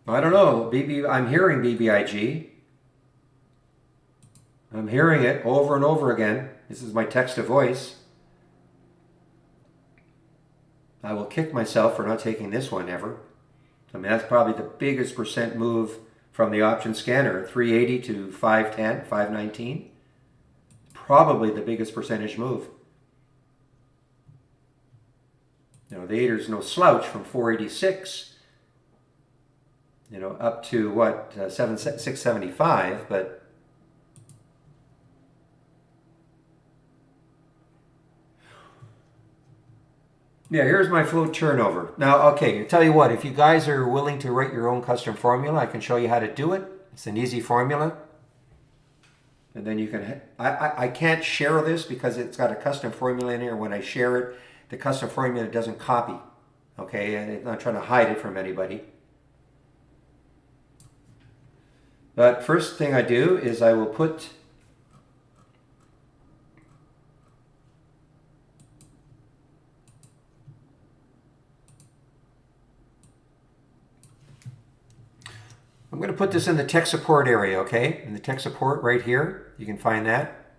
I don't know. I'm hearing BBIG. I'm hearing it over and over again. This is my text to voice. I will kick myself for not taking this one ever. That's probably the biggest percent move from the option scanner, 380 to 510, 519. Probably the biggest percentage move. The Aether's no slouch from 486. Up to what, 675, but yeah, here's my float turnover. Now, okay, I'll tell you what, if you guys are willing to write your own custom formula, I can show you how to do it. It's an easy formula. And then you can, I can't share this because it's got a custom formula in here. When I share it, the custom formula doesn't copy. Okay, and I'm not trying to hide it from anybody. But first thing I do is I will put I'm going to put this in the tech support area, okay? In the tech support right here, you can find that.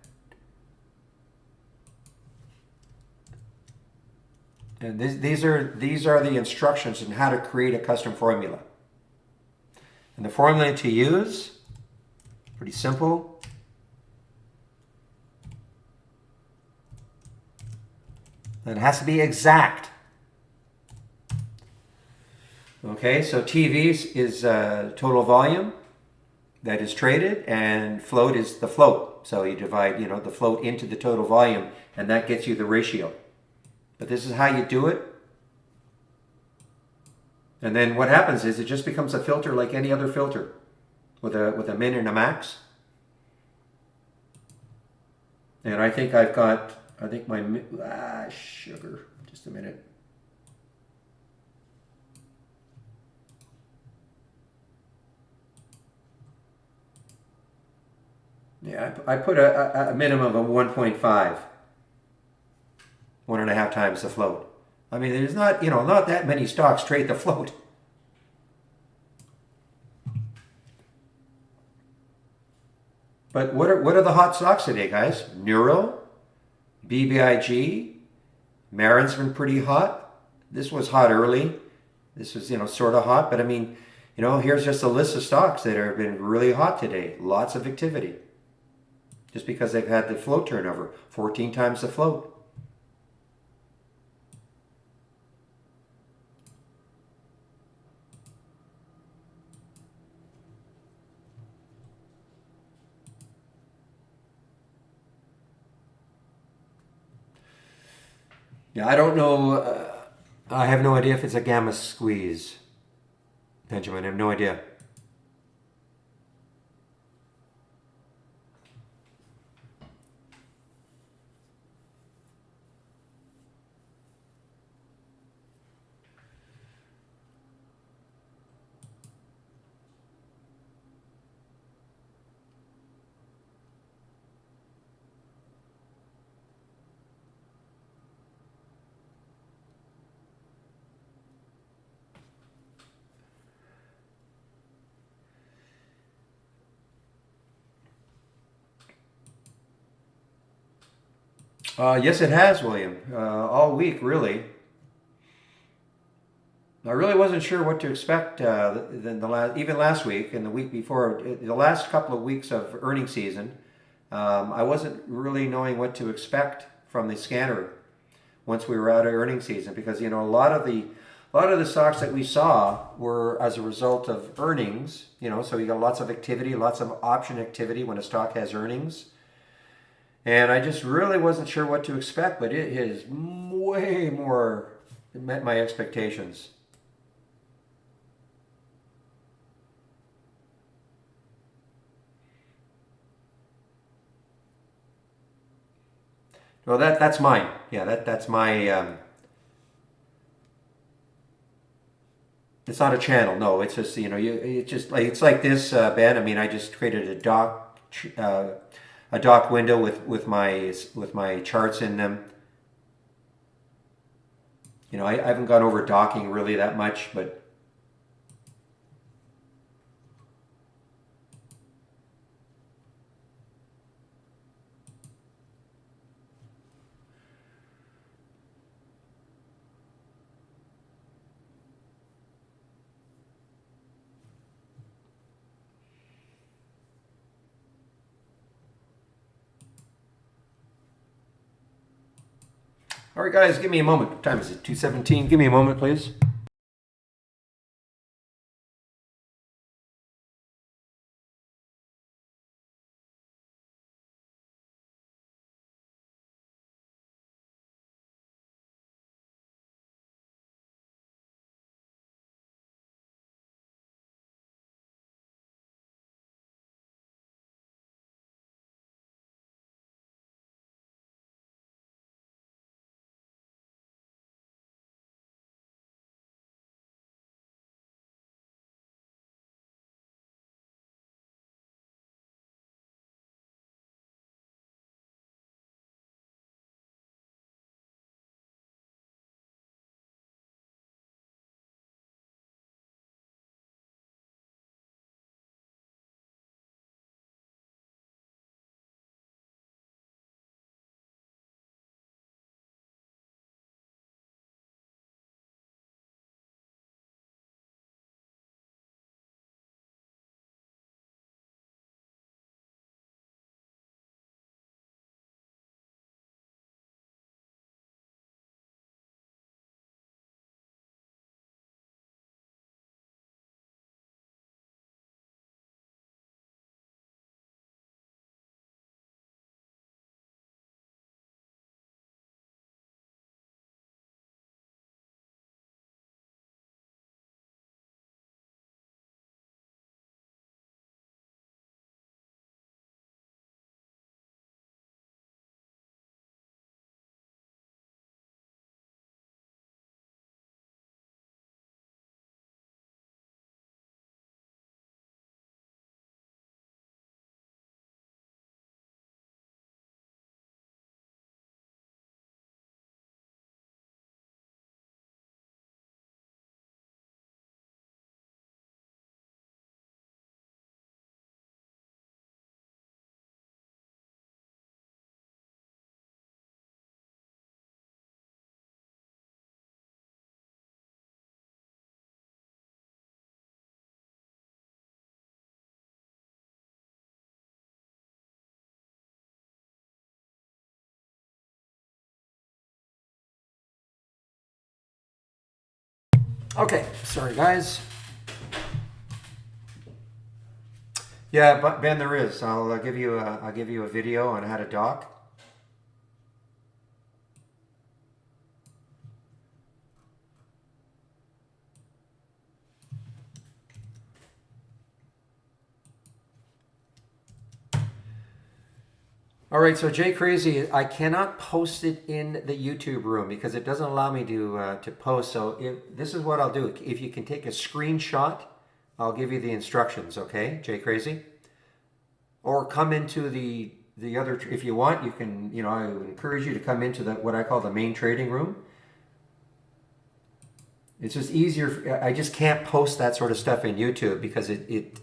And these are the instructions on how to create a custom formula. And the formula to use, pretty simple. And it has to be exact. Okay, so TVs is total volume that is traded, and float is the float. So you divide, the float into the total volume, and that gets you the ratio. But this is how you do it. And then what happens is it just becomes a filter like any other filter, with a min and a max. And I think my sugar. Just a minute. Yeah, I put a minimum of 1.5, 1.5 times the float. I mean, there's not that many stocks trade the float. But what are the hot stocks today, guys? Neuro, BBIG, Marin's been pretty hot. This was hot early. This was, sort of hot. But I mean, here's just a list of stocks that have been really hot today. Lots of activity. Just because they've had the float turnover, 14 times the float. Yeah, I don't know. I have no idea if it's a gamma squeeze, Benjamin. I have no idea. Yes, it has, William. All week, really. I really wasn't sure what to expect. Even last week and the week before, the last couple of weeks of earnings season, I wasn't really knowing what to expect from the scanner once we were out of earnings season, because a lot of the stocks that we saw were as a result of earnings. So you got lots of activity, lots of option activity when a stock has earnings. And I just really wasn't sure what to expect, but it has way more met my expectations. Well, that's mine. Yeah, that's my. It's not a channel. No, it's just it's just like this, Ben. I mean, I just created a dock window with my charts in them. I haven't gone over docking really that much, but all right, guys, give me a moment. What time is it? 2:17. Give me a moment, please. Okay, sorry guys. Yeah, but Ben, there is. I'll give you a video on how to dock. All right, so Jay Crazy, I cannot post it in the YouTube room because it doesn't allow me to post. So this is what I'll do. If you can take a screenshot, I'll give you the instructions. Okay, Jay Crazy, or come into the other. If you want, you can. You know, I would encourage you to come into the what I call the main trading room. It's just easier. I just can't post that sort of stuff in YouTube because it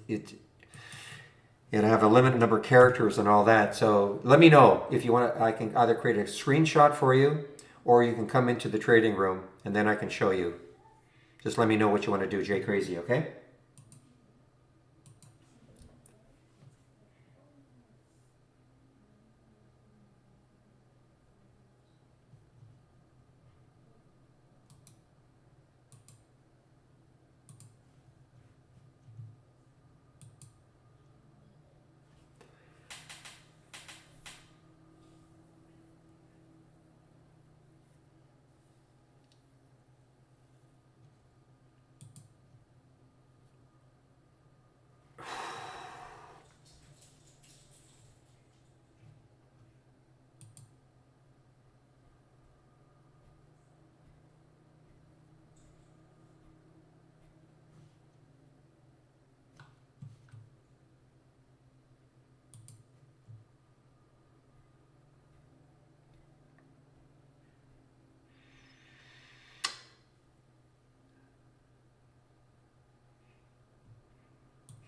have a limited number of characters and all that. So let me know if you want to. I can either create a screenshot for you, or you can come into the trading room and then I can show you. Just let me know what you want to do, Jay Crazy. Okay.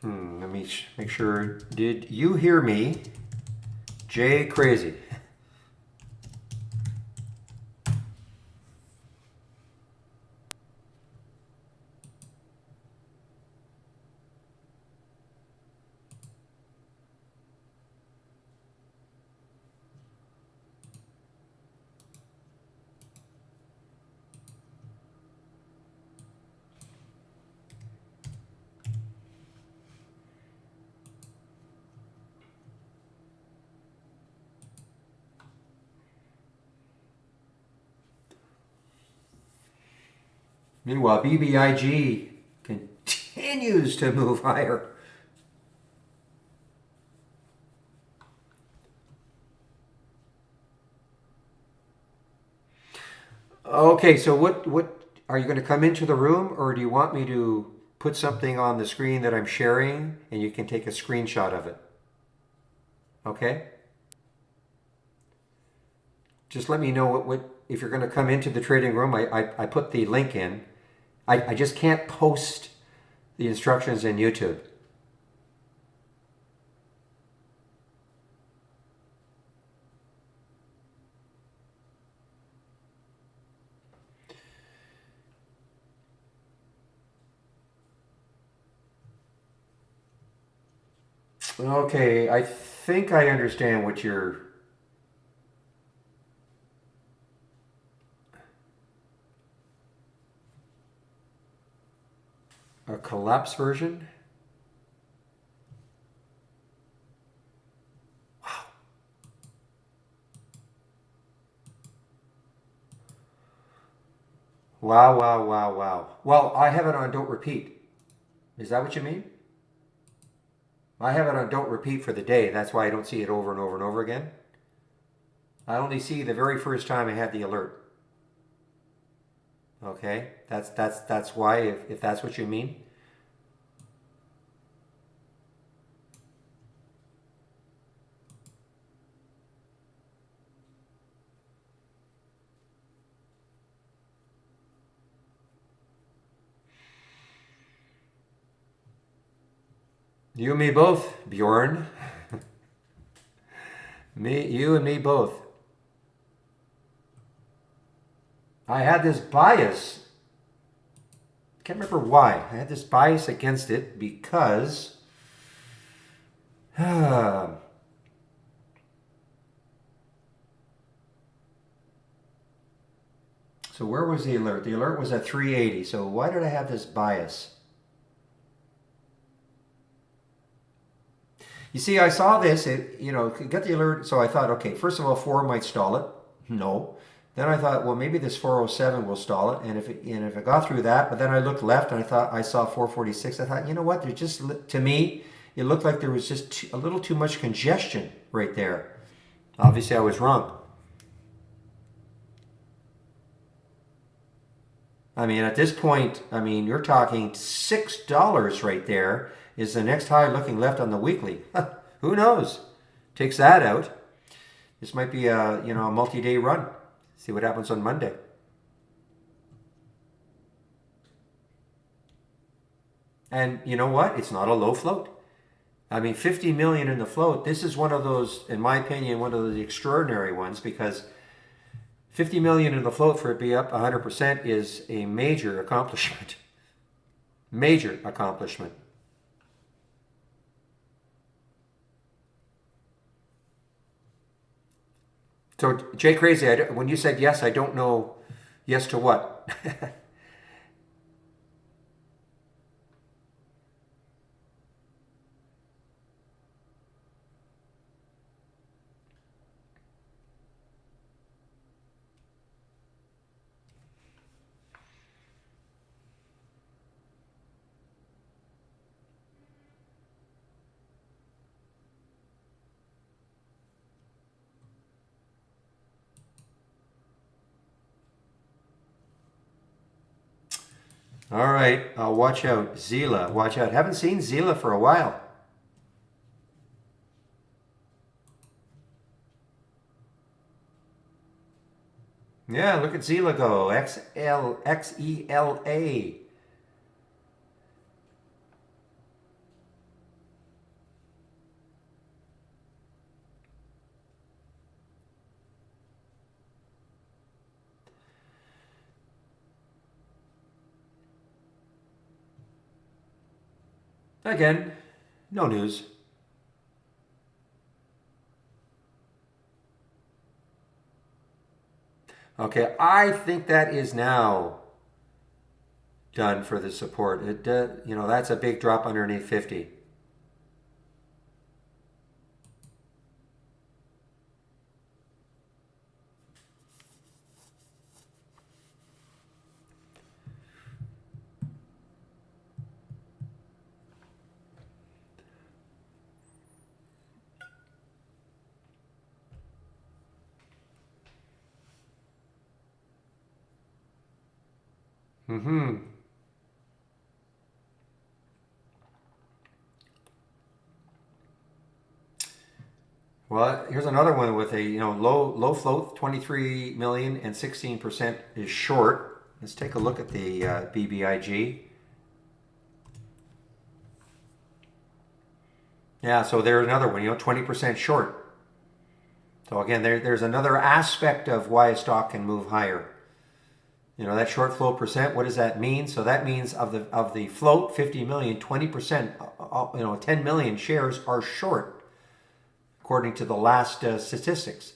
Let me make sure. Did you hear me, Jay Crazy? Meanwhile, BBIG continues to move higher. Okay, so what are you going to come into the room, or do you want me to put something on the screen that I'm sharing and you can take a screenshot of it? Okay? Just let me know what if you're going to come into the trading room. I put the link in. I just can't post the instructions in YouTube. Okay, I think I understand what you're. A collapse version? Wow, wow, wow, wow. Well, I have it on don't repeat. Is that what you mean? I have it on don't repeat for the day. That's why I don't see it over and over and over again. I only see the very first time I had the alert. Okay, that's why if that's what you mean. You and me both, Bjorn. You and me both. I had this bias. I can't remember why. I had this bias against it because so So where was the alert? The alert was at 380. So why did I have this bias? You see, I saw this, got the alert. So I thought, okay, first of all, 4 might stall it. No. Then I thought, well, maybe this 407 will stall it. And if it got through that, but then I looked left and I thought I saw 446. I thought, you know what? There's just, to me, it looked like there was just a little too much congestion right there. Obviously, I was wrong. I mean, at this point, I mean, you're talking $6 right there is the next high looking left on the weekly. Who knows? Takes that out. This might be a multi-day run. See what happens on Monday. And you know what? It's not a low float. I mean, 50 million in the float. This is one of those, in my opinion, one of the extraordinary ones, because 50 million in the float for it to be up 100% is a major accomplishment. Major accomplishment. So, Jay Crazy, when you said yes, I don't know yes to what. All right, watch out. Zila, watch out. Haven't seen Zila for a while. Yeah, look at Zila go. XELA. Again, no news. Okay, I think that is now done for the support. That's a big drop underneath 50. Mm-hmm. Well, here's another one with a low float, 23 million and 16% is short. Let's take a look at the BBIG. Yeah, so there's another one, 20% short. So again, there's another aspect of why a stock can move higher. That short float percent, what does that mean? So that means of the float, 50 million, 20%, 10 million shares are short, according to the last statistics.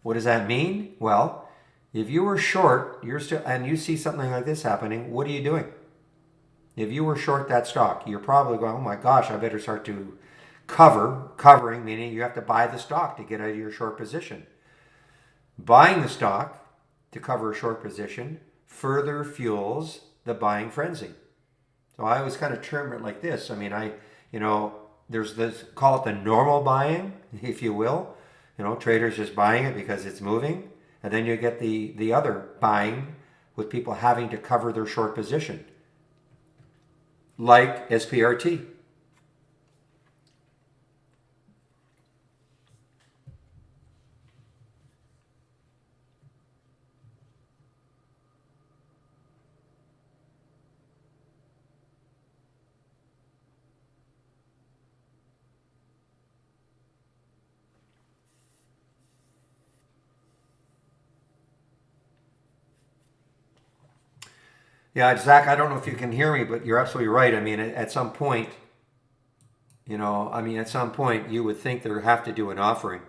What does that mean? Well, if you were short, and you see something like this happening, what are you doing? If you were short that stock, you're probably going, oh my gosh, I better start to covering, meaning you have to buy the stock to get out of your short position. Buying the stock to cover a short position further fuels the buying frenzy. So I always kind of term it like this. I mean, there's this, call it the normal buying, if you will. Traders just buying it because it's moving. And then you get the other buying with people having to cover their short position, like SPRT. Yeah, Zach, I don't know if you can hear me, but you're absolutely right. I mean, at some point, at some point you would think they have to do an offering.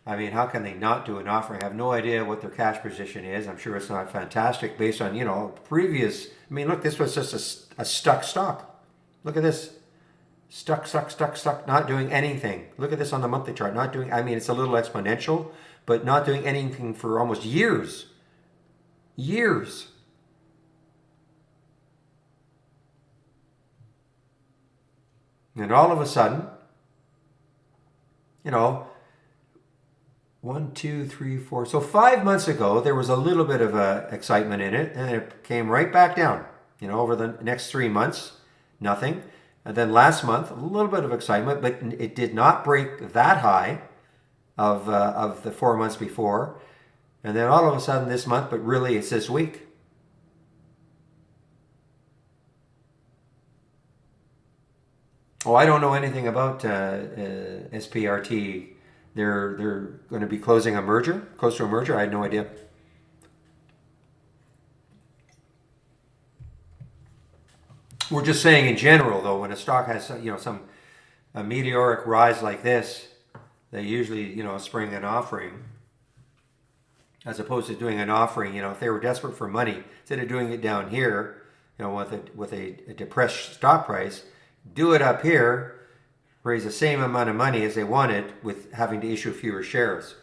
I mean, how can they not do an offering? I have no idea what their cash position is. I'm sure it's not fantastic based on, previous. I mean, look, this was just a stuck stock. Look at this. Stuck, not doing anything. Look at this on the monthly chart. Not doing, I mean, it's a little exponential, but not doing anything for almost years. Years. And all of a sudden, 1, 2, 3, 4. So 5 months ago, there was a little bit of excitement in it, and it came right back down. Over the next 3 months, nothing. And then last month, a little bit of excitement, but it did not break that high of the 4 months before. And then all of a sudden this month, but really it's this week. Oh, I don't know anything about SPRT. They're going to be close to a merger. I had no idea. We're just saying in general, though, when a stock has a meteoric rise like this, they usually spring an offering, as opposed to doing an offering. If they were desperate for money, instead of doing it down here, with a depressed stock price, do it up here, raise the same amount of money as they wanted with having to issue fewer shares.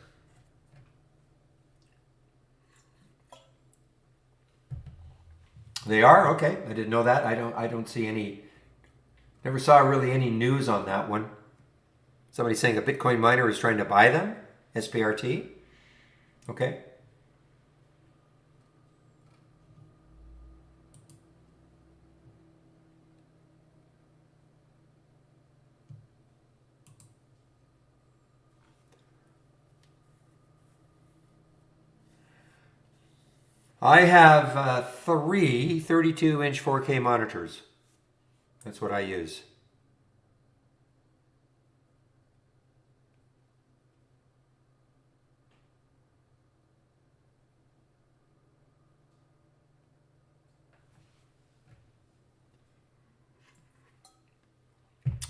They are? Okay. I didn't know that. I don't see any, never saw really any news on that one. Somebody saying a Bitcoin miner is trying to buy them? SPRT? Okay. I have 3 32-inch 4K monitors. That's what I use.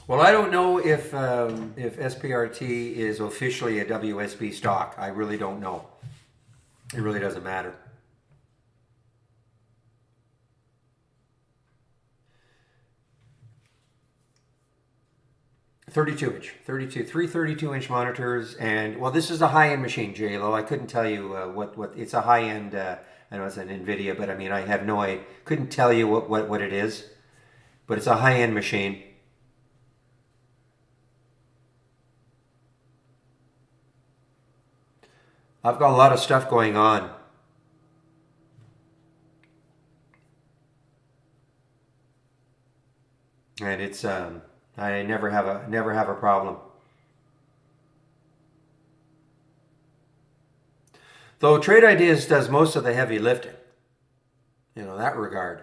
Well, I don't know if SPRT is officially a WSB stock. I really don't know. It really doesn't matter. Three 32-inch monitors, and well, this is a high-end machine, J-Lo. I couldn't tell you what it's a high-end. I know it's an NVIDIA, but I mean, I couldn't tell you what it is, but it's a high-end machine. I've got a lot of stuff going on. And it's I never have a problem. Though Trade Ideas does most of the heavy lifting, that regard.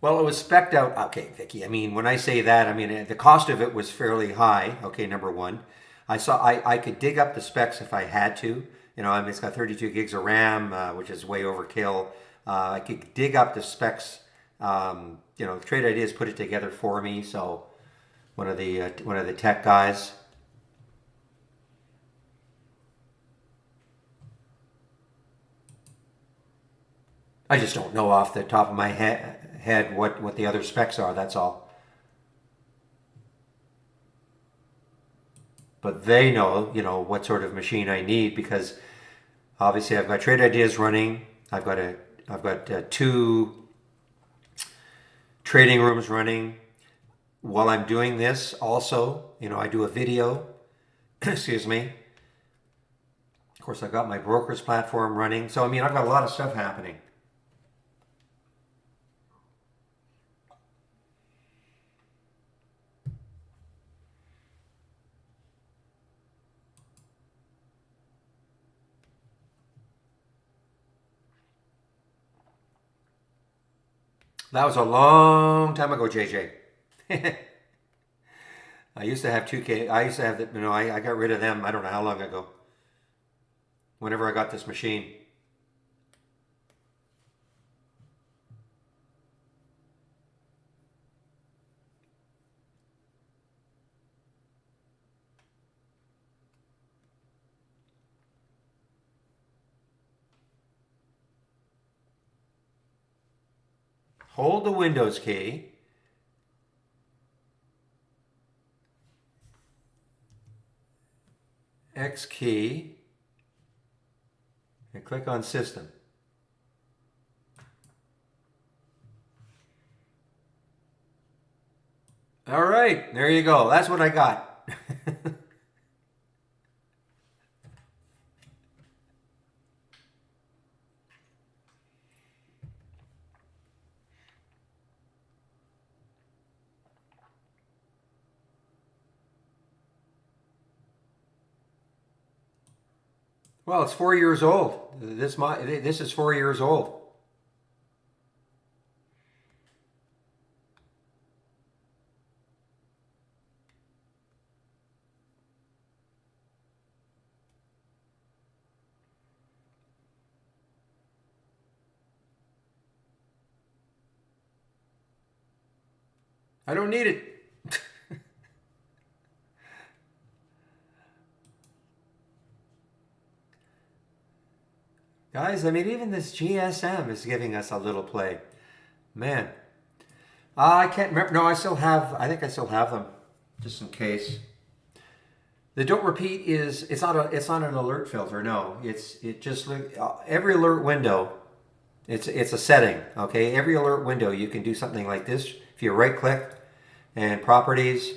Well, it was spec'd out. Okay, Vicky. I mean, when I say that, I mean the cost of it was fairly high. Okay, number one, I could dig up the specs if I had to. I mean, it's got 32 gigs of RAM, which is way overkill. I could dig up the specs. Trade Ideas put it together for me. So one of the tech guys. I just don't know off the top of my head what the other specs are. That's all. But they know, what sort of machine I need, because obviously I've got Trade Ideas running. I've got 2 trading rooms running. While I'm doing this, also, I do a video. Excuse me. Of course, I've got my broker's platform running. So, I mean, I've got a lot of stuff happening. That was a long time ago, JJ. I used to have 2K. I used to have the, I got rid of them. I don't know how long ago. Whenever I got this machine. hold the Windows key, X key, and click on System. All right, there you go. That's what I got. Well, it's 4 years old. This is 4 years old. I don't need it. Guys, I mean, even this GSM is giving us a little play. Man. I can't remember. No, I think I still have them, just in case. The don't repeat is, it's not an alert filter. No, it just, every alert window, it's a setting, okay? Every alert window, you can do something like this. If you right click and properties,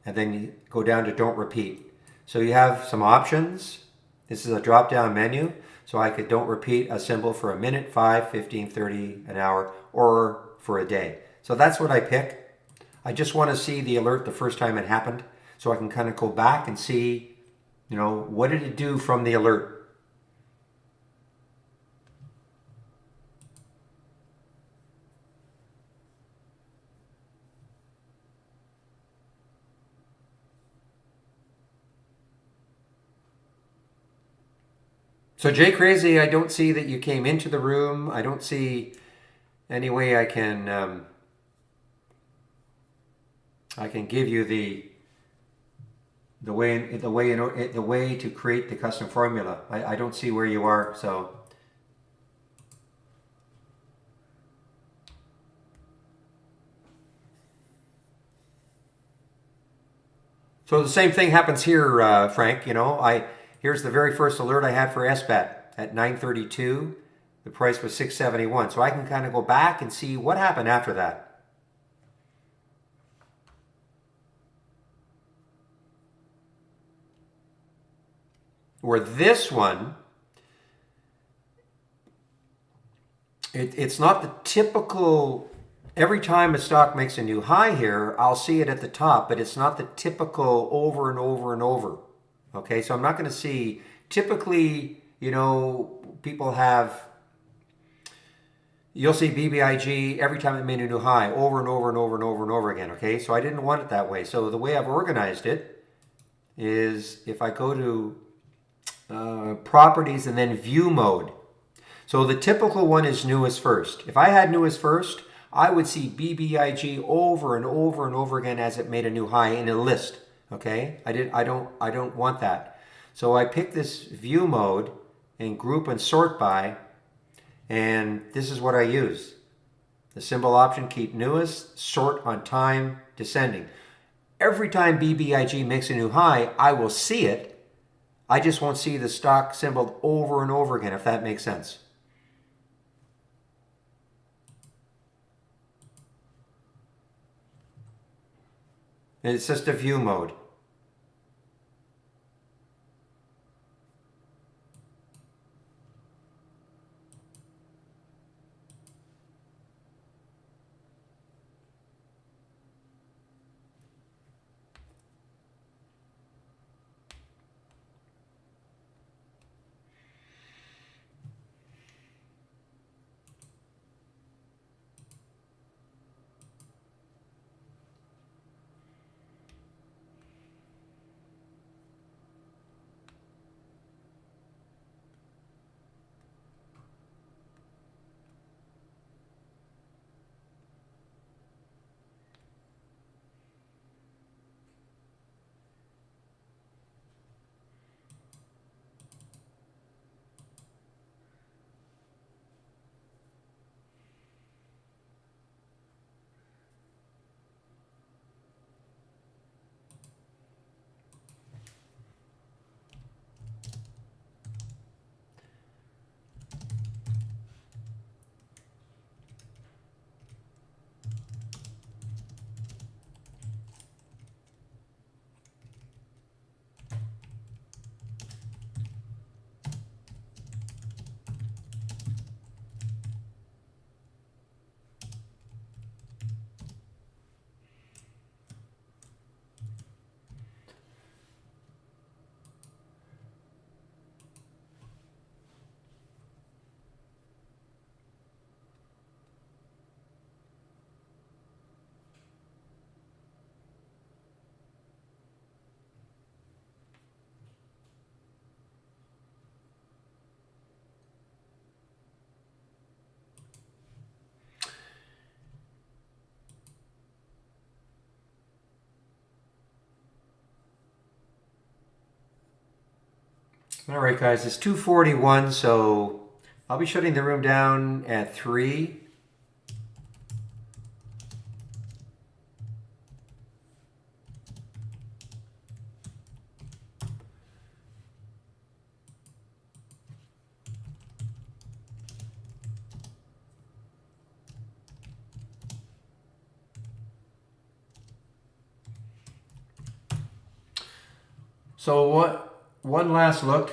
and then you go down to don't repeat. So you have some options. This is a drop down menu. So I could don't repeat a symbol for a minute, 5, 15, 30, an hour, or for a day. So that's what I pick. I just want to see the alert the first time it happened, so I can kind of go back and see, what did it do from the alert? So Jay Crazy, I don't see that you came into the room. I don't see any way I can give you the way to create the custom formula. I don't see where you are. So the same thing happens here, Frank. Here's the very first alert I had for SBAT at 9:32. The price was 671. So I can kind of go back and see what happened after that. Or this one, it's not the typical, every time a stock makes a new high here, I'll see it at the top, but it's not the typical over and over and over. Okay, so I'm not going to see, typically, people have, you'll see BBIG every time it made a new high over and over and over and over and over again. Okay, so I didn't want it that way. So the way I've organized it is if I go to properties and then view mode. So the typical one is newest first. If I had newest first, I would see BBIG over and over and over again as it made a new high in a list. Okay, I don't want that. So I pick this view mode and group and sort by, and this is what I use. The symbol option, keep newest, sort on time, descending. Every time BBIG makes a new high, I will see it. I just won't see the stock symbol over and over again, if that makes sense. And it's just a view mode. All right, guys, it's 2:41, so I'll be shutting the room down at 3. So one last look.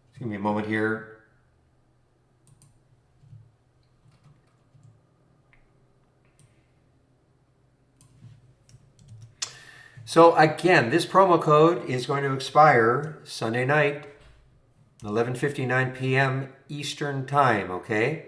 Just give me a moment here. So again, this promo code is going to expire Sunday night, 11:59 p.m. Eastern Time, okay?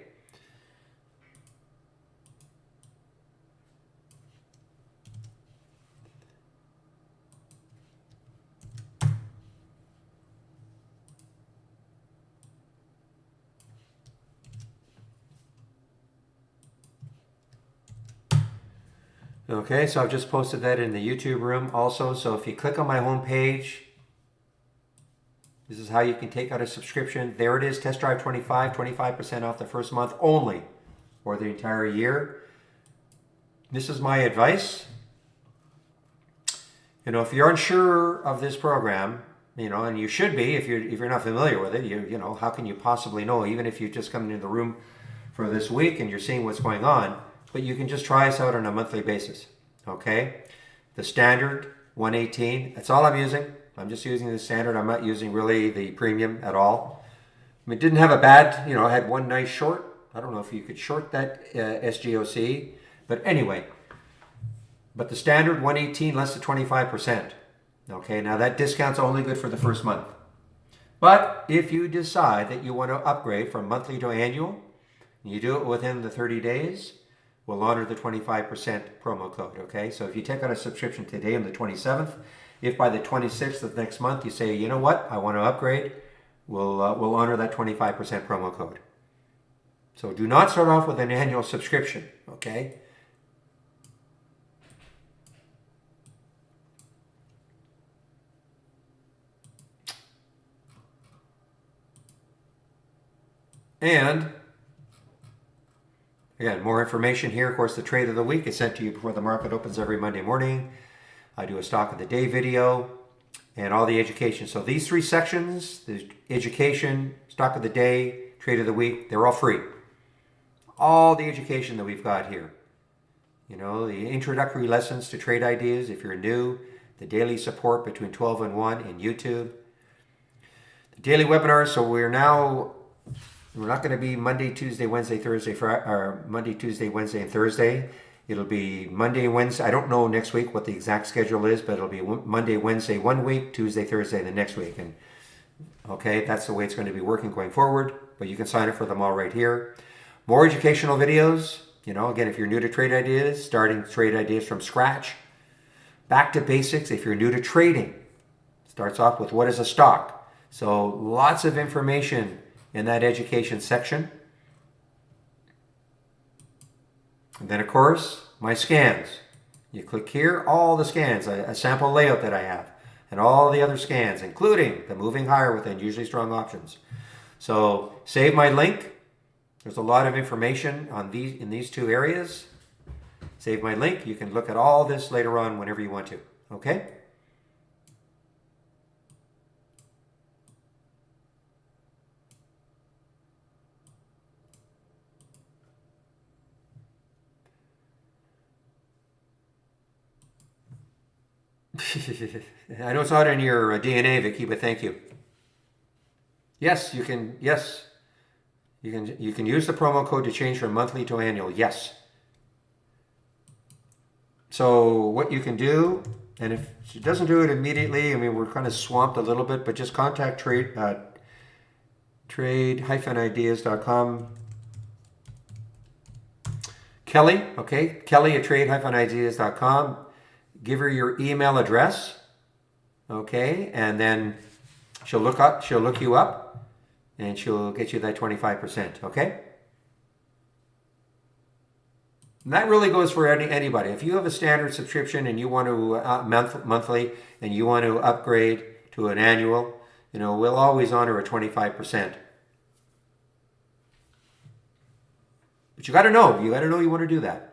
Okay, so I've just posted that in the YouTube room also. So if you click on my home page, this is how you can take out a subscription. There it is, Test Drive 25, 25% off the first month only or the entire year. This is my advice. You know, if you're unsure of this program, you know, and you should be if you're not familiar with it, you know, how can you possibly know, even if you just come into the room for this week and you're seeing what's going on, but you can just try us out on a monthly basis, okay? The standard 118, that's all I'm using. I'm just using the standard. I'm not using really the premium at all. I mean, it didn't have a bad, you know, I had one nice short. I don't know if you could short that SGOC, but anyway. But the standard 118, less than 25%. Okay, now that discount's only good for the first month. But if you decide that you want to upgrade from monthly to annual, and you do it within the 30 days, we'll honor the 25% promo code, okay? So if you take out a subscription today on the 27th, if by the 26th of next month you say, you know what, I want to upgrade, we'll honor that 25% promo code. So do not start off with an annual subscription, okay? And again, more information here. Of course, the trade of the week is sent to you before the market opens every Monday morning. I do a stock of the day video and all the education. So these 3 sections, the education, stock of the day, trade of the week, they're all free. All the education that we've got here. You know, the introductory lessons to trade ideas if you're new, the daily support between 12 and 1 in YouTube. The daily webinars, so we're not going to be Monday, Tuesday, Wednesday, Thursday, or Monday, Tuesday, Wednesday, and Thursday. It'll be Monday, Wednesday. I don't know next week what the exact schedule is, but it'll be Monday, Wednesday, one week, Tuesday, Thursday, the next week. And okay, that's the way it's going to be working going forward. But you can sign up for them all right here. More educational videos. You know, again, if you're new to trade ideas, starting trade ideas from scratch. Back to basics if you're new to trading. Starts off with what is a stock. So lots of information in that education section. And then, of course, my scans. You click here, all the scans, a sample layout that I have, and all the other scans, including the moving higher with unusually strong options. So save my link. There's a lot of information on in these 2 areas. Save my link. You can look at all this later on whenever you want to. Okay? I know it's not in your DNA, Vicky, but thank you. Yes, you can. Yes, you can use the promo code to change from monthly to annual. Yes. So what you can do, and if she doesn't do it immediately, I mean we're kind of swamped a little bit, but just contact trade-ideas.com. Kelly, okay, Kelly at trade-ideas.com. Give her your email address, okay, and then she'll look you up, and she'll get you that 25%, okay? And that really goes for anybody. If you have a standard subscription and you want to monthly and you want to upgrade to an annual, we'll always honor a 25%. But you got to know you want to do that.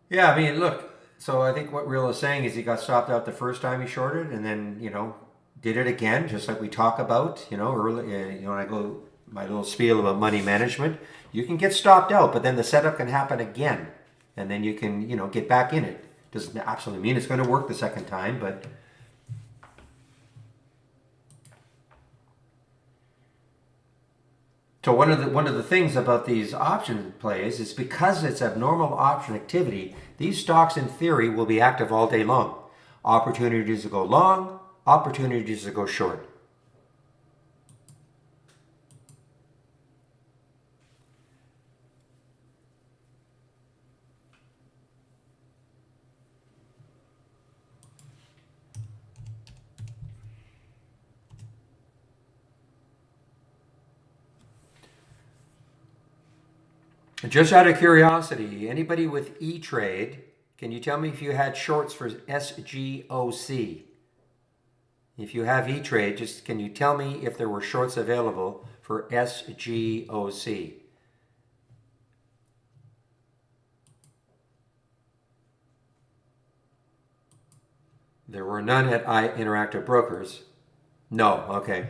Yeah, I mean, look. So I think what Real is saying is he got stopped out the first time he shorted, and then did it again, just like we talk about. Early. I go my little spiel about money management. You can get stopped out, but then the setup can happen again, and then you can get back in it. Doesn't absolutely mean it's going to work the second time, but. So one of the things about these option plays is because it's abnormal option activity, these stocks in theory will be active all day long. Opportunities to go long, opportunities to go short. Just out of curiosity, anybody with E-Trade, can you tell me if you had shorts for SGOC? If you have E-Trade, just can you tell me if there were shorts available for SGOC? There were none at Interactive Brokers. No, okay.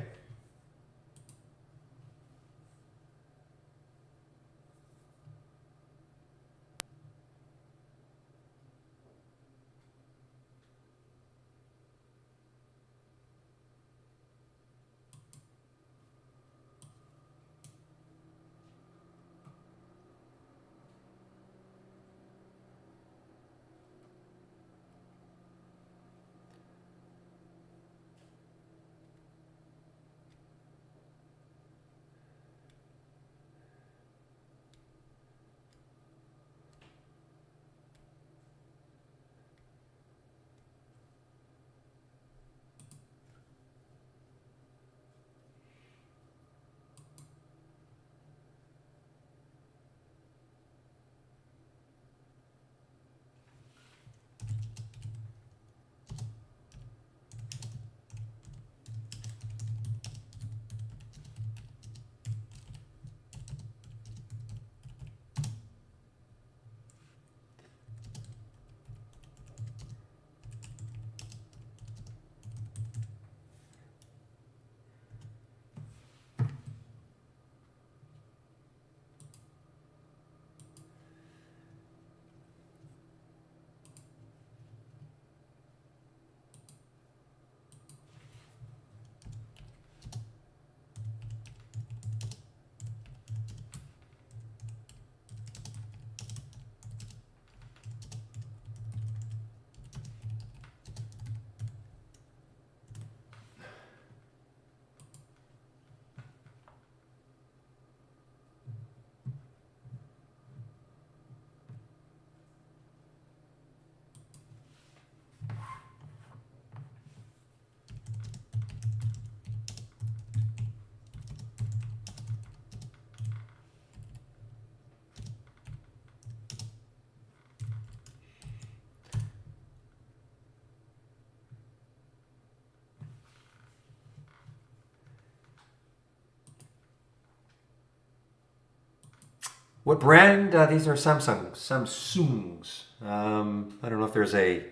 What brand? These are Samsungs. I don't know if there's a.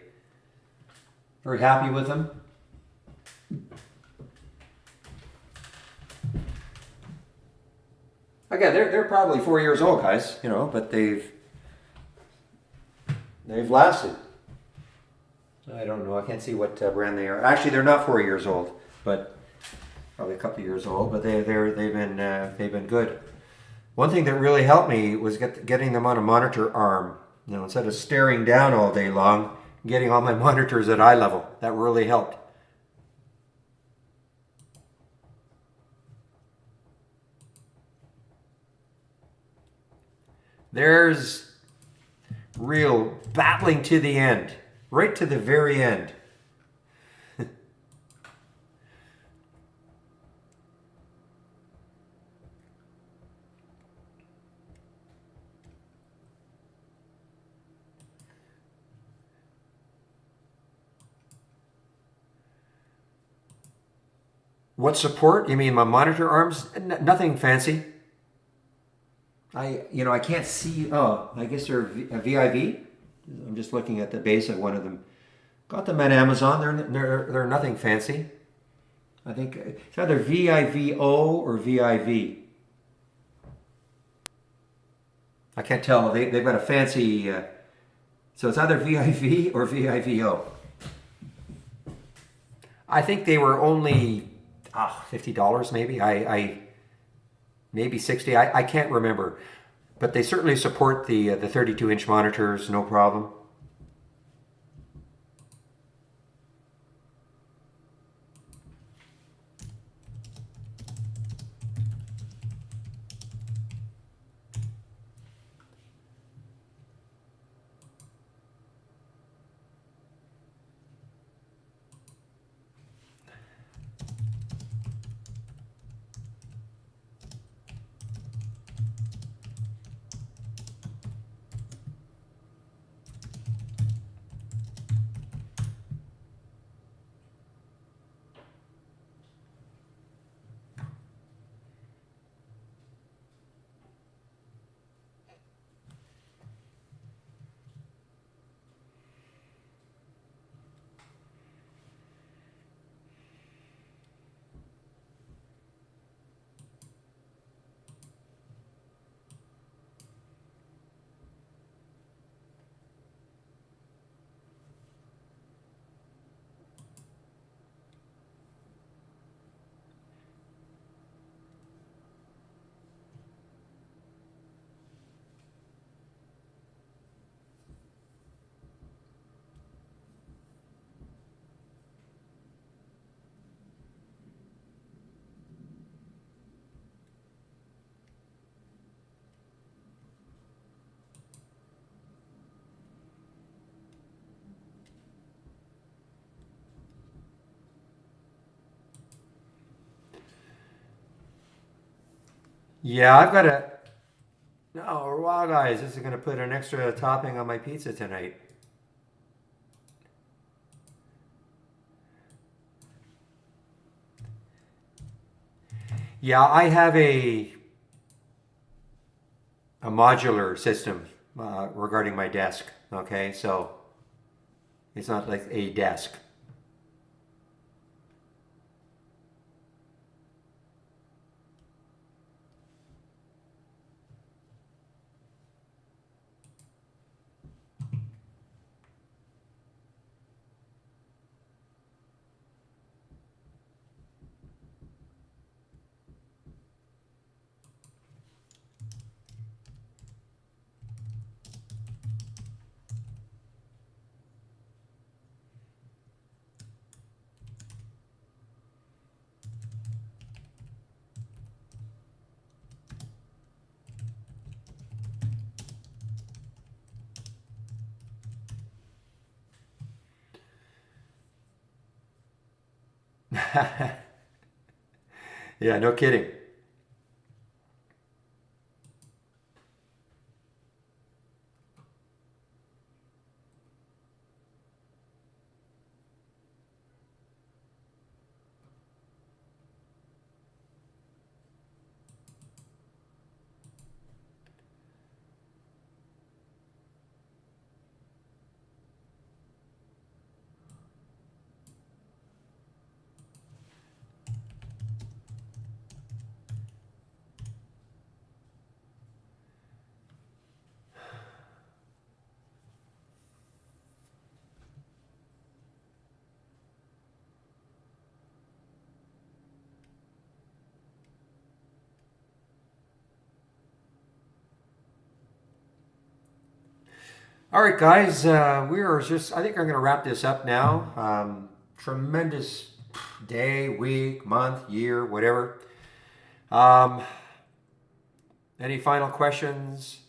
Very happy with them. Again, they're probably 4 years old, guys. But they've lasted. I don't know. I can't see what brand they are. Actually, they're not 4 years old. but probably a couple of years old. But they've been good. One thing that really helped me was getting them on a monitor arm. You know, instead of staring down all day long, getting all my monitors at eye level. That really helped. There's real battling to the end, right to the very end. What support? You mean my monitor arms? Nothing fancy. I can't see. Oh, I guess they're a VIV. I'm just looking at the base of one of them. Got them at Amazon. They're nothing fancy. I think it's either VIVO or VIV. I can't tell. They've got a fancy. So it's either VIV or VIVO. I think they were only $50 maybe. I maybe 60. I can't remember, but they certainly support the 32-inch monitors, no problem. Yeah, I've got a. Oh, wow, guys, this is going to put an extra topping on my pizza tonight. Yeah, I have a modular system regarding my desk. Okay, so it's not like a desk. Yeah, no kidding. All right, guys, we are just, I think I'm going to wrap this up now. Tremendous day, week, month, year, whatever. Um, any final questions?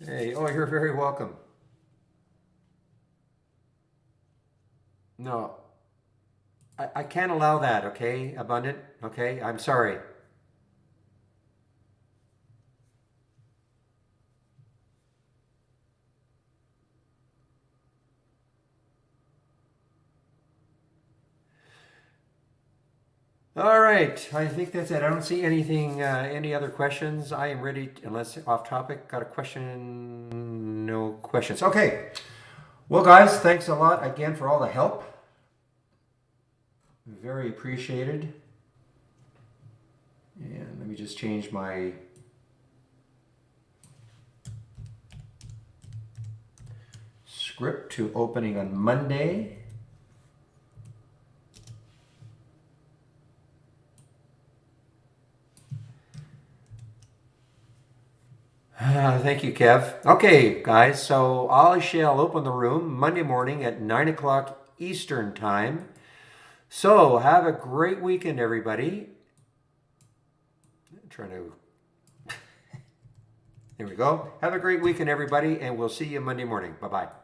Hey, oh, you're very welcome. No, I can't allow that, okay, Abundant? Okay, I'm sorry. All right, I think that's it. I don't see anything, any other questions. I am ready, unless off topic. Got a question? No questions. Okay. Well, guys, thanks a lot again for all the help. Very appreciated. And let me just change my script to opening on Monday. Thank you, Kev. Okay, guys, so I shall open the room Monday morning at 9 o'clock Eastern Time. So have a great weekend, everybody. I'm trying to. There we go. Have a great weekend, everybody, and we'll see you Monday morning. Bye bye.